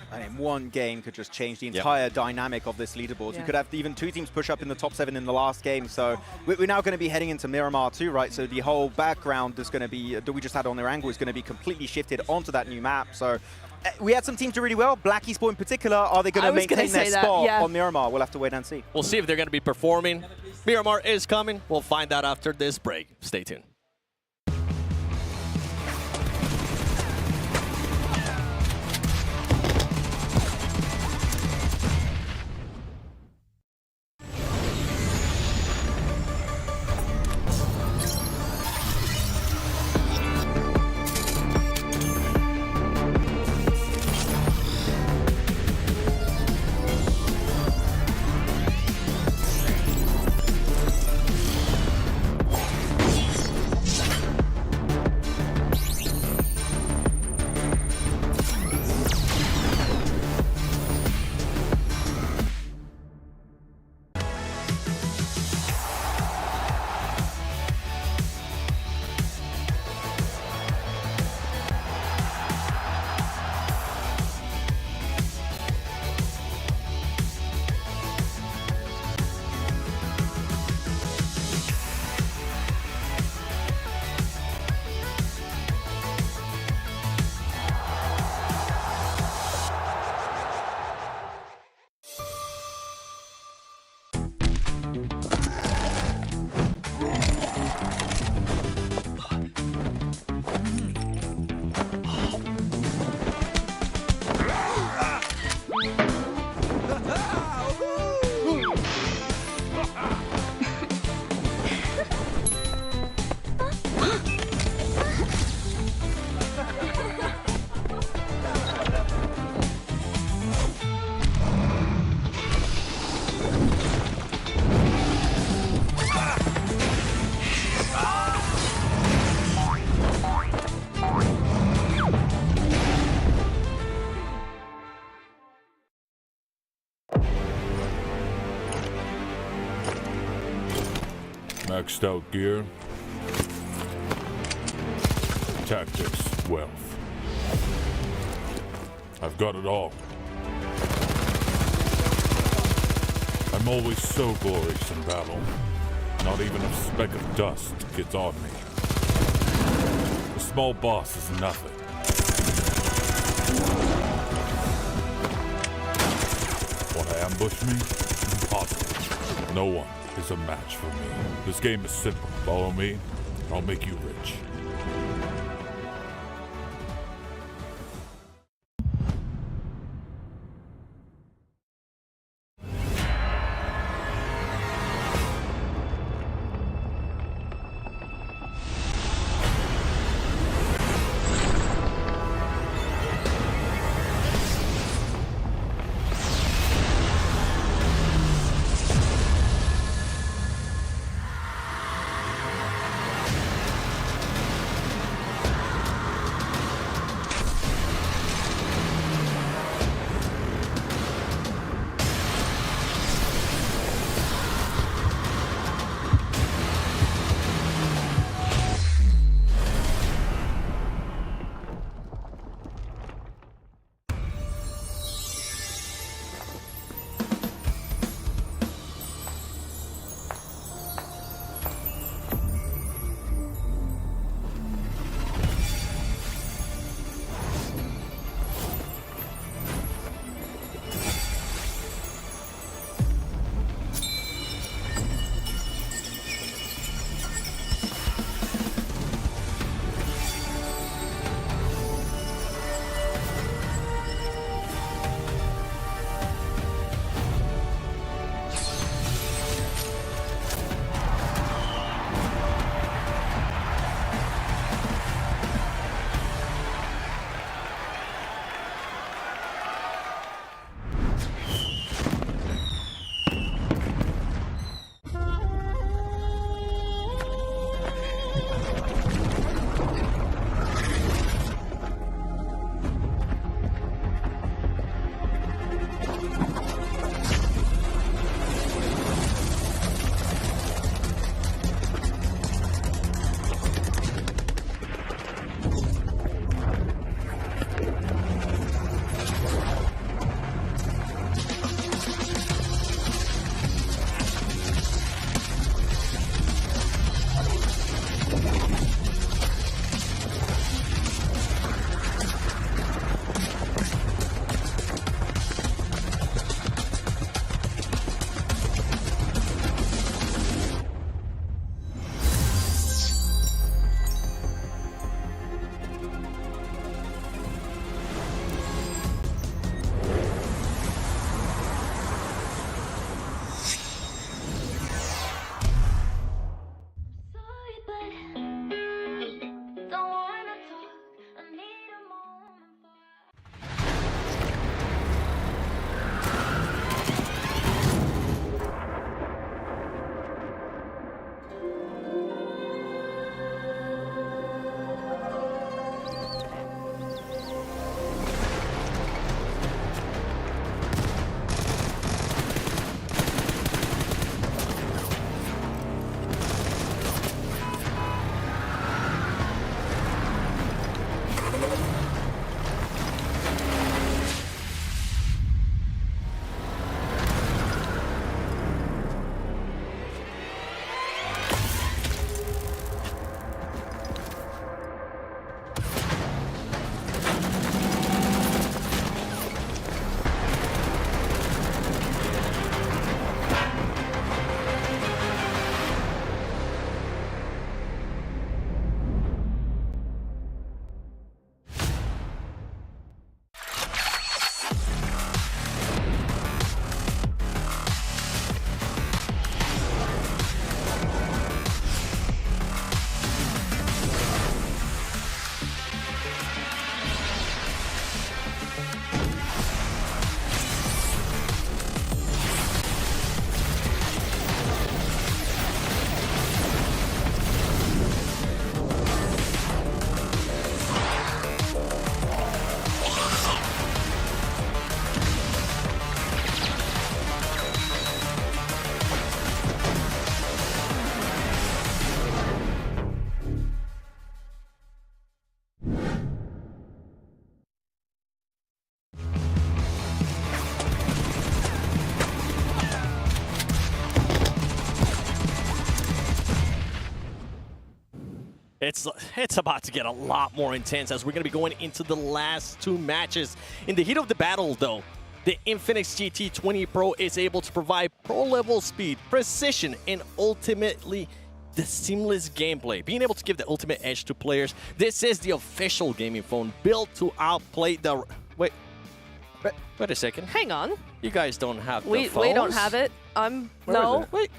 I mean, one game could just change the entire dynamic of this leaderboard. You could have even 2 teams push up in the top 7 in the last game. So we're now going to be heading into Miramar too, right? So the whole background is going to be, that we just had on Erangel, is going to be completely shifted onto that new map. So we had some teams do really well. Black Esports in particular, are they going to maintain their spot on Miramar? We'll have to wait and see. We'll see if they're going to be performing. Miramar is coming. We'll find out after this break. Stay tuned. Maxed out gear. Tactics, wealth. I've got it all. I'm always so glorious in battle. Not even a speck of dust gets on me. The small boss is nothing. Want to ambush me? Impossible. No one is a match for me. This game is simple. Follow me, I'll make you rich. It's about to get a lot more intense as we're going to be going into the last two matches. In the heat of the battle, though, the Infinix GT20 Pro is able to provide pro-level speed, precision, and ultimately the seamless gameplay, being able to give the ultimate edge to players. This is the official gaming phone built to outplay the... Wait a second. Hang on. You guys don't have the We phones? don't have it. No. Wait.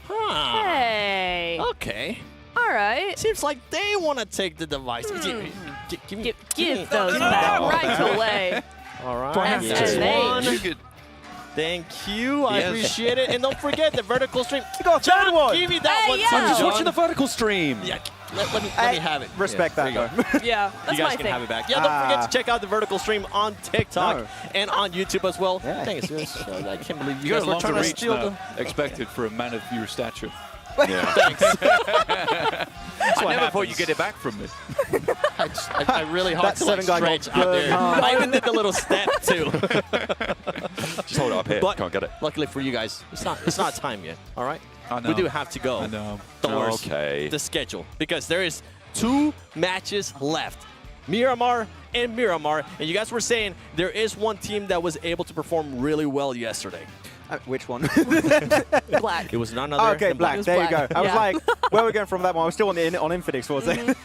Huh. Hey. Okay. All right. Seems like they want to take the device. Give those back right away. All right. Perhaps Just one. you could. Thank you. I appreciate it. And don't forget the vertical stream. got a third one. Give me that one. yeah. too, I'm just John. watching the vertical stream. Yeah. Let me have it. Respect Yeah, that, there though. Yeah, you that's guys my can thing. have it back. Yeah, don't forget to check out the vertical stream on TikTok and on YouTube as well. Yeah. Thanks. I can't believe you You guys got a were longer trying to reach steal now, expected for a man of your stature. Yeah. Thanks. I never thought you'd get it back from me. I really hard That to like 7 guy stretch got out there. burned. I even did the little step too. Just hold it up here. But Can't get it. luckily for you guys, it's not time yet. All right. I know. We do have to go. I know. Towards the schedule because there is 2 matches left. Miramar and Miramar. And you guys were saying there is one team that was able to perform really well yesterday. Which one? Black. It was none other Okay, than Black. There you go. I was Yeah. like, where are we going from that one? I was still on Infinix for a second.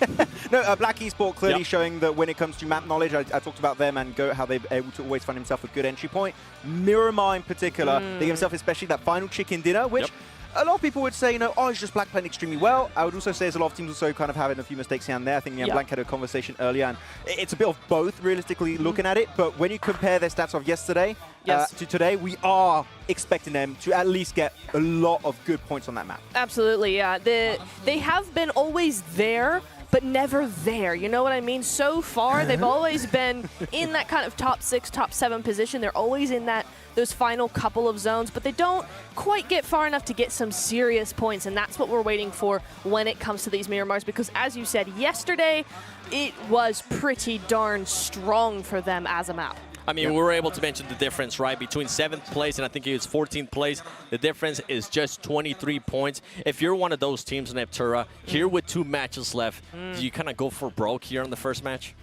No, Black Esport clearly showing that when it comes to map knowledge, I talked about them and Goat, how they're able to always find himself a good entry point. Miramar in particular, they give himself especially that final chicken dinner, which a lot of people would say, you know, oh, it's just Black playing extremely well. I would also say there's a lot of teams also kind of having a few mistakes here and there. I think Blank had a conversation earlier, and it's a bit of both, realistically looking at it. But when you compare their stats of yesterday to today, we are expecting them to at least get a lot of good points on that map. Absolutely, yeah. They have been always there, but never there. You know what I mean? So far, they've always been in that kind of top 6, top 7 position. They're always in those final couple of zones, but they don't quite get far enough to get some serious points, and that's what we're waiting for when it comes to these Miramars, because as you said, yesterday, it was pretty darn strong for them as a map. I mean, we were able to mention the difference, right? Between 7th place and I think it was 14th place, the difference is just 23 points. If you're one of those teams in Neptura, here with 2 matches left, do you kind of go for broke here in the first match?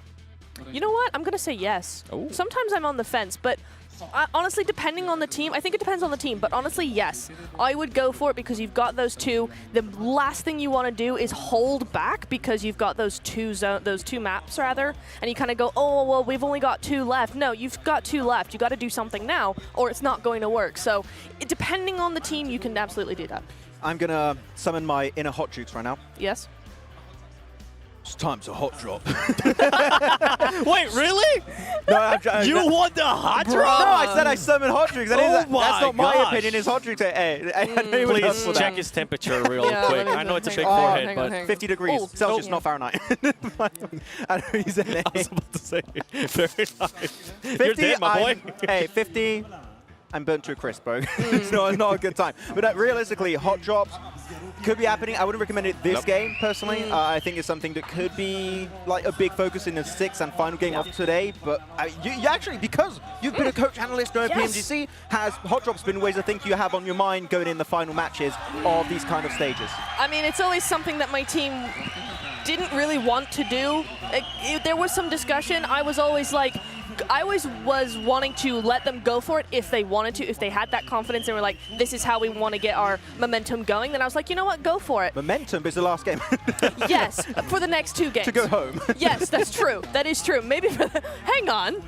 You know what? I'm going to say yes. Ooh. Sometimes I'm on the fence, but honestly, depending on the team, I think it depends on the team, but honestly, yes. I would go for it because you've got those 2. The last thing you want to do is hold back because you've got those two maps, rather, and you kind of go, oh, well, we've only got 2 left. No, you've got 2 left. You got to do something now, or it's not going to work. So, depending on the team, you can absolutely do that. I'm going to summon my inner hot jukes right now. Yes? It's time to hot drop. Wait, really? No, You want the hot No, drop? I said I summoned hot drinks. That's not my gosh. opinion. It's hot drinks. Hey, anyone else Please for check that? his temperature real quick. I know it's a big Oh, forehead, but 50 degrees Celsius, not Fahrenheit. I don't use it. I was about to say, very nice. 50, You're dead, my boy. Hey, 50. I'm burnt to a crisp, bro. It's not a good time. But realistically, hot drops could be happening. I wouldn't recommend it this game, personally. I think it's something that could be like a big focus in the 6th and final game of today. But you actually, because you've been a coach analyst, knowing PMGC, has hot drops been always a thing you have on your mind going in the final matches of these kind of stages? I mean, it's always something that my team didn't really want to do. There was some discussion. I was always like, I always was wanting to let them go for it if they wanted to, if they had that confidence and were like, this is how we want to get our momentum going. Then I was like, you know what, go for it. Momentum is the last game. Yes, for the next 2 games. To go home. Yes, that's true. That is true. Maybe for the, hang on.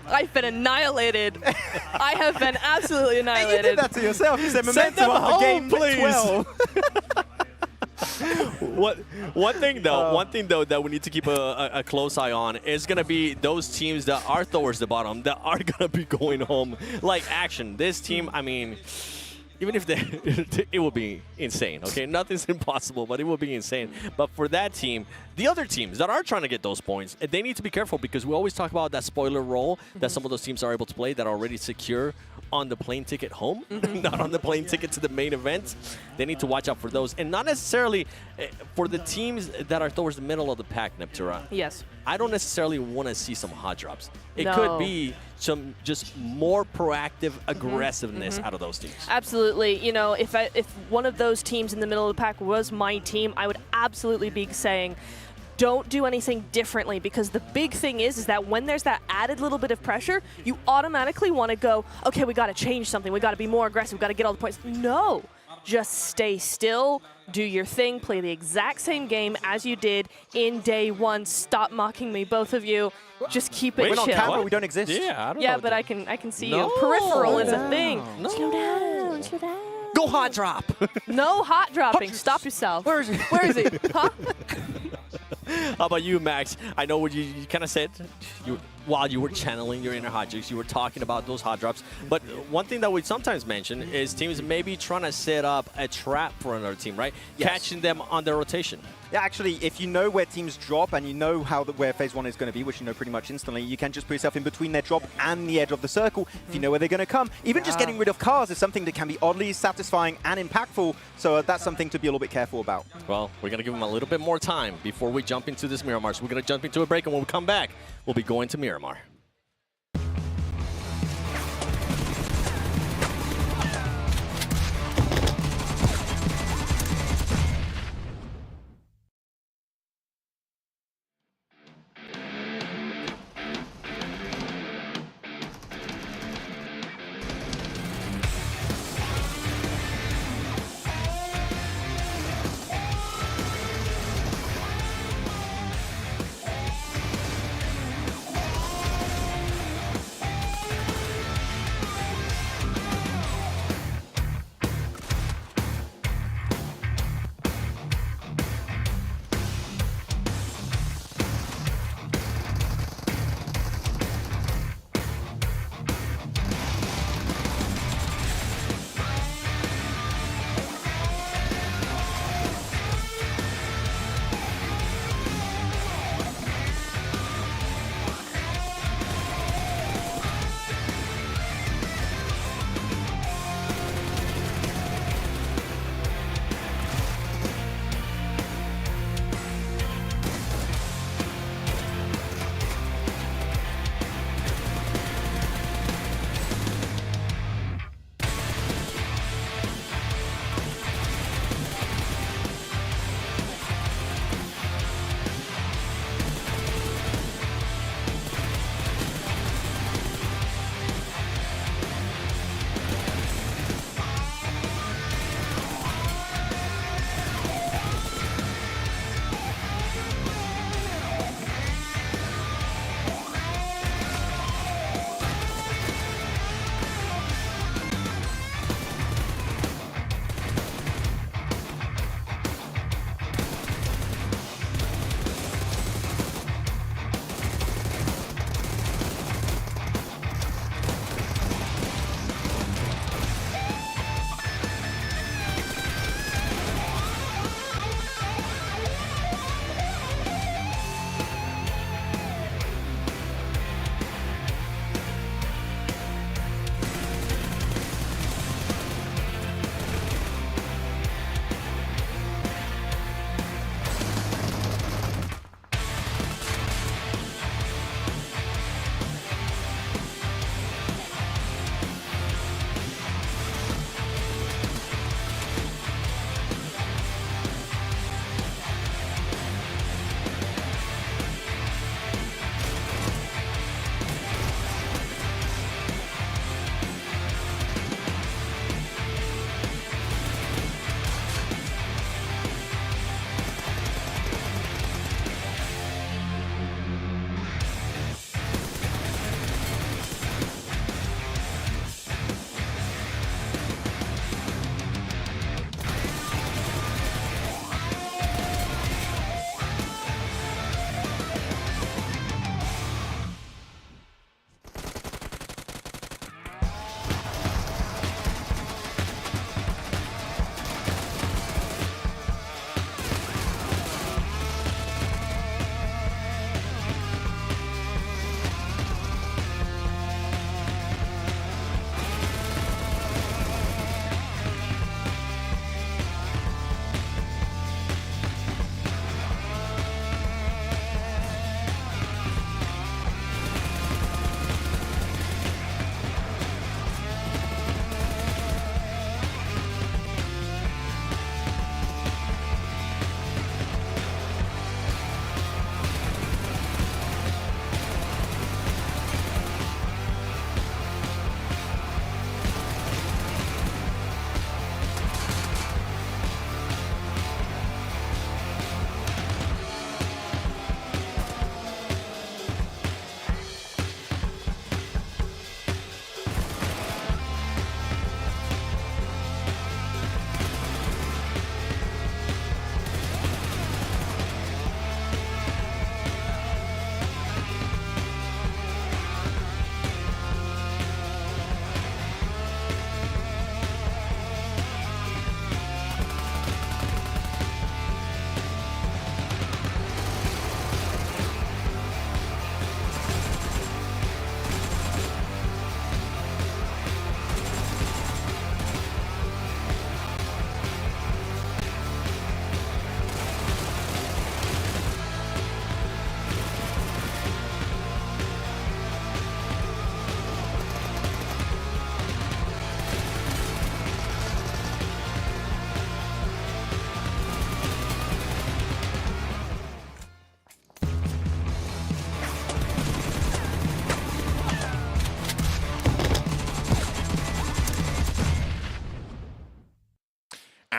I've been annihilated. I have been absolutely annihilated. You did that to yourself. You said momentum after game 12. One thing though that we need to keep a close eye on is gonna be those teams that are towards the bottom that are gonna be going home. Like Action, this team, I mean, even if it will be insane. Okay, nothing's impossible, but it will be insane. But for that team, the other teams that are trying to get those points, they need to be careful because we always talk about that spoiler role that some of those teams are able to play that already secure on the plane ticket home, not on the plane ticket to the main event. They need to watch out for those. And not necessarily for the teams that are towards the middle of the pack, Neptura. Yes. I don't necessarily want to see some hot drops. It No. could be some just more proactive aggressiveness out of those teams. Absolutely. You know, if one of those teams in the middle of the pack was my team, I would absolutely be saying, don't do anything differently, because the big thing is that when there's that added little bit of pressure, you automatically want to go, okay, we got to change something. We got to be more aggressive. We got to get all the points. No, just stay still, do your thing, play the exact same game as you did in day one. Stop mocking me, both of you. Just keep it We're chill. on camera, we don't exist. Yeah, I don't Yeah, know. but I can see No. you. Peripheral is a thing. No. Slow down, slow down. Go hot drop. No hot dropping. Stop yourself. Where is he? Where is he? Huh? How about you, Max? I know what you kind of said while you were channeling your inner hot jukes, you were talking about those hot drops. But one thing that we sometimes mention is teams maybe trying to set up a trap for another team, right? Yes. Catching them on their rotation. Yeah, actually, if you know where teams drop and you know where phase one is going to be, which you know pretty much instantly, you can just put yourself in between their drop and the edge of the circle if you know where they're going to come. Even just getting rid of cars is something that can be oddly satisfying and impactful, so that's something to be a little bit careful about. Well, we're going to give them a little bit more time before we jump into this Miramar. So we're going to jump into a break, and when we come back, we'll be going to Miramar.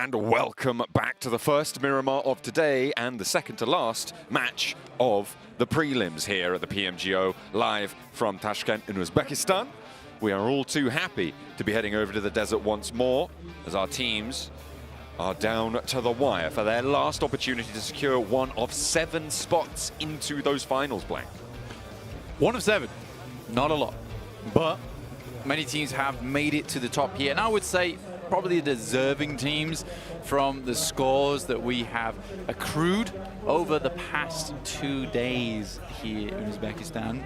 and welcome back to the first Miramar of today and the second to last match of the prelims here at the PMGO, live from Tashkent in Uzbekistan. We are all too happy to be heading over to the desert once more as our teams are down to the wire for their last opportunity to secure one of 7 spots into those finals, Blank. 1 of 7, not a lot, but many teams have made it to the top here, and I would say probably the deserving teams from the scores that we have accrued over the past 2 days here in Uzbekistan.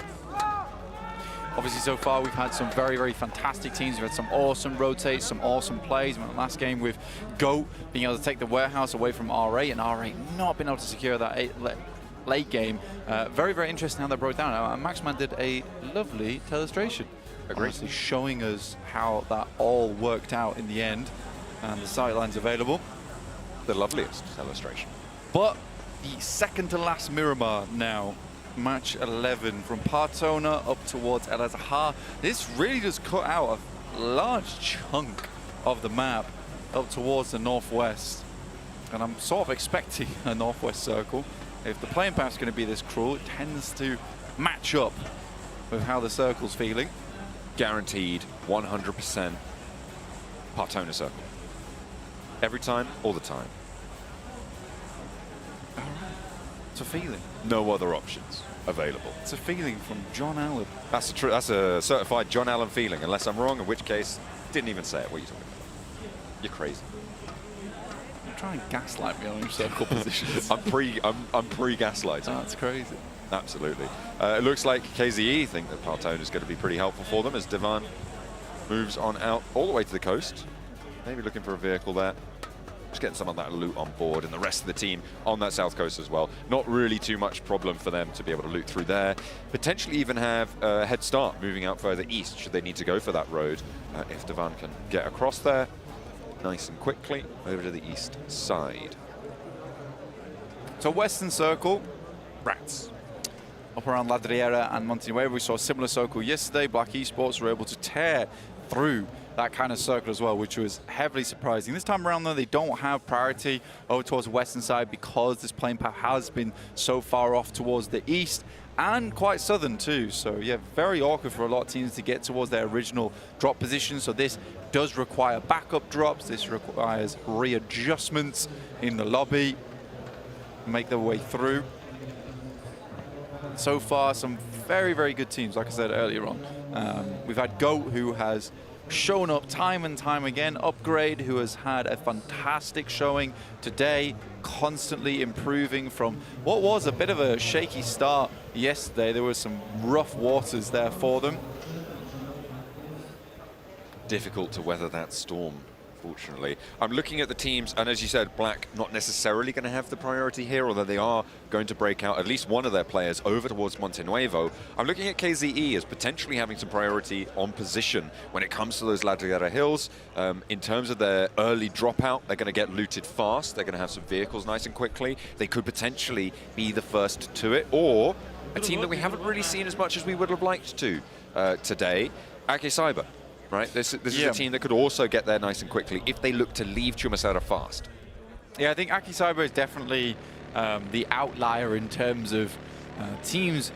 Obviously, so far we've had some very, very fantastic teams. We've had some awesome rotates, some awesome plays. We went last game with GOAT being able to take the warehouse away from RA, and RA not being able to secure that late game. Very, very interesting how that broke down. Maxman did a lovely illustration. Honestly, showing us how that all worked out in the end, and the sidelines available. The loveliest illustration. But the second to last Miramar now, match 11 from Partona up towards El Azhar. This really does cut out a large chunk of the map up towards the northwest, and I'm sort of expecting a northwest circle. If the playing path's going to be this cruel, it tends to match up with how the circle's feeling. Guaranteed 100% Partona circle. Every time, all the time. It's a feeling. No other options available. It's a feeling from John Allen. That's a certified John Allen feeling, unless I'm wrong, in which case, didn't even say it. What are you talking about? You're crazy. You're trying to gaslight me on your circle positions. I'm pre-gaslighting. Oh, that's crazy. Absolutely. It looks like KZE think that Partona is going to be pretty helpful for them as Divan moves on out all the way to the coast. Maybe looking for a vehicle there. Just getting some of that loot on board, and the rest of the team on that south coast as well. Not really too much problem for them to be able to loot through there. Potentially even have a head start moving out further east should they need to go for that road. If Divan can get across there nice and quickly over to the east side. So Western Circle, Rats. Up around Ladriera and Montenuevo, we saw a similar circle yesterday. Black Esports were able to tear through that kind of circle as well, which was heavily surprising. This time around, though, they don't have priority over towards the western side because this playing path has been so far off towards the east and quite southern too. So yeah, very awkward for a lot of teams to get towards their original drop position. So this does require backup drops. This requires readjustments in the lobby, make their way through. So far, some very, very good teams, like I said earlier on. We've had GOAT, who has shown up time and time again. Upgrade, who has had a fantastic showing today, constantly improving from what was a bit of a shaky start yesterday. There were some rough waters there for them. Difficult to weather that storm, fortunately. I'm looking at the teams, and as you said, Black not necessarily going to have the priority here, although they are going to break out at least one of their players over towards Montenuevo. I'm looking at KZE as potentially having some priority on position when it comes to those Ladriera Hills. In terms of their early dropout, they're going to get looted fast. They're going to have some vehicles nice and quickly. They could potentially be the first to it, or a team that we haven't really seen as much as we would have liked to today, Akim Cyber. Right, this is a team that could also get there nice and quickly if they look to leave Chumasara fast. Yeah, I think Akim Cyber is definitely the outlier in terms of teams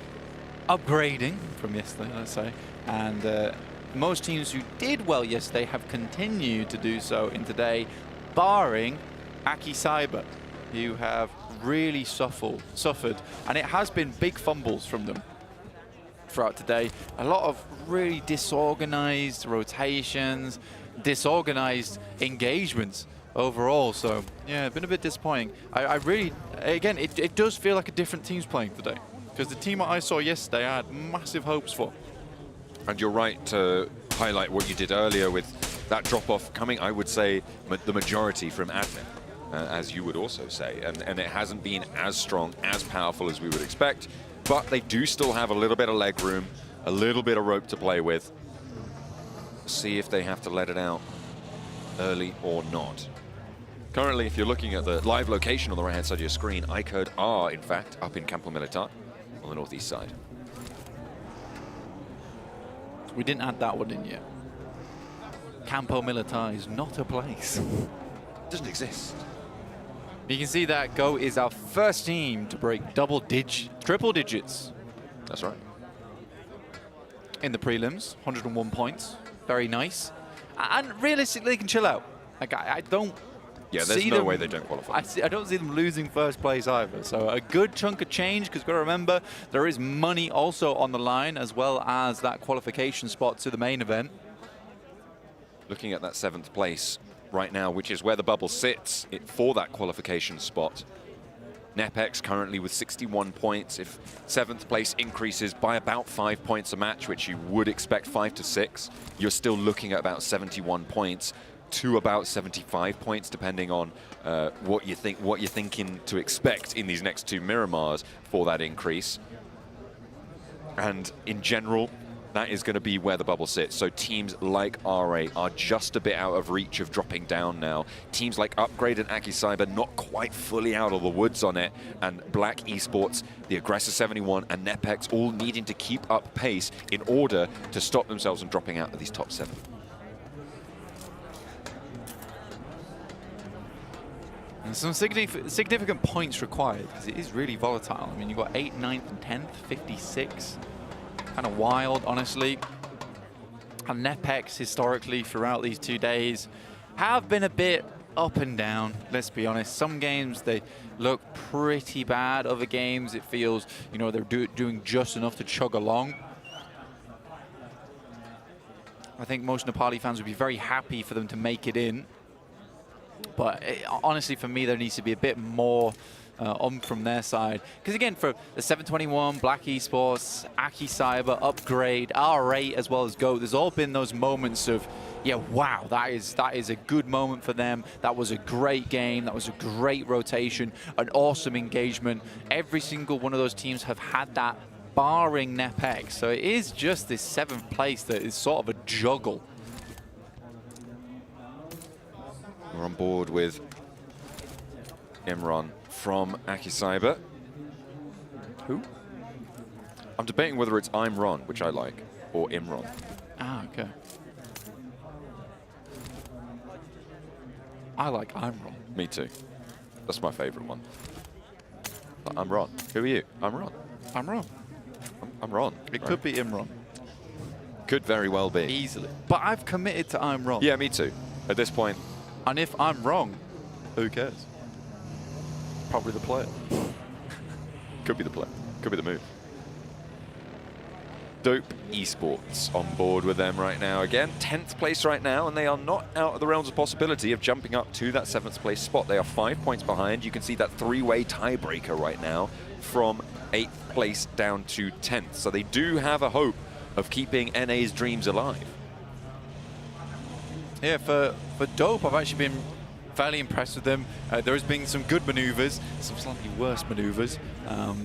upgrading from yesterday, let's say. And most teams who did well yesterday have continued to do so in today, barring Akim Cyber, who have really suffered. And it has been big fumbles from them throughout today. A lot of really disorganized rotations, disorganized engagements overall. So yeah, been a bit disappointing. I really, again, it does feel like a different team's playing today, because the team that I saw yesterday I had massive hopes for. And you're right to highlight what you did earlier with that drop-off coming, I would say, the majority from admin, as you would also say. And it hasn't been as strong, as powerful as we would expect. But they do still have a little bit of leg room, a little bit of rope to play with. See if they have to let it out early or not. Currently, if you're looking at the live location on the right-hand side of your screen, ICURD are, in fact, up in Campo Militar on the northeast side. We didn't add that one in yet. Campo Militar is not a place. doesn't exist. You can see that Go is our first team to break triple digits. That's right. In the prelims, 101 points. Very nice. And realistically, they can chill out. Like, I don't there's see no them, way they don't qualify. I don't see them losing first place either. So a good chunk of change, because you've got to remember, there is money also on the line, as well as that qualification spot to the main event. Looking at that 7th place right now, which is where the bubble sits for that qualification spot. Nepex currently with 61 points. If 7th place increases by about 5 points a match, which you would expect 5 to 6, you're still looking at about 71 points to about 75 points, depending on what you're thinking to expect in these next 2 Miramars for that increase. And in general, that is going to be where the bubble sits. So teams like RA are just a bit out of reach of dropping down now. Teams like Upgrade and Akim Cyber not quite fully out of the woods on it. And Black Esports, the Aggressor 71 and Nepex all needing to keep up pace in order to stop themselves from dropping out of these top 7. And some significant points required, because it is really volatile. I mean, you've got 8th, 9th, and 10th, 56. Kind of wild, honestly. And Nepex, historically, throughout these 2 days, have been a bit up and down, let's be honest. Some games, they look pretty bad. Other games, it feels, you know, they're doing just enough to chug along. I think most Nepali fans would be very happy for them to make it in. But honestly, for me, there needs to be a bit more from their side. Because again, for the 721, Black Esports, Akim Cyber, Upgrade, RA, as well as Go, there's all been those moments of, yeah, wow, that is a good moment for them. That was a great game. That was a great rotation, an awesome engagement. Every single one of those teams have had that, barring Nepex. So it is just this 7th place that is sort of a juggle. We're on board with Imran from Akim Cyber. Who? I'm debating whether it's I'm Ron, which I like, or Imran. Ah, okay. I like I'm Ron. Me too. That's my favorite one. But I'm Ron. Who are you? I'm Ron. I'm Ron. I'm Ron. It could be Imran. Could very well be. Easily. But I've committed to I'm Ron. Yeah, me too. At this point. And if I'm wrong, who cares? Probably the player. Could be the player. Could be the move. Dope Esports on board with them right now. Again, 10th place right now, and they are not out of the realms of possibility of jumping up to that 7th place spot. They are 5 points behind. You can see that 3-way tiebreaker right now from 8th place down to 10th. So they do have a hope of keeping NA's dreams alive. Yeah, for Dope, I've actually been fairly impressed with them. There has been some good maneuvers, some slightly worse maneuvers,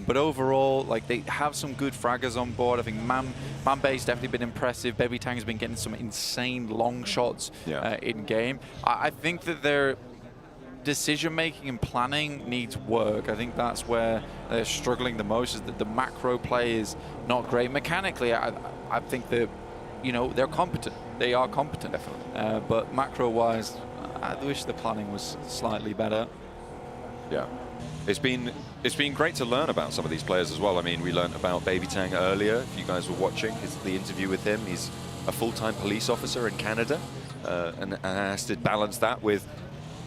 but overall, like, they have some good fraggers on board. I think Mambe's definitely been impressive. Baby Tang has been getting some insane long shots in game. I think that their decision-making and planning needs work. I think that's where they're struggling the most, is that the macro play is not great. Mechanically, I think that, you know, they're competent. They are competent, definitely. But macro-wise, I wish the planning was slightly better. Yeah, it's been great to learn about some of these players as well. I mean, we learned about Baby Tang earlier. If you guys were watching the interview with him, he's a full-time police officer in Canada, and has to balance that with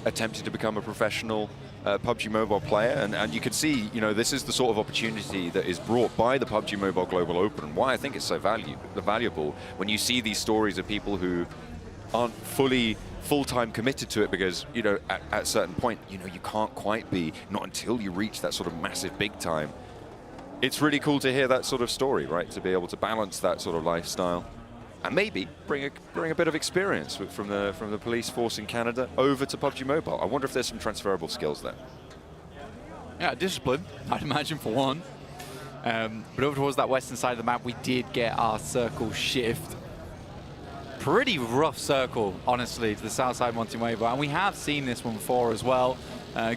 attempting to become a professional PUBG Mobile player, and you can see, you know, this is the sort of opportunity that is brought by the PUBG Mobile Global Open, and why I think it's so valuable when you see these stories of people who aren't full-time committed to it, because, you know, at a certain point, you know, you can't quite be, not until you reach that sort of massive big time. It's really cool to hear that sort of story, right? To be able to balance that sort of lifestyle and maybe bring a bit of experience from the police force in Canada over to PUBG Mobile. I wonder if there's some transferable skills there. Yeah, discipline, I'd imagine, for one. But over towards that western side of the map, we did get our circle shift. Pretty rough circle, honestly, to the south side Montenuevo, and we have seen this one before as well.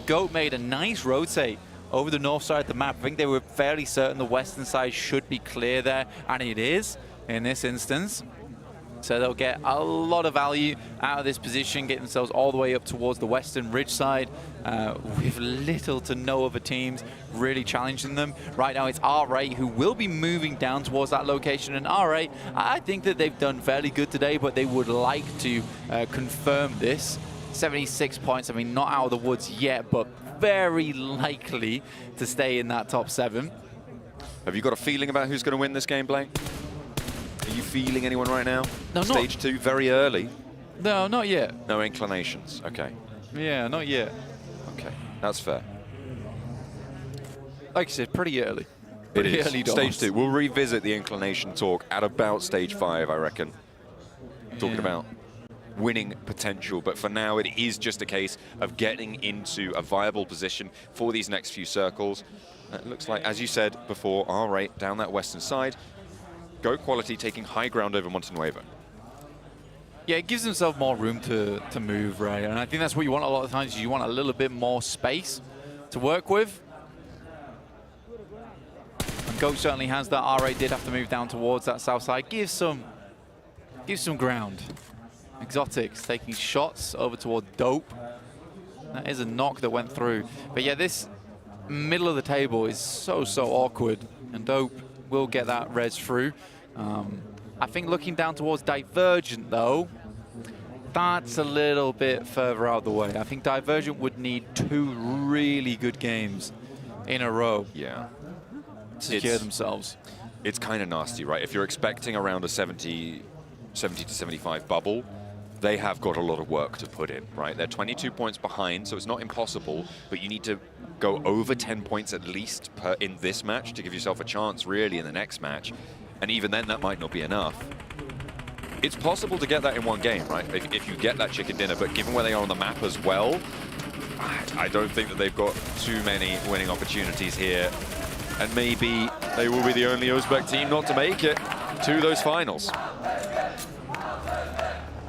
Goat made a nice rotate over the north side of the map. I think they were fairly certain the western side should be clear there, and it is in this instance. So they'll get a lot of value out of this position, get themselves all the way up towards the western ridge side with little to no other teams really challenging them. Right now it's R8 who will be moving down towards that location, and R8, I think that they've done fairly good today, but they would like to confirm this. 76 points, I mean, not out of the woods yet, but very likely to stay in that top 7. Have you got a feeling about who's going to win this game, Blake? Are you feeling anyone right now? No, Stage 2, very early. No, not yet. No inclinations, okay. Yeah, not yet. Okay, that's fair. Like I said, pretty early. It Pretty is. early Stage 2. We'll revisit the inclination talk at about Stage 5, I reckon. Talking about winning potential, but for now it is just a case of getting into a viable position for these next few circles. It looks like, as you said before, R8 down that western side. Go Quality taking high ground over Montenuevo. Yeah, it gives themselves more room to move, right? And I think that's what you want a lot of times. You want a little bit more space to work with. And Goat certainly has that. R8 did have to move down towards that south side. Gives some ground. Exotics taking shots over toward Dope. That is a knock that went through. But yeah, this middle of the table is so awkward, and Dope will get that res through. I think looking down towards Divergent, though, that's a little bit further out of the way. I think Divergent would need 2 really good games in a row. Yeah. To secure themselves. It's kind of nasty, right? If you're expecting around a 70 to 75 bubble, they have got a lot of work to put in, right? They're 22 points behind, so it's not impossible, but you need to go over 10 points at least in this match to give yourself a chance really in the next match. And even then, that might not be enough. It's possible to get that in one game, right? If you get that chicken dinner, but given where they are on the map as well, I don't think that they've got too many winning opportunities here. And maybe they will be the only Uzbek team not to make it to those finals.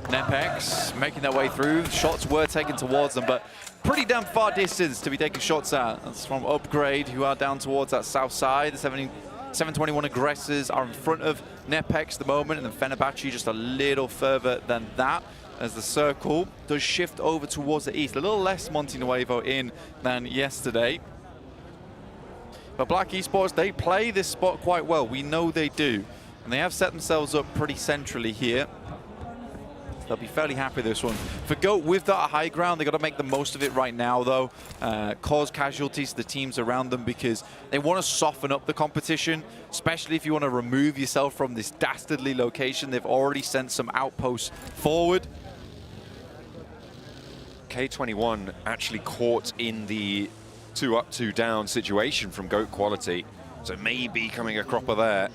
Nepex making their way through. Shots were taken towards them, but pretty damn far distance to be taking shots at. That's from Upgrade, who are down towards that south side. The 721 aggressors are in front of Nepex at the moment, and then Fenerbahce just a little further than that, as the circle does shift over towards the east. A little less Montenuevo in than yesterday. But Black Esports, they play this spot quite well. We know they do. And they have set themselves up pretty centrally here. They'll be fairly happy with this one. For Goat, with that high ground, they've got to make the most of it right now, though. Cause casualties to the teams around them, because they want to soften up the competition, especially if you want to remove yourself from this dastardly location. They've already sent some outposts forward. K21 actually caught in the 2 up, 2 down situation from Goat Quality, so maybe coming a cropper there.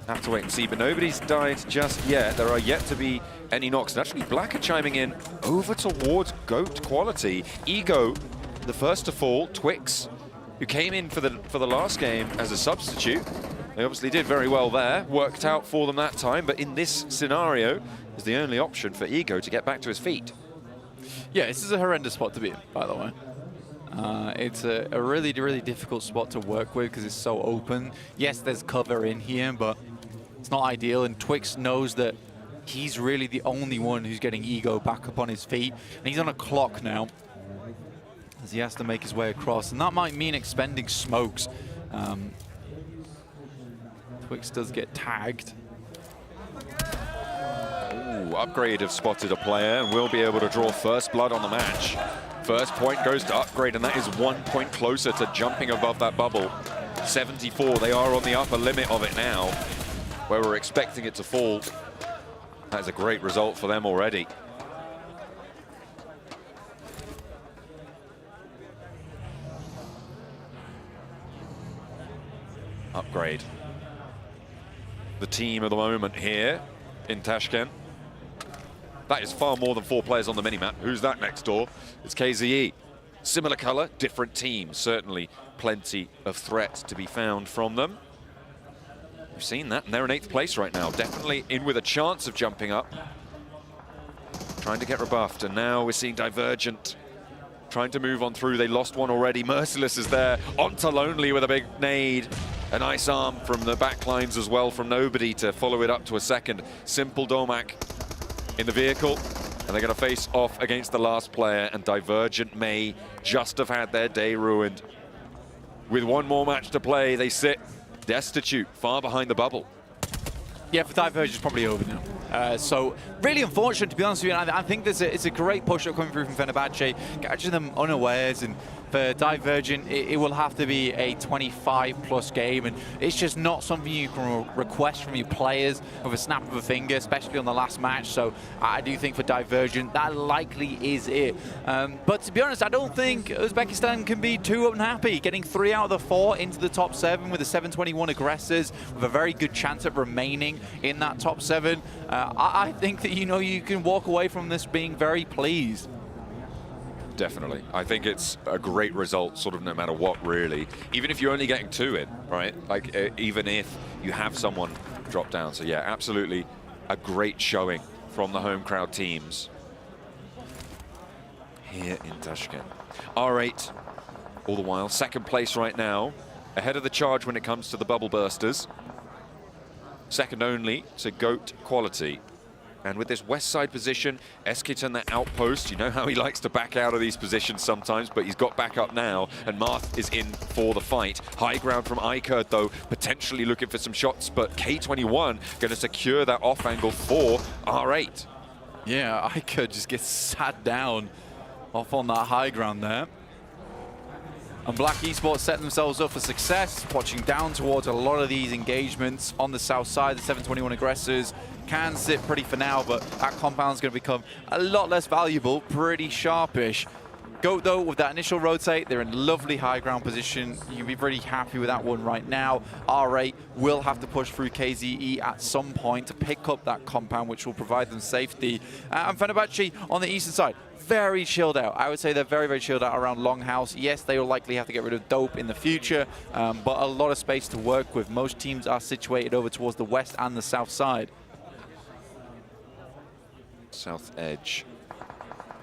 Have to wait and see, but nobody's died just yet. There are yet to be any knocks. And actually, Black are chiming in over towards Goat Quality. Ego, the first to fall. Twix, who came in for the last game as a substitute. They obviously did very well there. Worked out for them that time, but in this scenario, is the only option for Ego to get back to his feet. Yeah, this is a horrendous spot to be in, by the way. It's a really difficult spot to work with because it's so open. Yes, there's cover in here, but it's not ideal, and Twix knows that he's really the only one who's getting Ego back up on his feet, and he's on a clock now as he has to make his way across, and that might mean expending smokes. Twix does get tagged. Ooh, Upgrade have spotted a player and will be able to draw first blood on the match. First point goes to Upgrade, and that is 1 point closer to jumping above that bubble. 74, they are on the upper limit of it now, where we're expecting it to fall. That is a great result for them already. Upgrade. The team of the moment here in Tashkent. That is far more than 4 players on the minimap. Who's that next door? It's KZE. Similar color, different team. Certainly plenty of threat to be found from them. We've seen that, and they're in 8th place right now. Definitely in with a chance of jumping up. Trying to get rebuffed, and now we're seeing Divergent trying to move on through. They lost one already. Merciless is there. Onto Lonely with a big nade. A nice arm from the back lines as well from Nobody to follow it up to a second. Simple Domak in the vehicle, and they're going to face off against the last player, and Divergent may just have had their day ruined. With one more match to play, they sit destitute, far behind the bubble. Yeah, for Divergent, it's probably over now. So really unfortunate, to be honest with you. I think it's a great push-up coming through from Fenerbahce, catching them unawares, and for Divergent, it will have to be a 25-plus game, and it's just not something you can request from your players with a snap of a finger, especially on the last match. So I do think for Divergent, that likely is it. But to be honest, I don't think Uzbekistan can be too unhappy. Getting 3 out of the 4 into the top 7 with the 721 aggressors, with a very good chance of remaining in that top 7. I think that, you know, you can walk away from this being very pleased. Definitely. I think it's a great result, sort of no matter what, really. Even if you're only getting 2 in, right? Like, even if you have someone drop down. So, yeah, absolutely a great showing from the home crowd teams here in Tashkent. R8, all the while, second place right now, ahead of the charge when it comes to the bubble bursters. Second only to GOAT quality. And with this west side position, Eskit and the outpost, you know how he likes to back out of these positions sometimes, but he's got back up now, and Marth is in for the fight. High ground from Ikurd, though, potentially looking for some shots, but K21 going to secure that off angle for R8. Yeah, Ikurd just gets sat down off on that high ground there. And Black Esports set themselves up for success, watching down towards a lot of these engagements on the south side. The 721 aggressors can sit pretty for now, but that compound's going to become a lot less valuable, pretty sharpish. GOAT, though, with that initial rotate, they're in lovely high ground position. You can be pretty happy with that one right now. R8 will have to push through KZE at some point to pick up that compound, which will provide them safety. And Fenerbahce on the eastern side, very chilled out. I would say they're very, very chilled out around Longhouse. Yes, they will likely have to get rid of Dope in the future, but a lot of space to work with. Most teams are situated over towards the west and the south side. South edge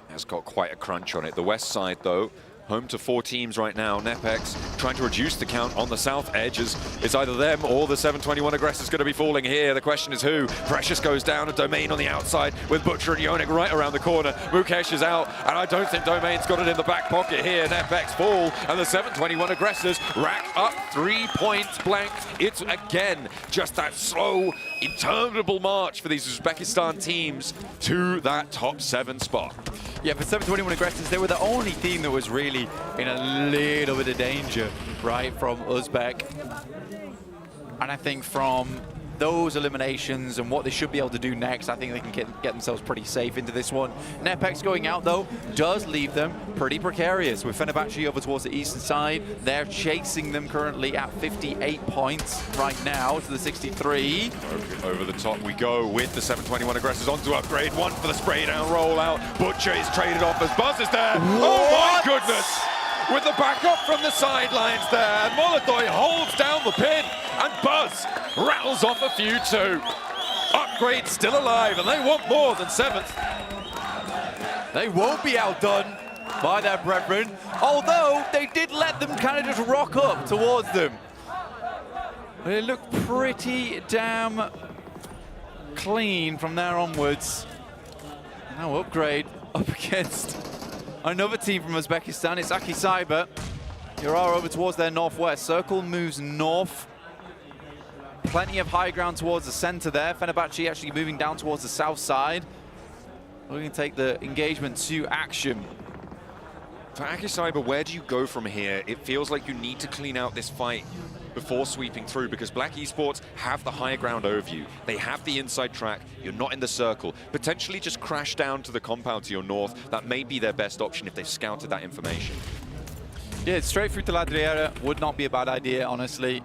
has got quite a crunch on it. The west side, though, home to 4 teams right now. Nepex trying to reduce the count on the south edge. It's either them or the 721 aggressors going to be falling here. The question is who. Precious goes down, a Domain on the outside with Butcher and Yonik right around the corner. Mukesh is out, and I don't think Domain's got it in the back pocket here. Nepex fall, and the 721 aggressors rack up 3 points blank. It's again just that slow, interminable march for these Uzbekistan teams to that top 7 spot. Yeah, for 721 aggressors, they were the only team that was really in a little bit of danger, right, from Uzbek. And I think from those eliminations and what they should be able to do next, I think they can get themselves pretty safe into this one. Nepex going out, though, does leave them pretty precarious. With Fenerbahce over towards the eastern side, they're chasing them currently at 58 points right now to the 63. Over the top we go with the 721 aggressors onto upgrade. 1 for the spray down rollout. Butcher is traded off as Buzz is there. What? Oh my goodness! With the backup from the sidelines there, Molodoy holds down the pin, and Buzz rattles off a few too. Upgrade still alive, and they want more than 7th. They won't be outdone by their brethren, although they did let them kind of just rock up towards them. They look pretty damn clean from there onwards. Now upgrade up against another team from Uzbekistan. It's Akim Cyber. Here are over towards their northwest. Circle moves north. Plenty of high ground towards the center there. Fenerbahce actually moving down towards the south side. We're going to take the engagement to action. For Akim Cyber, where do you go from here? It feels like you need to clean out this fight before sweeping through, because Black Esports have the higher ground overview. They have the inside track. You're not in the circle. Potentially just crash down to the compound to your north. That may be their best option if they've scouted that information. Yeah, straight through to Ladriera would not be a bad idea, honestly.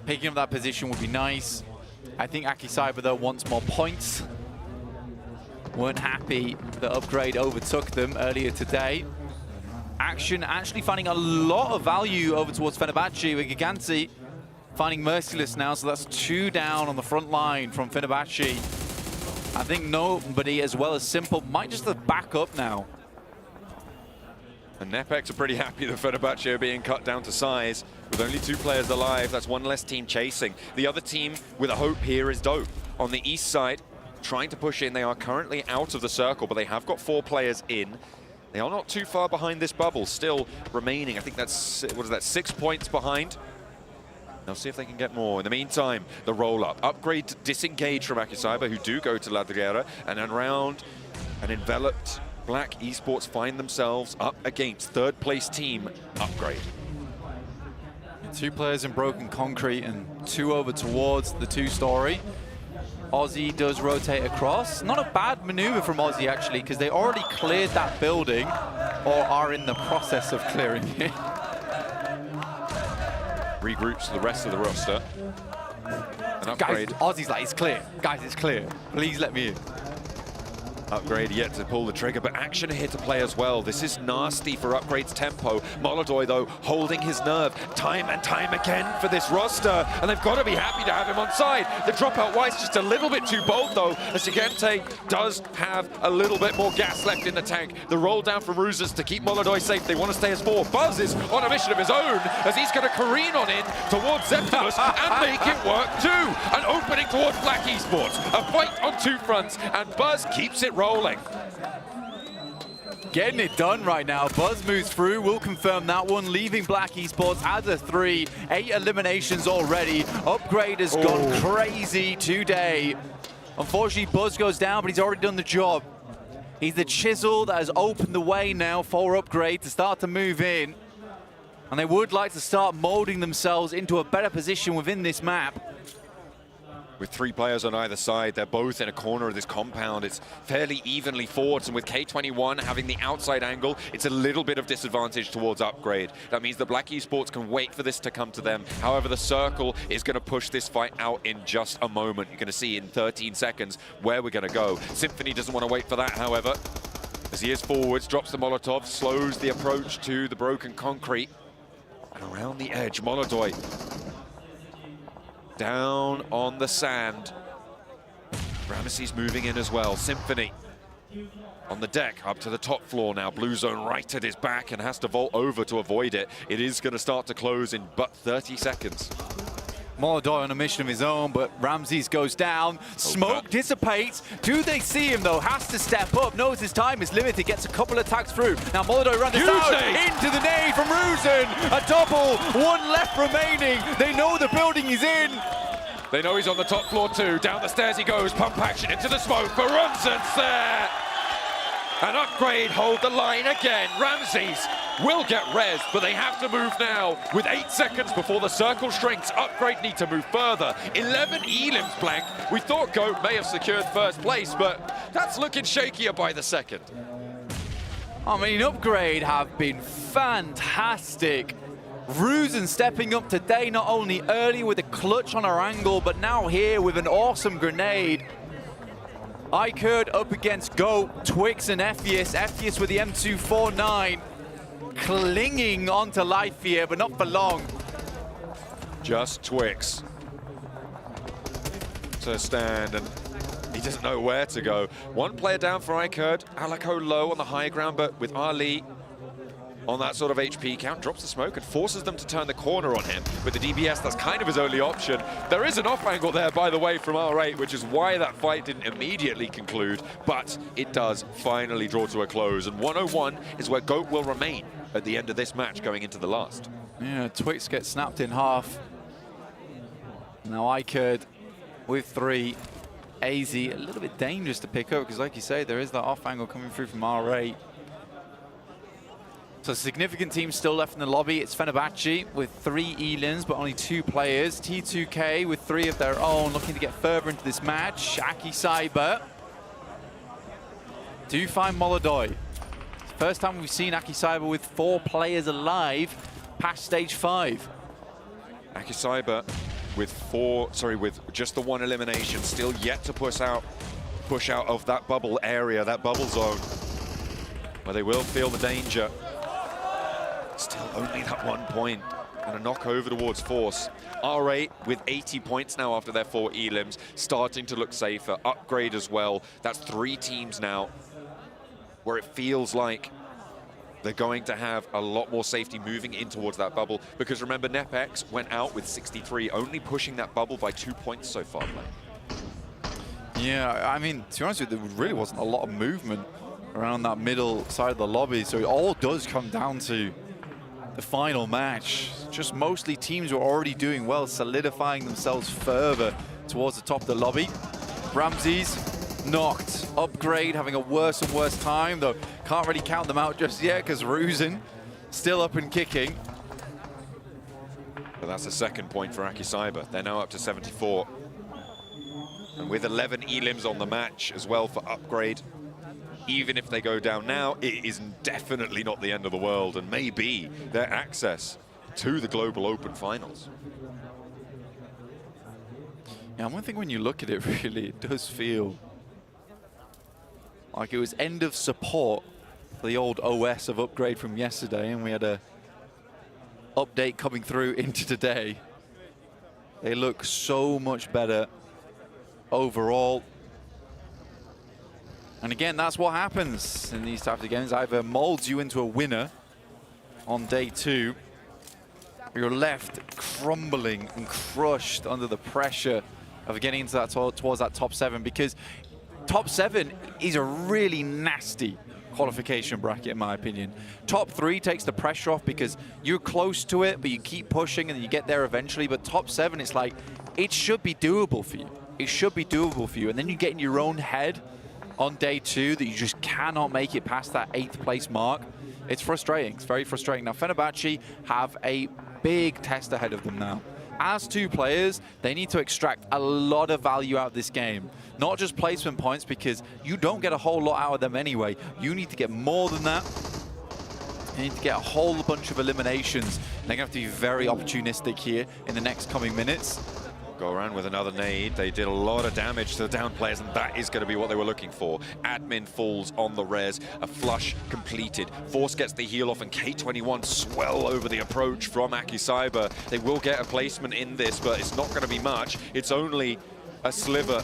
Picking up that position would be nice. I think Akim Cyber, though, wants more points. Weren't happy that Upgrade overtook them earlier today. Action actually finding a lot of value over towards Fenerbahce with Giganti finding Merciless now, so that's 2 down on the front line from Fenerbahce. I think nobody as well as Simple might just have back up now. And Nepex are pretty happy that Fenerbahce are being cut down to size. With only 2 players alive, that's 1 less team chasing. The other team with a hope here is Dope. On the east side, trying to push in. They are currently out of the circle, but they have got 4 players in. They are not too far behind this bubble, still remaining. I think that's, what is that, 6 points behind. They'll see if they can get more. In the meantime, the roll-up. Upgrade disengage from Akim Cyber, who do go to La Guerra, and then round an enveloped Black Esports find themselves up against third-place team Upgrade. 2 players in broken concrete and 2 over towards the 2-story. Aussie does rotate across. Not a bad maneuver from Aussie, actually, because they already cleared that building or are in the process of clearing it. Regroups the rest of the roster. An Upgrade. Guys, Aussie's like, it's clear. Guys, it's clear. Please let me in. Upgrade yet to pull the trigger, but action here to play as well. This is nasty for Upgrade's tempo. Molodoi, though, holding his nerve time and time again for this roster, and they've got to be happy to have him on side. The dropout Weiss just a little bit too bold, though, as Gigante does have a little bit more gas left in the tank. The roll down from Rusas to keep Molodoi safe. They want to stay as 4. Buzz is on a mission of his own, as he's going to careen on in towards Zeptimus and make it work too. An opening towards Black Esports. A fight on 2 fronts, and Buzz keeps it rolling. Getting it done right now. Buzz moves through. We'll confirm that one. Leaving Black Esports as a 3. 8 eliminations already. Upgrade has gone crazy today. Unfortunately, Buzz goes down, but he's already done the job. He's the chisel that has opened the way now for Upgrade to start to move in. And they would like to start molding themselves into a better position within this map. With 3 players on either side, they're both in a corner of this compound. It's fairly evenly fought, and with K21 having the outside angle, it's a little bit of disadvantage towards Upgrade. That means the Black Esports can wait for this to come to them. However, the circle is going to push this fight out in just a moment. You're going to see in 13 seconds where we're going to go. Symphony doesn't want to wait for that, however, as he is forwards, drops the Molotov, slows the approach to the broken concrete. And around the edge, Molodoi down on the sand. Ramesses moving in as well. Symphony on the deck, up to the top floor now. Blue zone right at his back and has to vault over to avoid it. It is going to start to close in but 30 seconds. Molodoi on a mission of his own, but Ramses goes down. Smoke dissipates. Do they see him, though? Has to step up. Knows his time is limited. Gets a couple attacks through. Now Molodoi runs this out. Into the nade from Ruzen. A double. 1 left remaining. They know the building he's in. They know he's on the top floor too. Down the stairs he goes. Pump action into the smoke. Barunzen's there. An Upgrade hold the line again. Ramses will get rezzed, but they have to move now. With 8 seconds before the circle shrinks, Upgrade need to move further. 11 elims blank. We thought GOAT may have secured first place, but that's looking shakier by the second. I mean, Upgrade have been fantastic. Ruzen stepping up today, not only early with a clutch on Erangel, but now here with an awesome grenade. Ikerd up against GOAT, Twix and Ephius. Ephius with the M249. Clinging onto life here, but not for long. Just Twix to stand, and he doesn't know where to go. 1 player down for Ikerd. Alaco low on the high ground, but with Ali on that sort of HP count, drops the smoke and forces them to turn the corner on him. With the DBS, that's kind of his only option. There is an off angle there, by the way, from R8, which is why that fight didn't immediately conclude, but it does finally draw to a close. And 101 is where GOAT will remain at the end of this match going into the last. Yeah, Twix gets snapped in half. Now Ikerd with 3. AZ a little bit dangerous to pick up because, like you say, there is that off angle coming through from R8. So significant teams still left in the lobby. It's Fenerbahce with 3 elims, but only 2 players. T2K with 3 of their own, looking to get further into this match. Akim Cyber do find Molodoi. First time we've seen Akim Cyber with 4 players alive past stage 5. Akim Cyber with just the 1 elimination, still yet to push out of that bubble area, that bubble zone, where they will feel the danger. Still only that 1 point and a knock over towards Force. R8 with 80 points now after their 4 elims, starting to look safer. Upgrade as well. That's 3 teams now where it feels like they're going to have a lot more safety moving in towards that bubble, because remember, NepX went out with 63, only pushing that bubble by 2 points so far. Yeah, I mean, to be honest with you, there really wasn't a lot of movement around that middle side of the lobby, so it all does come down to the final match. Just mostly teams were already doing well, solidifying themselves further towards the top of the lobby. Ramses knocked. Upgrade having a worse and worse time, though can't really count them out just yet because Ruzen still up and kicking. But that's the second point for Akim Cyber. They're now up to 74. And with 11 elims on the match as well for Upgrade, even if they go down now, it is definitely not the end of the world and maybe their access to the Global Open Finals. Yeah, one thing when you look at it, really, it does feel like it was end of support for the old OS of Upgrade from yesterday, and we had a update coming through into today. They look so much better overall. And again, that's what happens in these types of games. Either molds you into a winner on day 2, or you're left crumbling and crushed under the pressure of getting into that towards that top 7, because top 7 is a really nasty qualification bracket, in my opinion. Top 3 takes the pressure off because you're close to it, but you keep pushing and you get there eventually. But top 7, it's like, it should be doable for you. It should be doable for you. And then you get in your own head on day 2 that you just cannot make it past that 8th place mark. It's frustrating. It's very frustrating. Now, Fenerbahce have a big test ahead of them now. As 2 players, they need to extract a lot of value out of this game. Not just placement points, because you don't get a whole lot out of them anyway. You need to get more than that. You need to get a whole bunch of eliminations. They're going to have to be very opportunistic here in the next coming minutes. Go around with another nade. They did a lot of damage to the down players, and that is going to be what they were looking for. Admin falls on the res, a flush completed. Force gets the heal off, and K21 swell over the approach from Akim Cyber. They will get a placement in this, but it's not going to be much. It's only a sliver,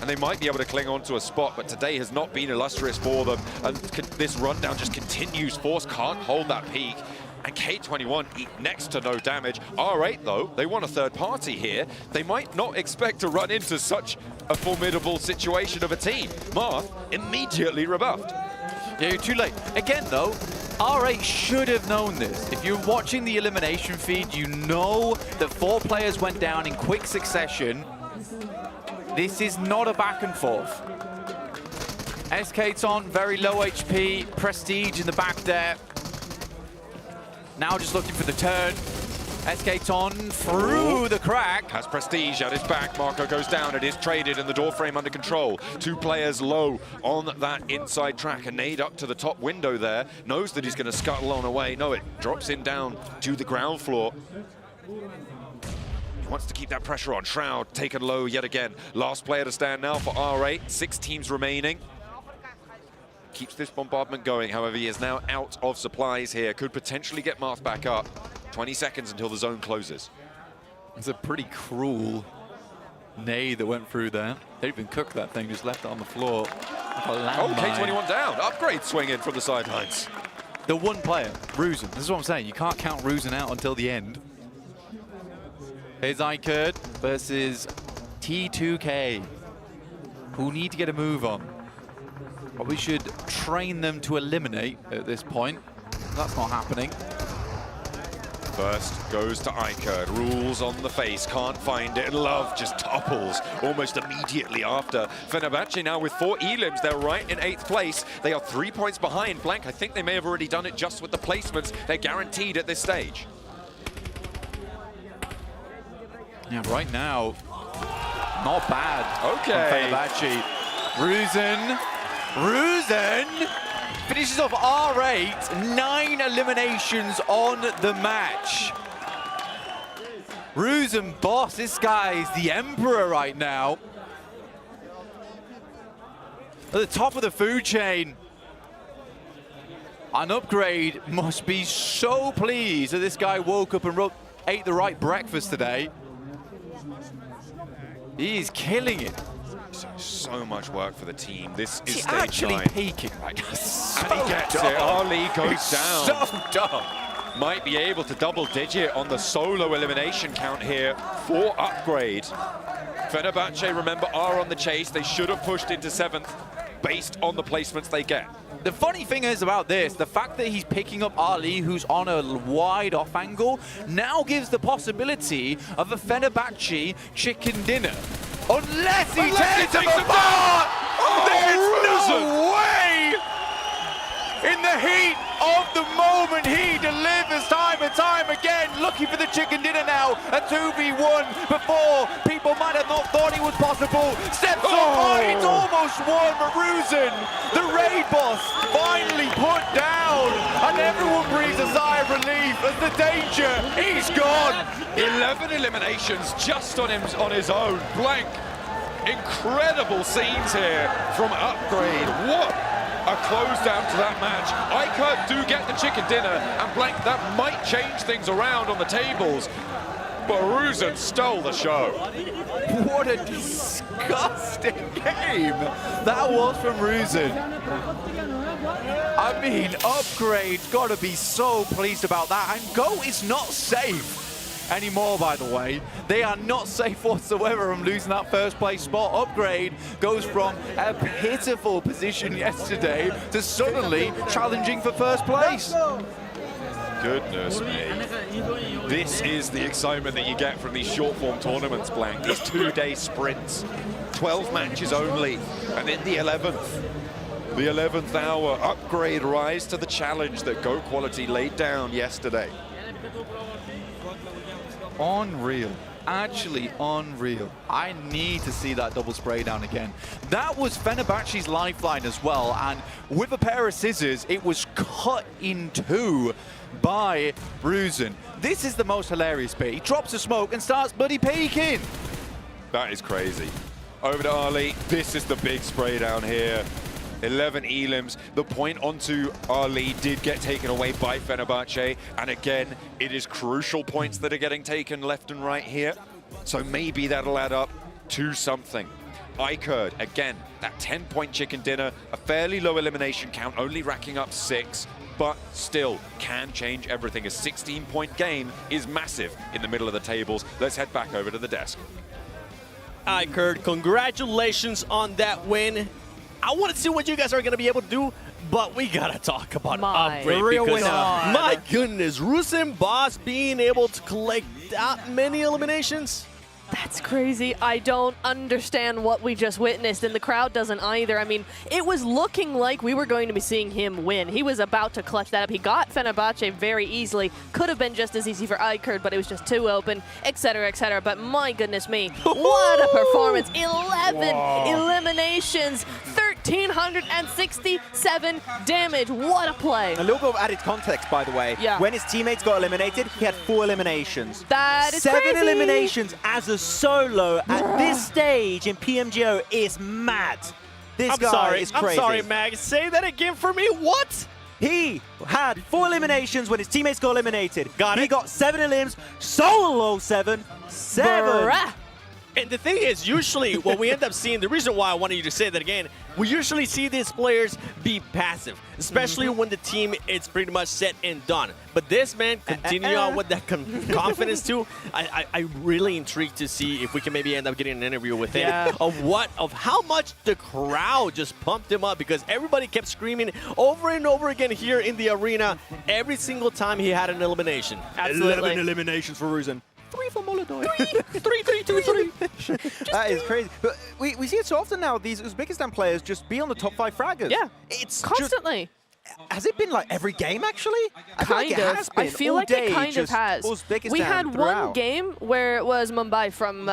and they might be able to cling on to a spot, but today has not been illustrious for them, and this rundown just continues. Force can't hold that peak. And K21 next to no damage. R8 though, they want a third party here. They might not expect to run into such a formidable situation of a team. Marth immediately rebuffed. Yeah, you're too late. Again though, R8 should have known this. If you're watching the elimination feed, you know that 4 players went down in quick succession. This is not a back and forth. SK's on, very low HP, Prestige in the back there. Now just looking for the turn. SK's on through the crack. Has Prestige at his back. Marco goes down. It is traded and the door frame under control. 2 players low on that inside track. A nade up to the top window there. Knows that he's going to scuttle on away. No, it drops in down to the ground floor. He wants to keep that pressure on. Shroud taken low yet again. Last player to stand now for R8. 6 teams remaining. Keeps this bombardment going. However, he is now out of supplies here. Could potentially get Marth back up. 20 seconds until the zone closes. It's a pretty cruel nade that went through there. They didn't even cook that thing, just left it on the floor. Like oh, K21 down. Upgrade swinging from the sidelines. The one player, Ruzen. This is what I'm saying. You can't count Ruzen out until the end. Here's Ikerd versus T2K, who need to get a move on. But we should train them to eliminate at this point. That's not happening. First goes to Ikerd. Rules on the face, can't find it. Love just topples almost immediately after. Fenerbahce now with 4 elims. They're right in 8th place. They are 3 points behind Blank. I think they may have already done it just with the placements. They're guaranteed at this stage. Yeah, right now, not bad. Okay. Fenerbahce. Ruzen finishes off R8, 9 eliminations on the match. Ruzen boss, this guy is the emperor right now. At the top of the food chain. An Upgrade must be so pleased that this guy woke up and ate the right breakfast today. He is killing it. So much work for the team. This is He's stage actually 9. peaking right now. So and he gets dumb. it. Ali goes He's down. so dumb. Might be able to double digit on the solo elimination count here for Upgrade. Fenerbahce, remember, are on the chase. They should have pushed into 7th based on the placements they get. The funny thing is about this, the fact that he's picking up Ali, who's on a wide off angle, now gives the possibility of a Fenerbahce chicken dinner. Unless he takes him apart! There's no way! In the heat of the moment, he delivers time and time again, looking for the chicken dinner now. A 2v1 before people might have not thought it was possible. Steps up, oh, it's almost won, but Ruzin, the raid boss, finally put down. And everyone breathes a sigh of relief as the danger, he's gone. 11 eliminations just on his own. Blank. Incredible scenes here from Upgrade. What a close down to that match. Iker do get the chicken dinner, and Blank, that might change things around on the tables. But Ruzin stole the show. What a disgusting game that was from Ruzin. I mean, Upgrade's got to be so pleased about that. And Go is not safe anymore, by the way. They are not safe whatsoever from losing that first place spot. Upgrade goes from a pitiful position yesterday to suddenly challenging for first place. Goodness me. This is the excitement that you get from these short form tournaments, Blank. These 2-day sprints, 12 matches only, and in the 11th hour, Upgrade rise to the challenge that Go Quality laid down yesterday. Unreal. Actually unreal. I need to see that double spray down again. That was Fenerbahce's lifeline as well, and with a pair of scissors, it was cut in two by Ruzin. This is the most hilarious bit. He drops a smoke and starts bloody peeking. That is crazy. Over to Ali. This is the big spray down here. 11 elims. The point onto Ali did get taken away by Fenerbahce, and again, it is crucial points that are getting taken left and right here. So maybe that'll add up to something. Iker, again, that 10-point chicken dinner, a fairly low elimination count, only racking up 6, but still can change everything. A 16-point game is massive in the middle of the tables. Let's head back over to the desk. Iker, congratulations on that win. I want to see what you guys are going to be able to do, but we got to talk about Upgrade. real because, winner. my goodness, Ruzin Boss being able to collect that many eliminations. That's crazy. I don't understand what we just witnessed, and the crowd doesn't either. I mean, it was looking like we were going to be seeing him win. He was about to clutch that up. He got Fenerbahce very easily. Could have been just as easy for Iker, but it was just too open, etc., etc. But my goodness me, what a performance. 11 eliminations, 1,367 damage. What a play. A little bit of added context, by the way. Yeah. When his teammates got eliminated, he had 4 eliminations. That is 7 crazy. eliminations as a solo at this stage in PMGO is mad. This guy is crazy. I'm sorry, Mag. Say that again for me. What? He had 4 eliminations when his teammates got eliminated. Got it. He got 7 elims, solo 7. Bruh. And the thing is, usually what we end up seeing, the reason why I wanted you to say that again, we usually see these players be passive, especially when the team is pretty much set and done. But this man continue on with that confidence too. I'm really intrigued to see if we can maybe end up getting an interview with him of how much the crowd just pumped him up, because everybody kept screaming over and over again here in the arena every single time he had an elimination. Absolutely. 11 eliminations for Ruzin. 3 for Molodoi. 3, 2, 3. That is crazy. But we see it so often now, these Uzbekistan players just be on the top 5 fraggers. Yeah, it's constantly. Has it been like every game, actually? I feel like Kind it of. has been I feel all like day, it kind of just has. Uzbekistan We had one throughout. game where it was Mumbai from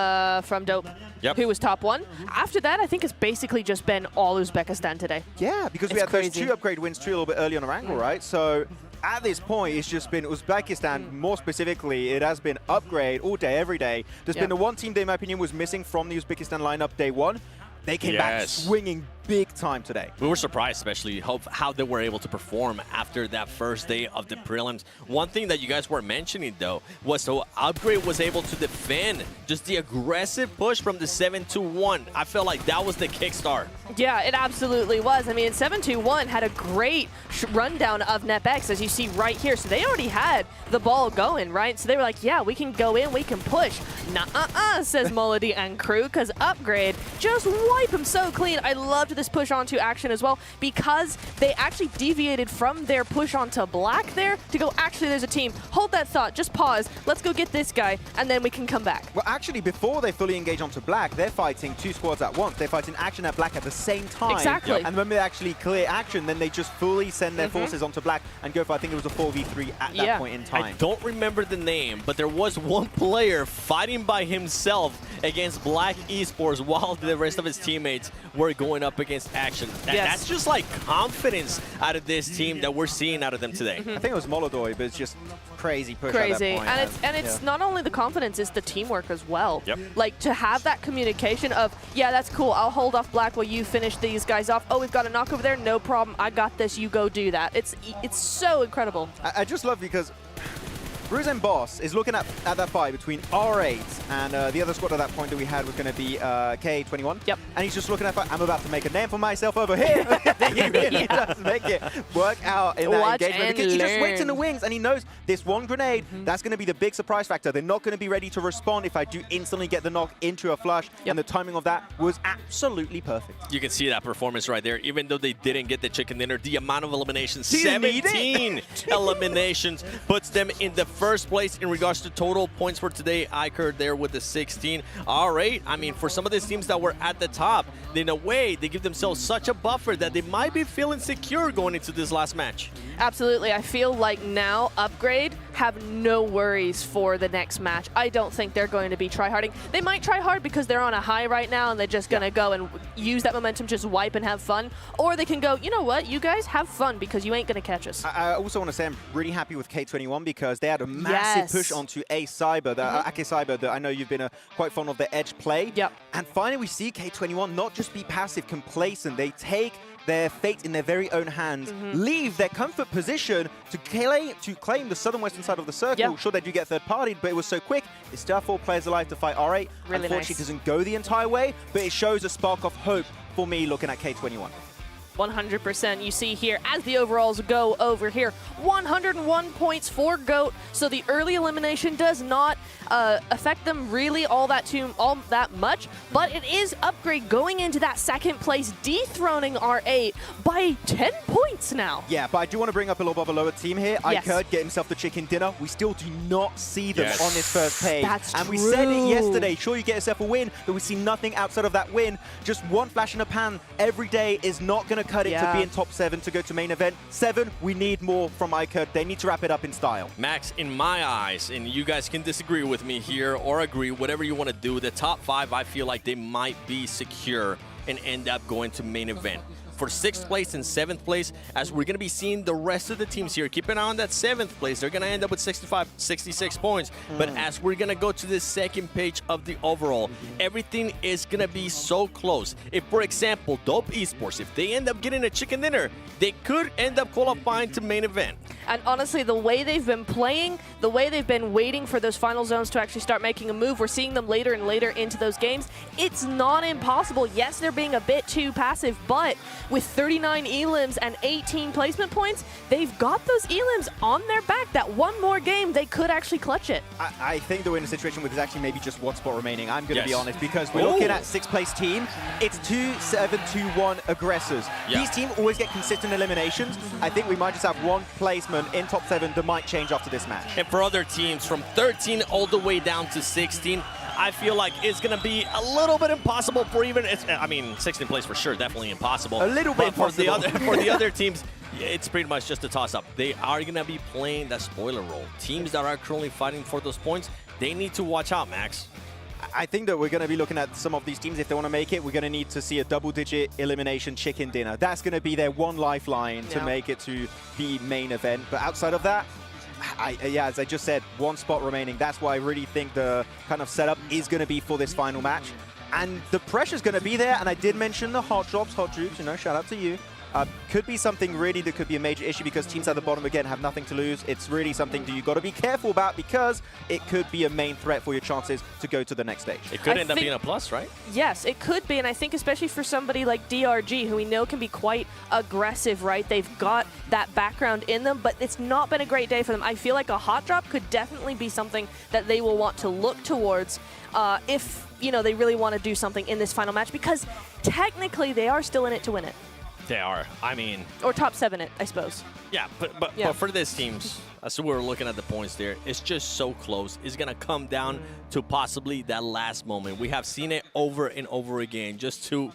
Dope, who was top 1. After that, I think it's basically just been all Uzbekistan today. Yeah, because we It's had crazy. those 2 upgrade wins too a little bit early on Erangel, right? So at this point, it's just been Uzbekistan, more specifically, it has been upgrade all day, every day. There's been the one team that, in my opinion, was missing from the Uzbekistan lineup day 1. They came back swinging big time today. We were surprised, especially how they were able to perform after that first day of the prelims. One thing that you guys were mentioning, though, was how Upgrade was able to defend just the aggressive push from the 7-2-1. I felt like that was the kickstart. Yeah, it absolutely was. I mean, 7-2-1 had a great rundown of NetX, as you see right here. So they already had the ball going, right? So they were like, yeah, we can go in, we can push. Nuh-uh-uh, says Molody and crew, because Upgrade just wipe him so clean. I loved this push onto action as well, because they actually deviated from their push onto black there to go, actually, there's a team. Hold that thought, just pause. Let's go get this guy, and then we can come back. Well, actually, before they fully engage onto black, they're fighting two squads at once. They're fighting action at black at the same time. Exactly. And when they actually clear action, then they just fully send their forces onto black and go for, I think it was a 4v3 at that point in time. I don't remember the name, but there was one player fighting by himself against Black Esports while the rest of his teammates were going up against action. That's just like confidence out of this team that we're seeing out of them today. I think it was Molodoy, but it's just crazy push at that point. And it's not only the confidence, it's the teamwork as well. Like, to have that communication of, yeah, that's cool, I'll hold off black while you finish these guys off. Oh, we've got a knock over there, no problem, I got this, you go do that. It's so incredible. I just love because Bruce and Boss is looking at that fight between R8 and the other squad at that point that we had was going to be K21. Yep. And he's just looking at, I'm about to make a name for myself over here. He really does make it work out in that engagement. Because he just waits in the wings and he knows this one grenade, that's going to be the big surprise factor. They're not going to be ready to respond if I do instantly get the knock into a flush. And the timing of that was absolutely perfect. You can see that performance right there. Even though they didn't get the chicken dinner, the amount of eliminations, 17 eliminations, puts them in the first place in regards to total points for today. Iker there with the 16. All right, I mean, for some of these teams that were at the top, in a way, they give themselves such a buffer that they might be feeling secure going into this last match. Absolutely. I feel like now Upgrade have no worries for the next match. I don't think they're going to be tryharding. They might try hard because they're on a high right now and they're just going to go and use that momentum, just wipe and have fun. Or they can go, you know what, you guys have fun because you ain't going to catch us. I also want to say I'm really happy with K21 because they had a massive push onto Akim Cyber that I know you've been quite fond of the edge play. And finally we see K21 not just be passive, complacent. They take their fate in their very own hands, leave their comfort position to claim the southern western side of the circle. Sure, they do get third partied, but it was so quick. It's still 4 players alive to fight R8. Really Unfortunately, it doesn't go the entire way, but it shows a spark of hope for me looking at K21. 100%. You see here, as the overalls go over here, 101 points for GOAT, so the early elimination does not affect them really all that much, but it is Upgrade going into that second place, dethroning R8 by 10 points now. Yeah, but I do want to bring up a little bit of a lower team here. Iker get himself the chicken dinner. We still do not see them on this first page. That's we said it yesterday. Sure, you get yourself a win, but we see nothing outside of that win. Just one flash in the pan every day is not going to cut it to be in top 7 to go to main event. 7, we need more from Iker. They need to wrap it up in style. Max, in my eyes, and you guys can disagree with me here or agree, whatever you want to do, the top 5, I feel like they might be secure and end up going to main event. For 6th place and 7th place, as we're going to be seeing the rest of the teams here, keep an eye on that 7th place. They're going to end up with 66 points. But as we're going to go to the second page of the overall, everything is going to be so close. If, for example, Dope Esports, if they end up getting a chicken dinner, they could end up qualifying to main event. And honestly, the way they've been playing, the way they've been waiting for those final zones to actually start making a move, we're seeing them later and later into those games. It's not impossible. Yes, they're being a bit too passive, but with 39 elims and 18 placement points, they've got those elims on their back. That one more game, they could actually clutch it. I think they're in a situation where there's actually maybe just one spot remaining. I'm going to be honest, because we're looking at 6th place team. It's 2-7-2-1 aggressors. These teams always get consistent eliminations. I think we might just have one placement in top 7 that might change after this match. And for other teams, from 13 all the way down to 16, I feel like it's going to be a little bit impossible for even, I mean, 16th place for sure, definitely impossible. A little bit for the other teams, it's pretty much just a toss-up. They are going to be playing that spoiler role. Teams that are currently fighting for those points, they need to watch out, Max. I think that we're going to be looking at some of these teams. If they want to make it, we're going to need to see a double-digit elimination chicken dinner. That's going to be their one lifeline to make it to the main event. But outside of that, as I just said, one spot remaining. That's why I really think the kind of setup is going to be for this final match. And the pressure's going to be there, and I did mention the hot drops, hot troops, you know, shout out to you. Could be something really that could be a major issue because teams at the bottom, again, have nothing to lose. It's really something that you've got to be careful about because it could be a main threat for your chances to go to the next stage. It could end up being a plus, right? Yes, it could be, and I think especially for somebody like DRG, who we know can be quite aggressive, right? They've got that background in them, but it's not been a great day for them. I feel like a hot drop could definitely be something that they will want to look towards if, you know, they really want to do something in this final match, because technically they are still in it to win it. They are. I mean... Or top 7 it, I suppose. Yeah, but for these teams, as we're looking at the points there, it's just so close. It's going to come down to possibly that last moment. We have seen it over and over again. Just to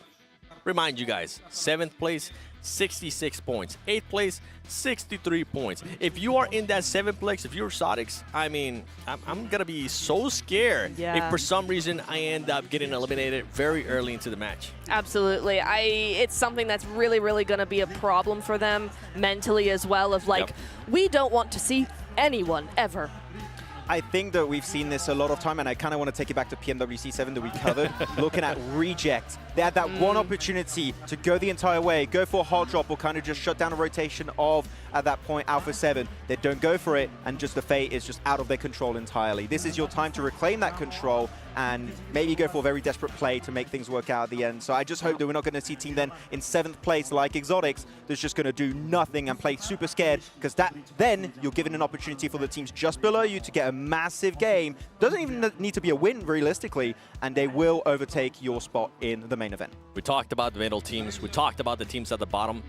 remind you guys, 7th place, 66 points. 8th place, 63 points. If you are in that 7th place, if you're Sodics, I mean, I'm going to be so scared if for some reason I end up getting eliminated very early into the match. Absolutely. It's something that's really, really going to be a problem for them mentally as well, of like, we don't want to see anyone ever. I think that we've seen this a lot of time, and I kind of want to take it back to PMWC7 that we covered. Looking at reject, they had that one opportunity to go the entire way, go for a hard drop, or kind of just shut down a rotation of, at that point, Alpha 7. They don't go for it, and just the fate is just out of their control entirely. This is your time to reclaim that control and maybe go for a very desperate play to make things work out at the end. So I just hope that we're not going to see team then in 7th place like Exotics that's just going to do nothing and play super scared, because then you're given an opportunity for the teams just below you to get a massive game. Doesn't even need to be a win realistically, and they will overtake your spot in the main event. We talked about the middle teams. We talked about the teams at the bottom.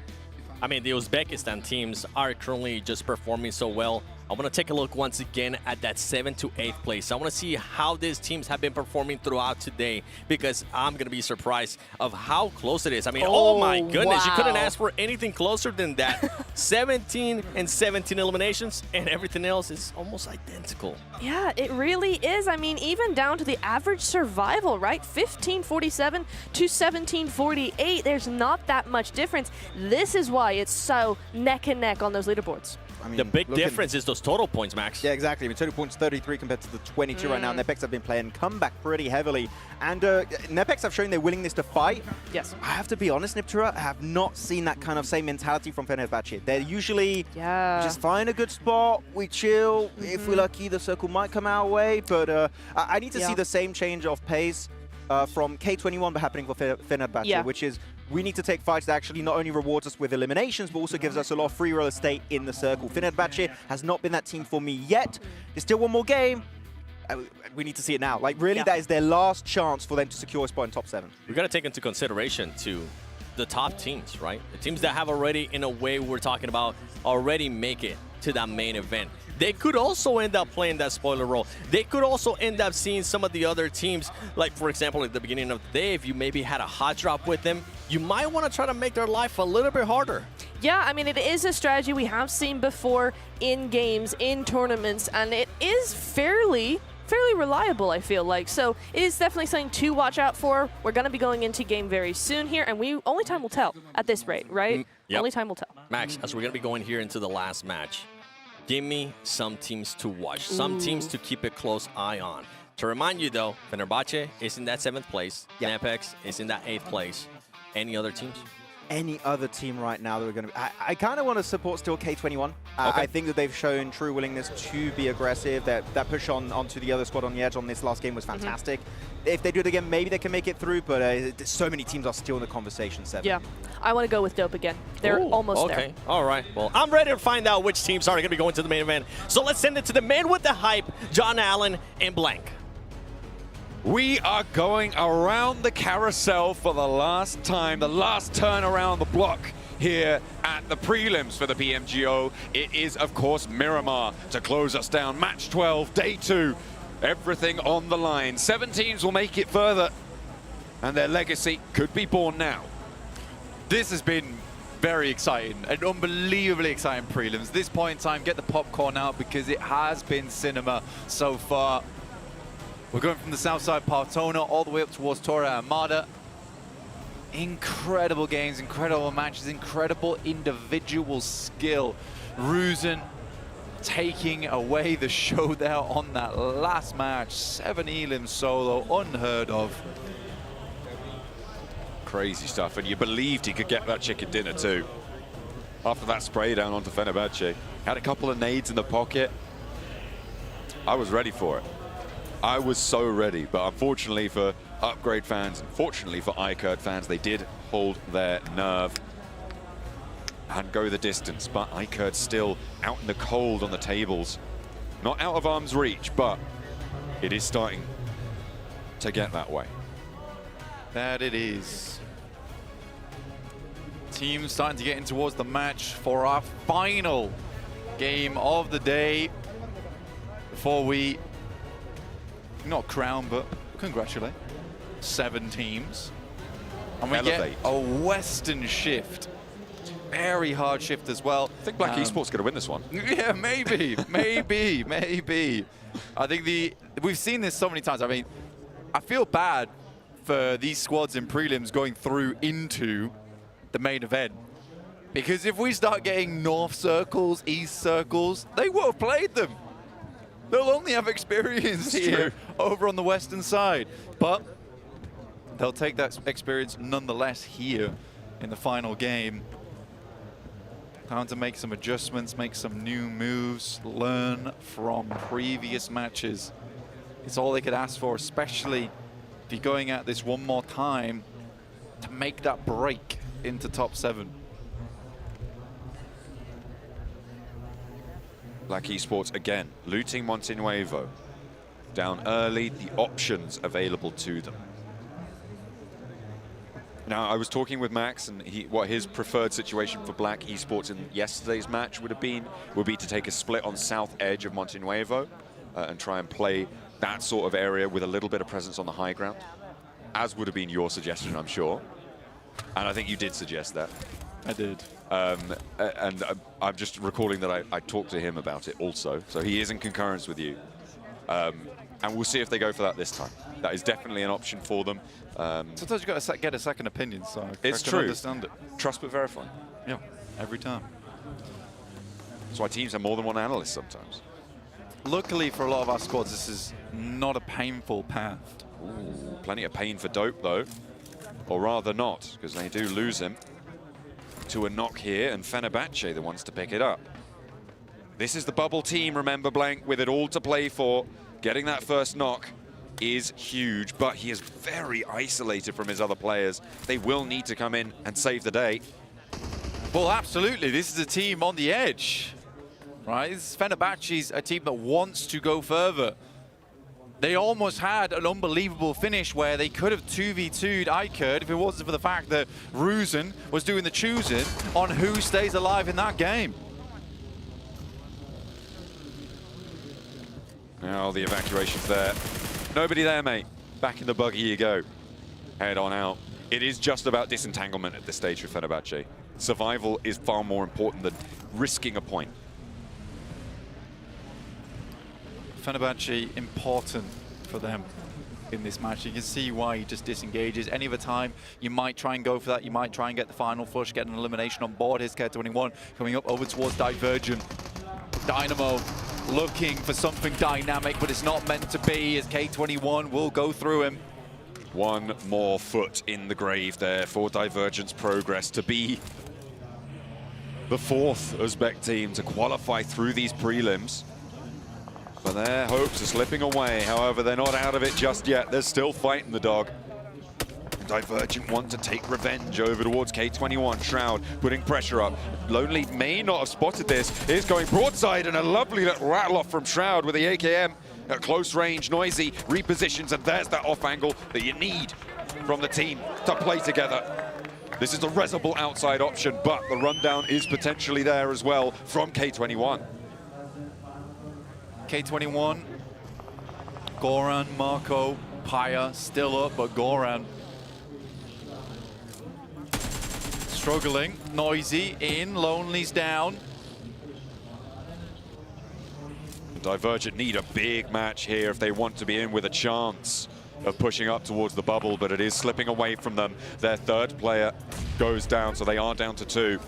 I mean, the Uzbekistan teams are currently just performing so well. I want to take a look once again at that 7th to 8th place. I want to see how these teams have been performing throughout today, because I'm going to be surprised of how close it is. I mean, oh my goodness, you couldn't ask for anything closer than that. 17 and 17 eliminations, and everything else is almost identical. Yeah, it really is. I mean, even down to the average survival, right? 1547 to 1748. There's not that much difference. This is why it's so neck and neck on those leaderboards. I mean, the big difference is those total points, Max. Yeah, exactly. I mean, total points 33 compared to the 22 right now. Nepex have been playing comeback pretty heavily. And Nepex have shown their willingness to fight. Yes. I have to be honest, Niptura, I have not seen that kind of same mentality from Fenerbahce. They're usually just find a good spot, we chill. If we're lucky, the circle might come our way. But I need to see the same change of pace from K21 happening for Fenerbahce, which is we need to take fights that actually not only rewards us with eliminations, but also gives us a lot of free real estate in the circle. Fenerbahce has not been that team for me yet. There's still one more game. We need to see it now. Like, really, that is their last chance for them to secure a spot in top 7. We've got to take into consideration, too, the top teams, right? The teams that have already, in a way we're talking about, already make it to that main event. They could also end up playing that spoiler role. They could also end up seeing some of the other teams, like, for example, at the beginning of the day, if you maybe had a hot drop with them, you might want to try to make their life a little bit harder. Yeah, I mean, it is a strategy we have seen before in games, in tournaments, and it is fairly reliable, I feel like. So it is definitely something to watch out for. We're going to be going into game very soon here, and only time will tell at this rate, right? Only time will tell. Max, as we're going to be going here into the last match, give me some teams to watch, some teams to keep a close eye on. To remind you, though, Fenerbahce is in that 7th place. Nepex is in that 8th place. Any other teams? Any other team right now that we're going to... I kind of want to support still K21. I think that they've shown true willingness to be aggressive. That push onto the other squad on the edge on this last game was fantastic. If they do it again, maybe they can make it through, but so many teams are still in the conversation, 7. Yeah, I want to go with Dope again. They're almost there. Okay, all right. Well, I'm ready to find out which teams are going to be going to the main event. So let's send it to the man with the hype, John Allen and Blank. We are going around the carousel for the last time, the last turn around the block here at the prelims for the PMGO. It is, of course, Miramar to close us down. Match 12, day 2. Everything on the line. 7 teams will make it further, and their legacy could be born now. This has been very exciting, an unbelievably exciting prelims. This point in time, get the popcorn out because it has been cinema so far. We're going from the south side, Partona, all the way up towards Torre Armada. Incredible games, incredible matches, incredible individual skill. Ruzen taking away the show there on that last match. 7 elims solo, unheard of. crazy stuff, and you believed he could get that chicken dinner too. After that spray down onto Fenerbahce. Had a couple of nades in the pocket. I was ready for it. I was so ready, but unfortunately for Upgrade fans, unfortunately for iCurd fans, they did hold their nerve and go the distance, but iCurd still out in the cold on the tables. Not out of arm's reach, but it is starting to get that way. That it is. Teams starting to get in towards the match for our final game of the day. Before we, not crown, but congratulate 7 teams. And we Elevate. get a Western shift. Very hard shift as well. I think Black Esports going to win this one. Yeah, maybe, maybe, maybe. I think we've seen this so many times. I mean, I feel bad for these squads in prelims going through into the main event. Because if we start getting north circles, east circles, they will have played them. They'll only have experience here over on the western side. But they'll take that experience nonetheless here in the final game. Time to make some adjustments, make some new moves, learn from previous matches. It's all they could ask for, especially if you're going at this one more time to make that break into top 7. Black Esports again, looting Montenuevo. Down early, the options available to them. Now, I was talking with Max, and what his preferred situation for Black Esports in yesterday's match would be to take a split on south edge of Montenuevo and try and play that sort of area with a little bit of presence on the high ground, as would have been your suggestion, I'm sure. And I think you did suggest that. I did. And I'm just recalling that I talked to him about it also, so he is in concurrence with you. And we'll see if they go for that this time. That is definitely an option for them. Sometimes you've got to get a second opinion, so it's I can true. understand it. Trust but verify. Yeah, every time. That's why teams have more than one analyst sometimes. Luckily for a lot of our squads, this is not a painful path. Ooh, plenty of pain for Dope, though. Or rather not, because they do lose him to a knock here, and Fenerbahce the ones to pick it up. This is the bubble team, remember, Blank, with it all to play for. Getting that first knock is huge, but he is very isolated from his other players. They will need to come in and save the day. Well, absolutely. This is a team on the edge, right? This is Fenerbahce's a team that wants to go further. They almost had an unbelievable finish where they could have 2v2'd iCurd if it wasn't for the fact that Ruzen was doing the choosing on who stays alive in that game. Now the evacuation's there. Nobody there, mate. Back in the buggy you go. Head on out. It is just about disentanglement at this stage for Fenerbahce. Survival is far more important than risking a point. Fenerbahce important for them in this match. You can see why he just disengages. Any other time, you might try and go for that. You might try and get the final push, get an elimination on board. Here's K21 coming up over towards Divergent. Dynamo looking for something dynamic, but it's not meant to be, as K21 will go through him. One more foot in the grave there for Divergent's progress to be the 4th Uzbek team to qualify through these prelims. But their hopes are slipping away. However, they're not out of it just yet. They're still fighting the dog. Divergent want to take revenge over towards K21. Shroud putting pressure up. Lonely may not have spotted this. It's going broadside, and a lovely little rattle off from Shroud with the AKM at close range. Noisy repositions, and there's that off angle that you need from the team to play together. This is a resible outside option, but the rundown is potentially there as well from K21. K21, Goran, Marco, Paya still up, but Goran struggling. Noisy in, Lonely's down. Divergent need a big match here if they want to be in with a chance of pushing up towards the bubble, but it is slipping away from them. Their 3rd player goes down, so they are down to 2.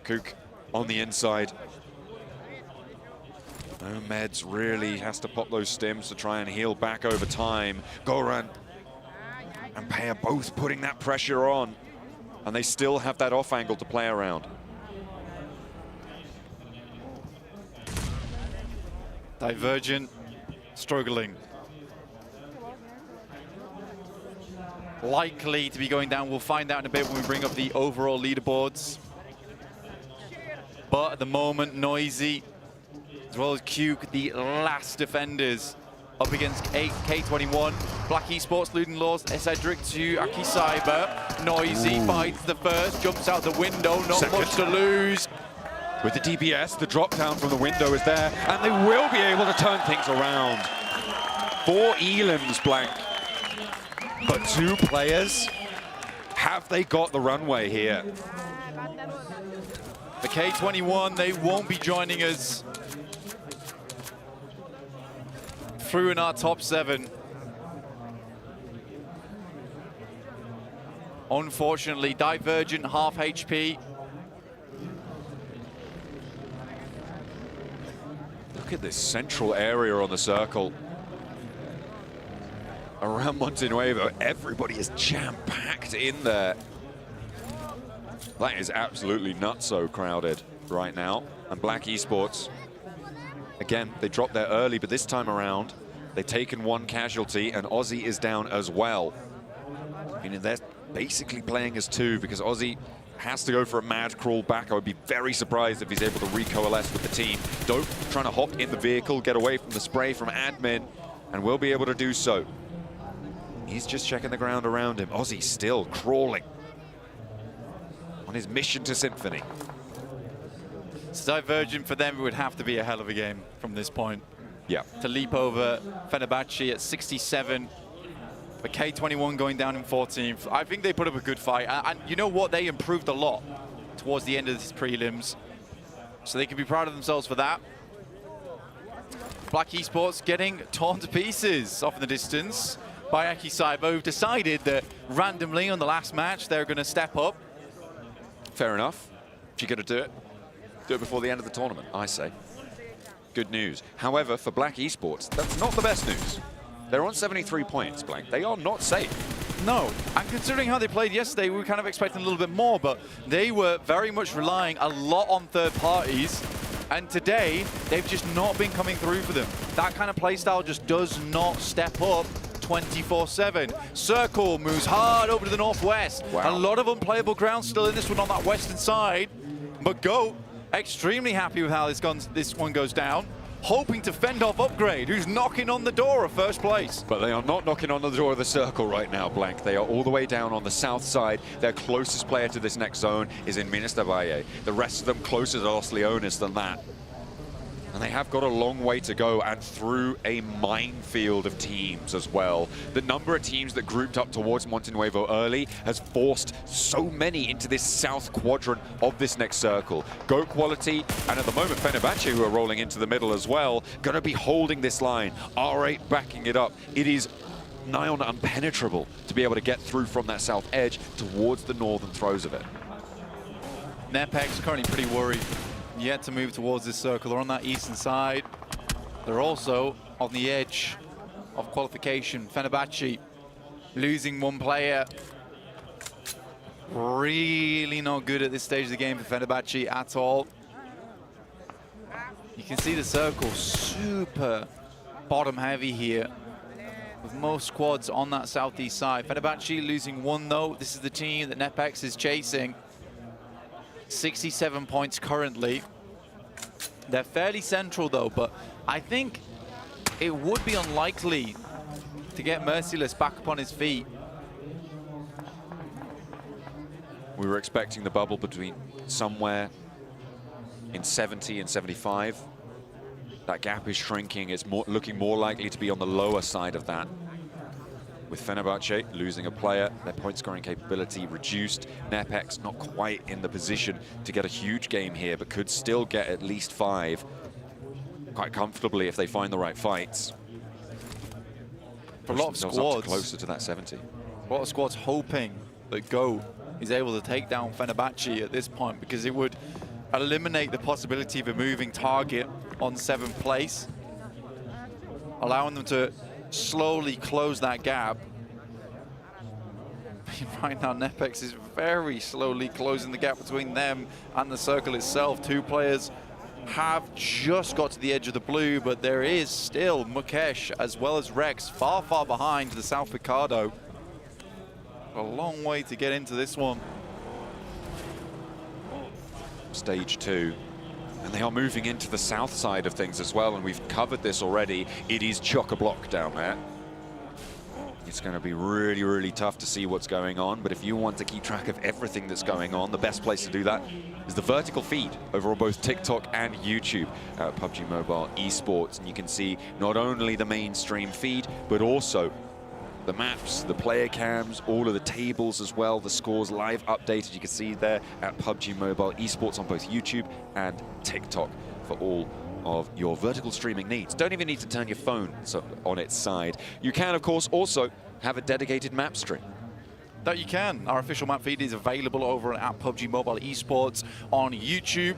Kook on the inside. No meds, really has to pop those stims to try and heal back over time. Goran and Pei are both putting that pressure on, and they still have that off angle to play around. Divergent, struggling. Likely to be going down. We'll find out in a bit when we bring up the overall leaderboards. But at the moment, Noisy, as well as Cuke, the last defenders up against K21. Black Esports losing laws. Cedric to Akim Cyber. Noisy fights the first, jumps out the window, not much to lose. With the DPS, the drop down from the window is there, and they will be able to turn things around. 4 elims, Blank. But 2 players, have they got the runway here? The K21, they won't be joining us through in our top 7. Unfortunately, Divergent half HP. Look at this central area on the circle. Around Montenuevo, everybody is jam-packed in there. That is absolutely nutso crowded right now. And Black Esports, again, they dropped there early, but this time around, they've taken 1 casualty, and Aussie is down as well. Meaning they're basically playing as 2 because Aussie has to go for a mad crawl back. I would be very surprised if he's able to recoalesce with the team. Dope trying to hop in the vehicle, get away from the spray from admin, and will be able to do so. He's just checking the ground around him. Aussie still crawling on his mission to Symphony. It's Divergent for them, it would have to be a hell of a game from this point. Yeah. To leap over Fenerbahce at 67. But K21 going down in 14th. I think they put up a good fight. And you know what? They improved a lot towards the end of this prelims. So they can be proud of themselves for that. Black Esports getting torn to pieces off in the distance by Akim Cyber, who've decided that randomly on the last match, they're going to step up. Fair enough. If you're going to do it before the end of the tournament, I say. Good news. However, for Black Esports, that's not the best news. They're on 73 points, Blank. They are not safe. No, and considering how they played yesterday, we were kind of expecting a little bit more, but they were very much relying a lot on third parties, and today, they've just not been coming through for them. That kind of play style just does not step up 24/7. Circle moves hard over to the northwest. Wow. A lot of unplayable ground still in this one on that western side, but Go extremely happy with how this one goes down, hoping to fend off Upgrade, who's knocking on the door of first place. But they are not knocking on the door of the circle right now, Blank. They are all the way down on the south side. Their closest player to this next zone is in Minister Valle. The rest of them closer to Los Leones than that. And they have got a long way to go, and through a minefield of teams as well. The number of teams that grouped up towards Montenuevo early has forced so many into this south quadrant of this next circle. Go Quality, and at the moment Fenerbahce, who are rolling into the middle as well, going to be holding this line. R8 backing it up. It is nigh on impenetrable to be able to get through from that south edge towards the northern throes of it. Nepex currently pretty worried. Yet to move towards this circle. They're on that eastern side. They're also on the edge of qualification. Fenerbahce losing 1 player. Really not good at this stage of the game for Fenerbahce at all. You can see the circle super bottom heavy here, with most squads on that southeast side. Fenerbahce losing 1 though. This is the team that Nepex is chasing. 67 points currently. They're fairly central though, but I think it would be unlikely to get Merciless back upon his feet. We were expecting the bubble between somewhere in 70 and 75. That gap is shrinking. It's looking more likely to be on the lower side of that. With Fenerbahce losing a player, their point scoring capability reduced. Nepex not quite in the position to get a huge game here, but could still get at least 5 quite comfortably if they find the right fights. For a lot of squads, closer to that 70. A lot of squads hoping that Go is able to take down Fenerbahce at this point, because it would eliminate the possibility of a moving target on 7th place, allowing them to slowly close that gap. imagine right now Nepex is very slowly closing the gap between them and the circle itself. Two players have just got to the edge of the blue, but there is still Mukesh as well as Rex far, far behind the South Picardo. A long way to get into this one. Stage 2. And they are moving into the south side of things as well, and we've covered this already. It is chock-a-block down there. It's going to be really, really tough to see what's going on, but if you want to keep track of everything that's going on, the best place to do that is the vertical feed over on both TikTok and YouTube, PUBG Mobile Esports, and you can see not only the mainstream feed, but also the maps, the player cams, all of the tables as well, the scores live updated. You can see there at PUBG Mobile Esports on both YouTube and TikTok for all of your vertical streaming needs. Don't even need to turn your phone on its side. You can, of course, also have a dedicated map stream. That you can. Our official map feed is available over at PUBG Mobile Esports on YouTube.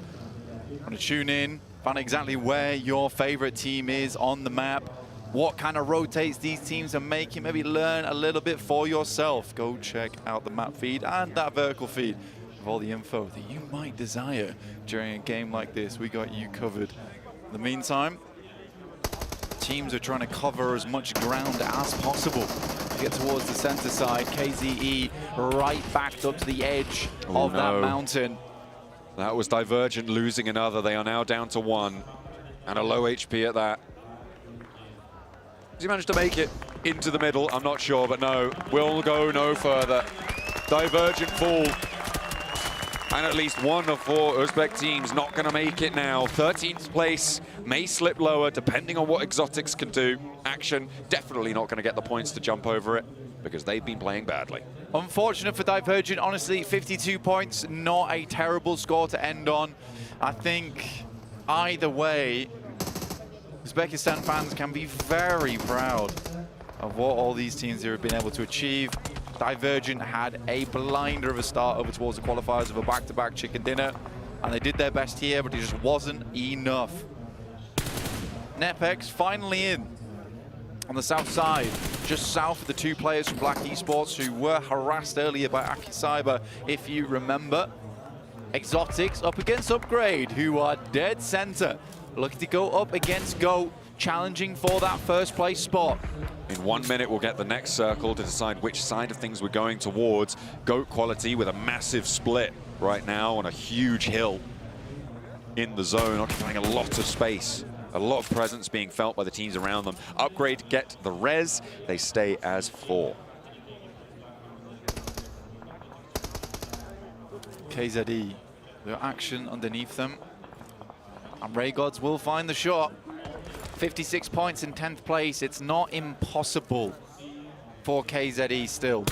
Want to tune in, find exactly where your favorite team is on the map, what kind of rotates these teams are making, maybe learn a little bit for yourself. Go check out the map feed and that vertical feed of all the info that you might desire during a game like this. We got you covered. In the meantime, teams are trying to cover as much ground as possible to get towards the center side. KZE right backed up to the edge of that mountain. That was Divergent losing another. They are now down to 1 and a low HP at that. Does he manage to make it into the middle? I'm not sure, but no, will go no further. Divergent fall. And at least 1 of 4 Uzbek teams not going to make it now. 13th place may slip lower depending on what Exotics can do. Action definitely not going to get the points to jump over it because they've been playing badly. Unfortunate for Divergent, honestly, 52 points, not a terrible score to end on. I think either way, Uzbekistan fans can be very proud of what all these teams here have been able to achieve. Divergent had a blinder of a start over towards the qualifiers of a back-to-back chicken dinner, and they did their best here, but it just wasn't enough. Nepex finally in on the south side, just south of the 2 players from Black Esports who were harassed earlier by Akim Cyber, if you remember. Exotics up against Upgrade, who are dead center, looking to go up against GOAT, challenging for that first place spot. In 1 minute, we'll get the next circle to decide which side of things we're going towards. GOAT quality with a massive split right now on a huge hill in the zone, occupying a lot of space. A lot of presence being felt by the teams around them. Upgrade get the res, they stay as 4. KZE, their action underneath them. And Ray Gods will find the shot. 56 points in 10th place. It's not impossible for KZE still.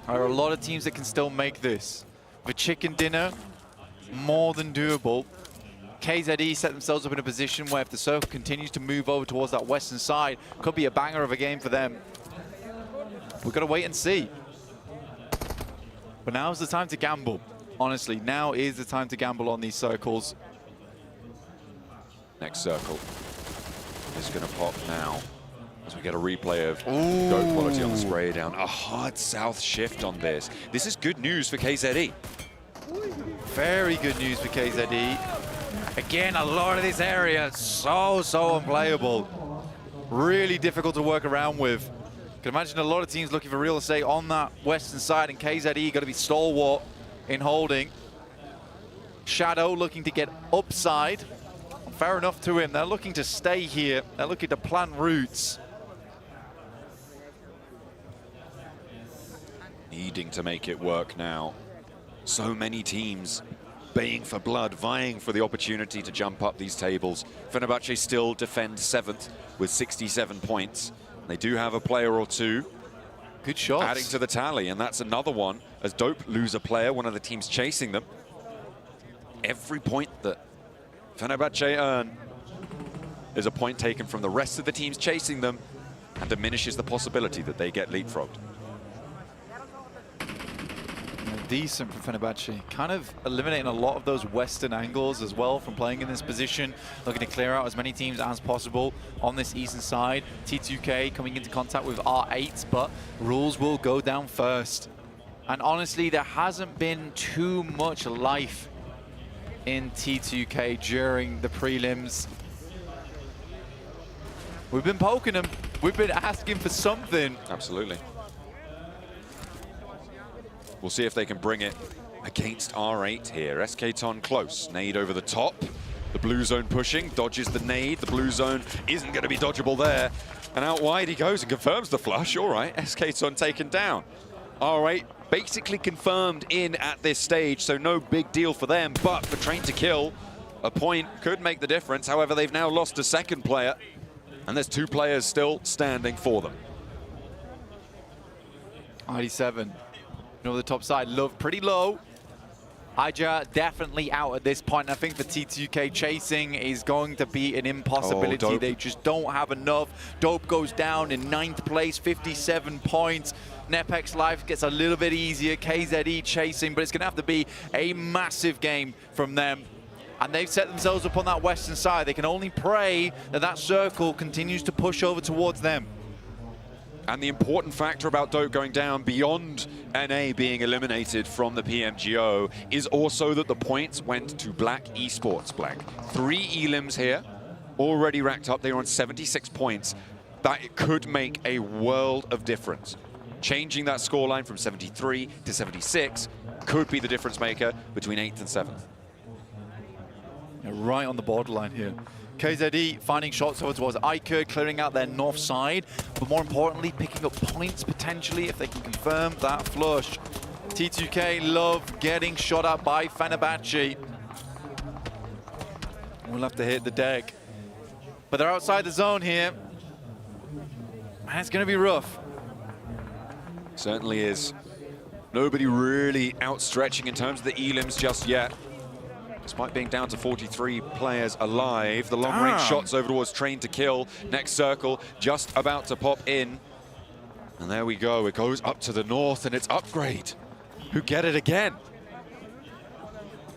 There are a lot of teams that can still make this. The chicken dinner, more than doable. KZE set themselves up in a position where if the circle continues to move over towards that western side, could be a banger of a game for them. We've got to wait and see. But now's the time to gamble. Honestly, now is the time to gamble on these circles. Next circle is going to pop now as we get a replay of GOAT quality on the spray down. A hard south shift on this. This is good news for KZE. Very good news for KZE. Again, a lot of this area so unplayable. Really difficult to work around with. You can imagine a lot of teams looking for real estate on that western side, and KZE got to be stalwart in holding. Shadow looking to get upside. Fair enough to him. They're looking to stay here. They're looking to plant roots. Needing to make it work now. So many teams baying for blood, vying for the opportunity to jump up these tables. Fenerbahce still defend 7th with 67 points. They do have a player or 2. Good shots. Adding to the tally, and that's another one. As Dope lose a player, one of the teams chasing them. Every point that Fenerbahce earn is a point taken from the rest of the teams chasing them and diminishes the possibility that they get leapfrogged. decent from Fenerbahce. Kind of eliminating a lot of those western angles as well from playing in this position. Looking to clear out as many teams as possible on this eastern side. T2K coming into contact with R8, but Rules will go down first. And honestly, there hasn't been too much life in T2K during the prelims. We've been poking them. We've been asking for something. Absolutely. We'll see if they can bring it against R8 here. SK-Ton close. Nade over the top. The blue zone pushing. Dodges the nade. The blue zone isn't going to be dodgeable there. And out wide he goes and confirms the flush. All right, SK-Ton taken down. R8 basically confirmed in at this stage, so no big deal for them. But for Train to Kill, a point could make the difference. However, they've now lost a second player. And there's 2 players still standing for them. ID7 over the top side, Love pretty low. Aja definitely out at this point. I think for T2K, chasing is going to be an impossibility. Oh, they just don't have enough. Dope goes down in 9th place, 57 points. Nepex's life gets a little bit easier. KZE chasing, but it's going to have to be a massive game from them. And they've set themselves up on that western side. They can only pray that that circle continues to push over towards them. And the important factor about Dope going down beyond NA being eliminated from the PMGO is also that the points went to Black Esports. Black. 3 elims here, already racked up. They're on 76 points. That could make a world of difference. Changing that scoreline from 73 to 76 could be the difference maker between 8th and 7th. Right on the borderline here. KZE finding shots over towards Iker, clearing out their north side, but more importantly, picking up points potentially if they can confirm that flush. T2K Love getting shot at by Fenerbahce. We'll have to hit the deck. But they're outside the zone here. And it's going to be rough. Certainly is. Nobody really outstretching in terms of the elims just yet. Despite being down to 43 players alive, the long-range shots over towards Train to Kill. Next circle just about to pop in. And there we go. It goes up to the north, and it's Upgrade who get it again.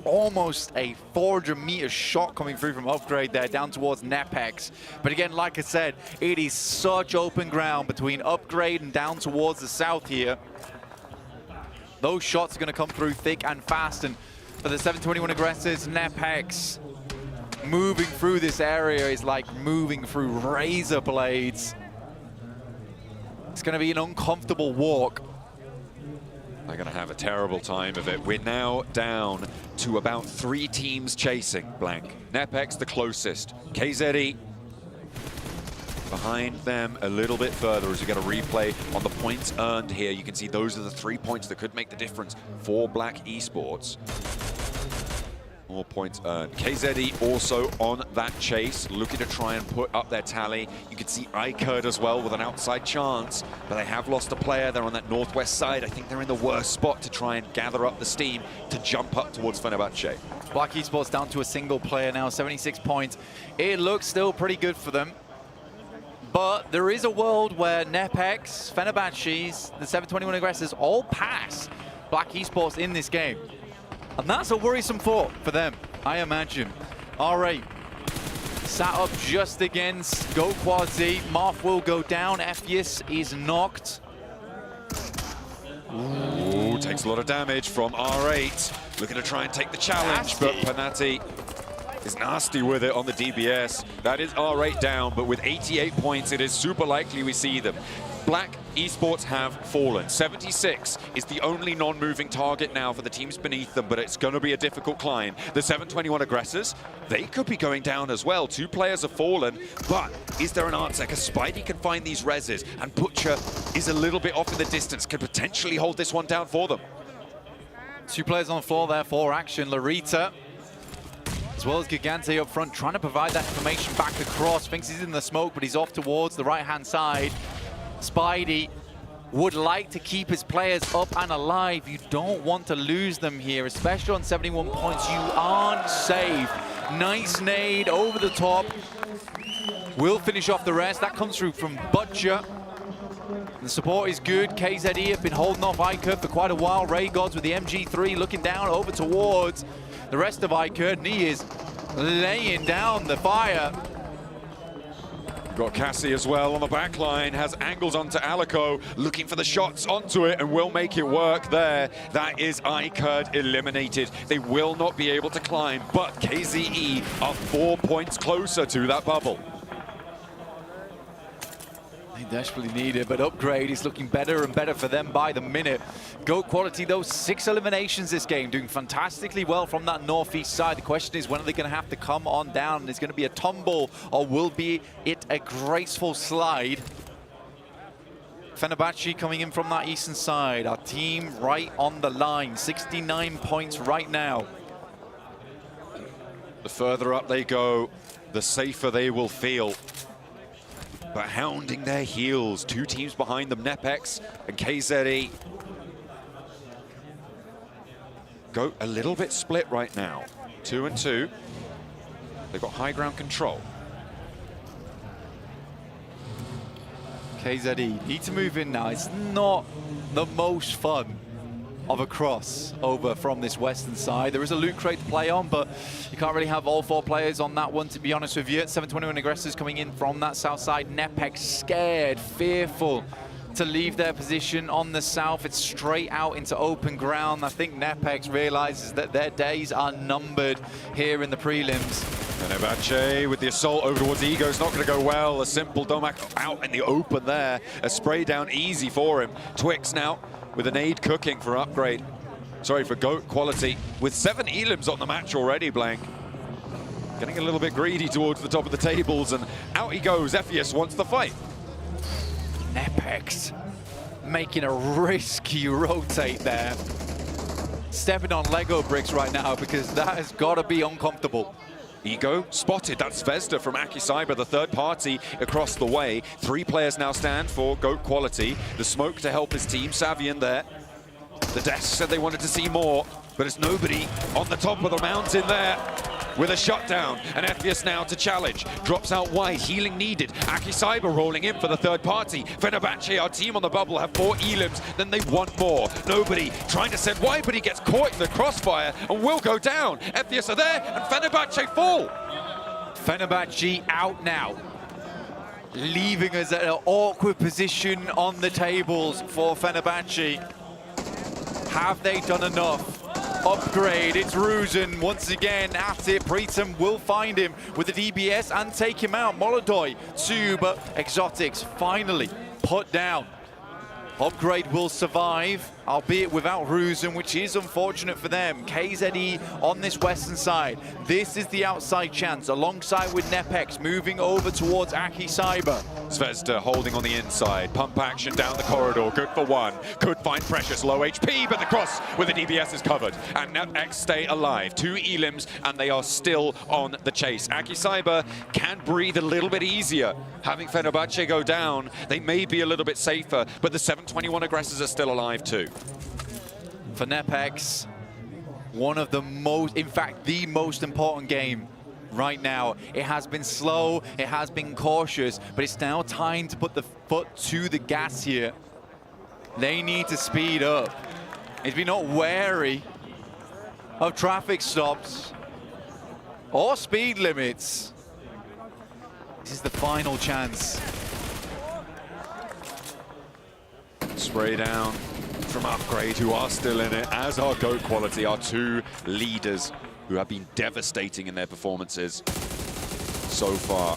Almost a 400-meter shot coming through from Upgrade there, down towards Nepex. But again, like I said, it is such open ground between Upgrade and down towards the south here. Those shots are going to come through thick and fast, and for the 721 aggressors, Nepex moving through this area is like moving through razor blades. It's going to be an uncomfortable walk. They're going to have a terrible time of it. We're now down to about 3 teams chasing Blank. Nepex the closest. KZE behind them a little bit further as we get a replay on the points earned here. You can see those are the 3 points that could make the difference for Black Esports. More points earned. KZE also on that chase, looking to try and put up their tally. You can see Iker as well with an outside chance, but they have lost a player. They're on that northwest side. I think they're in the worst spot to try and gather up the steam to jump up towards Fenerbahce. Black Esports down to a single player now, 76 points. It looks still pretty good for them. But there is a world where Nepex, Fenerbahce's, the 721 aggressors all pass Black Esports in this game. And that's a worrisome thought for them, I imagine. R8 sat up just against Go Quasi. Marth will go down. Ephius is knocked. Ooh, takes a lot of damage from R8. Looking to try and take the challenge, but Panati is nasty with it on the DBS. That is R8 down, but with 88 points, it is super likely we see them. Black Esports have fallen. 76 is the only non-moving target now for the teams beneath them, but it's going to be a difficult climb. The 721 aggressors, they could be going down as well. 2 players have fallen, but is there an answer? Because Spidey can find these reses, and Butcher is a little bit off in the distance, could potentially hold this one down for them. 2 players on the floor there for action. Larita, as well as Gigante up front, trying to provide that information back across. Thinks he's in the smoke, but he's off towards the right-hand side. Spidey would like to keep his players up and alive. You don't want to lose them here, especially on 71 points. You aren't safe. Nice nade over the top. Will finish off the rest. That comes through from Butcher. The support is good. KZE have been holding off iCurd for quite a while. Ray Gods with the MG3 looking down over towards the rest of iCurd, and he is laying down the fire. Got Cassie as well on the back line, has angles onto Alico, looking for the shots onto it and will make it work there. That is iCurd eliminated. They will not be able to climb, but KZE are 4 points closer to that bubble. They desperately need it, but Upgrade is looking better and better for them by the minute. GOAT Quality, though, 6 eliminations this game, doing fantastically well from that northeast side. The question is, when are they going to have to come on down? Is it going to be a tumble, or will it a graceful slide? Fenerbahce coming in from that eastern side. Our team right on the line, 69 points right now. The further up they go, the safer they will feel. But hounding their heels, 2 teams behind them, Nepex and KZE. Go a little bit split right now, 2 and 2. They've got high ground control. KZE need to move in now. It's not the most fun of a cross over from this western side. There is a loot crate to play on, but you can't really have all 4 players on that one, to be honest with you. 721 aggressors coming in from that south side. Nepex scared, fearful to leave their position on the south. It's straight out into open ground. I think Nepex realizes that their days are numbered here in the prelims. Fenerbahce with the assault over towards Ego is not going to go well. A simple Domak out in the open there. A spray down easy for him. Twix now with an aid cooking for Upgrade. Sorry, for GOAT Quality. With 7 elims on the match already, Blank. Getting a little bit greedy towards the top of the tables, and out he goes. Ephius wants the fight. Nepex making a risky rotate there. Stepping on Lego bricks right now, because that has got to be uncomfortable. Ego spotted. That's Zvezda from Akim Cyber, the third party across the way. 3 players now stand for GOAT Quality. The smoke to help his team. Savian there. The desk said they wanted to see more, but it's nobody on the top of the mountain there with a shutdown. And Ephius now to challenge. Drops out wide. Healing needed. Akim Cyber rolling in for the third party. Fenerbahce, our team on the bubble, have 4 elims. Then they want more. Nobody trying to send wide, but he gets caught in the crossfire and will go down. Ephius are there, and Fenerbahce fall. Fenerbahce out now, leaving us at an awkward position on the tables for Fenerbahce. Have they done enough? Upgrade, it's Ruzen once again at it. Pritam will find him with the DBS and take him out. Molodoy too, but Exotics finally put down. Upgrade will survive, albeit without Ruzen, which is unfortunate for them. KZE on this western side. This is the outside chance, alongside with Nepex, moving over towards Akim Cyber. Zvezda holding on the inside. Pump action down the corridor. Good for 1. Could find Precious. Low HP, but the cross with the DBS is covered. And Nepex stay alive. 2 elims, and they are still on the chase. Akim Cyber can breathe a little bit easier. Having Fenerbahce go down, they may be a little bit safer, but the 721 aggressors are still alive too. For Nepex, one of the most, in fact, the most important game right now. It has been slow, it has been cautious, but it's now time to put the foot to the gas here. They need to speed up. If you're not wary of traffic stops or speed limits, this is the final chance. Spray down from Upgrade, who are still in it, as are GOAT Quality, our 2 leaders who have been devastating in their performances so far.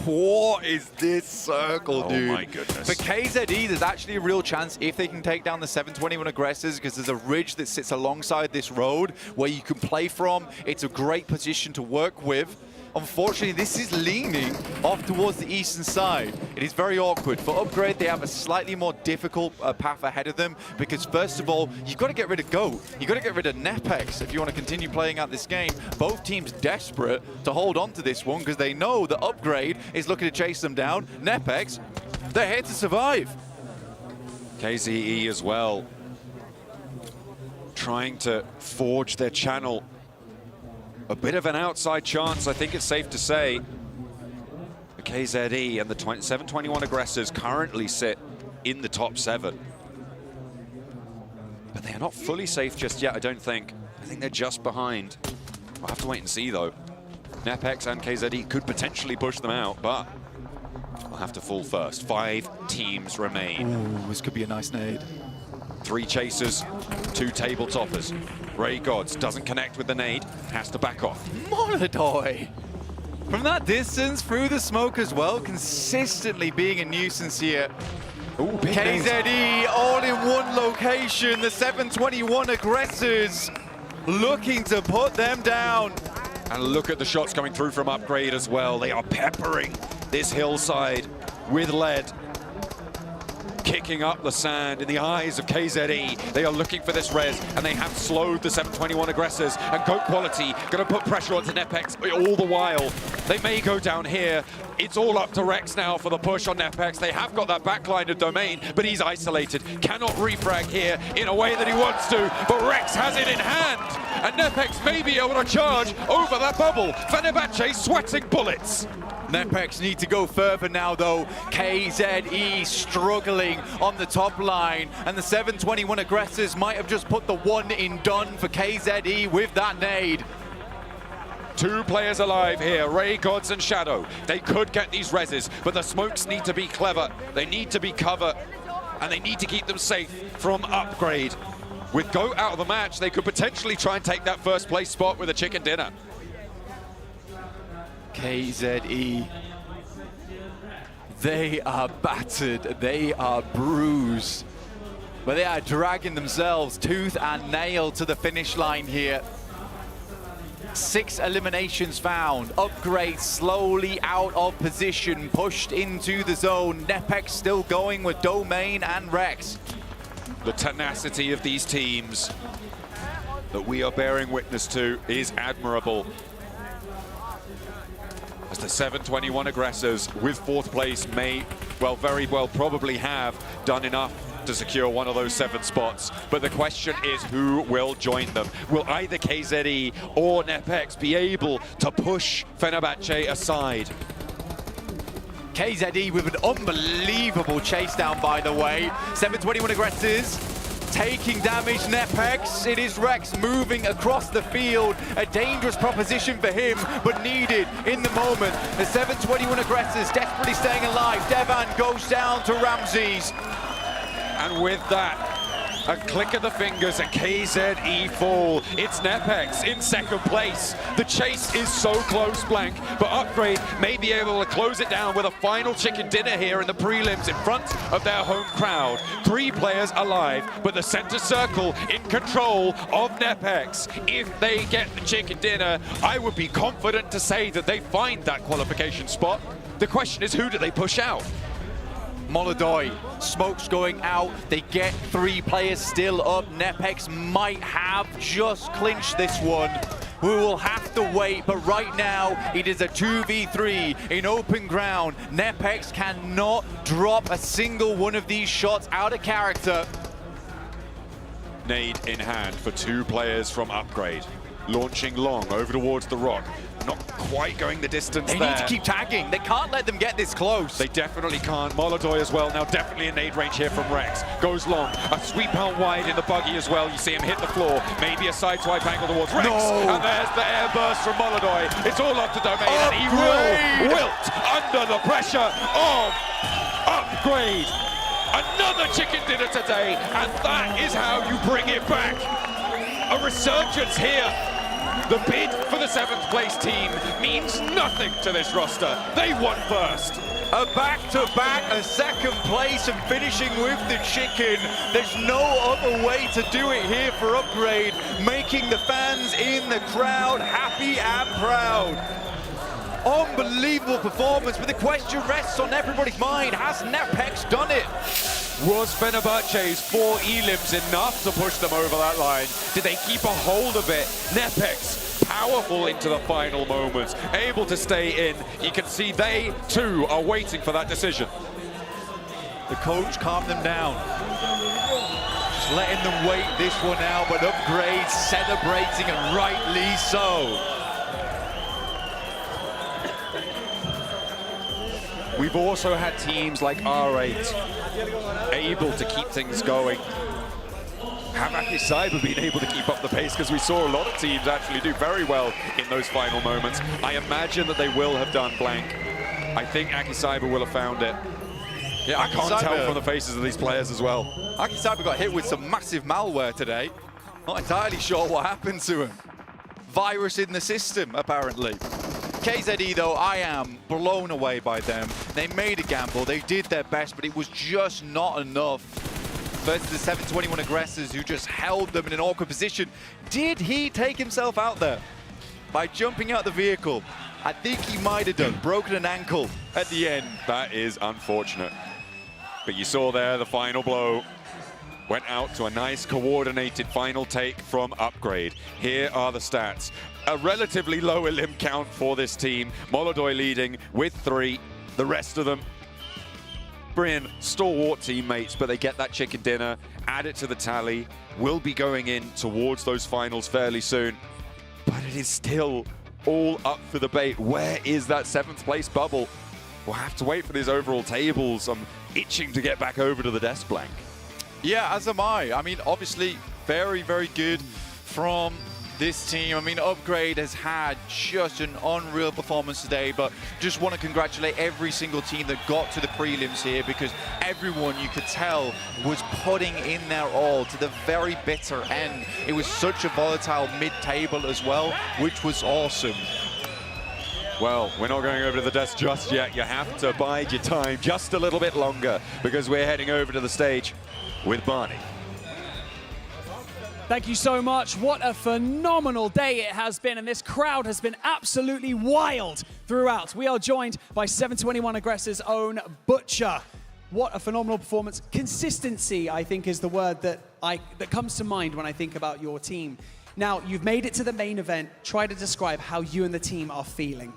What is this circle, dude? Oh my goodness. For KZE, there's actually a real chance if they can take down the 721 aggressors, because there's a ridge that sits alongside this road where you can play from. It's a great position to work with. Unfortunately, this is leaning off towards the eastern side. It is very awkward. For Upgrade, they have a slightly more difficult path ahead of them, because first of all, you've got to get rid of GOAT. You've got to get rid of Nepex if you want to continue playing out this game. Both teams desperate to hold on to this one, because they know that Upgrade is looking to chase them down. Nepex, they're here to survive. KZE as well, trying to forge their channel. A bit of an outside chance, I think it's safe to say. The KZE and the 721 aggressors currently sit in the top 7. But they are not fully safe just yet, I don't think. I think they're just behind. We'll have to wait and see, though. Nepex and KZE could potentially push them out, but we'll have to fall first. 5 teams remain. Ooh, this could be a nice nade. 3 chasers, 2 table toppers. Ray Gods doesn't connect with the nade, has to back off. Molodoy! From that distance, through the smoke as well, consistently being a nuisance here. Ooh, KZE all in one location. The 721 aggressors looking to put them down. And look at the shots coming through from Upgrade as well. They are peppering this hillside with lead. Kicking up the sand in the eyes of KZE. They are looking for this res, and they have slowed the 721 aggressors. And GOAT Quality going to put pressure onto Nepex all the while. They may go down here. It's all up to Rex now for the push on Nepex. They have got that backline of Domain, but he's isolated. Cannot refrag here in a way that he wants to, but Rex has it in hand. And Nepex may be able to charge over that bubble. Fenerbahce sweating bullets. Nepex need to go further now, though. KZE struggling on the top line, and the 721 aggressors might have just put the one in done for KZE with that nade. 2 players alive here, Ray Gods and Shadow. They could get these reses, but the smokes need to be clever. They need to be cover, and they need to keep them safe from Upgrade. With GOAT out of the match, they could potentially try and take that first place spot with a chicken dinner. KZE, they are battered, they are bruised, but they are dragging themselves tooth and nail to the finish line here. 6 eliminations found. Upgrade slowly out of position, pushed into the zone. Nepex still going with Domain and Rex. The tenacity of these teams that we are bearing witness to is admirable. As the 721 aggressors with 4th place may, well, very well probably have done enough to secure one of those 7 spots. But the question is, who will join them? Will either KZE or Nepex be able to push Fenerbahce aside? KZE with an unbelievable chase down, by the way. 721 aggressors taking damage. Nepex, it is Rex moving across the field. A dangerous proposition for him, but needed in the moment. The 721 aggressors desperately staying alive. Devan goes down to Ramses. And with that, a click of the fingers and KZE fall. It's Nepex in 2nd place. The chase is so close, Blank, but Upgrade may be able to close it down with a final chicken dinner here in the prelims in front of their home crowd. 3 players alive, but the center circle in control of Nepex. If they get the chicken dinner, I would be confident to say that they find that qualification spot. The question is, who do they push out? Molodoy, smokes going out. They get 3 players still up. Nepex might have just clinched this one. We will have to wait, but right now it is a 2v3 in open ground. Nepex cannot drop a single one of these shots out of character. Nade in hand for 2 players from Upgrade. Launching long over towards the rock. Not quite going the distance there. They need to keep tagging. They can't let them get this close. They definitely can't. Molodoy as well. Now definitely in nade range here from Rex. Goes long. A sweep out wide in the buggy as well. You see him hit the floor. Maybe a side swipe angle towards Rex. No. And there's the air burst from Molodoy. It's all up to Domain, and he will wilt under the pressure of Upgrade. Another chicken dinner today, and that is how you bring it back. A resurgence here. The bid for the 7th place team means nothing to this roster. They won first. A back-to-back, a 2nd place, and finishing with the chicken. There's no other way to do it here for Upgrade, making the fans in the crowd happy and proud. Unbelievable performance, but the question rests on everybody's mind. Has Nepex done it? Was Fenerbahce's 4 elims enough to push them over that line? Did they keep a hold of it? Nepex, powerful into the final moments, able to stay in. You can see they, too, are waiting for that decision. The coach calmed them down. Just letting them wait this one out, but Upgrade celebrating, and rightly so. We've also had teams like R8 able to keep things going. Have Akim Cyber been able to keep up the pace? Because we saw a lot of teams actually do very well in those final moments. I imagine that they will have done blank. I think Akim Cyber will have found it. Yeah, I can't tell from the faces of these players as well. Akim Cyber got hit with some massive malware today. Not entirely sure what happened to him. Virus in the system, apparently. KZE, though, I am blown away by them. They made a gamble, they did their best, but it was just not enough versus the 721 aggressors who just held them in an awkward position. Did he take himself out there by jumping out the vehicle? I think he might have done, broken an ankle at the end. That is unfortunate. But you saw there the final blow went out to a nice coordinated final take from Upgrade. Here are the stats. A relatively low elim count for this team. Molodoi leading with 3. The rest of them, Brian, stalwart teammates, but they get that chicken dinner, add it to the tally. We'll be going in towards those finals fairly soon. But it is still all up for debate. Where is that 7th place bubble? We'll have to wait for these overall tables. I'm itching to get back over to the desk blank. Yeah, as am I. I mean, obviously, very, very good from this team. I mean, Upgrade has had just an unreal performance today, but just want to congratulate every single team that got to the prelims here, because everyone, you could tell, was putting in their all to the very bitter end. It was such a volatile mid-table as well, which was awesome. Well, we're not going over to the desk just yet. You have to bide your time just a little bit longer, because we're heading over to the stage with Barney. Thank you so much. What a phenomenal day it has been, and this crowd has been absolutely wild throughout. We are joined by 721 Aggressors' own Butcher. What a phenomenal performance. Consistency, I think, is the word that comes to mind when I think about your team. Now, you've made it to the main event. Try to describe how you and the team are feeling.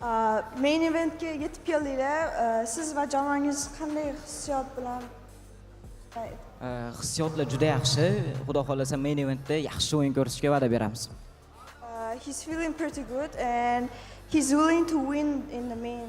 Main eventga yetib keldinglar. Siz va jamoangiz qanday hissiyot bilan? Hissiyotlar juda yaxshi. Xudo xolasa main eventda yaxshi o'yin ko'rsatishga va'da beramiz. He's feeling pretty good and he's willing to win in the main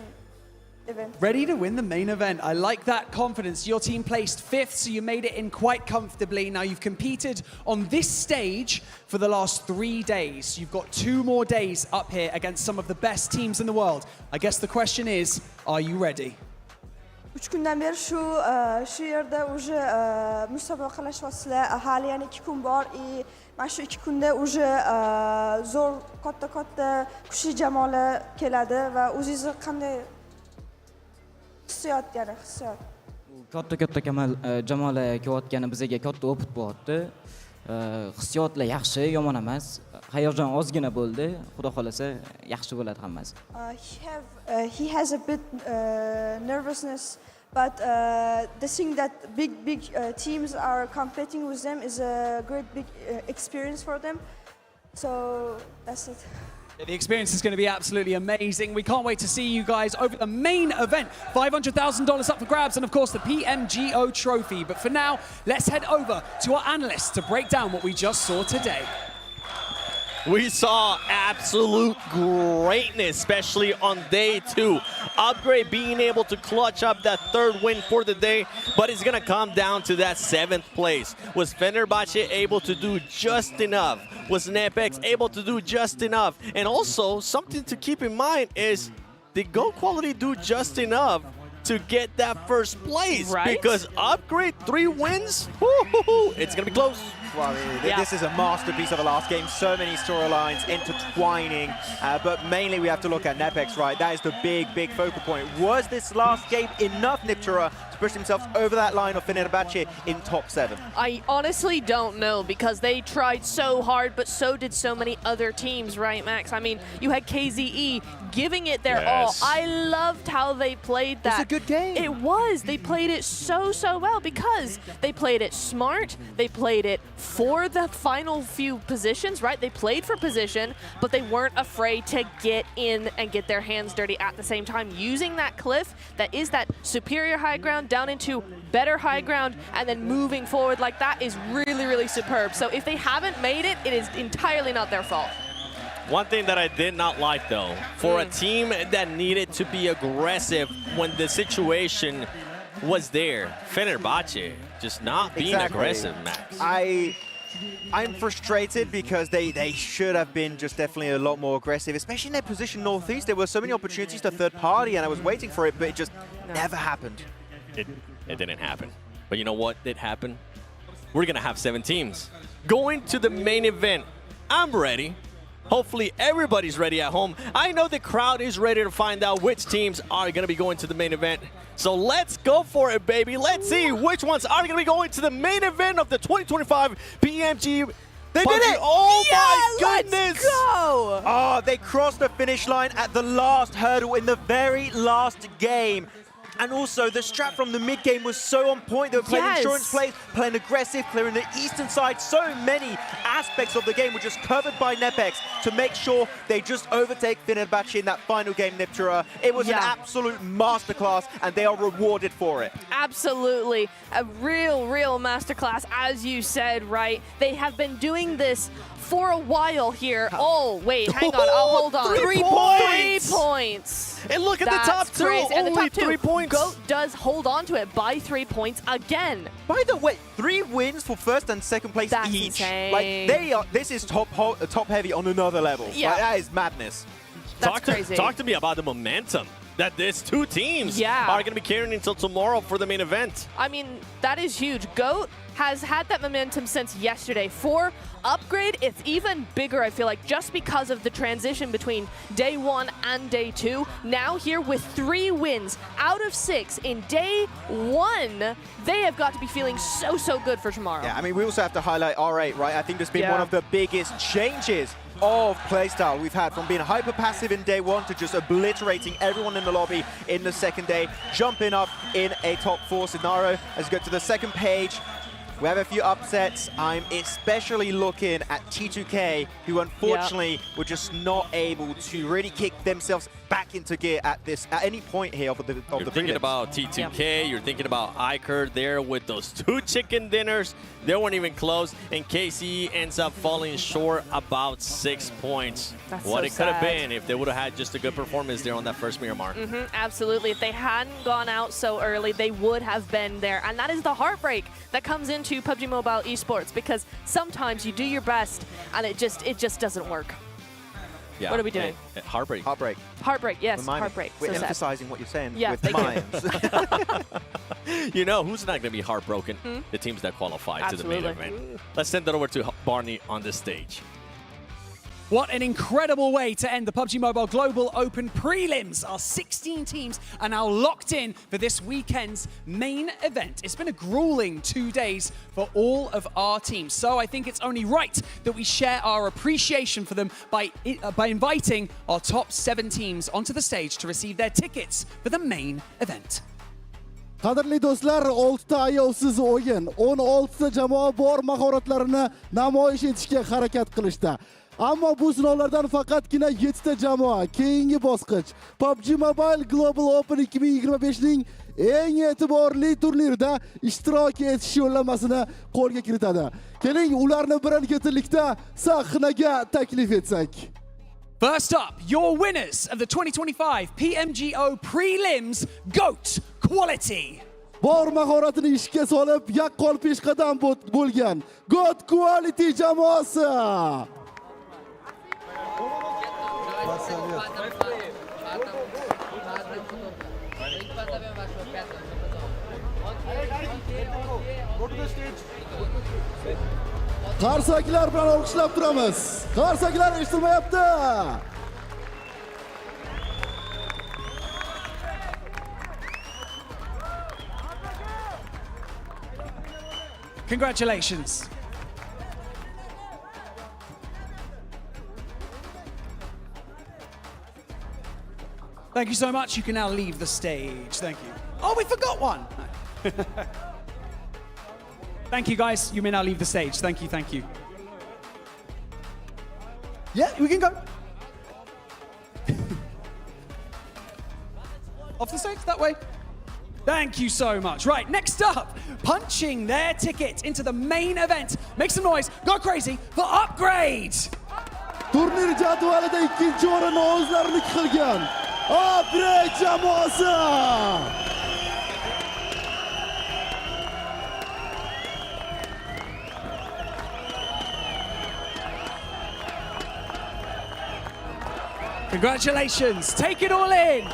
event. Ready to win the main event. I like that confidence. Your team placed 5th, so you made it in quite comfortably. Now you've competed on this stage for the last 3 days. You've got 2 more days up here against some of the best teams in the world. I guess the question is, are you ready? 3 kundan beri shu yerda уже musobaqalashyapsizlar. Hali yana 2 kun bor. Mana shu 2 kunda уже zo'r katta kuchli jamoalar keladi va o'zingizni qanday hissiyot? Katta jamoalar kelayotgani bizga katta opit bo'lyapti. Hissiyotlar yaxshi, yomon emas. Hayajon ozgina bo'ldi. Xudo xolasa yaxshi bo'ladi hammasi. He has a bit nervousness, but the thing that big teams are competing with them is a great big experience for them. So that's it. The experience is going to be absolutely amazing. We can't wait to see you guys over the main event. $500,000 up for grabs, and of course the PMGO trophy. But for now, let's head over to our analysts to break down what we just saw today. We saw absolute greatness, especially on day 2. Upgrade being able to clutch up that 3rd win for the day, but it's going to come down to that 7th place. Was Fenerbahce able to do just enough? Was Nepex able to do just enough? And also, something to keep in mind is, did Go Quality do just enough to get that 1st place? Right? Because Upgrade 3 wins, it's going to be close. Well, this is a masterpiece of the last game. So many storylines intertwining, but mainly we have to look at Nepex, right? That is the big focal point. Was this last game enough, Niptura, to push themselves over that line of Fenerbahce in top 7? I honestly don't know, because they tried so hard, but so did so many other teams, right, Max? I mean, you had KZE giving it their all. I loved how they played that. It's a good game. It was. They played it so well, because they played it smart. They played it for the final few positions, right? They played for position, but they weren't afraid to get in and get their hands dirty at the same time, using that cliff that is that superior high ground down into better high ground, and then moving forward like that is really superb. So if they haven't made it, it is entirely not their fault. One thing that I did not like, though, for a team that needed to be aggressive when the situation was there. Fenerbahce just not being aggressive, Max. I'm frustrated because they should have been just definitely a lot more aggressive, especially in their position northeast. There were so many opportunities to third party, and I was waiting for it, but it just never happened. It didn't happen. But you know what did happen? We're going to have 7 teams going to the main event. I'm ready. Hopefully everybody's ready at home. I know the crowd is ready to find out which teams are going to be going to the main event. So let's go for it, baby. Let's see which ones are going to be going to the main event of the 2025 PMG. They did it! Oh my goodness! Let's go! Oh, they crossed the finish line at the last hurdle in the very last game. And also, the strat from the mid-game was so on point. They were playing insurance plays, playing aggressive, clearing the eastern side. So many aspects of the game were just covered by Nepex to make sure they just overtake Fenerbahce in that final game, Niptura. It was an absolute masterclass, and they are rewarded for it. Absolutely. A real masterclass, as you said, right? They have been doing this for a while here. Oh, wait, hang on. I'll hold on. 3 points! 3 points. And look at the top two. Crazy. And the Only top two. 3 points. GOAT does hold on to it by 3 points again. By the way, 3 wins for first and second place That's each. insane. Like they are. This is top heavy on another level. Yeah. Like, that is madness. That's crazy. Talk to me about the momentum that these 2 teams are going to be carrying until tomorrow for the main event. I mean, that is huge. GOAT has had that momentum since yesterday. For Upgrade, it's even bigger, I feel like, just because of the transition between day 1 and day 2. Now here with 3 wins out of 6 in day 1, they have got to be feeling so good for tomorrow. Yeah, I mean, we also have to highlight R8, right? I think there's been one of the biggest changes of playstyle we've had, from being hyper passive in day 1 to just obliterating everyone in the lobby in the second day, jumping up in a top 4 scenario. As we go to the second page, we have a few upsets. I'm especially looking at T2K, who unfortunately were just not able to really kick themselves back into gear at any point here of the You're thinking about T2K, you're thinking about Iker there with those 2 chicken dinners. They weren't even close, and KC ends up falling short about 6 points. That's what so it could have sad. been if they would have had just a good performance there on that first mirror mark. Absolutely. If they hadn't gone out so early, they would have been there. And that is the heartbreak that comes into PUBG Mobile Esports, because sometimes you do your best and it just doesn't work. Yeah. What are we doing? Heartbreak. Heartbreak. Heartbreak, yes, Remind me. heartbreak. We're So sad. emphasizing what you're saying Yeah, with thank you. minds. You know who's not going to be heartbroken? The teams that qualify to the main Absolutely. event. Let's send that over to Barney on the stage. What an incredible way to end the PUBG Mobile Global Open Prelims. Our 16 teams are now locked in for this weekend's main event. It's been a grueling 2 days for all of our teams, so I think it's only right that we share our appreciation for them by inviting our top 7 teams onto the stage to receive their tickets for the main event. Qadrli do'stlar, 6 ta ayovsiz o'yin, 16 ta jamoa bor mahoratlarini namoyish etishga harakat qilishdi. Ammo bu sinovlardan faqatgina 7 ta jamoa keyingi bosqich PUBG Mobile Global Open 2025 ning eng e'tiborli turnirida ishtirok etish yo'llanmasini qo'lga kiritadi. Keling, ularni birin-ketirlikda sahnaga taklif etsak. First up, your winners of the 2025 PMGO Prelims, GOAT Quality. Bor mahoratini ishga solib, yaqqol peshqadam bo'lgan GOAT Quality jamoasi. Qarsaklar bilan olqishlab turamiz. Qarsaklar eshitilmayapti. Congratulations. Thank you so much. You can now leave the stage. Thank you. Oh, we forgot one. Thank you, guys. You may now leave the stage. Thank you, thank you. Yeah, we can go. Off the stage, that way. Thank you so much. Right, next up, punching their ticket into the main event. Make some noise, go crazy for Upgrade. Turnir jadvalida ikkinchi o'rinni o'zlariniki qilgan Upgrade jamoasi. Congratulations, take it all in.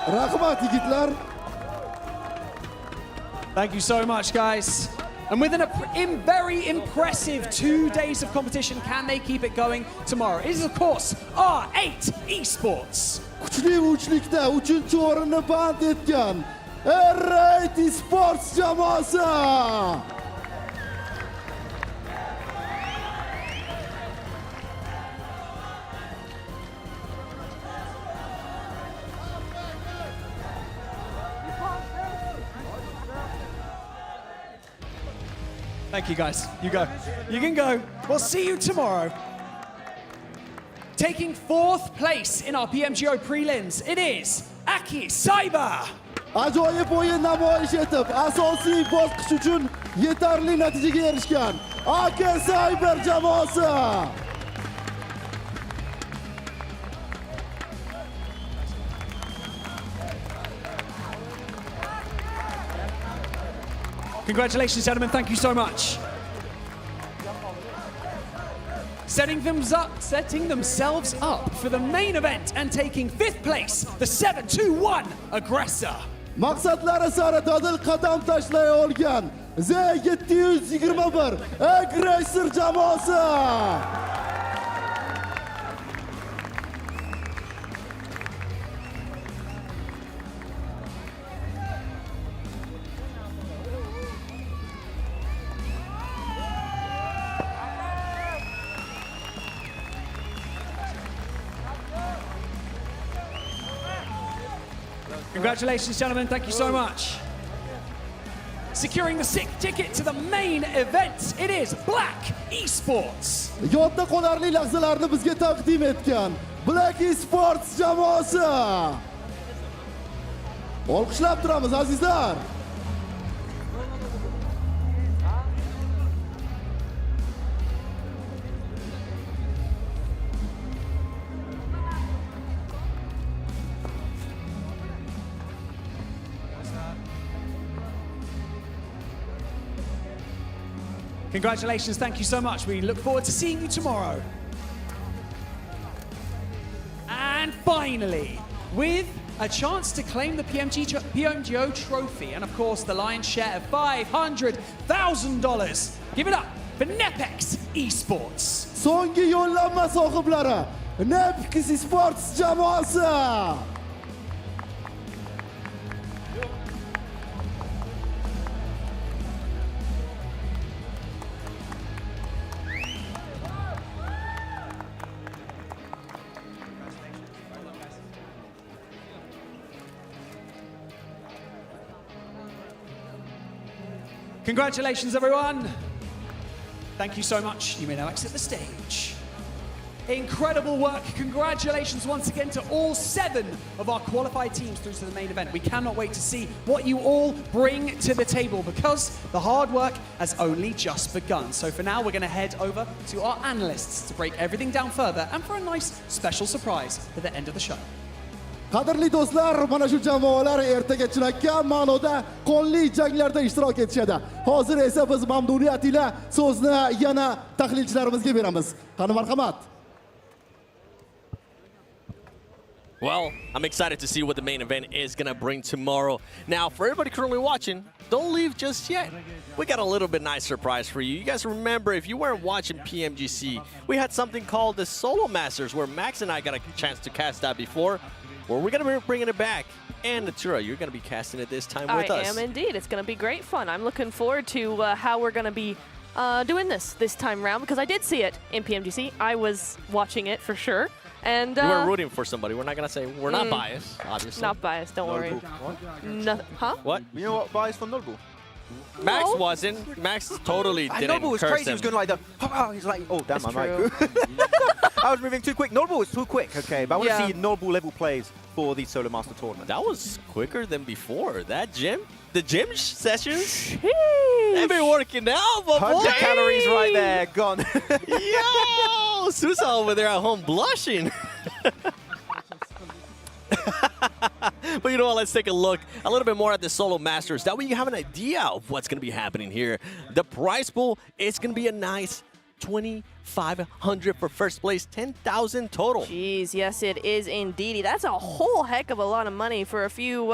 Rahmat yigitlar. Thank you so much, guys. And with very impressive 2 days of competition, can they keep it going tomorrow? It is, of course, R8 Esports. Kuchli uchlikda 3-chi o'rinni band etgan R8 Esports jamoasi. Thank you, guys. You go. You can go. We'll see you tomorrow. Taking 4th place in our PMGO prelims, it is Akim Cyber. Ajoyib o'yin namoyish etib, asosiy bosqich uchun yetarli natijaga erishgan Akim Cyber jamoasi. Congratulations, gentlemen. Thank you so much. Setting themselves up for the main event and taking 5th place, the 7-2-1 Aggressor. Maqsadlari sari dadil qadam tashlay olgan Z721 Aggressor jamoasi. Congratulations, gentlemen. Thank you so much. Securing the 6th ticket to the main event, it is Black Esports. Yodda qolarli lahzalarni bizga taqdim etgan Black Esports jamoasi. Olqishlab turamiz, azizlar. Congratulations, thank you so much. We look forward to seeing you tomorrow. And finally, with a chance to claim the PMGO trophy and of course the lion's share of $500,000. Give it up for Nepex Esports. So'nggi yo'llanma sohiblari Nepex Esports jamoasi. Congratulations, everyone. Thank you so much. You may now exit the stage. Incredible work. Congratulations once again to all 7 of our qualified teams through to the main event. We cannot wait to see what you all bring to the table because the hard work has only just begun. So for now, we're going to head over to our analysts to break everything down further and for a nice special surprise at the end of the show. Qadrli do'stlar, mana shu jamoalar ertaga chinakam ma'noda qonli janglarda ishtirok etishadi. Hozir esa biz mamnuniyat ila so'zni yana tahlilchilarimizga beramiz. Qani marhamat. Well, I'm excited to see what the main event is going to bring tomorrow. Now, for everybody currently watching, don't leave just yet. We got a little bit nice surprise for you. You guys remember, if you weren't watching PMGC, we had something called the Solo Masters, where Max and I got a chance to cast that before. Well, we're going to be bringing it back. And Natura, you're going to be casting it this time with us. I am indeed. It's going to be great fun. I'm looking forward to how we're going to be doing this time around, because I did see it in PMGC. I was watching it for sure. And you were rooting for somebody. We're not going to say we're not biased, obviously. Not biased, don't worry. No, huh? What? You know what biased for Nolbu? Max wasn't. Max totally didn't. Nolbu was curse crazy. He was going like the. He's like, oh damn, I might. I was moving too quick. Nolbu was too quick. Okay, but I want to see Nolbu level plays for the Solo Master tournament. That was quicker than before. That gym, the gym sessions, Sheesh. They've been working out, but 100 calories right there, gone. Yo, Susa over there at home blushing. But you know what? Let's take a look a little bit more at the Solo Masters. That way you have an idea of what's going to be happening here. The prize pool is going to be a nice 2,500 for first place, 10,000 total. Jeez, yes, it is indeed. That's a whole heck of a lot of money for a few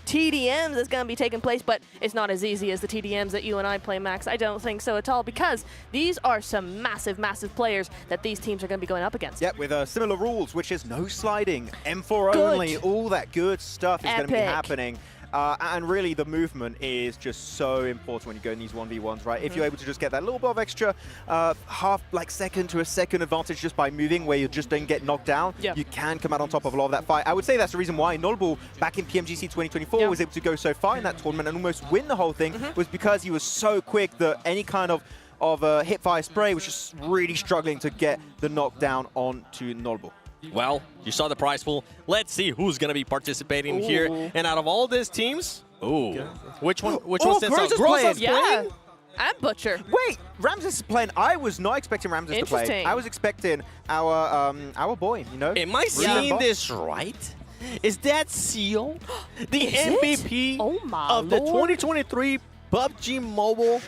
TDMs that's going to be taking place, but it's not as easy as the TDMs that you and I play, Max. I don't think so at all, because these are some massive, massive players that these teams are going to be going up against. Yep, with similar rules, which is no sliding, M4 only, all that good stuff is going to be happening. And really, the movement is just so important when you go in these 1v1s, right? If you're able to just get that little bit of extra second to a second advantage just by moving, where you just don't get knocked down, you can come out on top of a lot of that fight. I would say that's the reason why Nolbul, back in PMGC 2024, was able to go so far in that tournament and almost win the whole thing, was because he was so quick that any kind of hip-fire spray was just really struggling to get the knockdown onto Nolbul. Well, you saw the prize pool. Let's see who's going to be participating here. And out of all these teams, which one stands out? Groza's playing? And Butcher. Wait, Ramses is playing. I was not expecting Ramses to play. I was expecting our boy, you know? Am I seeing this right? Is that Seal, the MVP of the 2023 PUBG Mobile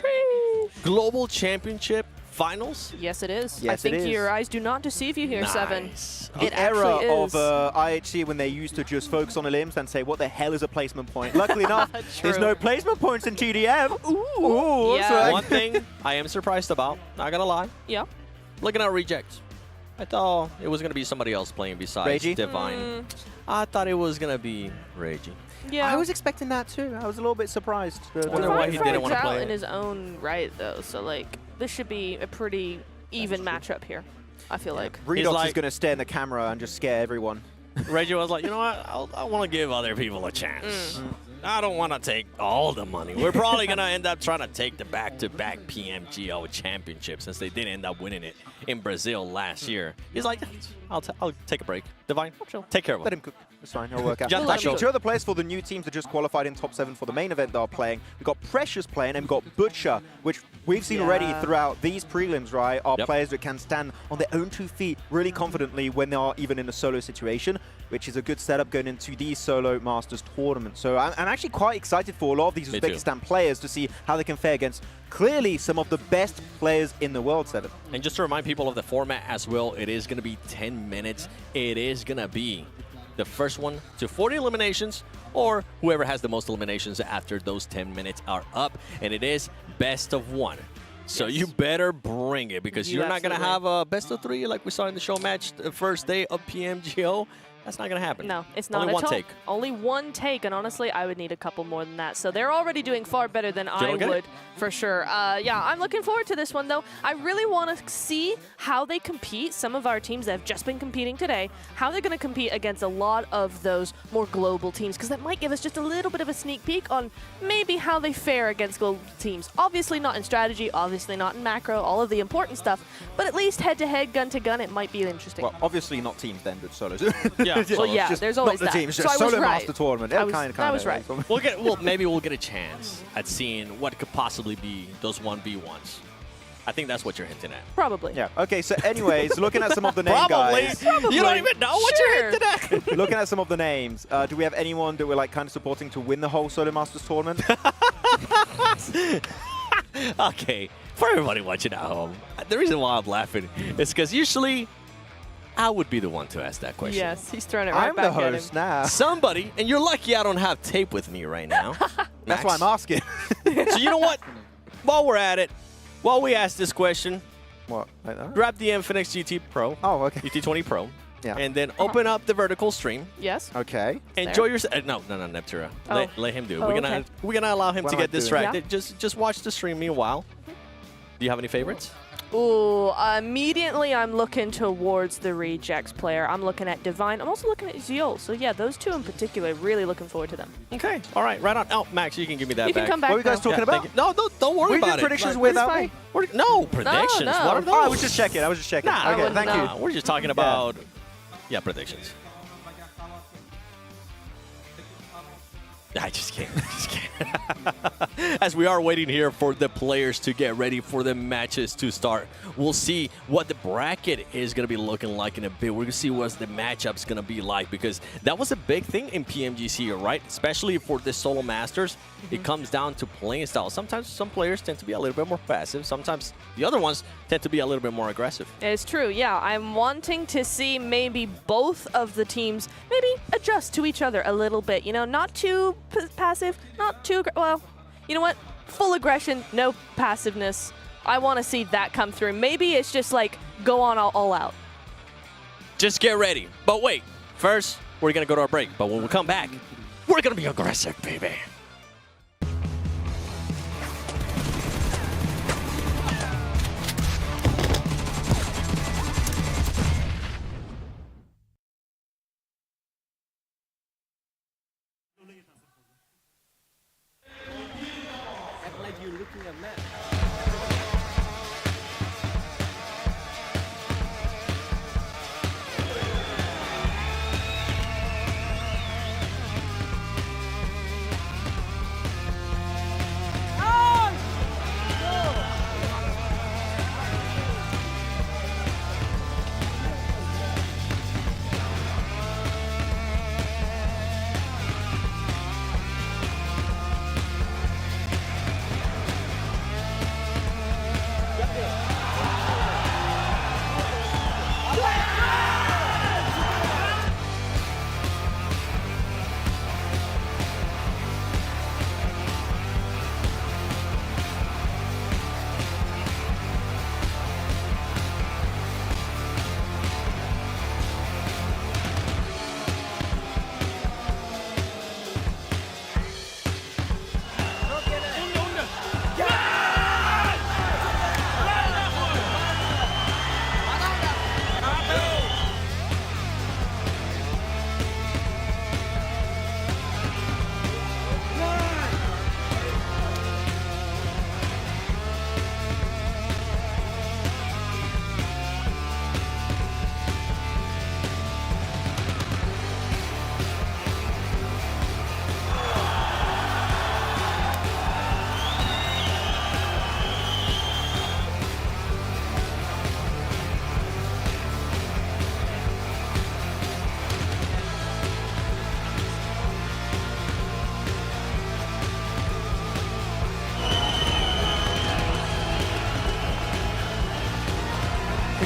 Global Championship Finals? Yes, it is. Yes, I think it is. your eyes do not deceive you here, Seven. The era of IHC when they used to just focus on the limbs and say, what the hell is a placement point? Luckily enough, there's no placement points in TDM. Ooh. Yeah. One thing I am surprised about, not gonna lie. Yeah. Looking at rejects. I thought it was gonna be somebody else playing besides Reggie? Divine. I thought it was gonna be Reggie. Yeah. I was expecting that too. I was a little bit surprised. I wonder why he didn't want to play in it. his own right, though. So, like, this should be a pretty even matchup here, I feel like. Redox is going to stare in the camera and just scare everyone. Reggie was like, you know what? I want to give other people a chance. I don't want to take all the money. We're probably going to end up trying to take the back-to-back PMGO championship since they didn't end up winning it in Brazil last year. He's like, I'll take a break. Divine, take care of him. Let him cook. It's fine. He'll work out. We'll Actually, two other players for the new teams that just qualified in top 7 for the main event that are playing. We've got Precious playing and we've got Butcher, which we've seen already throughout these prelims, right? Are players that can stand on their own 2 feet really confidently when they are even in a solo situation, which is a good setup going into these Solo Masters tournaments. So I'm actually quite excited for a lot of these Uzbekistan players to see how they can fare against clearly some of the best players in the world, Seven. And just to remind people of the format as well, it is going to be 10 minutes. It is going to be the first one to 40 eliminations, or whoever has the most eliminations after those 10 minutes are up. And it is best of 1. So you better bring it, because you're not going to have a best of 3 like we saw in the show match the first day of PMGO. That's not going to happen. No, it's not Only at one all. take. Only one take, and honestly, I would need a couple more than that. So they're already doing far better than I would, for sure. Yeah, I'm looking forward to this one, though. I really want to see how they compete. Some of our teams that have just been competing today, how they're going to compete against a lot of those more global teams, because that might give us just a little bit of a sneak peek on maybe how they fare against global teams. Obviously not in strategy, obviously not in macro, all of the important stuff, but at least head-to-head, gun-to-gun, it might be interesting. Well, obviously not teams then, but solos. Yeah, well, yeah, just there's always not the that. teams, So just I was Solo right. Master Tournament. I was right. Maybe we'll get a chance at seeing what could possibly be those 1v1s. I think that's what you're hinting at. Probably. Yeah. Okay, so anyways, looking at some of the names, Probably. guys. You don't even know what you're hinting at. Looking at some of the names, do we have anyone that we're like kind of supporting to win the whole Solo Masters tournament? Okay, for everybody watching at home, the reason why I'm laughing is because usually I would be the one to ask that question. Yes, he's throwing it right I'm back the at host him. now. Somebody, and you're lucky I don't have tape with me right now. That's why I'm asking. So you know what? While we're at it, while we ask this question, what? Like that? grab the Infinix GT Pro. Oh, okay. GT20 Pro. Yeah. And then open up the vertical stream. Yes. Okay. Enjoy your. No, Neptura. Oh. Let him do it. Oh, we're gonna allow him What to am I get doing? distracted. Just watch the stream meanwhile. Do you have any favorites? Ooh, immediately I'm looking towards the Rejects player. I'm looking at Divine. I'm also looking at Zeol. So yeah, those two in particular, really looking forward to them. Okay. All right. Right on. Oh, Max, you can give me that You back. can come back What are you guys now. talking about? No, don't worry We about did it. predictions Like, without it's me? No predictions. No. What are those? Oh, I was just checking. Nah, okay, thank you. We're just talking about predictions. I just can't. As we are waiting here for the players to get ready for the matches to start, we'll see what the bracket is going to be looking like in a bit. We're going to see what the matchup's going to be like, because that was a big thing in PMGC, right? Especially for the solo masters. It comes down to playing style. Sometimes some players tend to be a little bit more passive. Sometimes the other ones tend to be a little bit more aggressive. It's true, yeah. I'm wanting to see maybe both of the teams maybe adjust to each other a little bit. You know, not too passive, not too, well, you know what? Full aggression, no passiveness. I want to see that come through. Maybe it's just like go on all out. Just get ready. But wait, first we're going to go to our break. But when we come back, we're going to be aggressive, baby.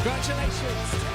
Congratulations.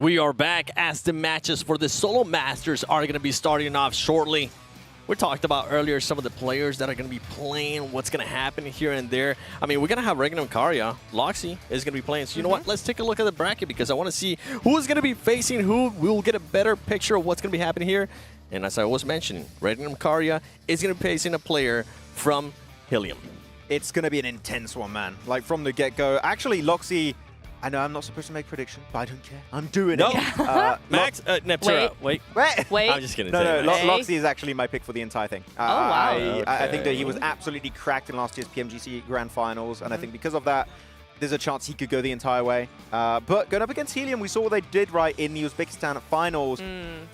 We are back as the matches for the Solo Masters are going to be starting off shortly. We talked about earlier some of the players that are going to be playing, what's going to happen here and there. I mean, we're going to have Regnum Karya. Loxy is going to be playing. So you know what? Let's take a look at the bracket because I want to see who's going to be facing who. We'll get a better picture of what's going to be happening here. And as I was mentioning, Regnum Karya is going to be facing a player from Helium. It's going to be an intense one, man. Like, from the get-go. Actually, Loxy... I know I'm not supposed to make predictions, but I don't care. I'm doing it. Max, Neptune, wait. I'm just kidding. No, Loxy is actually my pick for the entire thing. Wow. I think that he was absolutely cracked in last year's PMGC Grand Finals, and I think because of that, there's a chance he could go the entire way. But going up against Helium, we saw what they did right in the Uzbekistan Finals.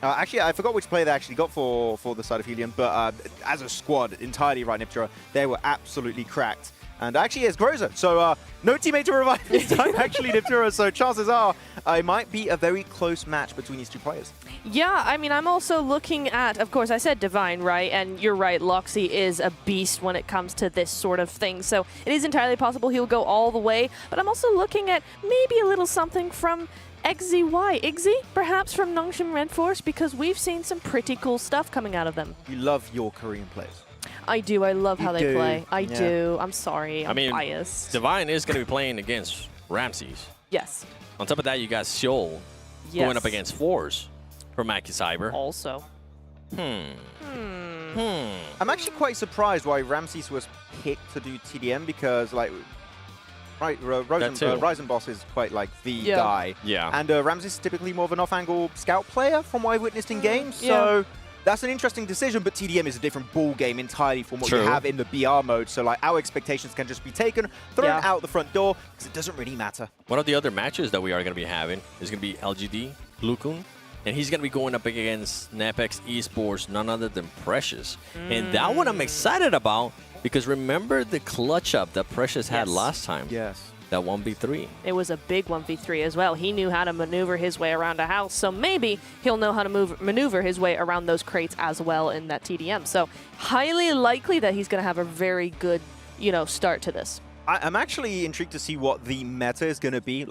Actually, I forgot which player they actually got for the side of Helium, but as a squad, entirely right, Niptera, they were absolutely cracked. And actually, it's Groza. So no teammate to revive this time, actually, Niptura. So chances are it might be a very close match between these two players. Yeah, I mean, I'm also looking at, of course, I said Divine, right? And you're right, Loxy is a beast when it comes to this sort of thing. So it is entirely possible he'll go all the way. But I'm also looking at maybe a little something from Igzy, perhaps from Nongshim Red Force, because we've seen some pretty cool stuff coming out of them. You love your Korean players. I do. I love how they play. I do. I'm sorry. I'm biased. Divine is going to be playing against Ramses. Yes. On top of that, you got Seoul going up against Force from Akim Cyber. Also. I'm actually quite surprised why Ramses was picked to do TDM because, like, Risenboss is quite like the guy. Yeah. And Ramses is typically more of an off-angle scout player from what I witnessed in games. So that's an interesting decision, but TDM is a different ball game entirely from what you have in the BR mode. So like our expectations can just be taken, thrown out the front door because it doesn't really matter. One of the other matches that we are going to be having is going to be LGD, Glukun, and he's going to be going up against Napex Esports, none other than Precious. And that one I'm excited about because remember the clutch up that Precious had last time? Yes. That 1v3. It was a big 1v3 as well. He knew how to maneuver his way around a house, so maybe he'll know how to maneuver his way around those crates as well in that TDM. So highly likely that he's going to have a very good, start to this. I'm actually intrigued to see what the meta is going to be,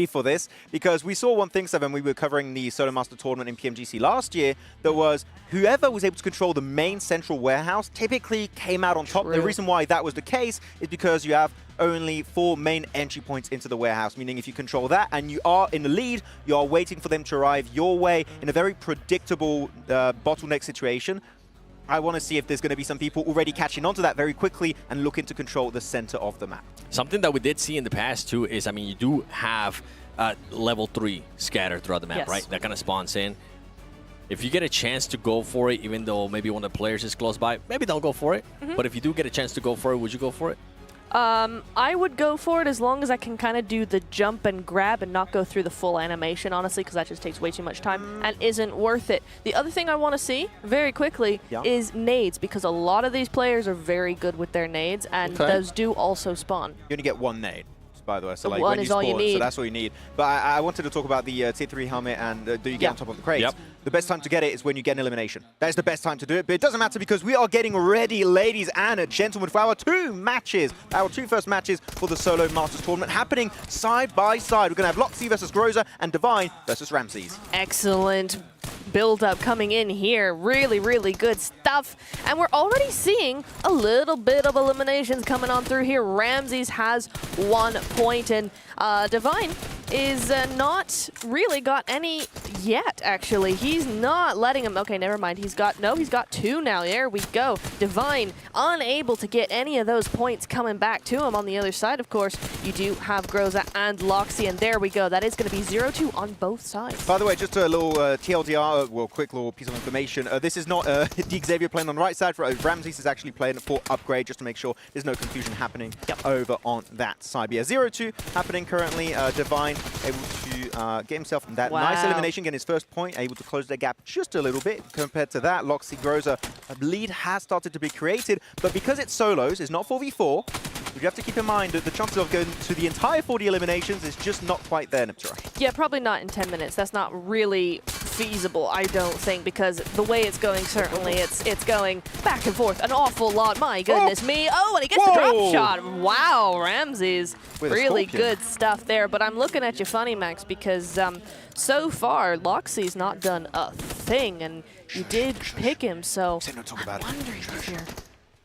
for this, because we saw one thing, when we were covering the Solo Master Tournament in PMGC last year, that was whoever was able to control the main central warehouse typically came out on top. The reason why that was the case is because you have only 4 main entry points into the warehouse, meaning if you control that and you are in the lead, you are waiting for them to arrive your way in a very predictable bottleneck situation. I want to see if there's going to be some people already catching on to that very quickly and looking to control the center of the map. Something that we did see in the past, too, is, I mean, you do have level 3 scattered throughout the map, right? That kind of spawns in. If you get a chance to go for it, even though maybe one of the players is close by, maybe don't go for it. But if you do get a chance to go for it, would you go for it? I would go for it as long as I can kind of do the jump and grab and not go through the full animation, honestly, because that just takes way too much time and isn't worth it. The other thing I want to see very quickly is nades, because a lot of these players are very good with their nades, and those do also spawn. You only get 1 nade, by the way. So like one when you is all spawn, you need. so that's all you need. But I wanted to talk about the tier 3 helmet and do you get on top of the crates. The best time to get it is when you get an elimination. That is the best time to do it, but it doesn't matter because we are getting ready, ladies and gentlemen, for our 2 matches. Our 2 first matches for the Solo Masters Tournament happening side by side. We're going to have Loxy versus Groza and Divine versus Ramses. Excellent build-up coming in here. Really, really good stuff. And we're already seeing a little bit of eliminations coming on through here. Ramses has 1 point, and Divine is not really got any yet, actually. He's not letting him... Okay, never mind. He's got 2 now. There we go. Divine unable to get any of those points coming back to him. On the other side, of course, you do have Groza and Loxy, and there we go. That is going to be 0-2 on both sides. By the way, just a little TLDR, quick little piece of information. This is not D Xavier playing on the right side. Ramses is actually playing for upgrade, just to make sure there's no confusion happening over on that side. But yeah, 0-2 happening currently. Divine able to get himself that nice elimination, getting his first point, able to close the gap just a little bit. Compared to that, Loxy Groza, a lead has started to be created, but because it's solos, it's not 4v4, you have to keep in mind that the chances of going to the entire 40 eliminations is just not quite there, Niptera. Yeah, probably not in 10 minutes. That's not really feasible, I don't think, because the way it's going, certainly, it's going back and forth an awful lot. My goodness me. Oh, and he gets the drop shot. Wow, Ramses. Really good stuff there. But I'm looking at you funny, Max, because so far, Loxy's not done a thing, and you did pick him, so I'm wondering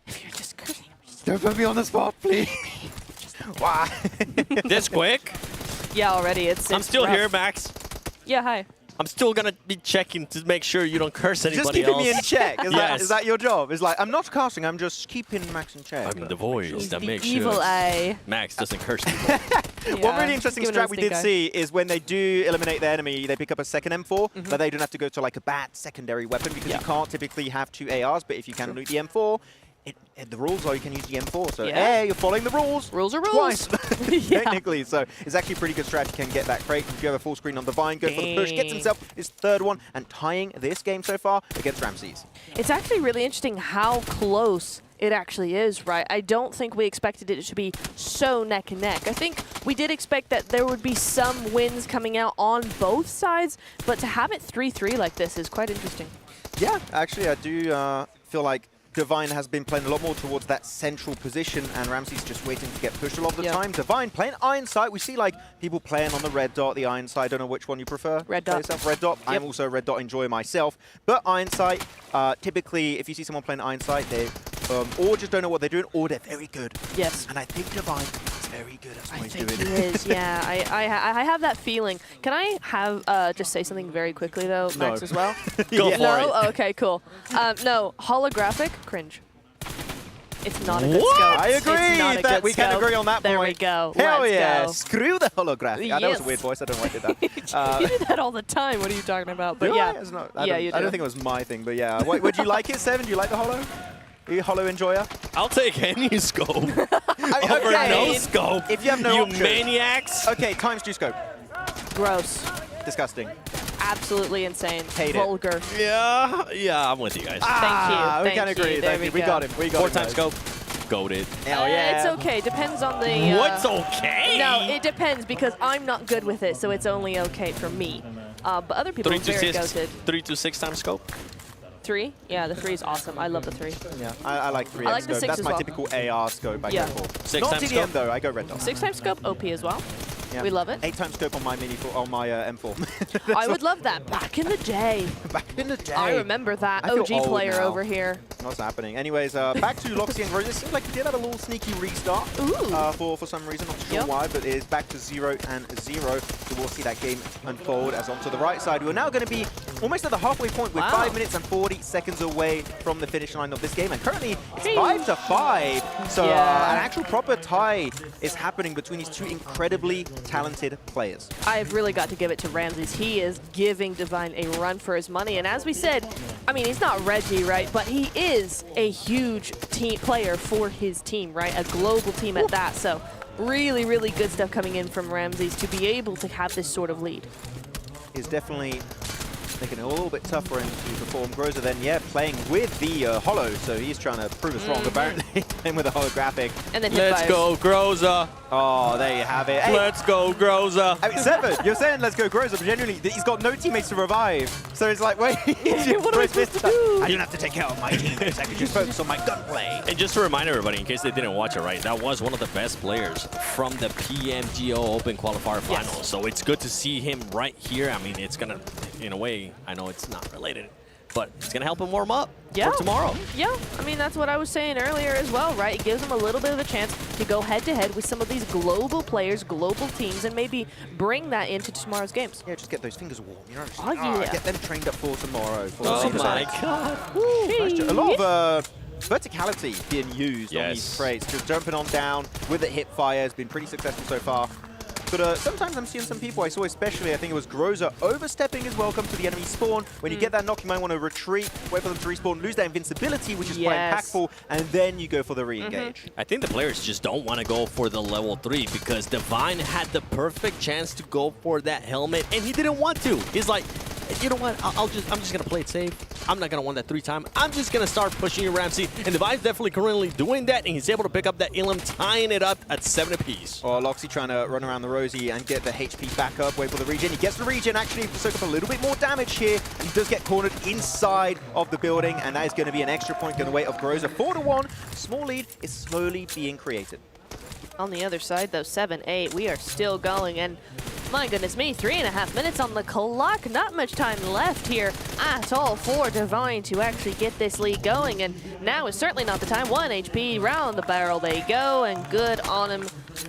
if you're just cursing. Don't put me on the spot, please. Wow. This quick? Yeah, already. I'm still rough. here, Max. Yeah, hi. I'm still gonna be checking to make sure you don't curse anybody Just keeping else. me in check. Yes. Is that your job? It's like, I'm not casting, I'm just keeping Max in check. I'm the voice that the makes evil sure eye. Max doesn't curse people. One really interesting giving us strat we stink did eye. see is when they do eliminate the enemy, they pick up a second M4, but they don't have to go to like a bad secondary weapon because you can't typically have 2 ARs, but if you can loot the M4, the rules are you can use the M4, so hey, you're following the rules. Rules are rules. Twice, technically. So it's actually a pretty good strat. You can get that crate. If you have a full screen on Divine, go for the push, gets himself his 3rd one, and tying this game so far against Ramses. It's actually really interesting how close it actually is, right? I don't think we expected it to be so neck and neck. I think we did expect that there would be some wins coming out on both sides, but to have it 3-3 like this is quite interesting. Yeah, actually, I do feel like Divine has been playing a lot more towards that central position, and Ramsey's just waiting to get pushed a lot of the time. Divine playing Iron Sight. We see like people playing on the red dot, the Iron Sight. I don't know which one you prefer. Red dot. Yourself, red dot. I'm also a red dot enjoyer myself. But Iron Sight, typically, if you see someone playing Iron Sight, they or just don't know what they're doing, or they're very good. Yes. And I think Divine is very good at what he's doing. He is, yeah. I have that feeling. Can I have just say something very quickly though, Max, as well? Go for it. Oh, okay, cool. No, holographic, cringe. It's not a good What? scope. I agree. It's not a good We can scope. agree on that There point. we go. Hell Let's yeah. go. Screw the holographic. I know it's a Yes. weird voice. I don't know why I did that. You do that all the time. What are you talking about? But Do yeah. I? It's not, Yeah, you do. I don't think it was my thing, but yeah. Would you like it, Seven? Do you like the holo? Are you a holo enjoyer? I'll take any scope over okay. no scope. If you have no you option. maniacs. Okay, times 2 scope. Gross. Disgusting. Absolutely insane. Hate it. Vulgar. Yeah, I'm with you guys. Thank you. We can agree. There Thank you. We got him. We got 4 him. times scope. Goated. Hell yeah. It's okay. Depends on the. What's okay? No, it depends because I'm not good with it, so it's only okay for me. But other people are very goated. 3 to 6 times scope. 3? Yeah, the 3 is awesome. I love the 3. Yeah, I like 3 I like the scope. 6 That's as my well. typical AR scope I Yeah. go for. 6 Not times TDM scope. though, I go red dot. 6 times scope, OP as well. Yeah. We love it. 8 times scope on my M4. I would love that back in the day. Back in the day. I remember that. I feel OG old player now. over here. What's happening? Anyways, back to Loxy and Rose. It seems like he did have a little sneaky restart for some reason. Not sure why, but it is back to 0-0. So we'll see that game unfold as onto the right side. We're now going to be almost at the halfway point. We're 5 minutes and 40 seconds away from the finish line of this game. And currently, it's 5-5. So an actual proper tie is happening between these two incredibly talented players. I've really got to give it to Ramses. He is giving Divine a run for his money. And as we said, I mean, he's not Reggie, right? But he is a huge team player for his team, right? A global team at that. So really, really good stuff coming in from Ramses to be able to have this sort of lead. Is definitely making it a little bit tougher to perform. Groza then, playing with the holo, so he's trying to prove us wrong, apparently, playing with a holographic. And then Let's go, Groza. Oh, there you have it. Hey, Let's go, Groza. I mean, Seven, you're saying let's go Groza, but genuinely, he's got no teammates to revive. So it's like, wait, what am I supposed to do? I don't have to take care of my teammates. I can just focus on my gunplay. And just to remind everybody, in case they didn't watch it right, that was one of the best players from the PMGO Open Qualifier Finals. So it's good to see him right here. I mean, it's going to, in a way, I know it's not related, but it's going to help him warm up for tomorrow. Yeah, I mean, that's what I was saying earlier as well, right? It gives him a little bit of a chance to go head-to-head with some of these global players, global teams, and maybe bring that into tomorrow's games. Yeah, just get those fingers warm, you know? Just, yeah. Get them trained up for tomorrow. Oh my God. Nice. A lot of verticality being used on these crates. Just jumping on down with a hip fire has been pretty successful so far. But sometimes I'm seeing some people, I saw especially, I think it was Groza, overstepping his welcome to the enemy spawn. When you get that knock, you might want to retreat, wait for them to respawn, lose that invincibility, which is quite impactful, and then you go for the re-engage. I think the players just don't want to go for the level 3 because Divine had the perfect chance to go for that helmet, and he didn't want to. He's like, you know what? I'm just gonna play it safe. I'm not gonna want that 3-time. I'm just gonna start pushing you, Ramsey. And Divine's definitely currently doing that, and he's able to pick up that Elam, tying it up at 7 apiece. Oh, Loxy trying to run around the Rosie and get the HP back up, wait for the regen. He gets the regen, actually to soak up a little bit more damage here. He does get cornered inside of the building, and that is going to be an extra point going the way of Groza. 4-1, small lead is slowly being created. On the other side, though, 7-8, we are still going, and my goodness me, 3.5 minutes on the clock. Not much time left here at all for Divine to actually get this lead going, and now is certainly not the time. 1 HP, round the barrel they go, and good on him,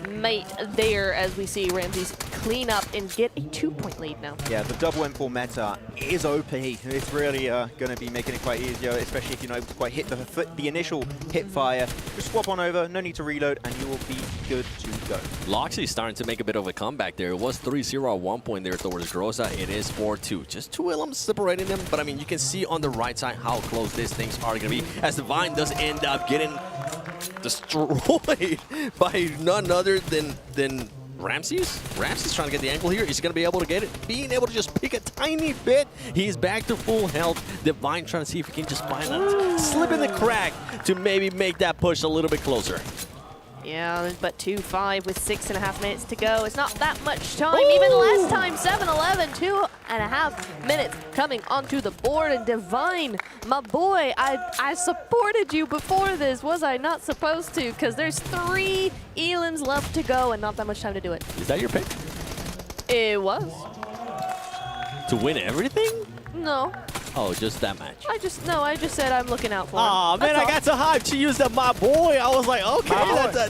mate, there, as we see Ramses clean up and get a 2-point lead now. Yeah, the double M4 meta is OP. It's really going to be making it quite easier, especially if you're not able to quite hit the initial hip fire. Just swap on over, no need to reload, and you will be good to go. Loxy's starting to make a bit of a comeback there. It was 3-0 at one point there towards Groza. It is 4-2. Just 2 Ilums separating them, but I mean, you can see on the right side how close these things are going to be, as Divine does end up getting destroyed by none other than Ramses. Ramses trying to get the angle here. He's going to be able to get it. Being able to just pick a tiny bit. He's back to full health. Divine trying to see if he can just find a slip in the crack to maybe make that push a little bit closer. Yeah, but 2-5 with 6.5 minutes to go. It's not that much time, even less time. 7-11, 2.5 minutes coming onto the board. And Divine, my boy, I supported you before this. Was I not supposed to? Because there's 3 elims left to go and not that much time to do it. Is that your pick? It was. To win everything? No. Oh, just that match. I just said I'm looking out for him. Oh man, I got so hyped. She used that my boy. I was like, okay,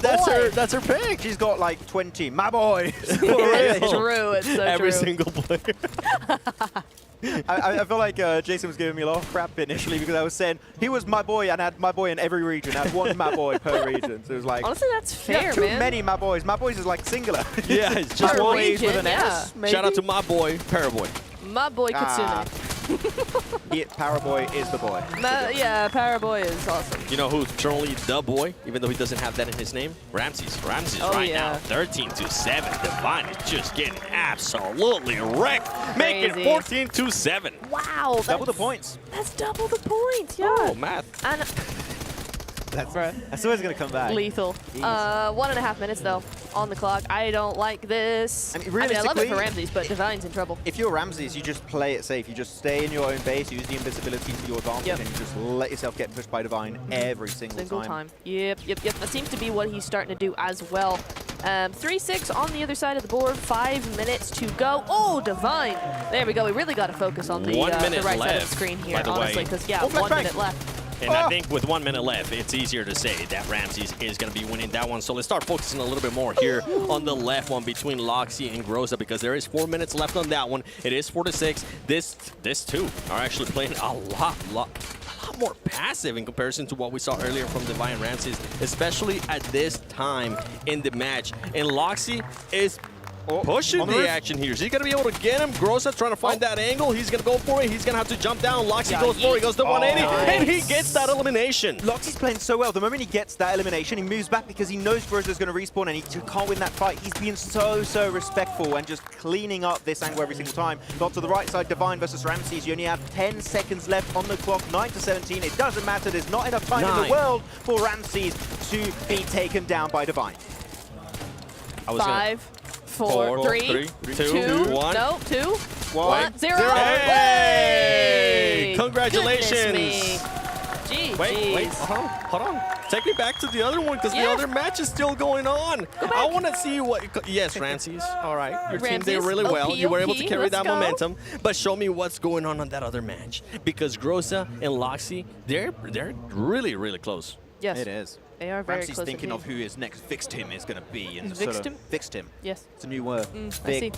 that's her pick. She's got like 20. My boy. It's true. It's so Every true. single player. I feel like Jason was giving me a lot of crap initially because I was saying he was my boy and I had my boy in every region. I had 1 my boy per region. So it was like, honestly, that's fair, too man. many my boys. My boys is like singular. Yeah, it's just Per one region, with an S. Maybe? Shout out to my boy, Paraboy. My boy Katsune. Paraboy is the boy. Yeah, Paraboy is awesome. You know who's truly the boy, even though he doesn't have that in his name? Ramses. Ramses right now, 13-7. Divine is just getting absolutely wrecked. Make it 14-7. Wow. Double the points. That's double the points, yeah. Oh, math. And That's always going to come back. lethal. 1.5 minutes, though, on the clock. I don't like this. I mean, I love it realistically, for Ramses, but Divine's in trouble. If you're Ramses, you just play it safe. You just stay in your own base, use the invisibility to your advantage, and you just let yourself get pushed by Divine every single time. Yep. That seems to be what he's starting to do as well. 3-6 on the other side of the board. 5 minutes to go. Oh, Divine. There we go. We really got to focus on the, 1 minute right side of left, the screen here, by the honestly, way. because, yeah, Oh, 1 minute left. And I think with 1 minute left, it's easier to say that Ramses is going to be winning that one. So let's start focusing a little bit more here on the left one between Loxy and Groza, because there is 4 minutes left on that one. It is 4-6. This two are actually playing a lot more passive in comparison to what we saw earlier from Divine and Ramses, especially at this time in the match. And Loxy is pushing the action here. Is he going to be able to get him? Groza trying to find that angle. He's going to go for it. He's going to have to jump down. Loxy goes for it. He goes to 180, and he gets that elimination. Loxy's playing so well. The moment he gets that elimination, he moves back because he knows Groza's going to respawn and he can't win that fight. He's being so respectful and just cleaning up this angle every single time. Got to the right side, Divine versus Ramses. You only have 10 seconds left on the clock, 9-17. It doesn't matter. There's not enough time in the world for Ramses to be taken down by Divine. 5, 4, 3, 2, 1. No, 2, 1, 0. Hey! Congratulations. Gee, Wait, hold on. Take me back to the other one, because the other match is still going on. I want to see what... Yes, Ramses. All right. Your team did really well. You were able to carry that momentum. But show me what's going on that other match. Because Groza and Loxy, they're really close. Yes. It is. They are very Ramsey's close thinking indeed. of who his next fixed him is going to be. And Fixed him? Fixed him. Yes. It's a new word. I see.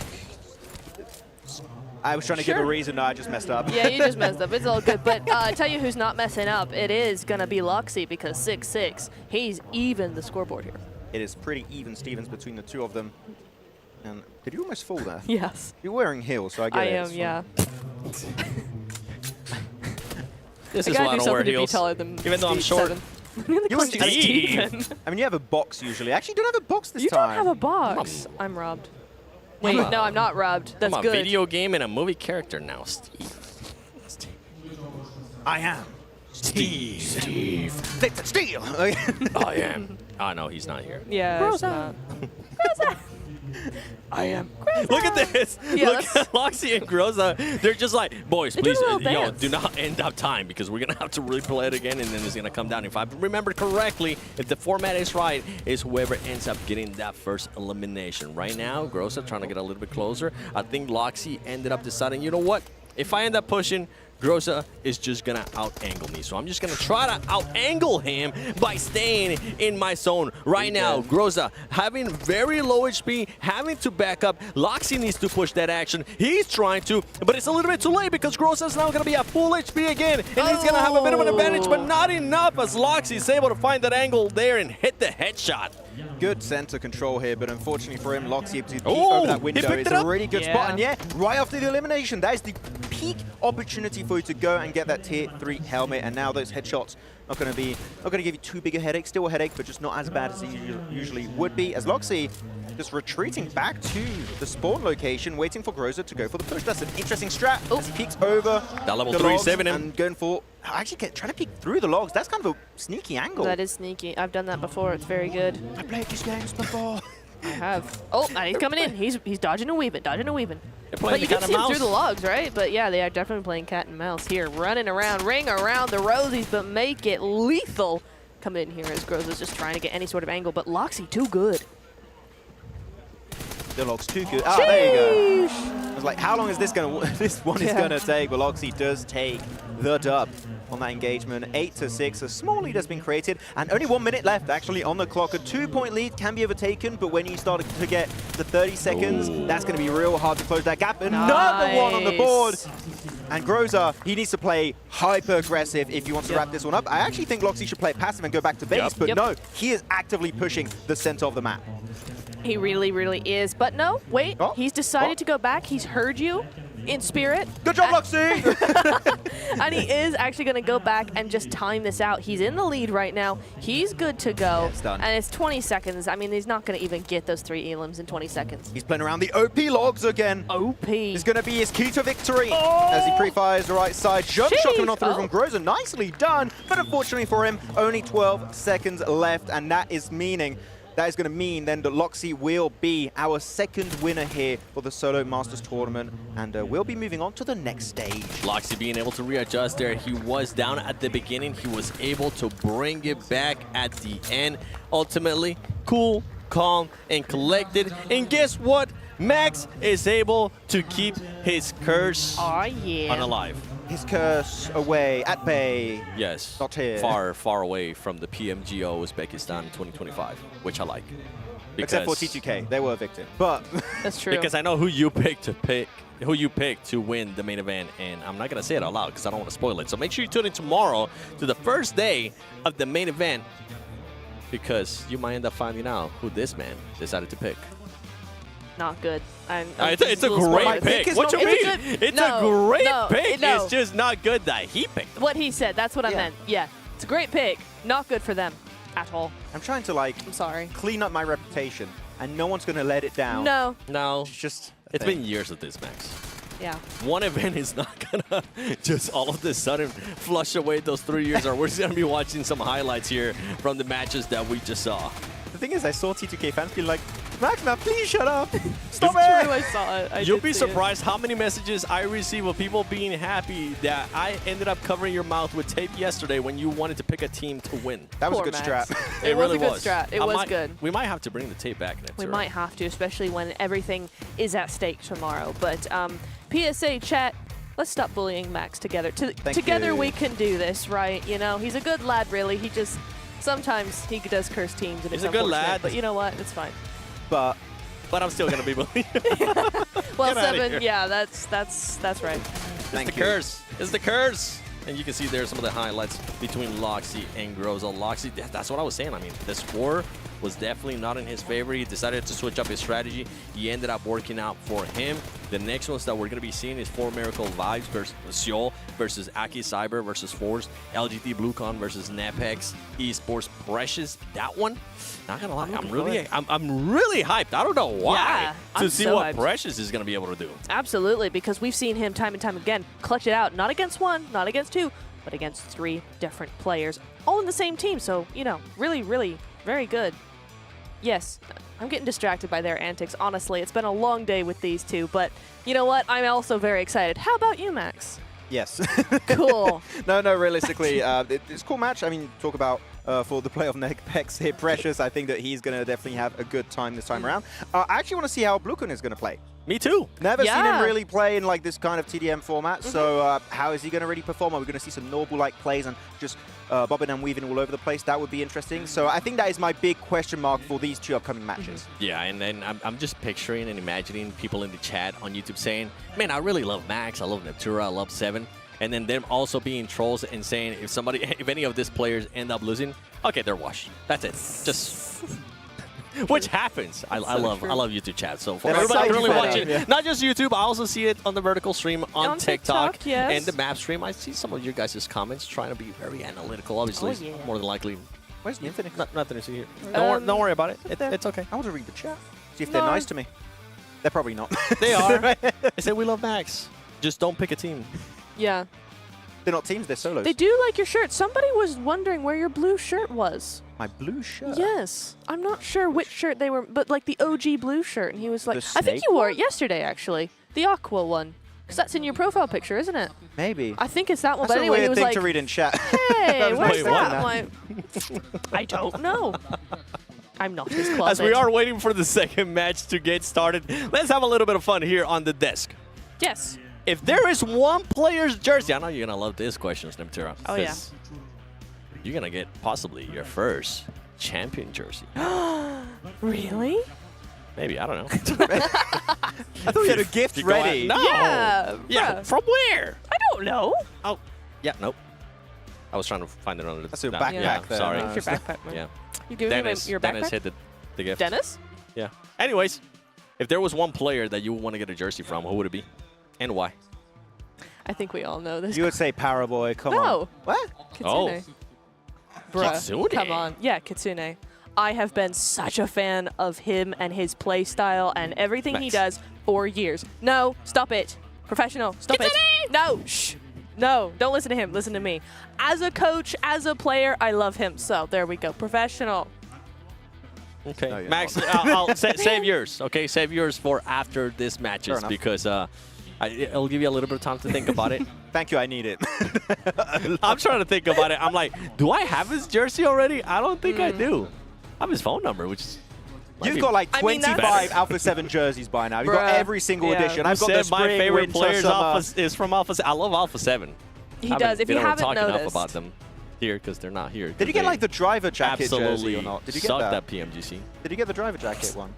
I was trying to give a reason. No, I just messed up. Yeah, you just messed up. It's all good. But I tell you who's not messing up. It is going to be Loxy, because 6-6. He's even the scoreboard here. It is pretty even Stevens between the two of them. And did you almost fall there? Yes. You're wearing heels, so I get I it. am, yeah. This I is gotta why I do don't wear something to be heels. taller than Even though I'm short. 7. You and Steve. I mean, you have a box usually. Actually, you don't have a box this You time. don't have a box. I'm robbed. Wait, no, I'm not rubbed. That's I'm a good. video game and a movie character now, Steve. I am Steve. Steve. I am. Oh, no, he's not here. Yeah, it's not. I am. Look at this. Yeah, Look at Loxy and Groza. They're just like, boys, They please, do a little dance. do not end up time because we're going to have to replay it again and then it's going to come down. If I remember correctly, if the format is right, is whoever ends up getting that first elimination. Right now, Groza trying to get a little bit closer. I think Loxy ended up deciding, you know what? If I end up pushing, Groza is just gonna out-angle me. So I'm just gonna try to out-angle him by staying in my zone. Right now, Groza having very low HP, having to back up. Loxy needs to push that action. He's trying to, but it's a little bit too late because Groza is now gonna be at full HP again. And he's gonna have a bit of an advantage, but not enough as Loxy is able to find that angle there and hit the headshot. Good center control here, but unfortunately for him, Loxy able to peek over that window is a really good spot. And yeah, right after the elimination, that is the peak opportunity for you to go and get that tier 3 helmet. And now those headshots not going to give you too big a headache. Still a headache, but just not as bad as it usually would be. As Loxy just retreating back to the spawn location, waiting for Groza to go for the push. That's an interesting strat. As he peeks over that level the 3 logs saving him. and going for actually trying to peek through the logs. That's kind of a sneaky angle. That is sneaky. I've done that before. It's very good. I played these games before. I have. Oh, he's coming in. He's dodging and weaving, dodging and weaving. But you can see him through the logs, right? But yeah, they are definitely playing cat and mouse here. Running around, ring around the rosies, but make it lethal. Come in here as Groza's just trying to get any sort of angle, but Loxy too good. The log's too good. Ah, there you go. I was like, how long is this one is gonna take? But Loxy does take the dub on that engagement. 8-6. A small lead has been created, and only 1 minute left actually on the clock. A 2-point lead can be overtaken, but when you start to get the 30 seconds, that's gonna be real hard to close that gap. Another one on the board. And Groza, he needs to play hyper aggressive if he wants to wrap this one up. I actually think Loxy should play passive and go back to base, but no, he is actively pushing the center of the map. He really, really is. But no, wait, he's decided to go back. He's heard you in spirit. Good job, Loxy! And he is actually going to go back and just time this out. He's in the lead right now. He's good to go. Yeah, it's done. And it's 20 seconds. I mean, he's not going to even get those 3 elims in 20 seconds. He's playing around the OP logs again. OP. It's going to be his key to victory as he pre-fires the right side. Jump shot coming off through from Groza. Nicely done. But unfortunately for him, only 12 seconds left. And that is meaning that is going to mean then that Loxy will be our second winner here for the Solo Masters Tournament, and we'll be moving on to the next stage. Loxy being able to readjust there. He was down at the beginning. He was able to bring it back at the end. Ultimately, cool, calm, and collected. And guess what? Max is able to keep his curse unalive. His curse away at bay. Yes. Not here. Far, far away from the PMGO Uzbekistan 2025, which I like. Except for T2K, they were a victim. But that's true. Because I know who you picked to win the main event, and I'm not gonna say it out loud because I don't want to spoil it. So make sure you tune in tomorrow to the first day of the main event, because you might end up finding out who this man decided to pick. Not good. It's a great pick. What you mean? It's a great pick. No. It's just not good that he picked them. What he said, that's what I meant. Yeah, it's a great pick. Not good for them at all. I'm trying to I'm sorry. clean up my reputation, and no one's going to let it down. No. It's just It's been years of this, Max. Yeah. One event is not gonna just all of a sudden flush away those 3 years, or we're just gonna be watching some highlights here from the matches that we just saw. The thing is, I saw T2K fans being like, Magna, please shut up. Stop It's it. true, I saw it. You'll be surprised how many messages I receive of people being happy that I ended up covering your mouth with tape yesterday when you wanted to pick a team to win. That was Poor a good Max. strat. It was a good strat. It was good. We might have to bring the tape back next We year. might have to, especially when everything is at stake tomorrow. But PSA chat, let's stop bullying Max together. Together we can do this, right? You know, he's a good lad, really. He just, sometimes he does curse teams. And He's it's a good unfortunate, lad. But you know what? It's fine. But I'm still going to be bullied. Well, Get outta 7, here. yeah, that's right. It's the curse. It's the curse. And you can see there some of the highlights between Loxy and Groza. Loxy, that's what I was saying. I mean, the score was definitely not in his favor. He decided to switch up his strategy. He ended up working out for him. The next ones that we're going to be seeing is 4 Miracle Vibes versus Seoul versus Akim Cyber versus Force, LGT BlueCon versus Nepex, Esports Precious. That one, not gonna lie, I'm really hyped. I don't know why to see what Precious is gonna be able to do. Absolutely, because we've seen him time and time again clutch it out, not against one, not against two, but against 3 different players, all in the same team. So, you know, really, really very good. Yes, I'm getting distracted by their antics, honestly. It's been a long day with these two, but you know what? I'm also very excited. How about you, Max? Yes. Cool. No, realistically, it's a cool match. I mean, talk about for the play of Nepex here, Precious. I think that he's going to definitely have a good time this time around. I actually want to see how BlueCon is going to play. Me too. Never seen him really play in like this kind of TDM format. So how is he going to really perform? Are we going to see some Noble-like plays and just bobbing and weaving all over the place? That would be interesting. So I think that is my big question mark for these 2 upcoming matches. Yeah, and then I'm just picturing and imagining people in the chat on YouTube saying, man, I really love Max, I love Neptura, I love Seven. And then them also being trolls and saying if any of these players end up losing, okay, they're washed. That's it. Just which happens. I love YouTube chat. So for everybody really watching, not just YouTube, I also see it on the vertical stream on TikTok yes. and the map stream. I see some of your guys' comments trying to be very analytical. Obviously, more than likely. Where's the Infinite? Nothing to see here. Don't worry about it. It's okay. I want to read the chat. See if they're nice to me. They're probably not. They are. They say we love Max. Just don't pick a team. Yeah. They're not teams, they're solos. They do like your shirt. Somebody was wondering where your blue shirt was. My blue shirt? Yes. I'm not sure which shirt they were, but like the OG blue shirt. And he was like, The I think snake you wore one? it yesterday, actually. The aqua one. Because that's in your profile picture, isn't it? Maybe. I think it's that one. That's but anyway, a he weird was thing like, to read in chat. hey, where's Wait, that? what? I'm like, I don't know. I'm not his closet. As we are waiting for the second match to get started, let's have a little bit of fun here on the desk. Yes. If there is one player's jersey, I know you're going to love this question, Sniptera. Oh, yeah. You're going to get possibly your first champion jersey. Really? Maybe, I don't know. I thought you had a gift ready. No. Yeah. Yeah, from where? I don't know. Oh, yeah, nope. I was trying to find it under the... That's your backpack. backpack there. Sorry. It's your backpack, man. Yeah. You giving me your backpack? Dennis hit the gift. Dennis? Yeah. Anyways, if there was one player that you would want to get a jersey from, who would it be? And why? I think we all know this. You would say Paraboy, come on. No. What? Kitsune. Oh. Bruh, Kitsune? come on. Yeah, Kitsune. I have been such a fan of him and his play style and everything he Nice. does for years. No, stop it. Professional, stop it. No, shh. No, don't listen to him. Listen to me. As a coach, as a player, I love him. So there we go. Professional. Okay. No, you're Max, not. I'll save yours. Okay, save yours for after this matches enough. because it'll give you a little bit of time to think about it. Thank you, I need it. I'm trying to think about it. I'm like, do I have his jersey already? I don't think I do. I have his phone number, which is... You've got like I mean, 25 that's- Alpha 7 jerseys by now. You've got Bruh. every single Yeah. edition. I've got said the my spring, favorite winter, players summer. is from Alpha. I love Alpha 7. He does. If you haven't talk enough noticed. about them here because they're not here. Did you get like the driver jacket absolutely jersey or not? Did you get sucked that? at PMGC? Did you get the driver jacket one?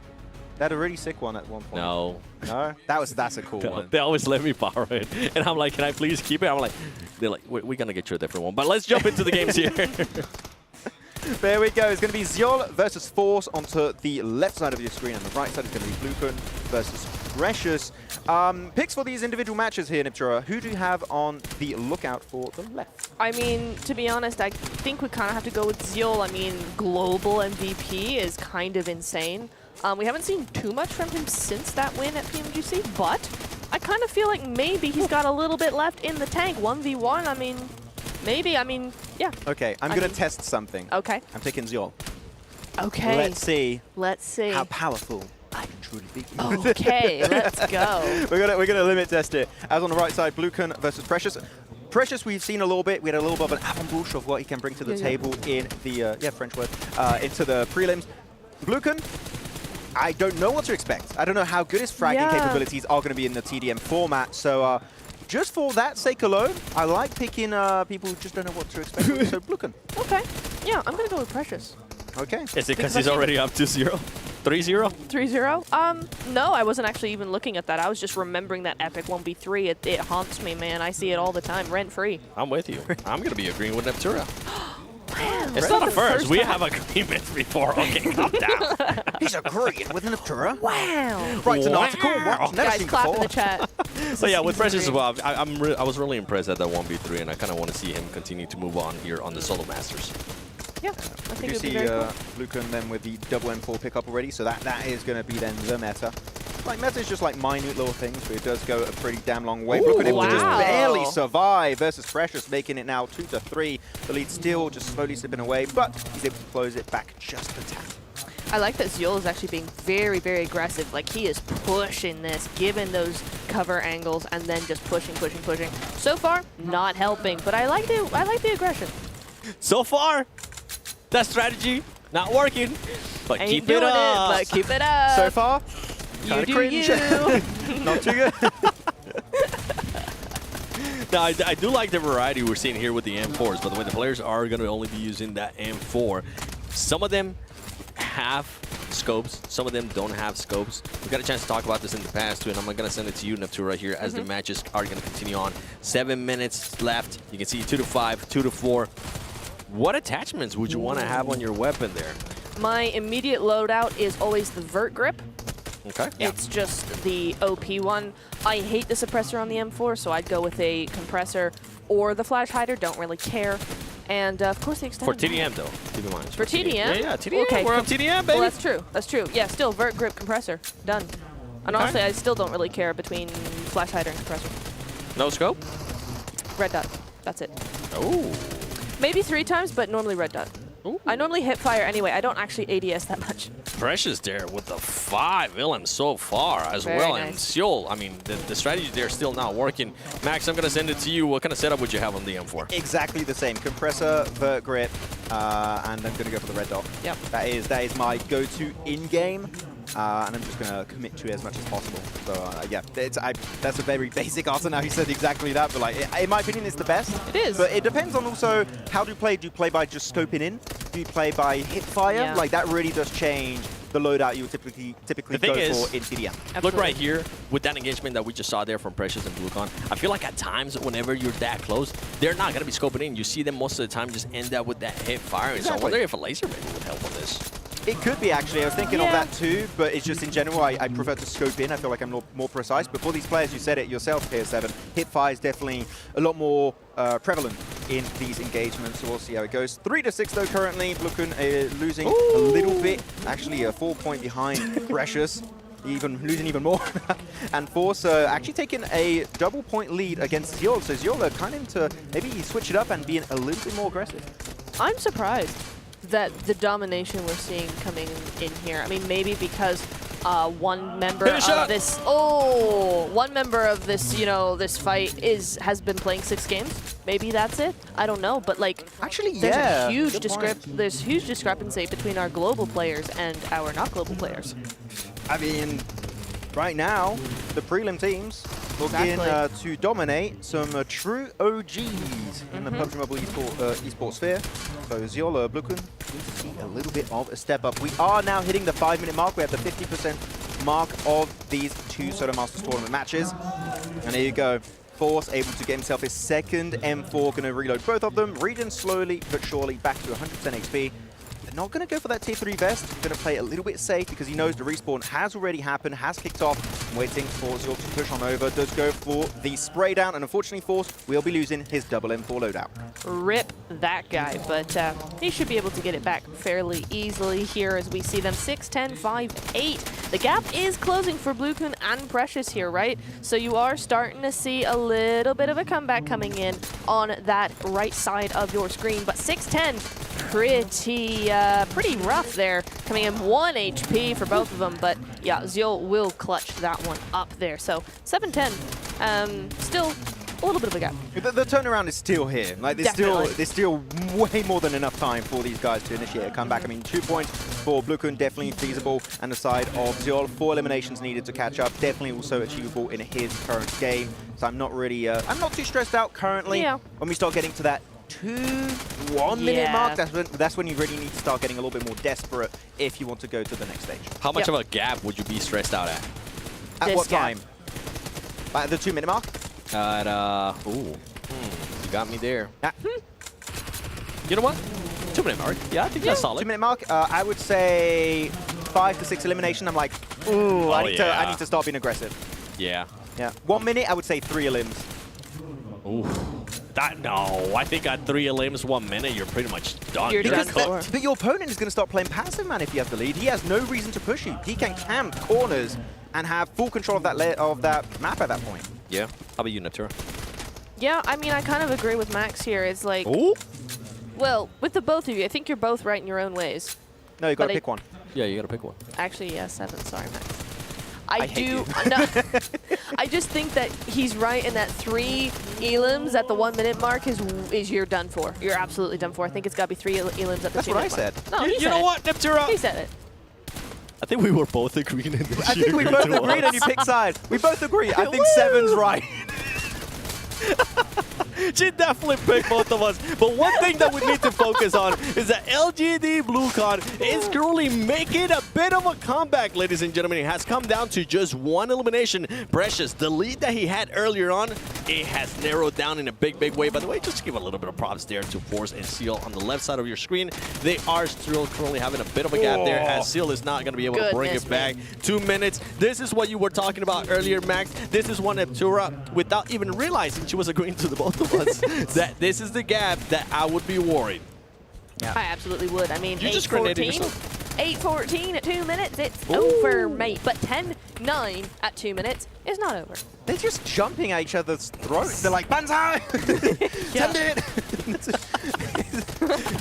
They had a really sick one at one point. No. No? That's a cool one. They always let me borrow it. And I'm like, can I please keep it? I'm like, they're like, we're going to get you a different one. But let's jump into the games here. There we go. It's going to be Zeol versus Force onto the left side of your screen, and the right side is going to be BlueCon versus Precious. Picks for these individual matches here, Niptura. Who do you have on the lookout for the left? I mean, to be honest, I think we kind of have to go with Zeol. I mean, global MVP is kind of insane. We haven't seen too much from him since that win at PMGC, but I kind of feel like maybe he's got a little bit left in the tank. 1v1, I mean, maybe. I mean, yeah. Okay, I'm going to test something. Okay. I'm picking Zeol. Okay. Let's see. Let's see. How powerful I can truly be. Okay, let's go. We're gonna limit test it. As on the right side, BlueCon versus Precious. Precious, we've seen a little bit. We had a little bit of an avant-bouche of what he can bring to the table in the French word into the prelims. BlueCon, I don't know what to expect. I don't know how good his fragging capabilities are going to be in the TDM format. So just for that sake alone, I like picking people who just don't know what to expect. So BlueCon. Okay. Yeah, I'm gonna go with Precious. Okay. Is it because he's already up to 0? 3-0? 3-0? No, I wasn't actually even looking at that. I was just remembering that epic 1v3. It haunts me, man. I see it all the time, rent-free. I'm with you. I'm going to be agreeing with Neptura. It's not a first. We have agreements before. Okay, calm down. He's agreeing with an Aptura. Wow. Writes an article. What? Never Guys, seen clap before. in the chat. So yeah, with Precious as well, I was really impressed at that 1v3, and I kind of want to see him continue to move on here on the Solo Masters. Yeah, I think You it would be see very cool. Lucan then with the double M4 pickup already, so that is going to be then the meta. Like, meta is just like minute little things, but it does go a pretty damn long way. Look at him to just barely survive versus Precious, making it now 2-3. The lead still just slowly slipping away, but he's able to close it back just a tad. I like that Ziol is actually being very, very aggressive. Like, he is pushing this, giving those cover angles, and then just pushing. So far, not helping, but I like the aggression. So far, that strategy not working, but Ain't keep doing it up. but keep it up. So far, you kind of do cringe. you. Not too good. Now, I do like the variety we're seeing here with the M4s, but when the players are going to only be using that M4, some of them have scopes, some of them don't have scopes. We got a chance to talk about this in the past too, and I'm going to send it to you, Neptune, right here as the matches are going to continue on. 7 minutes left. You can see 2-5, 2-4. What attachments would you want to have on your weapon there? My immediate loadout is always the vert grip. Okay. It's just the OP one. I hate the suppressor on the M4, so I'd go with a compressor or the flash hider. Don't really care. And of course the extended. For TDM though, keep in mind. For TDM? Yeah, TDM. Okay. We're on TDM, baby. Well, that's true. That's true. Yeah, still vert grip compressor. Done. And Okay. honestly, I still don't really care between flash hider and compressor. No scope? Red dot. That's it. Oh. Maybe 3 times, but normally red dot. I normally hit fire anyway. I don't actually ADS that much. Precious there with the 5 LM so far as Very well. nice. And Seoul, I mean, the strategy there is still not working. Max, I'm going to send it to you. What kind of setup would you have on the M4? Exactly the same. Compressor, vert grip, and I'm going to go for the red dot. Yep. That is my go-to in-game, and I'm just going to commit to it as much as possible. So yeah, that's a very basic answer. Now you said exactly that, but like in my opinion, it's the best. It is. But it depends on also how do you play. Do you play by just scoping in? Do you play by hip fire? Yeah. Like that really does change the loadout you would typically The thing go is, for in TDM. Look right here with that engagement that we just saw there from Precious and Bluecon. I feel like at times, whenever you're that close, they're not going to be scoping in. You see them most of the time just end up with that hip firing. So I wonder if a laser maybe would help on this. It could be, actually. I was thinking of that too, but it's just in general, I prefer to scope in. I feel like I'm more precise. But for these players, you said it yourself, PS7, hip fire is definitely a lot more prevalent in these engagements. So we'll see how it goes. 3-6 though currently. Blukun losing a little bit. Actually, a 4-point behind Precious. Losing even more. And Force actually taking a double-point lead against Ziol. So Ziol kind of to maybe switch it up and being a little bit more aggressive. I'm surprised that the domination we're seeing coming in here. I mean, maybe because one member of this, one member of this, you know, this fight has been playing 6 games. Maybe that's it. I don't know, but like, actually, there's yeah, a huge good huge discrepancy between our global players and our not global players. I mean, right now, the prelim teams looking to dominate some true OGs in the PUBG Mobile esports sphere. So Ziola, Blukun, need to see a little bit of a step up. We are now hitting the 5-minute mark. We have the 50% mark of these 2 Soda Masters tournament matches. And there you go. Force able to get himself his second M4. Going to reload both of them. Regen slowly but surely back to 100% HP. Not going to go for that tier 3 vest. Going to play a little bit safe because he knows the respawn has already happened, has kicked off. Waiting for Ziol to push on over. Does go for the spray down, and unfortunately Force will be losing his double M4 loadout. Rip that guy, but he should be able to get it back fairly easily here as we see them 6-10, 5-8. The gap is closing for Blukun and Precious here, right? So you are starting to see a little bit of a comeback coming in on that right side of your screen, but 6-10. Pretty rough there, coming in 1 HP for both of them, but yeah, Ziol will clutch that one up there. So 7-10, still a little bit of a gap. The turnaround is still here. Like there's still way more than enough time for these guys to initiate a comeback. I mean, 2 points for Blukun, definitely feasible, and the side of Ziol, 4 eliminations needed to catch up, definitely also achievable in his current game. So I'm not really, I'm not too stressed out currently. Yeah. When we start getting to that 2-1 minute mark, that's when you really need to start getting a little bit more desperate if you want to go to the next stage. How much of a gap would you be stressed out at? At what time? At the 2 minute mark? You got me there. You know what? 2-minute mark. Yeah, I think that's solid. 2-minute mark. I would say 5 to 6 elimination. I'm like, ooh, I need to start being aggressive. Yeah. Yeah. 1 minute, I would say 3 elims. Ooh. No, I think at 3 elims, 1 minute, you're pretty much done. You're cooked. But your opponent is going to start playing passive, man, if you have the lead. He has no reason to push you. He can camp corners and have full control of that map at that point. Yeah. How about you, Natura? Yeah, I mean, I kind of agree with Max here. It's like, Ooh. well, with the both of you, I think you're both right in your own ways. No, you got to pick one. Yeah, you got to pick one. Actually, yeah, 7. Sorry, Max. I I just think that he's right in that 3 elims at the 1 minute mark is you're done for. You're absolutely done for. I think it's got to be 3 elims at the 2 minute mark. That's what I said. No, you know what, Neptura? He said it. I think we were both agreeing in this. I think we both agreed and you picked sides. We both agree. I think 7's right. She definitely picked both of us. But one thing that we need to focus on is that LGD BlueCon is currently making a bit of a comeback, ladies and gentlemen. It has come down to just 1 elimination. Precious, the lead that he had earlier on, it has narrowed down in a big, big way. By the way, just give a little bit of props there to Force and Seal on the left side of your screen. They are still currently having a bit of a gap there, as Seal is not going to be able to bring it back. 2 minutes. This is what you were talking about earlier, Max. This is one Neptura, without even realizing she was agreeing to the both of us, that this is the gap that I would be worried. Yeah. I absolutely would. I mean, You just grenaded 8-14 at 2 minutes, it's over, mate. But 10-9 at 2 minutes is not over. They're just jumping at each other's throats. They're like, Banzai! Send it!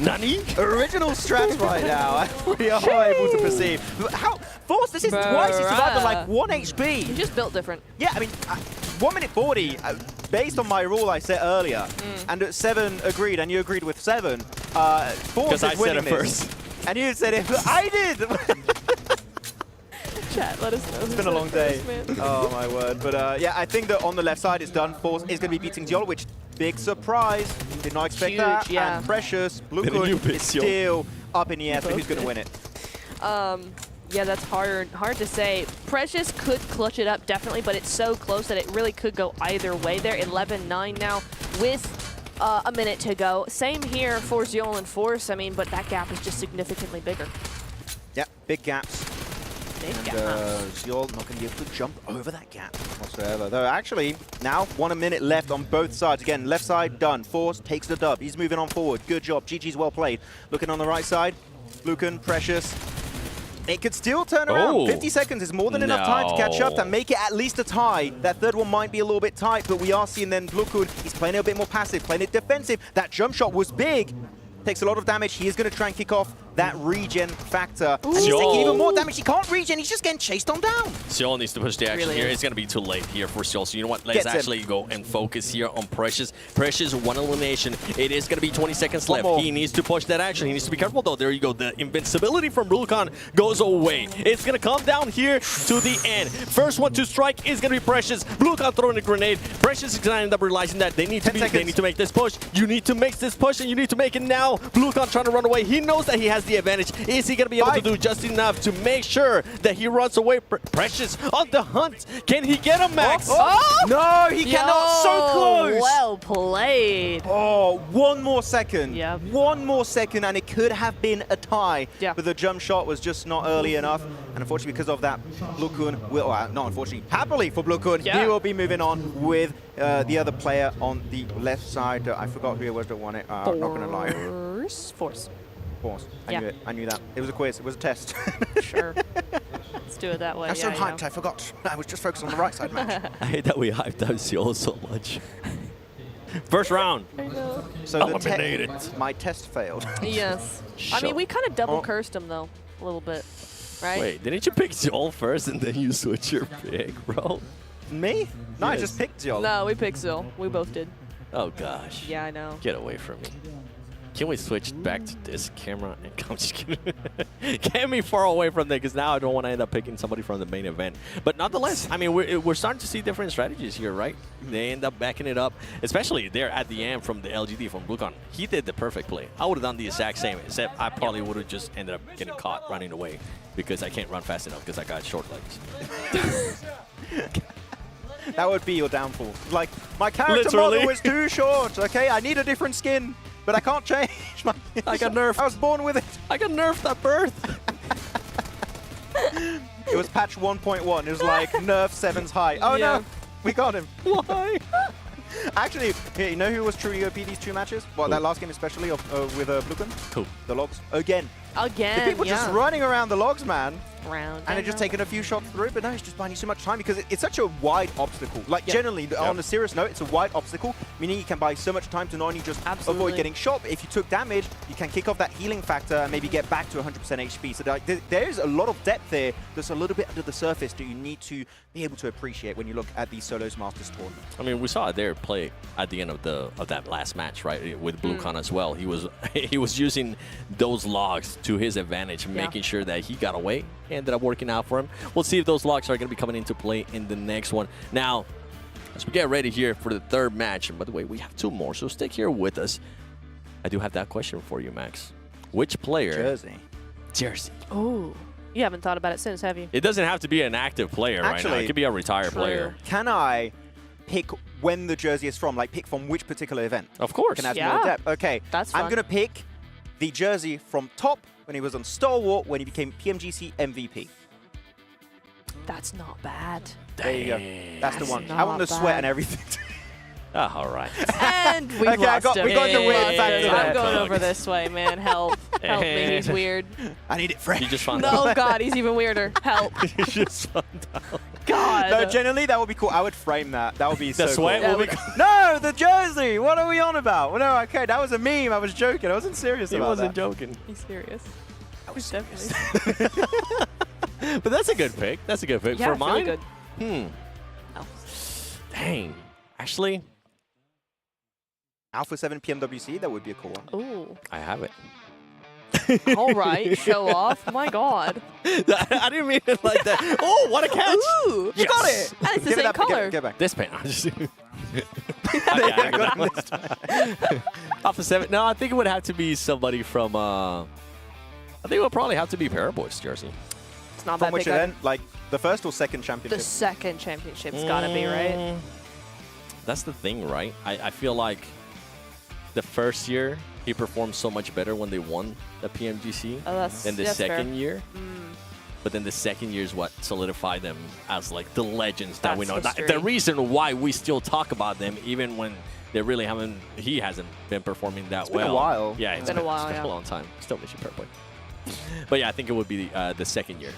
Nani? Original strats right now. We are able to perceive. How? Force, this is twice. He's survived on like 1 HP. He just built different. Yeah, I mean, 1 minute 40, based on my rule I set earlier, and 7 agreed, and you agreed with 7. Force is winning this. First. And you said it. I did! Chat, let us know. It's been a long day. Oh, my word. But yeah, I think that on the left side is done. Force is going to be beating Diol, which, big surprise. Did not expect Huge, that. yeah. And Precious, BlueCon is still up in the air, so who's going to win it? Yeah, that's hard to say. Precious could clutch it up, definitely, but it's so close that it really could go either way there. 11-9 now with a minute to go. Same here for Ziol and Force, I mean, but that gap is just significantly bigger. Yeah, big gaps. Big and gaps. Ziol not going to be able to jump over that gap whatsoever. Though actually, now 1 minute left on both sides. Again, left side done. Force takes the dub. He's moving on forward. Good job. GG's well played. Looking on the right side, BlueCon, Precious. It could still turn around. 50 seconds is more than enough time to catch up and make it at least a tie. That third one might be a little bit tight, but we are seeing then BlueCon, he's playing it a bit more passive, playing it defensive. That jump shot was big. Takes a lot of damage. He is going to try and kick off that regen factor. And he's taking even more damage. He can't regen. He's just getting chased on down. Seoul needs to push the action here. It's going to be too late here for Seoul. So you know what? Let's actually go and focus here on Precious. Precious, 1 elimination. It is going to be 20 seconds left. He needs to push that action. He needs to be careful, though. There you go. The invincibility from BlueCon goes away. It's going to come down here to the end. First one to strike is going to be Precious. BlueCon throwing a grenade. Precious is going to end up realizing that they need to make this push. You need to make this push, and you need to make it now. BlueCon trying to run away. He knows that he has the advantage. Is he going to be able to do just enough to make sure that he runs away? Precious on the hunt. Can he get him, Max? No, he cannot. So close. Well played. Oh, 1 more second. Yeah. 1 more second, and it could have been a tie. Yeah. But the jump shot was just not early enough. And unfortunately, because of that, BlueCon will, not unfortunately, happily for BlueCon, he will be moving on with the other player on the left side. I forgot who it was that won it. Not going to lie. Force. Force. I knew it. I knew that. It was a quiz. It was a test. Sure. Let's do it that way. I'm so hyped, I forgot. I was just focused on the right side match. I hate that we hyped out Seoul so much. First round. I know. So my test failed. Yes. I mean, we kind of double cursed him, though, a little bit. Right? Wait, didn't you pick Seoul first and then you switch your pick, bro? Me? No, I just picked Seoul. No, we picked Seoul. We both did. Oh, gosh. Yeah, I know. Get away from me. Can we switch back to this camera? I'm just kidding. Get me far away from there, because now I don't want to end up picking somebody from the main event. But nonetheless, I mean, we're starting to see different strategies here, right? They end up backing it up, especially there at the end from the LGD, from BlueCon. He did the perfect play. I would have done the exact same, except I probably would have just ended up getting caught running away, because I can't run fast enough because I got short legs. That would be your downfall. Like, my character model is too short, okay? I need a different skin. but I can't change my... I got nerfed. I was born with it. I got nerfed at birth. It was patch 1.1. It was like nerf 7's high. Oh Yeah. no, we got him. Why? Actually, you know who was truly OP these 2 matches? Well, that last game especially with Bluken? Cool. The logs. Again. Again, The people yeah. just running around the logs, man. Round And they're just taking a few shots through, but no, it's just buying you so much time because it's such a wide obstacle. Like, generally, on a serious note, it's a wide obstacle, meaning you can buy so much time to not only just avoid getting shot, but if you took damage, you can kick off that healing factor and maybe get back to 100% HP. So like, there's a lot of depth there that's a little bit under the surface that you need to be able to appreciate when you look at these Solos Masters tournament. I mean, we saw Adair play at the end of that last match, right, with BlueCon as well. He was using those logs to his advantage, making sure that he got away. Ended up working out for him. We'll see if those logs are going to be coming into play in the next one. Now, as we get ready here for the 3rd match, and by the way, we have 2 more, so stick here with us. I do have that question for you, Max. Which player? Jersey. Oh, you haven't thought about it since, have you? It doesn't have to be an active player right now. It could be a retired player. Can I pick when the jersey is from? Like, pick from which particular event? Of course. Can add more depth. Okay. That's I'm fun. going to pick the jersey from top when he was on Stalwart, when he became PMGC MVP. That's not bad. There you go. That's the one. I want the sweat and everything. All right. And we Okay, lost him. we got the weird factor there. I'm going over this way, man. Help. Help me. He's weird. I need it fresh. You just found No, God, he's even weirder. Help. You just found out. God. No, generally, that would be cool. I would frame that. That would be The so sweat cool. will be No, the jersey. What are we on about? Well, no, okay, that was a meme. I was joking. I wasn't serious He about wasn't that. joking. He's serious. I was definitely. But that's a good pick. That's a good pick. Yeah, For it's really mine? good. Dang. Actually, Alpha 7 PMWC, that would be a cool one. Ooh. I have it. All right, show off. My God. I didn't mean it like that. Oh, what a catch. Ooh. You got it. And it's the Give it same up, color. Get back. This pen. I'm just Off of 7. No, I think it would have to be somebody from, I think it would probably have to be Paraboy's jersey. It's not From that which big. event? Like the 1st or 2nd The championship? 2nd championship's gotta be, right? That's the thing, right? I feel like the 1st year, he performed so much better when they won the PMGC than the that's fair. 2nd year. But then the 2nd year is what solidified them as like the legends that we know. That's The reason why we still talk about them, even when they really haven't, he hasn't been performing that well. been a while. Yeah, It's been a while, It's been yeah. a long time. Still miss you, Purple. But yeah, I think it would be the 2nd year.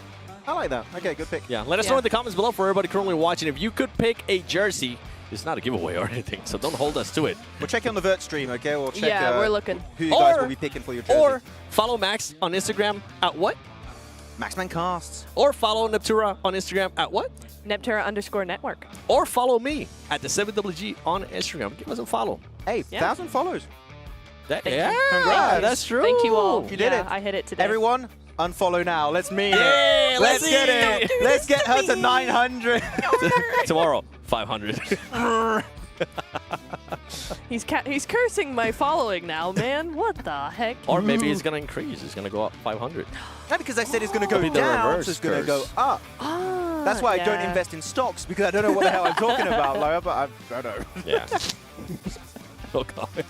I like that. Okay, good pick. Yeah, let us know in the comments below for everybody currently watching. If you could pick a jersey, it's not a giveaway or anything, so don't hold us to it. We'll check on the Vert stream, okay? We'll check Yeah, we're looking. who you guys will be picking for your jersey. Or follow Max on Instagram at what? MaxmanCasts. Or follow Neptura on Instagram at what? Neptura_network. Or follow me at the 7WG on Instagram. Give us a follow. Hey, 1,000 follows. Yeah, Congrats. that's true. Thank you all. You did it. I hit it today. Everyone, unfollow now. Let's meet Yeah, it. let's get see. it. Let's get her to 900. Tomorrow, 500. He's cursing my following now, man. What the heck? Or maybe it's going to increase. It's going to go up 500. Not because I said it's going to go Could be the down, reverse so it's going to curse. go up. That's why I don't yeah. invest in stocks, because I don't know what the hell I'm talking about. Like, but I don't know. Yeah. No comment.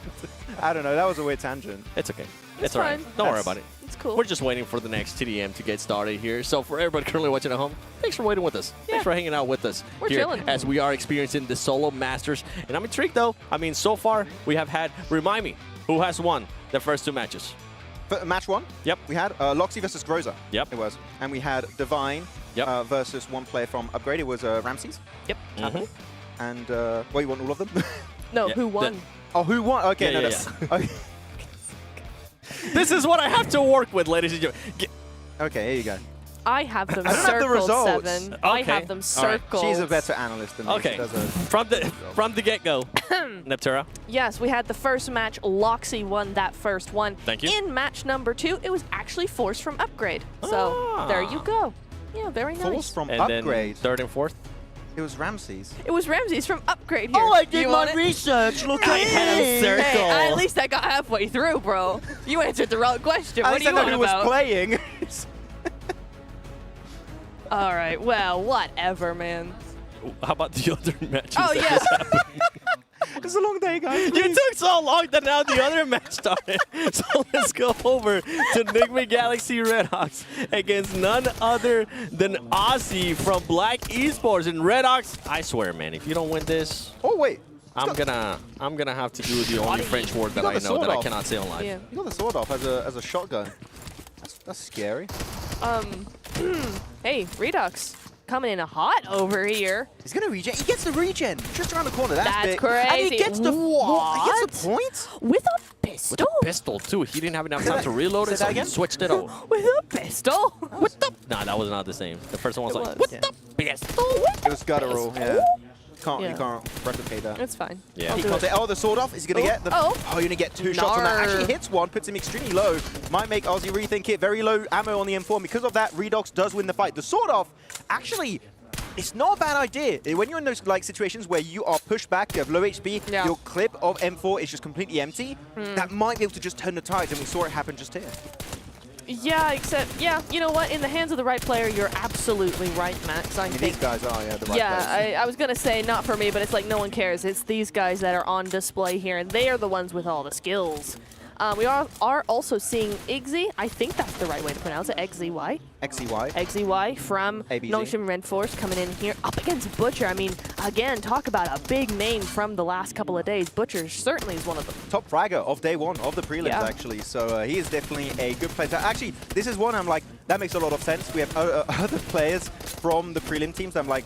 I don't know. That was a weird tangent. It's okay. It's It's all right. fine. Don't worry about it. It's cool. We're just waiting for the next TDM to get started here. So for everybody currently watching at home, thanks for waiting with us. Thanks for hanging out with us We're here chilling. as we are experiencing the Solo Masters. And I'm intrigued, though. I mean, so far, we have had, remind me, who has won the first 2 matches? Match 1? Yep. We had Loxy versus Groza. Yep. It was. And we had Divine versus one player from Upgrade. It was Ramses. Yep. And, well, you want all of them? No, Yeah, who won? Oh, who won? Okay, Yeah, no, yeah, that's... Okay. This is what I have to work with, ladies and gentlemen. Okay, here you go. I have them I don't have the circled, results. 7. I Okay. have them All right. circled. She's a better analyst than me. Okay. She does a... From the get-go, Neptura. Yes, we had the first match. Loxy won that first one. Thank you. In match number 2, it was actually Force from Upgrade. So there you go. Yeah, very nice. Force from And Upgrade. then 3rd and 4th. It was Ramses. It was Ramses from Upgrade here. Oh, I Do did you my want it? research. Look I at had a me. circle. Hey, at least I got halfway through, bro. You answered the wrong question. At What least do you I want know who about? was playing. All right, well, whatever, man. How about the other matches? Oh, that yeah. just happened? It's a long day, guys. You took so long that now the other match started. So let's go over to Enigma Galaxy Redhawks against none other than Ozzy from Black Esports. And Redhawks, I swear, man, if you don't win this, oh wait, I'm gonna have to do the only French word that I know that I cannot say on live. You got the sword off as a shotgun. That's scary. Hey, Redux coming in hot over here. He's gonna regen. He gets the regen just around the corner. That's big. crazy. And he gets the what? He gets the point With a pistol. With a pistol too. He didn't have enough time to reload it, so he switched it over. With a pistol. What the? Nah, that was not the same. The first one was like, what the pistol? It was guttural. Yeah. You can't replicate that. It's fine. Yeah. He can't say, oh, the sword off. Is he gonna get the? Oh, you're gonna get 2 shots on that. Actually hits one, puts him extremely low. Might make Ozzy rethink it. Very low ammo on the M4. Because of that, Redox does win the fight. The sword off, actually, it's not a bad idea. When you're in those like situations where you are pushed back, you have low HP, your clip of M4 is just completely empty. That might be able to just turn the tides, and we saw it happen just here. Yeah, except, you know what? In the hands of the right player, you're absolutely right, Max. I think these guys are, the right players. I was going to say not for me, but it's like no one cares. It's these guys that are on display here, and they are the ones with all the skills. We are also seeing Igzy. I think that's the right way to pronounce it. XZY. XZY. XZY from Nongshim Red Force coming in here up against Butcher. I mean, again, talk about a big name from the last couple of days. Butcher certainly is one of them. Top fragger of day one of the prelims, actually. So he is definitely a good player. Actually, this is one I'm like, that makes a lot of sense. We have other players from the prelim teams. I'm like,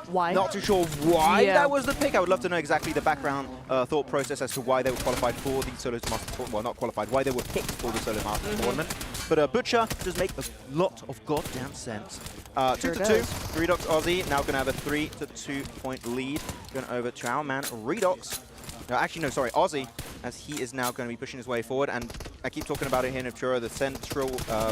why? Not too sure why that was the pick. I would love to know exactly the background thought process as to why they were qualified for the Solo Master Tournament. Well, not qualified, why they were picked for the Solo Master Tournament. But Butcher does make a lot of goddamn sense. 2-2, Redox Aussie now going to have a 3-2 point lead. Going over to our man, Redox. No, actually, no, sorry, Aussie, as he is now going to be pushing his way forward. And I keep talking about it here in Pura, the central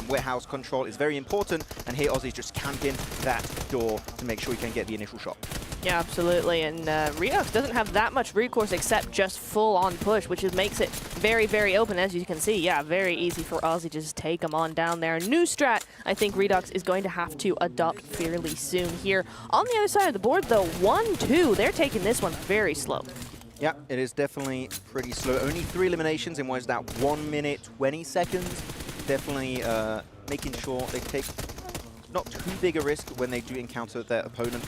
warehouse control is very important. And here Aussie's just camping that door to make sure he can get the initial shot. Yeah, absolutely. And Redox doesn't have that much recourse except just full-on push, which makes it very, very open. As you can see, yeah, very easy for Aussie to just take him on down there. New strat, I think Redox is going to have to adopt fairly soon here. On the other side of the board, though, 1-2. They're taking this one very slow. Yeah, it is definitely pretty slow. Only 3 eliminations in what is that 1 minute 20 seconds. Definitely making sure they take not too big a risk when they do encounter their opponent.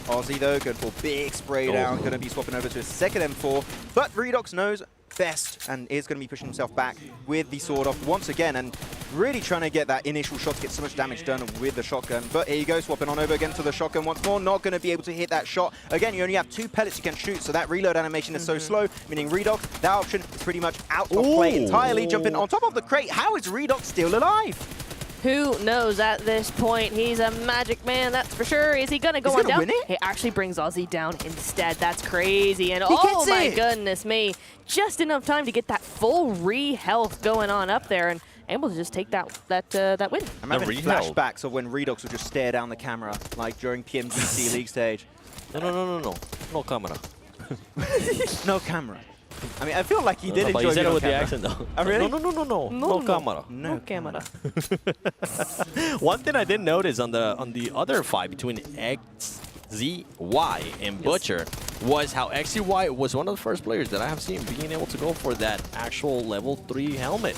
Aussie though, going for big spray down, going to be swapping over to a second M4. But Redox knows best and is going to be pushing himself back with the sword off once again and really trying to get that initial shot to get so much damage done with the shotgun. But here you go, swapping on over again to the shotgun once more. Not going to be able to hit that shot. Again, you only have 2 pellets you can shoot, so that reload animation is so slow, meaning Redox, that option is pretty much out of play entirely. Jumping on top of the crate. How is Redox still alive? Who knows at this point? He's a magic man, that's for sure. Is he going to go on down? Win it? He actually brings Aussie down instead. That's crazy. And oh my goodness me. Just enough time to get that full re-health going on up there and able to just take that win. I'm having flashbacks of when Redox would just stare down the camera, like during PMGO League stage. No. No camera. No camera. I mean, I feel like he did enjoy you said it with camera. the accent, though. Oh, really? No camera. No camera. One thing I did notice on the other fight between XZY and Butcher was how XZY was one of the first players that I have seen being able to go for that actual level 3 helmet.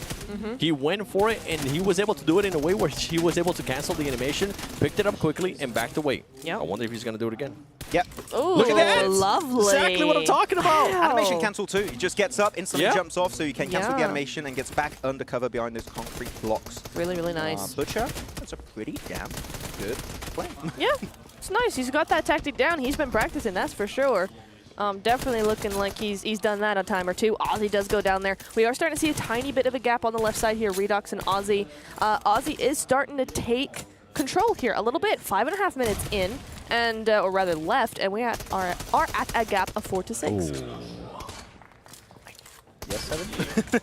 He went for it, and he was able to do it in a way where he was able to cancel the animation, picked it up quickly, and backed away. I wonder if he's going to do it again. Yep. Ooh, look at that! Lovely. Exactly what I'm talking about. Wow. Animation cancel too. He just gets up, instantly jumps off, so you can cancel the animation and gets back undercover behind those concrete blocks. Really, really nice. Butcher, that's a pretty damn good play. Yeah, it's nice. He's got that tactic down. He's been practicing, that's for sure. Definitely looking like he's done that a time or two. Aussie does go down there. We are starting to see a tiny bit of a gap on the left side here. Redox and Aussie. Aussie is starting to take control here a little bit. 5.5 minutes in, and or rather left, and we are at a gap of 4 to 6. Yes, 7.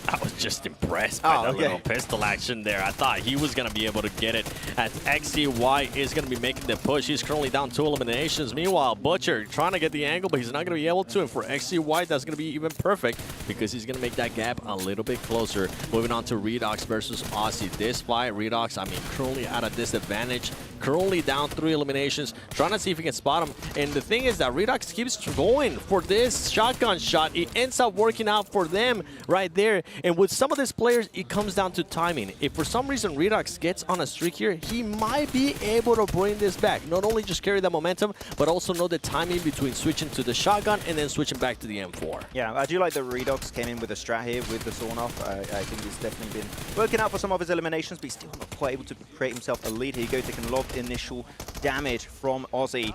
I was just impressed by the little pistol action there. I thought he was going to be able to get it as XCY is going to be making the push. He's currently down 2 eliminations. Meanwhile, Butcher trying to get the angle, but he's not going to be able to. And for XCY, that's going to be even perfect because he's going to make that gap a little bit closer. Moving on to Redox versus Aussie. This fight, Redox, I mean, currently at a disadvantage. Currently down 3 eliminations. Trying to see if he can spot him. And the thing is that Redox keeps going for this shotgun shot. It ends up working out for them right there. And with some of these players, it comes down to timing. If for some reason Redox gets on a streak here, he might be able to bring this back. Not only just carry the momentum, but also know the timing between switching to the shotgun and then switching back to the M4. Yeah, I do like that Redox came in with a strat here with the Sanhok. I think he's definitely been working out for some of his eliminations, but he's still not quite able to create himself a lead. Here he goes, taking a lot of initial damage from Aussie.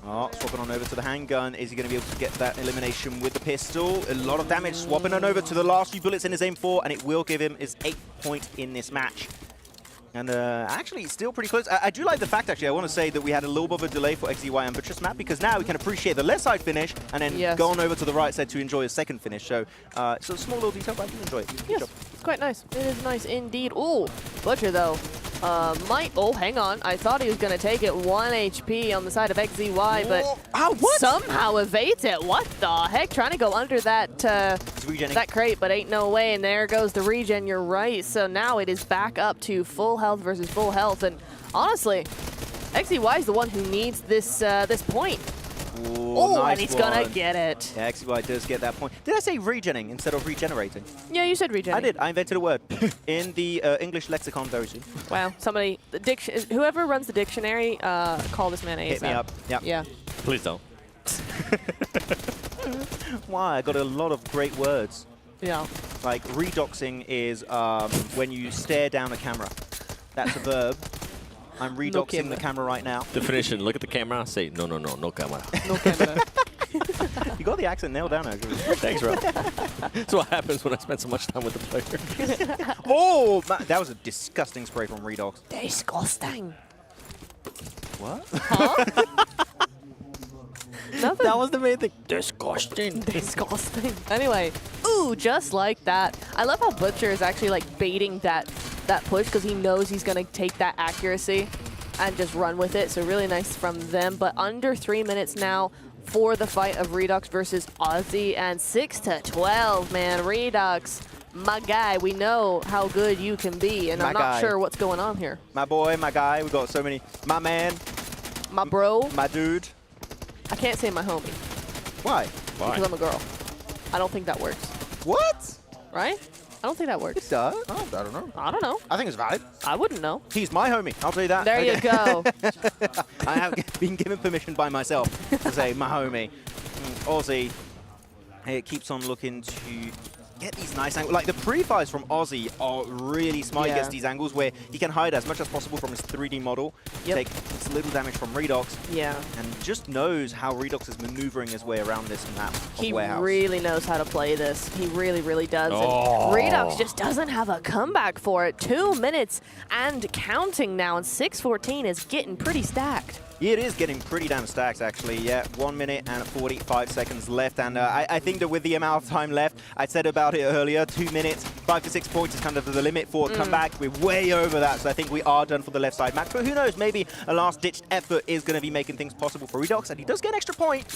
Oh, swapping on over to the handgun. Is he going to be able to get that elimination with the pistol? A lot of damage, swapping on over to the last few bullets in his M4, and it will give him his 8th point in this match. And actually, it's still pretty close. I do like the fact, actually, I want to say that we had a little bit of a delay for XEY and Butcher's map, because now we can appreciate the left side finish and then go on over to the right side to enjoy a second finish. So it's a small little detail, but I do enjoy it. Yes, it's quite nice. It is nice indeed. Ooh, Butcher, though, might... Oh, hang on. I thought he was going to take it 1 HP on the side of XZY, but somehow evades it. What the heck? Trying to go under that that crate, but ain't no way. And there goes the regen. You're right. So now it is back up to full health versus full health. And honestly, XZY is the one who needs this this point. Oh, nice, and he's gonna get it. Yeah, XY does get that point. Did I say regenning instead of regenerating? Yeah, you said regenerating. I did. I invented a word in the English lexicon very soon. Wow, somebody, whoever runs the dictionary, call this man ASAP. Hit me up. Yep. Yeah. Please don't. Why? I got a lot of great words. Yeah. Like redoxing is when you stare down a camera. That's a verb. I'm redoxing the camera right now. Definition, look at the camera, say, no camera. No camera. You got the accent nailed down, actually. Thanks, bro. That's what happens when I spend so much time with the player. Oh, that was a disgusting spray from Redox. Disgusting. What? Huh? Nothing. That was the main thing. Disgusting. Disgusting. Anyway, ooh, just like that. I love how Butcher is actually like baiting that push because he knows he's going to take that accuracy and just run with it. So really nice from them. But under 3 minutes now for the fight of Redox versus Aussie, and 6-12, man. Redox, my guy, we know how good you can be, and I'm not sure what's going on here. My boy, my guy, we got so many. My man. My bro. My dude. I can't say my homie. Why? Because I'm a girl. I don't think that works. What? Right? I don't think that works. It does. Oh, I don't know. I don't know. I think it's valid. I wouldn't know. He's my homie. I'll tell you that. There you go. I have been given permission by myself to say my homie. Aussie, it keeps on looking to get these nice angles. Like the pre-fires from Aussie are really smart against these angles where he can hide as much as possible from his 3D model, take as little damage from Redox, and just knows how Redox is maneuvering his way around this map of He Warehouse. really knows how to play this. He really, really does. Oh. And Redox just doesn't have a comeback for it. 2 minutes and counting now, and 6:14 is getting pretty stacked. It is getting pretty damn stacked, actually. Yeah, 1 minute and 45 seconds left. And I think that with the amount of time left, I said about it earlier, 2 minutes, 5 to 6 points is kind of the limit for a comeback. We're way over that, so I think we are done for the left side match. But who knows, maybe a last-ditch effort is going to be making things possible for Redox, and he does get an extra point.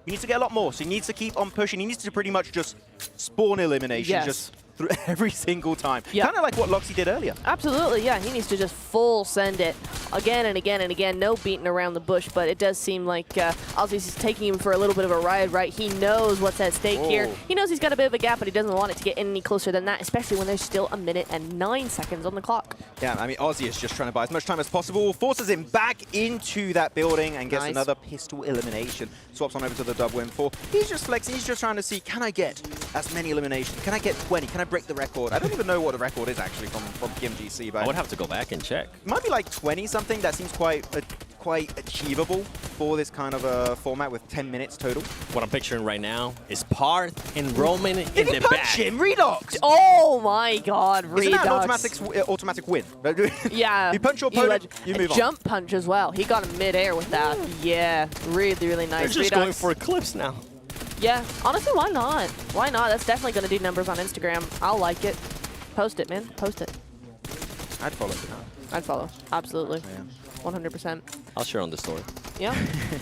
He needs to get a lot more, so he needs to keep on pushing. He needs to pretty much just spawn elimination just through every single time. Kind of like what Loxy did earlier. Absolutely, yeah. He needs to just full send it again and again and again. No beating around the bush, but it does seem like Aussie's taking him for a little bit of a ride, right? He knows what's at stake here. He knows he's got a bit of a gap, but he doesn't want it to get any closer than that, especially when there's still 1 minute and 9 seconds on the clock. Yeah, I mean, Aussie is just trying to buy as much time as possible, forces him back into that building and gets another pistol elimination. Swaps on over to the dub win 4. He's just flexing. He's just trying to see, can I get as many eliminations? Can I get 20? Can I break the record? I don't even know what the record is actually from PMGC, but I would have to go back and check. It might be like 20-something. That seems quite achievable for this kind of a format with 10 minutes total. What I'm picturing right now is Parth and Roman in the back. Did he punch him? Redox! Oh my god, Redox. Isn't that an automatic win? Yeah. You punch your opponent, you move on. Jump punch as well. He got him mid-air with that. Yeah, really, really nice. They're just going for eclipse now. Yeah, honestly, why not? Why not? That's definitely going to do numbers on Instagram. I'll like it. Post it, man. Post it. I'd follow it. I'd follow. Absolutely. 100%. I'll share on the story. Yeah,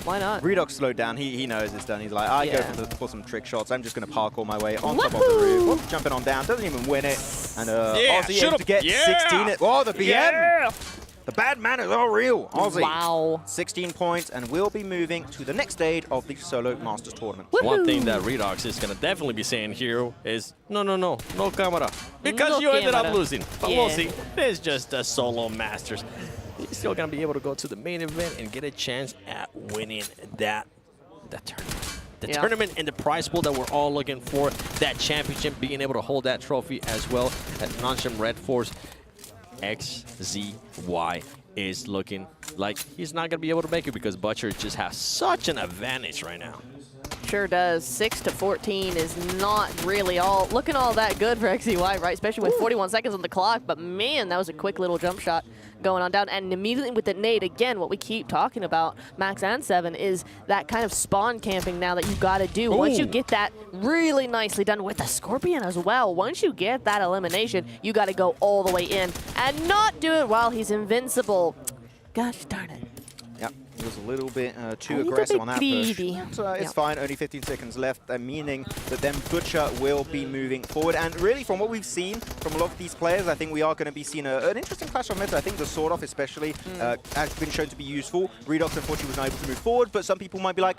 why not? Redox slowed down. He knows it's done. He's like, I Yeah. go for some trick shots. I'm just going to parkour my way on top of the roof. Whoop, jumping on down. Doesn't even win it. And Yeah, Aussie aims to get 16. Oh, the BM. Yeah. The bad manners are real. Aussie. Wow. 16 points, and we'll be moving to the next stage of the Solo Masters Tournament. One thing that Redox is going to definitely be saying here is, no camera. Because No you ended up camera. losing. But Yeah. we'll see. It's just a Solo Masters. You're still going to be able to go to the main event and get a chance at winning that tournament. The Yeah. tournament and the prize pool that we're all looking for, that championship, being able to hold that trophy as well at Nonsham Red Force. XZY is looking like he's not going to be able to make it because Butcher just has such an advantage right now. Sure does. 6-14 is not really looking all that good for XZY, right? Especially with 41 seconds on the clock. But man, that was a quick little jump shot going on down. And immediately with the nade, again, what we keep talking about, Max and Seven, is that kind of spawn camping now that you got to do. Once you get that really nicely done with the Scorpion as well, once you get that elimination, you got to go all the way in and not do it while he's invincible. Gosh darn it. Yep, he was a little bit too A little aggressive bit on that greedy. push. So it's Yep. fine, only 15 seconds left, meaning that then Butcher will be moving forward. And really, from what we've seen from a lot of these players, I think we are going to be seeing an interesting clash of meta. I think the sword off especially has been shown to be useful. Redox, unfortunately, was not able to move forward, but some people might be like,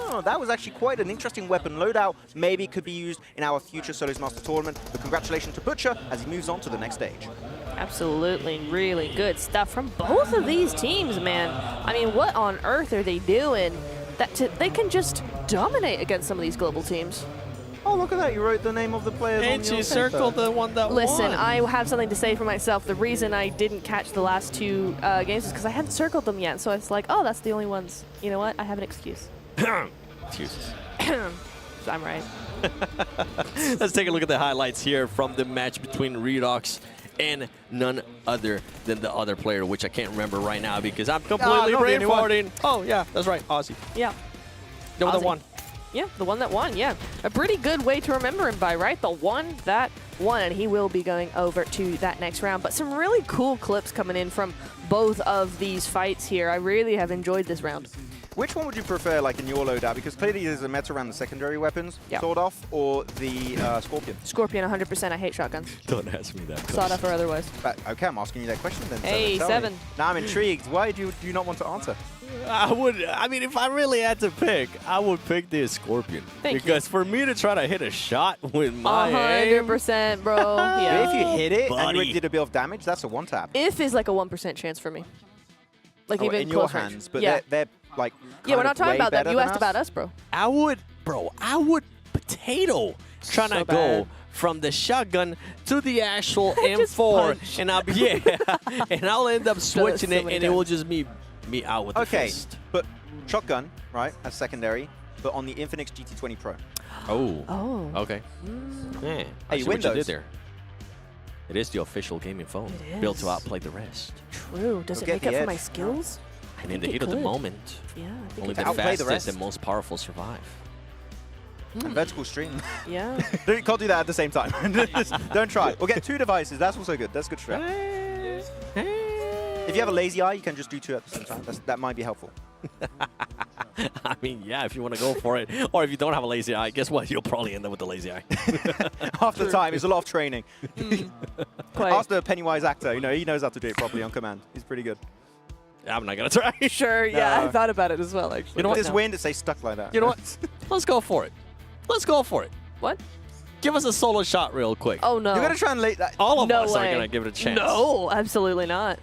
no, that was actually quite an interesting weapon loadout. Maybe could be used in our future Solos Master Tournament. But congratulations to Butcher as he moves on to the next stage. Absolutely, really good stuff from both of these teams, man. I mean, what on earth are they doing that they can just dominate against some of these global teams? Oh, look at that. You wrote the name of the players on And your she circled paper. the one that Listen, won. I have something to say for myself. The reason I didn't catch the last two games is because I hadn't circled them yet. So it's like, oh, that's the only ones. You know what? I have an excuse. Excuses. So I'm right. Let's take a look at the highlights here from the match between Redox and none other than the other player, which I can't remember right now because I'm completely brain farting. Oh, yeah, that's right, Aussie. Yeah. The one that Aussie. won. Yeah, the one that won, yeah. A pretty good way to remember him by, right? The one that won, and he will be going over to that next round. But some really cool clips coming in from both of these fights here. I really have enjoyed this round. Which one would you prefer, like, in your loadout? Because clearly there's a meta around the secondary weapons, sword off, or the Scorpion. Scorpion, 100%. I hate shotguns. Don't ask me that. Sawed off or otherwise. Okay, I'm asking you that question then. Hey, Tell Seven. me. Now I'm intrigued. Why do you not want to answer? I mean, if I really had to pick, I would pick the Scorpion. Because for me to try to hit a shot with my aim, 100%, bro. Yeah. If you hit it and Buddy. you did a bit of damage, that's a one-tap. If is like a 1% chance for me. Like even in your close range. hands, but yeah. they're like Yeah, we're kind not of talking way about that. better You than asked us. about us, bro. I would potato trying So to go bad. from the shotgun to the actual Just M4, punch. and I'll end up switching so it, many and it will times. just be me out with the Okay, fist. but shotgun, right, as secondary, but on the Infinix GT20 Pro. Oh. Oh. Okay. Yeah. Hey, I see what you Windows. did there. It is the official gaming phone, It built is. to outplay the rest. True. Does Go it get make the up for my edge. skills? And in the think heat it of the could. moment, Yeah, I think only it the could. Outplay the fastest rest. and most powerful survive. And vertical stream. Yeah. You can't do that at the same time. Just don't try. We'll get 2 devices. That's also good. That's good strat. If you have a lazy eye, you can just do 2 at the same time. That might be helpful. I mean, yeah, if you want to go for it. Or if you don't have a lazy eye, guess what? You'll probably end up with a lazy eye. Half the time, it's a lot of training. Quite. Ask the Pennywise actor. You know, he knows how to do it properly on command. He's pretty good. I'm not going to try. Sure, yeah, No. I thought about it as well, actually. You know If what? there's No. wind, it stays stuck like that. You know what? Let's go for it. Let's go for it. What? Give us a solo shot real quick. Oh, no. You're going to translate that. All of No us are way. going to give it a chance. No, absolutely not.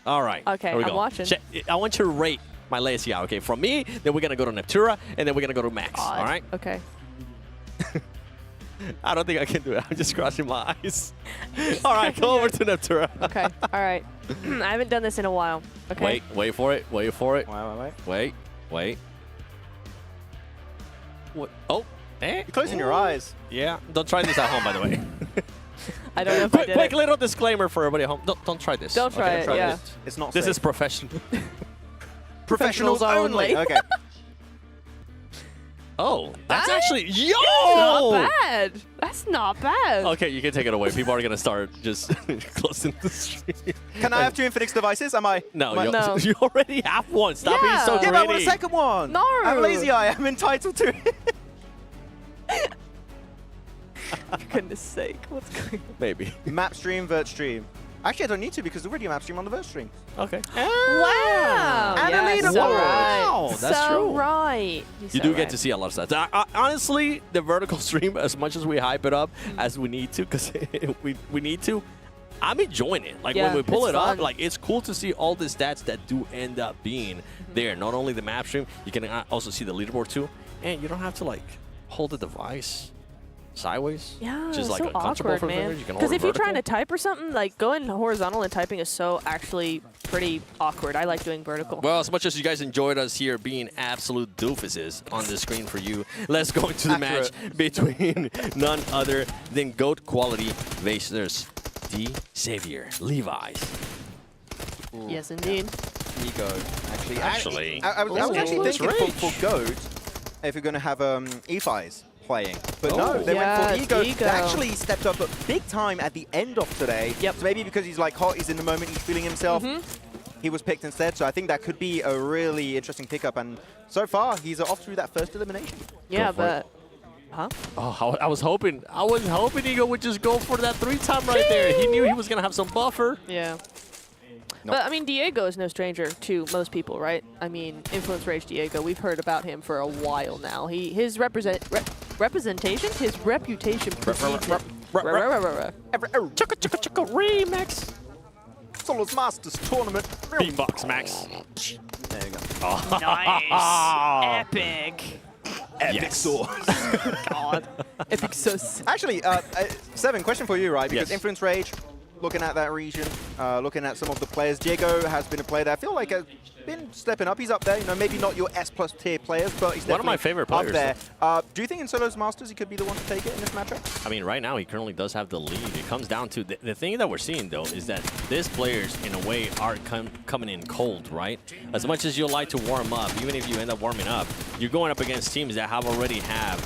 All right. Okay, here we I'm go. watching. I want you to rate my lazy eye. Okay, from me, then we're going to go to Neptura, and then we're going to go to Max. Odd. All right? Okay. I don't think I can do it. I'm just crossing my eyes. All right, go over to Neptura. Okay. All right. I haven't done this in a while. Okay. Wait for it. Wait for it. Wait. Wait. What? Oh. You're closing your eyes. Yeah. Don't try this at home, by the way. I don't know if I did Quick it. little disclaimer for everybody at home. Don't try this. Don't try okay? it, yeah. It's not This safe. is professional. Professionals only. Okay. Oh, that's actually Not bad. That's not bad. Okay, you can take it away. People are gonna start just closing the stream. Can I have 2 Infinix devices? Am I? No, am I- you already have one. Stop being so Yeah, but I want a greedy. second one. No. I'm lazy. I'm entitled to it. For goodness sake, what's going on? Maybe. Map stream, vert stream. Actually, I don't need to because there's already a map stream on the vert stream. Okay. Wow. And a Yeah, leaderboard. so right. Wow, that's so true. right. You do get to see a lot of stats. Honestly, the vertical stream, as much as we hype it up as we need to, because we need to, I'm enjoying it. Like Yeah, when we pull it's it up, fun. like it's cool to see all the stats that do end up being there. Not only the map stream, you can also see the leaderboard too, and you don't have to like hold the device sideways. Yeah, which is it's like so uncomfortable awkward, for man. fingers. You can Because hold if it you're trying to vertical. type or something, like going horizontal and typing is so actually pretty awkward. I like doing vertical. Well, as much as you guys enjoyed us here being absolute doofuses on the screen for you, let's go into the match between none other than GOAT quality versus D. Xavier Levi's. Yes, indeed. Ego, actually. Actually. I was actually Ooh, thinking that's for GOAT, if you're going to have EFIs playing. But no, Oh. they went for Yes, Ego. Ego. They actually stepped up big time at the end of today. Yep. So maybe because he's like hot, he's in the moment, he's feeling himself. He was picked instead, so I think that could be a really interesting pickup. And so far, he's off through that first elimination. Yeah, for it. but... Huh? Oh, I was hoping Ego would just go for that 3-time right there. He knew he was going to have some buffer. Yeah. Nope. But, I mean, Diego is no stranger to most people, right? I mean, Influence Rage Diego, we've heard about him for a while now. His representation, his reputation precedes him. Chugga chugga chugga remix. Solos Masters Tournament. Beatbox, Max. There you go. Oh. Nice. Epic. Epic sauce. God. Epic sauce. Actually, Seven, question for you, right? Because Yes. Influence Rage, looking at that region, looking at some of the players, Diego has been a player that I feel like has been stepping up. He's up there, you know, maybe not your S+ tier players, but he's One of definitely my favorite up players, there. Do you think in Solos Masters he could be the one to take it in this matchup? I mean, right now he currently does have the lead. It comes down to the thing that we're seeing, though, is that these players, in a way, are coming in cold, right? As much as you like to warm up, even if you end up warming up, you're going up against teams that already have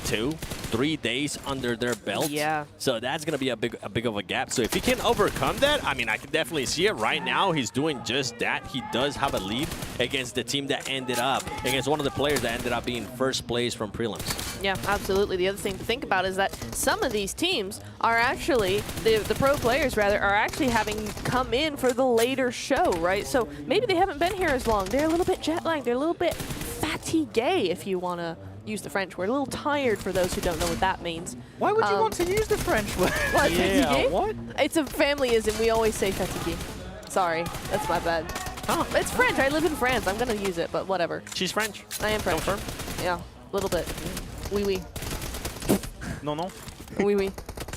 2-3 days under their belt. Yeah. So that's going to be a big of a gap. So if he can overcome that, I mean, I can definitely see it. Right now, he's doing just that. He does have a lead against the team that ended up, against one of the players that ended up being first place from prelims. Yeah, absolutely. The other thing to think about is that some of these teams are actually, the pro players rather, are actually having come in for the later show, right? So maybe they haven't been here as long. They're a little bit jet lagged. They're a little bit fatigué, if you want to use the French word. A little tired for those who don't know what that means. Why would you want to use the French word? What, Yeah, fatigué? what? It's a familyism. We always say fatigué. Sorry, that's my bad. Huh. It's French. I live in France. I'm going to use it, but whatever. She's French. I am French. Confirm? Yeah, a little bit. Oui, oui. No, no. Oui, oui.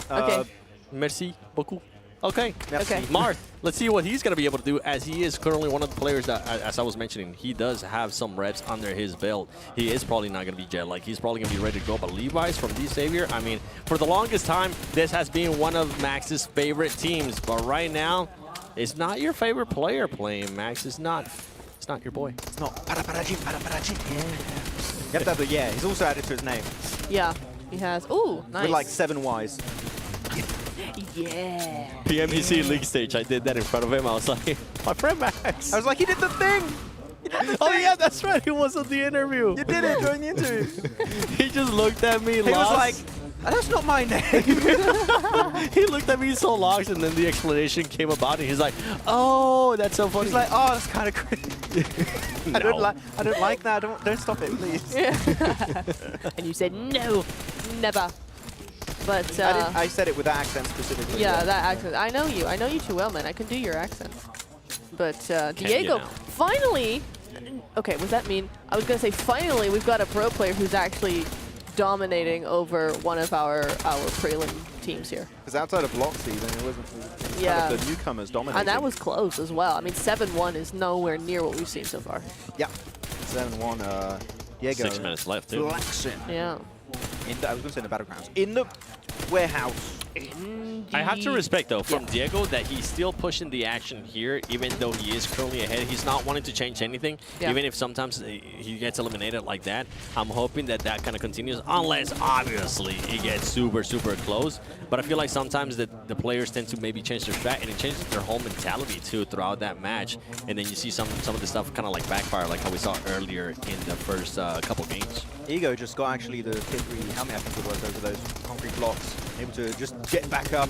Okay. Merci beaucoup. Okay. Okay. Marth, let's see what he's going to be able to do, as he is currently one of the players that, as I was mentioning, he does have some reps under his belt. He is probably not going to be jet like he's probably going to be ready to go. But Levi's from D. Xavier, I mean, for the longest time, this has been one of Max's favorite teams. But right now, it's not your favorite player playing, Max. It's not your boy. It's not. Paraparajin, paraparajin. Yeah. You have to have the yeah. He's also added to his name. Yeah, he has. Ooh, nice. With like 7 Ys. Yeah. PMGO League stage, I did that in front of him. I was like, my friend Max. I was like, he did the thing. Oh yeah, that's right. He was on the interview. You did it during the interview. He just looked at me. He was like, that's not my name. He looked at me so lost, and then the explanation came about, and he's like, "Oh, that's so funny." He's like, oh, that's kind of crazy. I don't like that. Don't stop it, please. And you said no, never. But I said it with that accent specifically. yeah, that accent. I know you. I know you too well, man. I can do your accent. But Diego, finally. Okay, what does that mean? I was gonna say finally we've got a pro player who's actually dominating over one of our prelim teams here. Because outside of Loxy, then it wasn't Yeah. kind of the newcomers dominating. And that was close as well. I mean, 7-1 is nowhere near what we've seen so far. Yeah, 7-1. Diego. 6 minutes left, too. Flexing. Yeah. I was going to say in the battlegrounds. In the warehouse. I have to respect, though, from Diego that he's still pushing the action here, even though he is currently ahead. He's not wanting to change anything, even if sometimes he gets eliminated like that. I'm hoping that that kind of continues, unless, obviously, it gets super, super close. But I feel like sometimes the players tend to maybe change their strat, and it changes their whole mentality, too, throughout that match. And then you see some of the stuff kind of like backfire, like how we saw earlier in the first couple games. Ego just got actually the tier 3 helmet, I think it was, over those concrete blocks. Able to just get back up,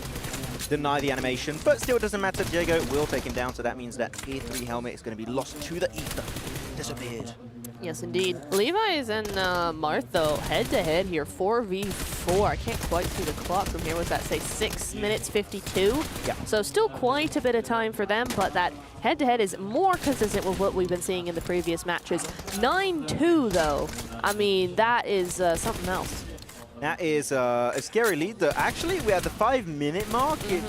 deny the animation, but still doesn't matter. Diego will take him down, so that means that tier 3 helmet is going to be lost to the ether. Disappeared. Yes, indeed. Levi's and Marth, though, head-to-head here, 4v4. I can't quite see the clock from here. What's that say, 6 minutes 52? Yeah. So still quite a bit of time for them, but that head-to-head is more consistent with what we've been seeing in the previous matches. 9-2, though. I mean, that is something else. That is a scary lead. Actually, we're at the 5-minute mark. A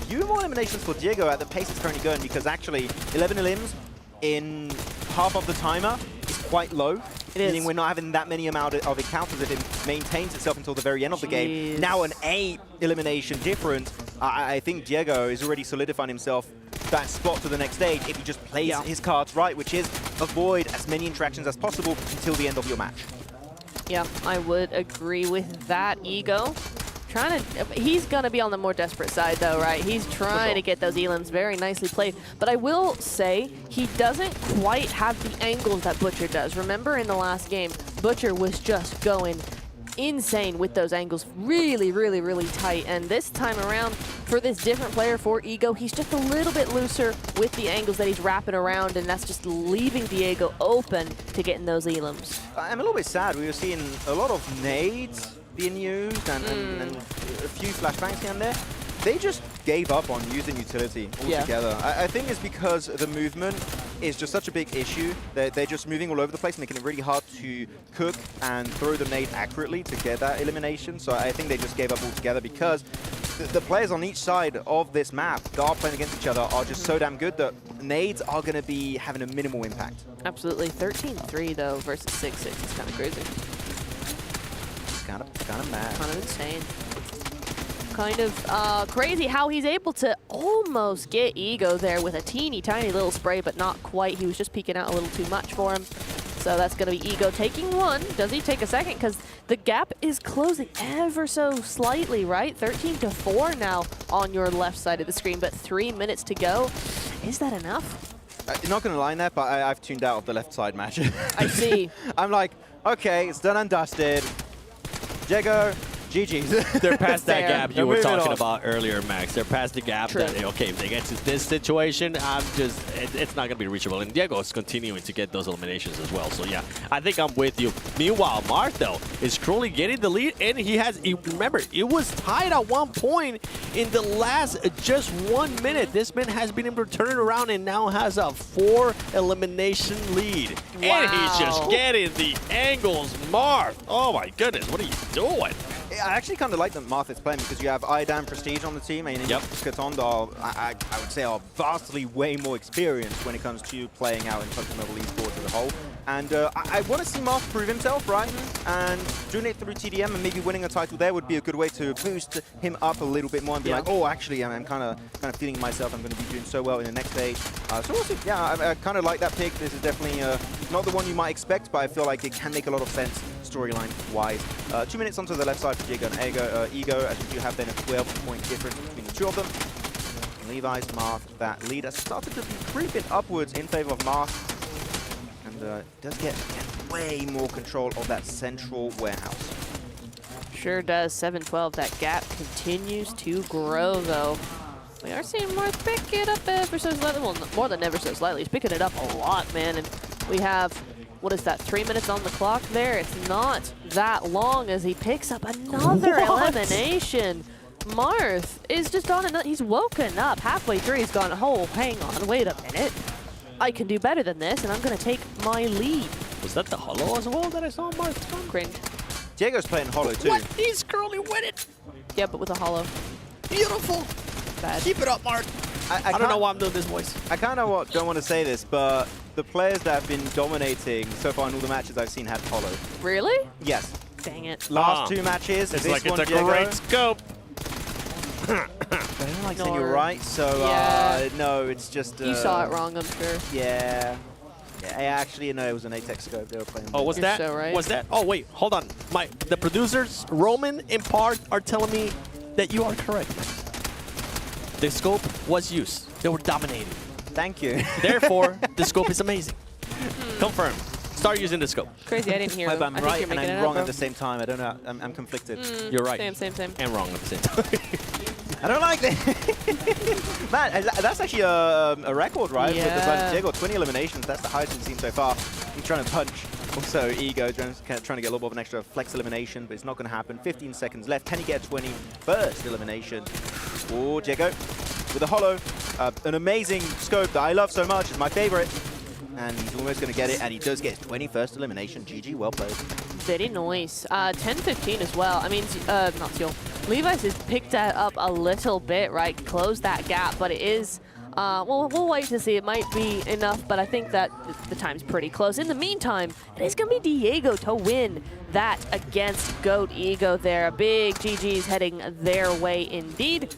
few more eliminations for Diego at the pace it's currently going, because actually 11 elims in half of the timer is quite low. Meaning we're not having that many amount of encounters if it maintains itself until the very end of the game. Now an 8 elimination difference. I think Diego is already solidifying himself that spot to the next stage if he just plays his cards right, which is avoid as many interactions as possible until the end of your match. Yeah, I would agree with that. Ego he's going to be on the more desperate side, though, right? He's trying to get those elims very nicely played. But I will say he doesn't quite have the angles that Butcher does. Remember in the last game, Butcher was just going insane with those angles, really, really, really tight. And this time around, for this different player, for Ego, he's just a little bit looser with the angles that he's wrapping around, and that's just leaving Diego open to getting those elims. I'm a little bit sad. We were seeing a lot of nades being used and a few flashbangs here and there. They just gave up on using utility altogether. I think it's because the movement is just such a big issue. They're just moving all over the place, making it really hard to cook and throw the nade accurately to get that elimination. So I think they just gave up altogether, because the players on each side of this map that are playing against each other are just so damn good that nades are going to be having a minimal impact. Absolutely. 13-3, though, versus 6-6. It's kind of crazy. It's kind of mad. Kind of insane. Kind of crazy how he's able to almost get Ego there with a teeny tiny little spray, but not quite. He was just peeking out a little too much for him. So that's going to be Ego taking one. Does he take a second? Because the gap is closing ever so slightly, right? 13-4 now on your left side of the screen, but 3 minutes to go. Is that enough? Not going to lie there, but I've tuned out of the left side match. I see. I'm like, okay, it's done and dusted. Diego, GG's. They're past that gap you were talking about earlier, Max. They're past the gap that, okay, if they get to this situation, it's not going to be reachable. And Diego is continuing to get those eliminations as well. So, yeah, I think I'm with you. Meanwhile, Marth, though, is currently getting the lead. And he has, remember, it was tied at one point in the last just 1 minute. This man has been able to turn it around and now has a 4 elimination lead. Wow. And he's just getting the angles. Marth, oh my goodness, what are you doing? I actually kind of like that Marth is playing, because you have Idam Prestige on the team, and Skaton are, I would say, are vastly way more experienced when it comes to playing out in PUBG Mobile Esports as a whole. And I want to see Marth prove himself, right? And doing it through TDM and maybe winning a title there would be a good way to boost him up a little bit more and be like, oh, actually, I'm kind of feeling myself. I'm going to be doing so well in the next stage. So we'll see. Yeah, I kind of like that pick. This is definitely not the one you might expect, but I feel like it can make a lot of sense storyline-wise. 2 minutes onto the left side for Diego and Ego, as you do have then a 12-point difference between the two of them. And Levi's Marth, that lead has started to be creeping upwards in favor of Marth, and does get way more control of that central warehouse. Sure does. 7-12. That gap continues to grow, though. We are seeing Marth pick it up ever so slightly. Well, more than ever so slightly. He's picking it up a lot, man. And we have, what is that, 3 minutes on the clock there? It's not that long as he picks up another elimination. Marth is just on another, he's woken up halfway through. He's gone, oh, hang on, wait a minute. I can do better than this, and I'm going to take my lead. Was that the hollow as well that I saw Marth? Cringe. Diego's playing hollow too. What? He's currently winning. Yeah, but with a hollow. Beautiful. Bad. Keep it up, Marth. I don't know why I'm doing this voice. I kind of don't want to say this, but the players that have been dominating so far in all the matches I've seen had hollow. Really? Yes. Dang it. Last two matches. It's this like one, it's a Diego. great scope. I don't like saying you're right, so no, it's just... You saw it wrong, I'm sure. Yeah. Yeah, actually, no, it was an ATEX scope they were playing. Oh, was that? so right. Was that? Oh, wait, hold on. The producers, Roman and Part, are telling me that you are correct. The scope was used. They were dominating. Thank you. Therefore, the scope is amazing. Confirmed. Start using the scope. Crazy, I didn't hear Hope them. I'm I think right you're and making I'm it wrong up, at the same time. I don't know. I'm conflicted. You're right. Same. And wrong at the same time. I don't like that. Man, that's actually a record, right? Yeah. With the bunch. Diego, 20 eliminations. That's the highest we've seen so far. He's trying to punch. Also, Ego trying to get a little bit of an extra flex elimination, but it's not going to happen. 15 seconds left. Can he get a 21st elimination? Oh, Diego with a hollow. An amazing scope that I love so much. It's my favorite. And he's almost going to get it, and he does get his 21st elimination. GG, well played. Very nice. 10-15 as well. I mean, not Seal. Levi's has picked that up a little bit, right? Closed that gap, but it is... we'll wait to see. It might be enough, but I think that the time's pretty close. In the meantime, it is going to be Diego to win that against Goat Ego there. A big GG's heading their way indeed.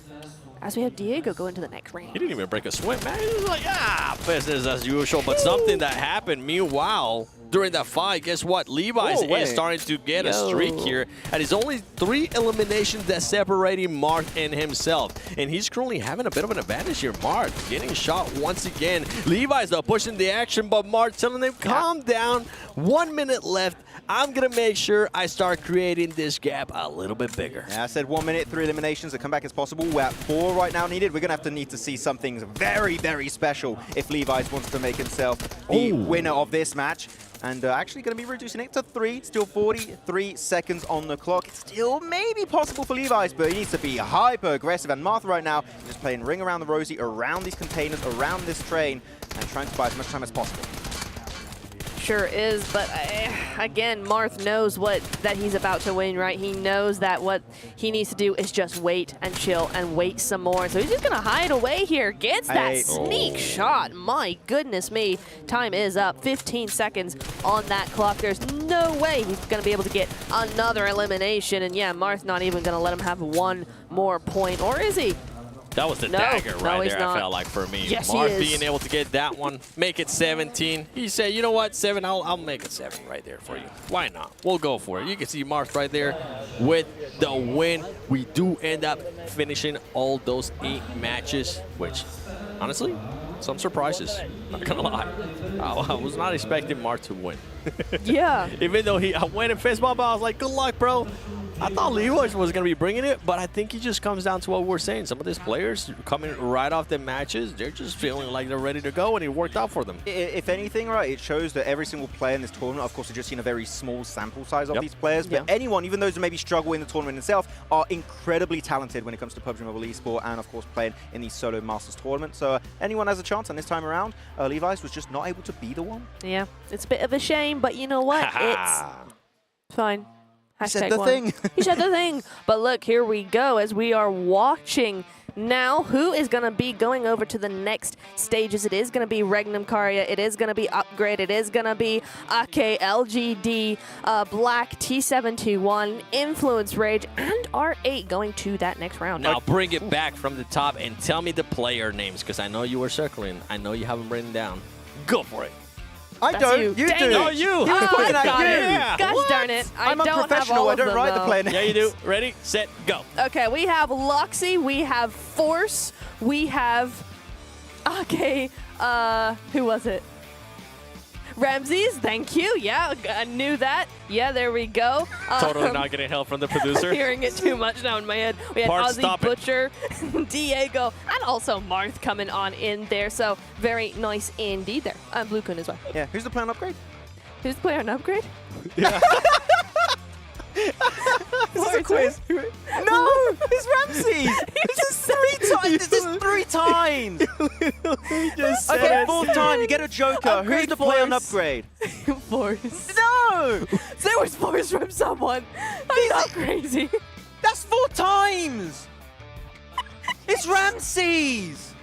As we have Diego go into the next round. He didn't even break a sweat, man. He was like, business as usual. But something that happened, meanwhile, during that fight, guess what? Levi's is starting to get a streak here. And it's only 3 eliminations that separating Mark and himself. And he's currently having a bit of an advantage here. Mark getting shot once again. Levi's though pushing the action, but Mark telling him, calm down. 1 minute left. I'm going to make sure I start creating this gap a little bit bigger. Yeah, I said 1 minute, 3 eliminations. The comeback is possible. We're at 4 right now needed. We're going to need to see something very, very special if Levi's wants to make himself the winner of this match. And actually going to be reducing it to 3. Still 43 seconds on the clock. It's still maybe possible for Levi's, but he needs to be hyper-aggressive. And Martha right now is just playing ring around the rosy, around these containers, around this train, and trying to buy as much time as possible. Sure is, but again, Marth knows that he's about to win, right? He knows that what he needs to do is just wait and chill and wait some more. So he's just going to hide away here. Gets that sneak shot. My goodness me. Time is up. 15 seconds on that clock. There's no way he's going to be able to get another elimination. And yeah, Marth's not even going to let him have one more point. Or is he? That was the dagger right there, I felt like, for me. Yes, Mark being able to get that one, make it 17. He said, you know what, 7, I'll make it 7 right there for you. Why not? We'll go for it. You can see Mark right there with the win. We do end up finishing all those 8 matches, which, honestly, some surprises. Not gonna lie. I was not expecting Mark to win. Yeah. Even though I went and fist bump, I was like, good luck, bro. I thought Leroy was going to be bringing it, but I think he just comes down to what we're saying. Some of these players coming right off the matches, they're just feeling like they're ready to go, and it worked out for them. If anything, right, it shows that every single player in this tournament, of course, we've just seen a very small sample size of these players, but anyone, even those who maybe struggle in the tournament itself, are incredibly talented when it comes to PUBG Mobile Esport and, of course, playing in these solo Masters tournaments. So anyone has a chance, and this time around, Levi's was just not able to be the one. Yeah, it's a bit of a shame, but you know what? It's fine. He said the thing. He said the thing. But look, here we go as we are watching now who is going to be going over to the next stages. It is going to be Regnum Karya. It is going to be Upgrade. It is going to be AK, LGD, Black, T721, Influence Rage, and R8 going to that next round. Now bring it back from the top and tell me the player names, because I know you were circling. I know you have them written down. Go for it. I don't. You do. No, you. He was pointing at you. Yeah. Gosh darn it. I'm don't unprofessional. Have all I don't write the player names. Yeah, you do. Ready, set, go. Okay, we have Luxy, we have Force, we have... Okay, who was it? Ramses, thank you. Yeah, I knew that. Yeah, there we go. Totally not getting help from the producer. I'm hearing it too much now in my head. We had Ozzy Butcher, Diego, and also Marth coming on in there. So very nice indeed there. Blue Kun as well. Yeah, who's the player on Upgrade? Who's the player on Upgrade? Yeah. This is a quiz. No, it's Ramses. This is 3 times. Okay, 4th time, you get a joker. Upgrade Who's the player on Upgrade? Force. No! There was Force from someone. I'm not crazy. That's 4 times. It's Ramses.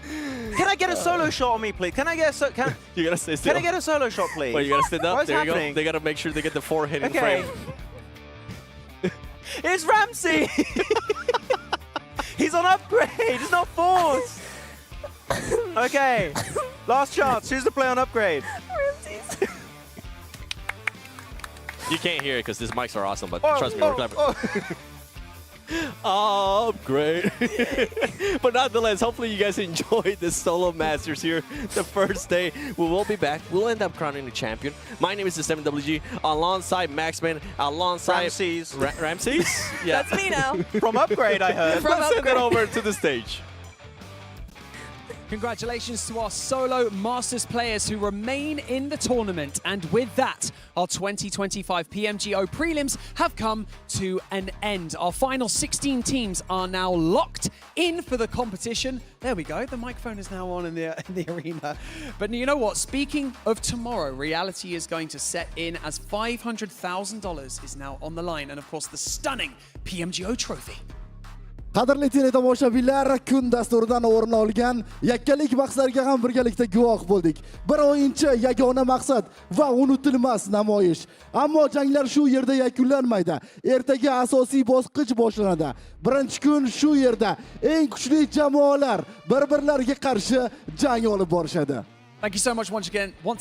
Can I get a solo shot on me, please? Can I get a You gotta stay still. Can I get a solo shot, please? Wait, you gotta stand up. What's There you happening? go. They gotta make sure they get the forehead in Okay. frame. It's Ramsey! He's on upgrade, it's not forced! Okay, last chance. Who's the play on upgrade? You can't hear it because these mics are awesome, but Oh, trust me, we're clever. Upgrade. But nonetheless, hopefully you guys enjoyed this Solo Masters here. The first day, we will be back. We'll end up crowning the champion. My name is the 7WG, alongside Maxman, alongside Ramses. Ramses? Yeah. That's me now. From upgrade, I heard. From Let's send it over to the stage. Congratulations to our solo Masters players who remain in the tournament. And with that, our 2025 PMGO prelims have come to an end. Our final 16 teams are now locked in for the competition. There we go. The microphone is now on in the arena. But you know what? Speaking of tomorrow, reality is going to set in as $500,000 is now on the line. And of course, the stunning PMGO trophy. Qadrli teletomoshabinlar, kun dasturidan o'rin olgan yakkalik bahslariga ham birgalikda guvoh bo'ldik. Bir o'yinchi, yagona maqsad va unutilmas namoyish. Ammo janglar shu yerda yakunlanmaydi. Ertaga asosiy bosqich boshlanadi. Birinchi kun shu yerda eng kuchli jamoalar bir-birlariga qarshi jang olib borishadi. Thank you so much once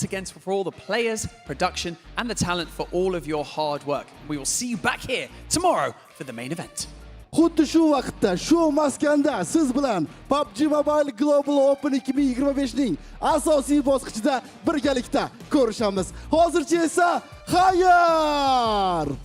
again for all the players, production, and the talent for all of your hard work. We will see you back here tomorrow for the main event. Xuddi shu vaqtda, shu maskanda siz bilan PUBG Mobile Global Open 2025 ning asosiy bosqichida birgalikda ko'rishamiz. Hozircha esa xayr!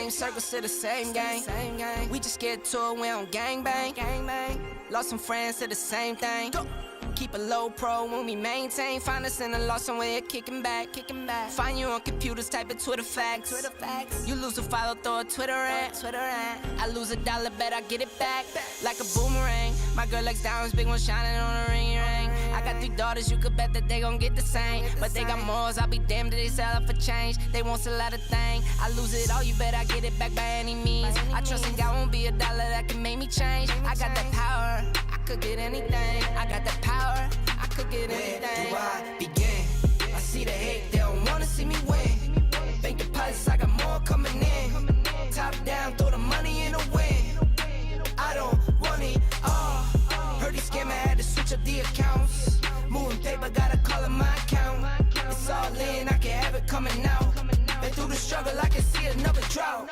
same circles to the same gang. We just get to it, we don't gang bang. Lost some friends to the same thing. Keep a low pro when we maintain. Find us in a lost somewhere, kicking back. Find you on computers, type in Twitter facts. You lose a follow, throw a Twitter rant. I lose a dollar, bet I get it back like a boomerang. My girl likes diamonds, big one shining on a ring. I got 3 daughters, you could bet that they gon' get the same. But they got morals, I'll be damned if they sell it for change. They won't sell out a thing. I lose it all, you bet I get it back by any means. I trust in God, won't be a dollar that can make me change. I got that power, I could get anything. I got that power, I could get anything. Where do I begin? I see the hate, they don't wanna see me win. Bank deposits, I got more coming in. Top down, throw the money in the wind. I don't want it all. Heard these scammer had to switch up the accounts. Moving paper, gotta call it my account. It's all in, I can have it coming out. Been through the struggle, I can see another drought.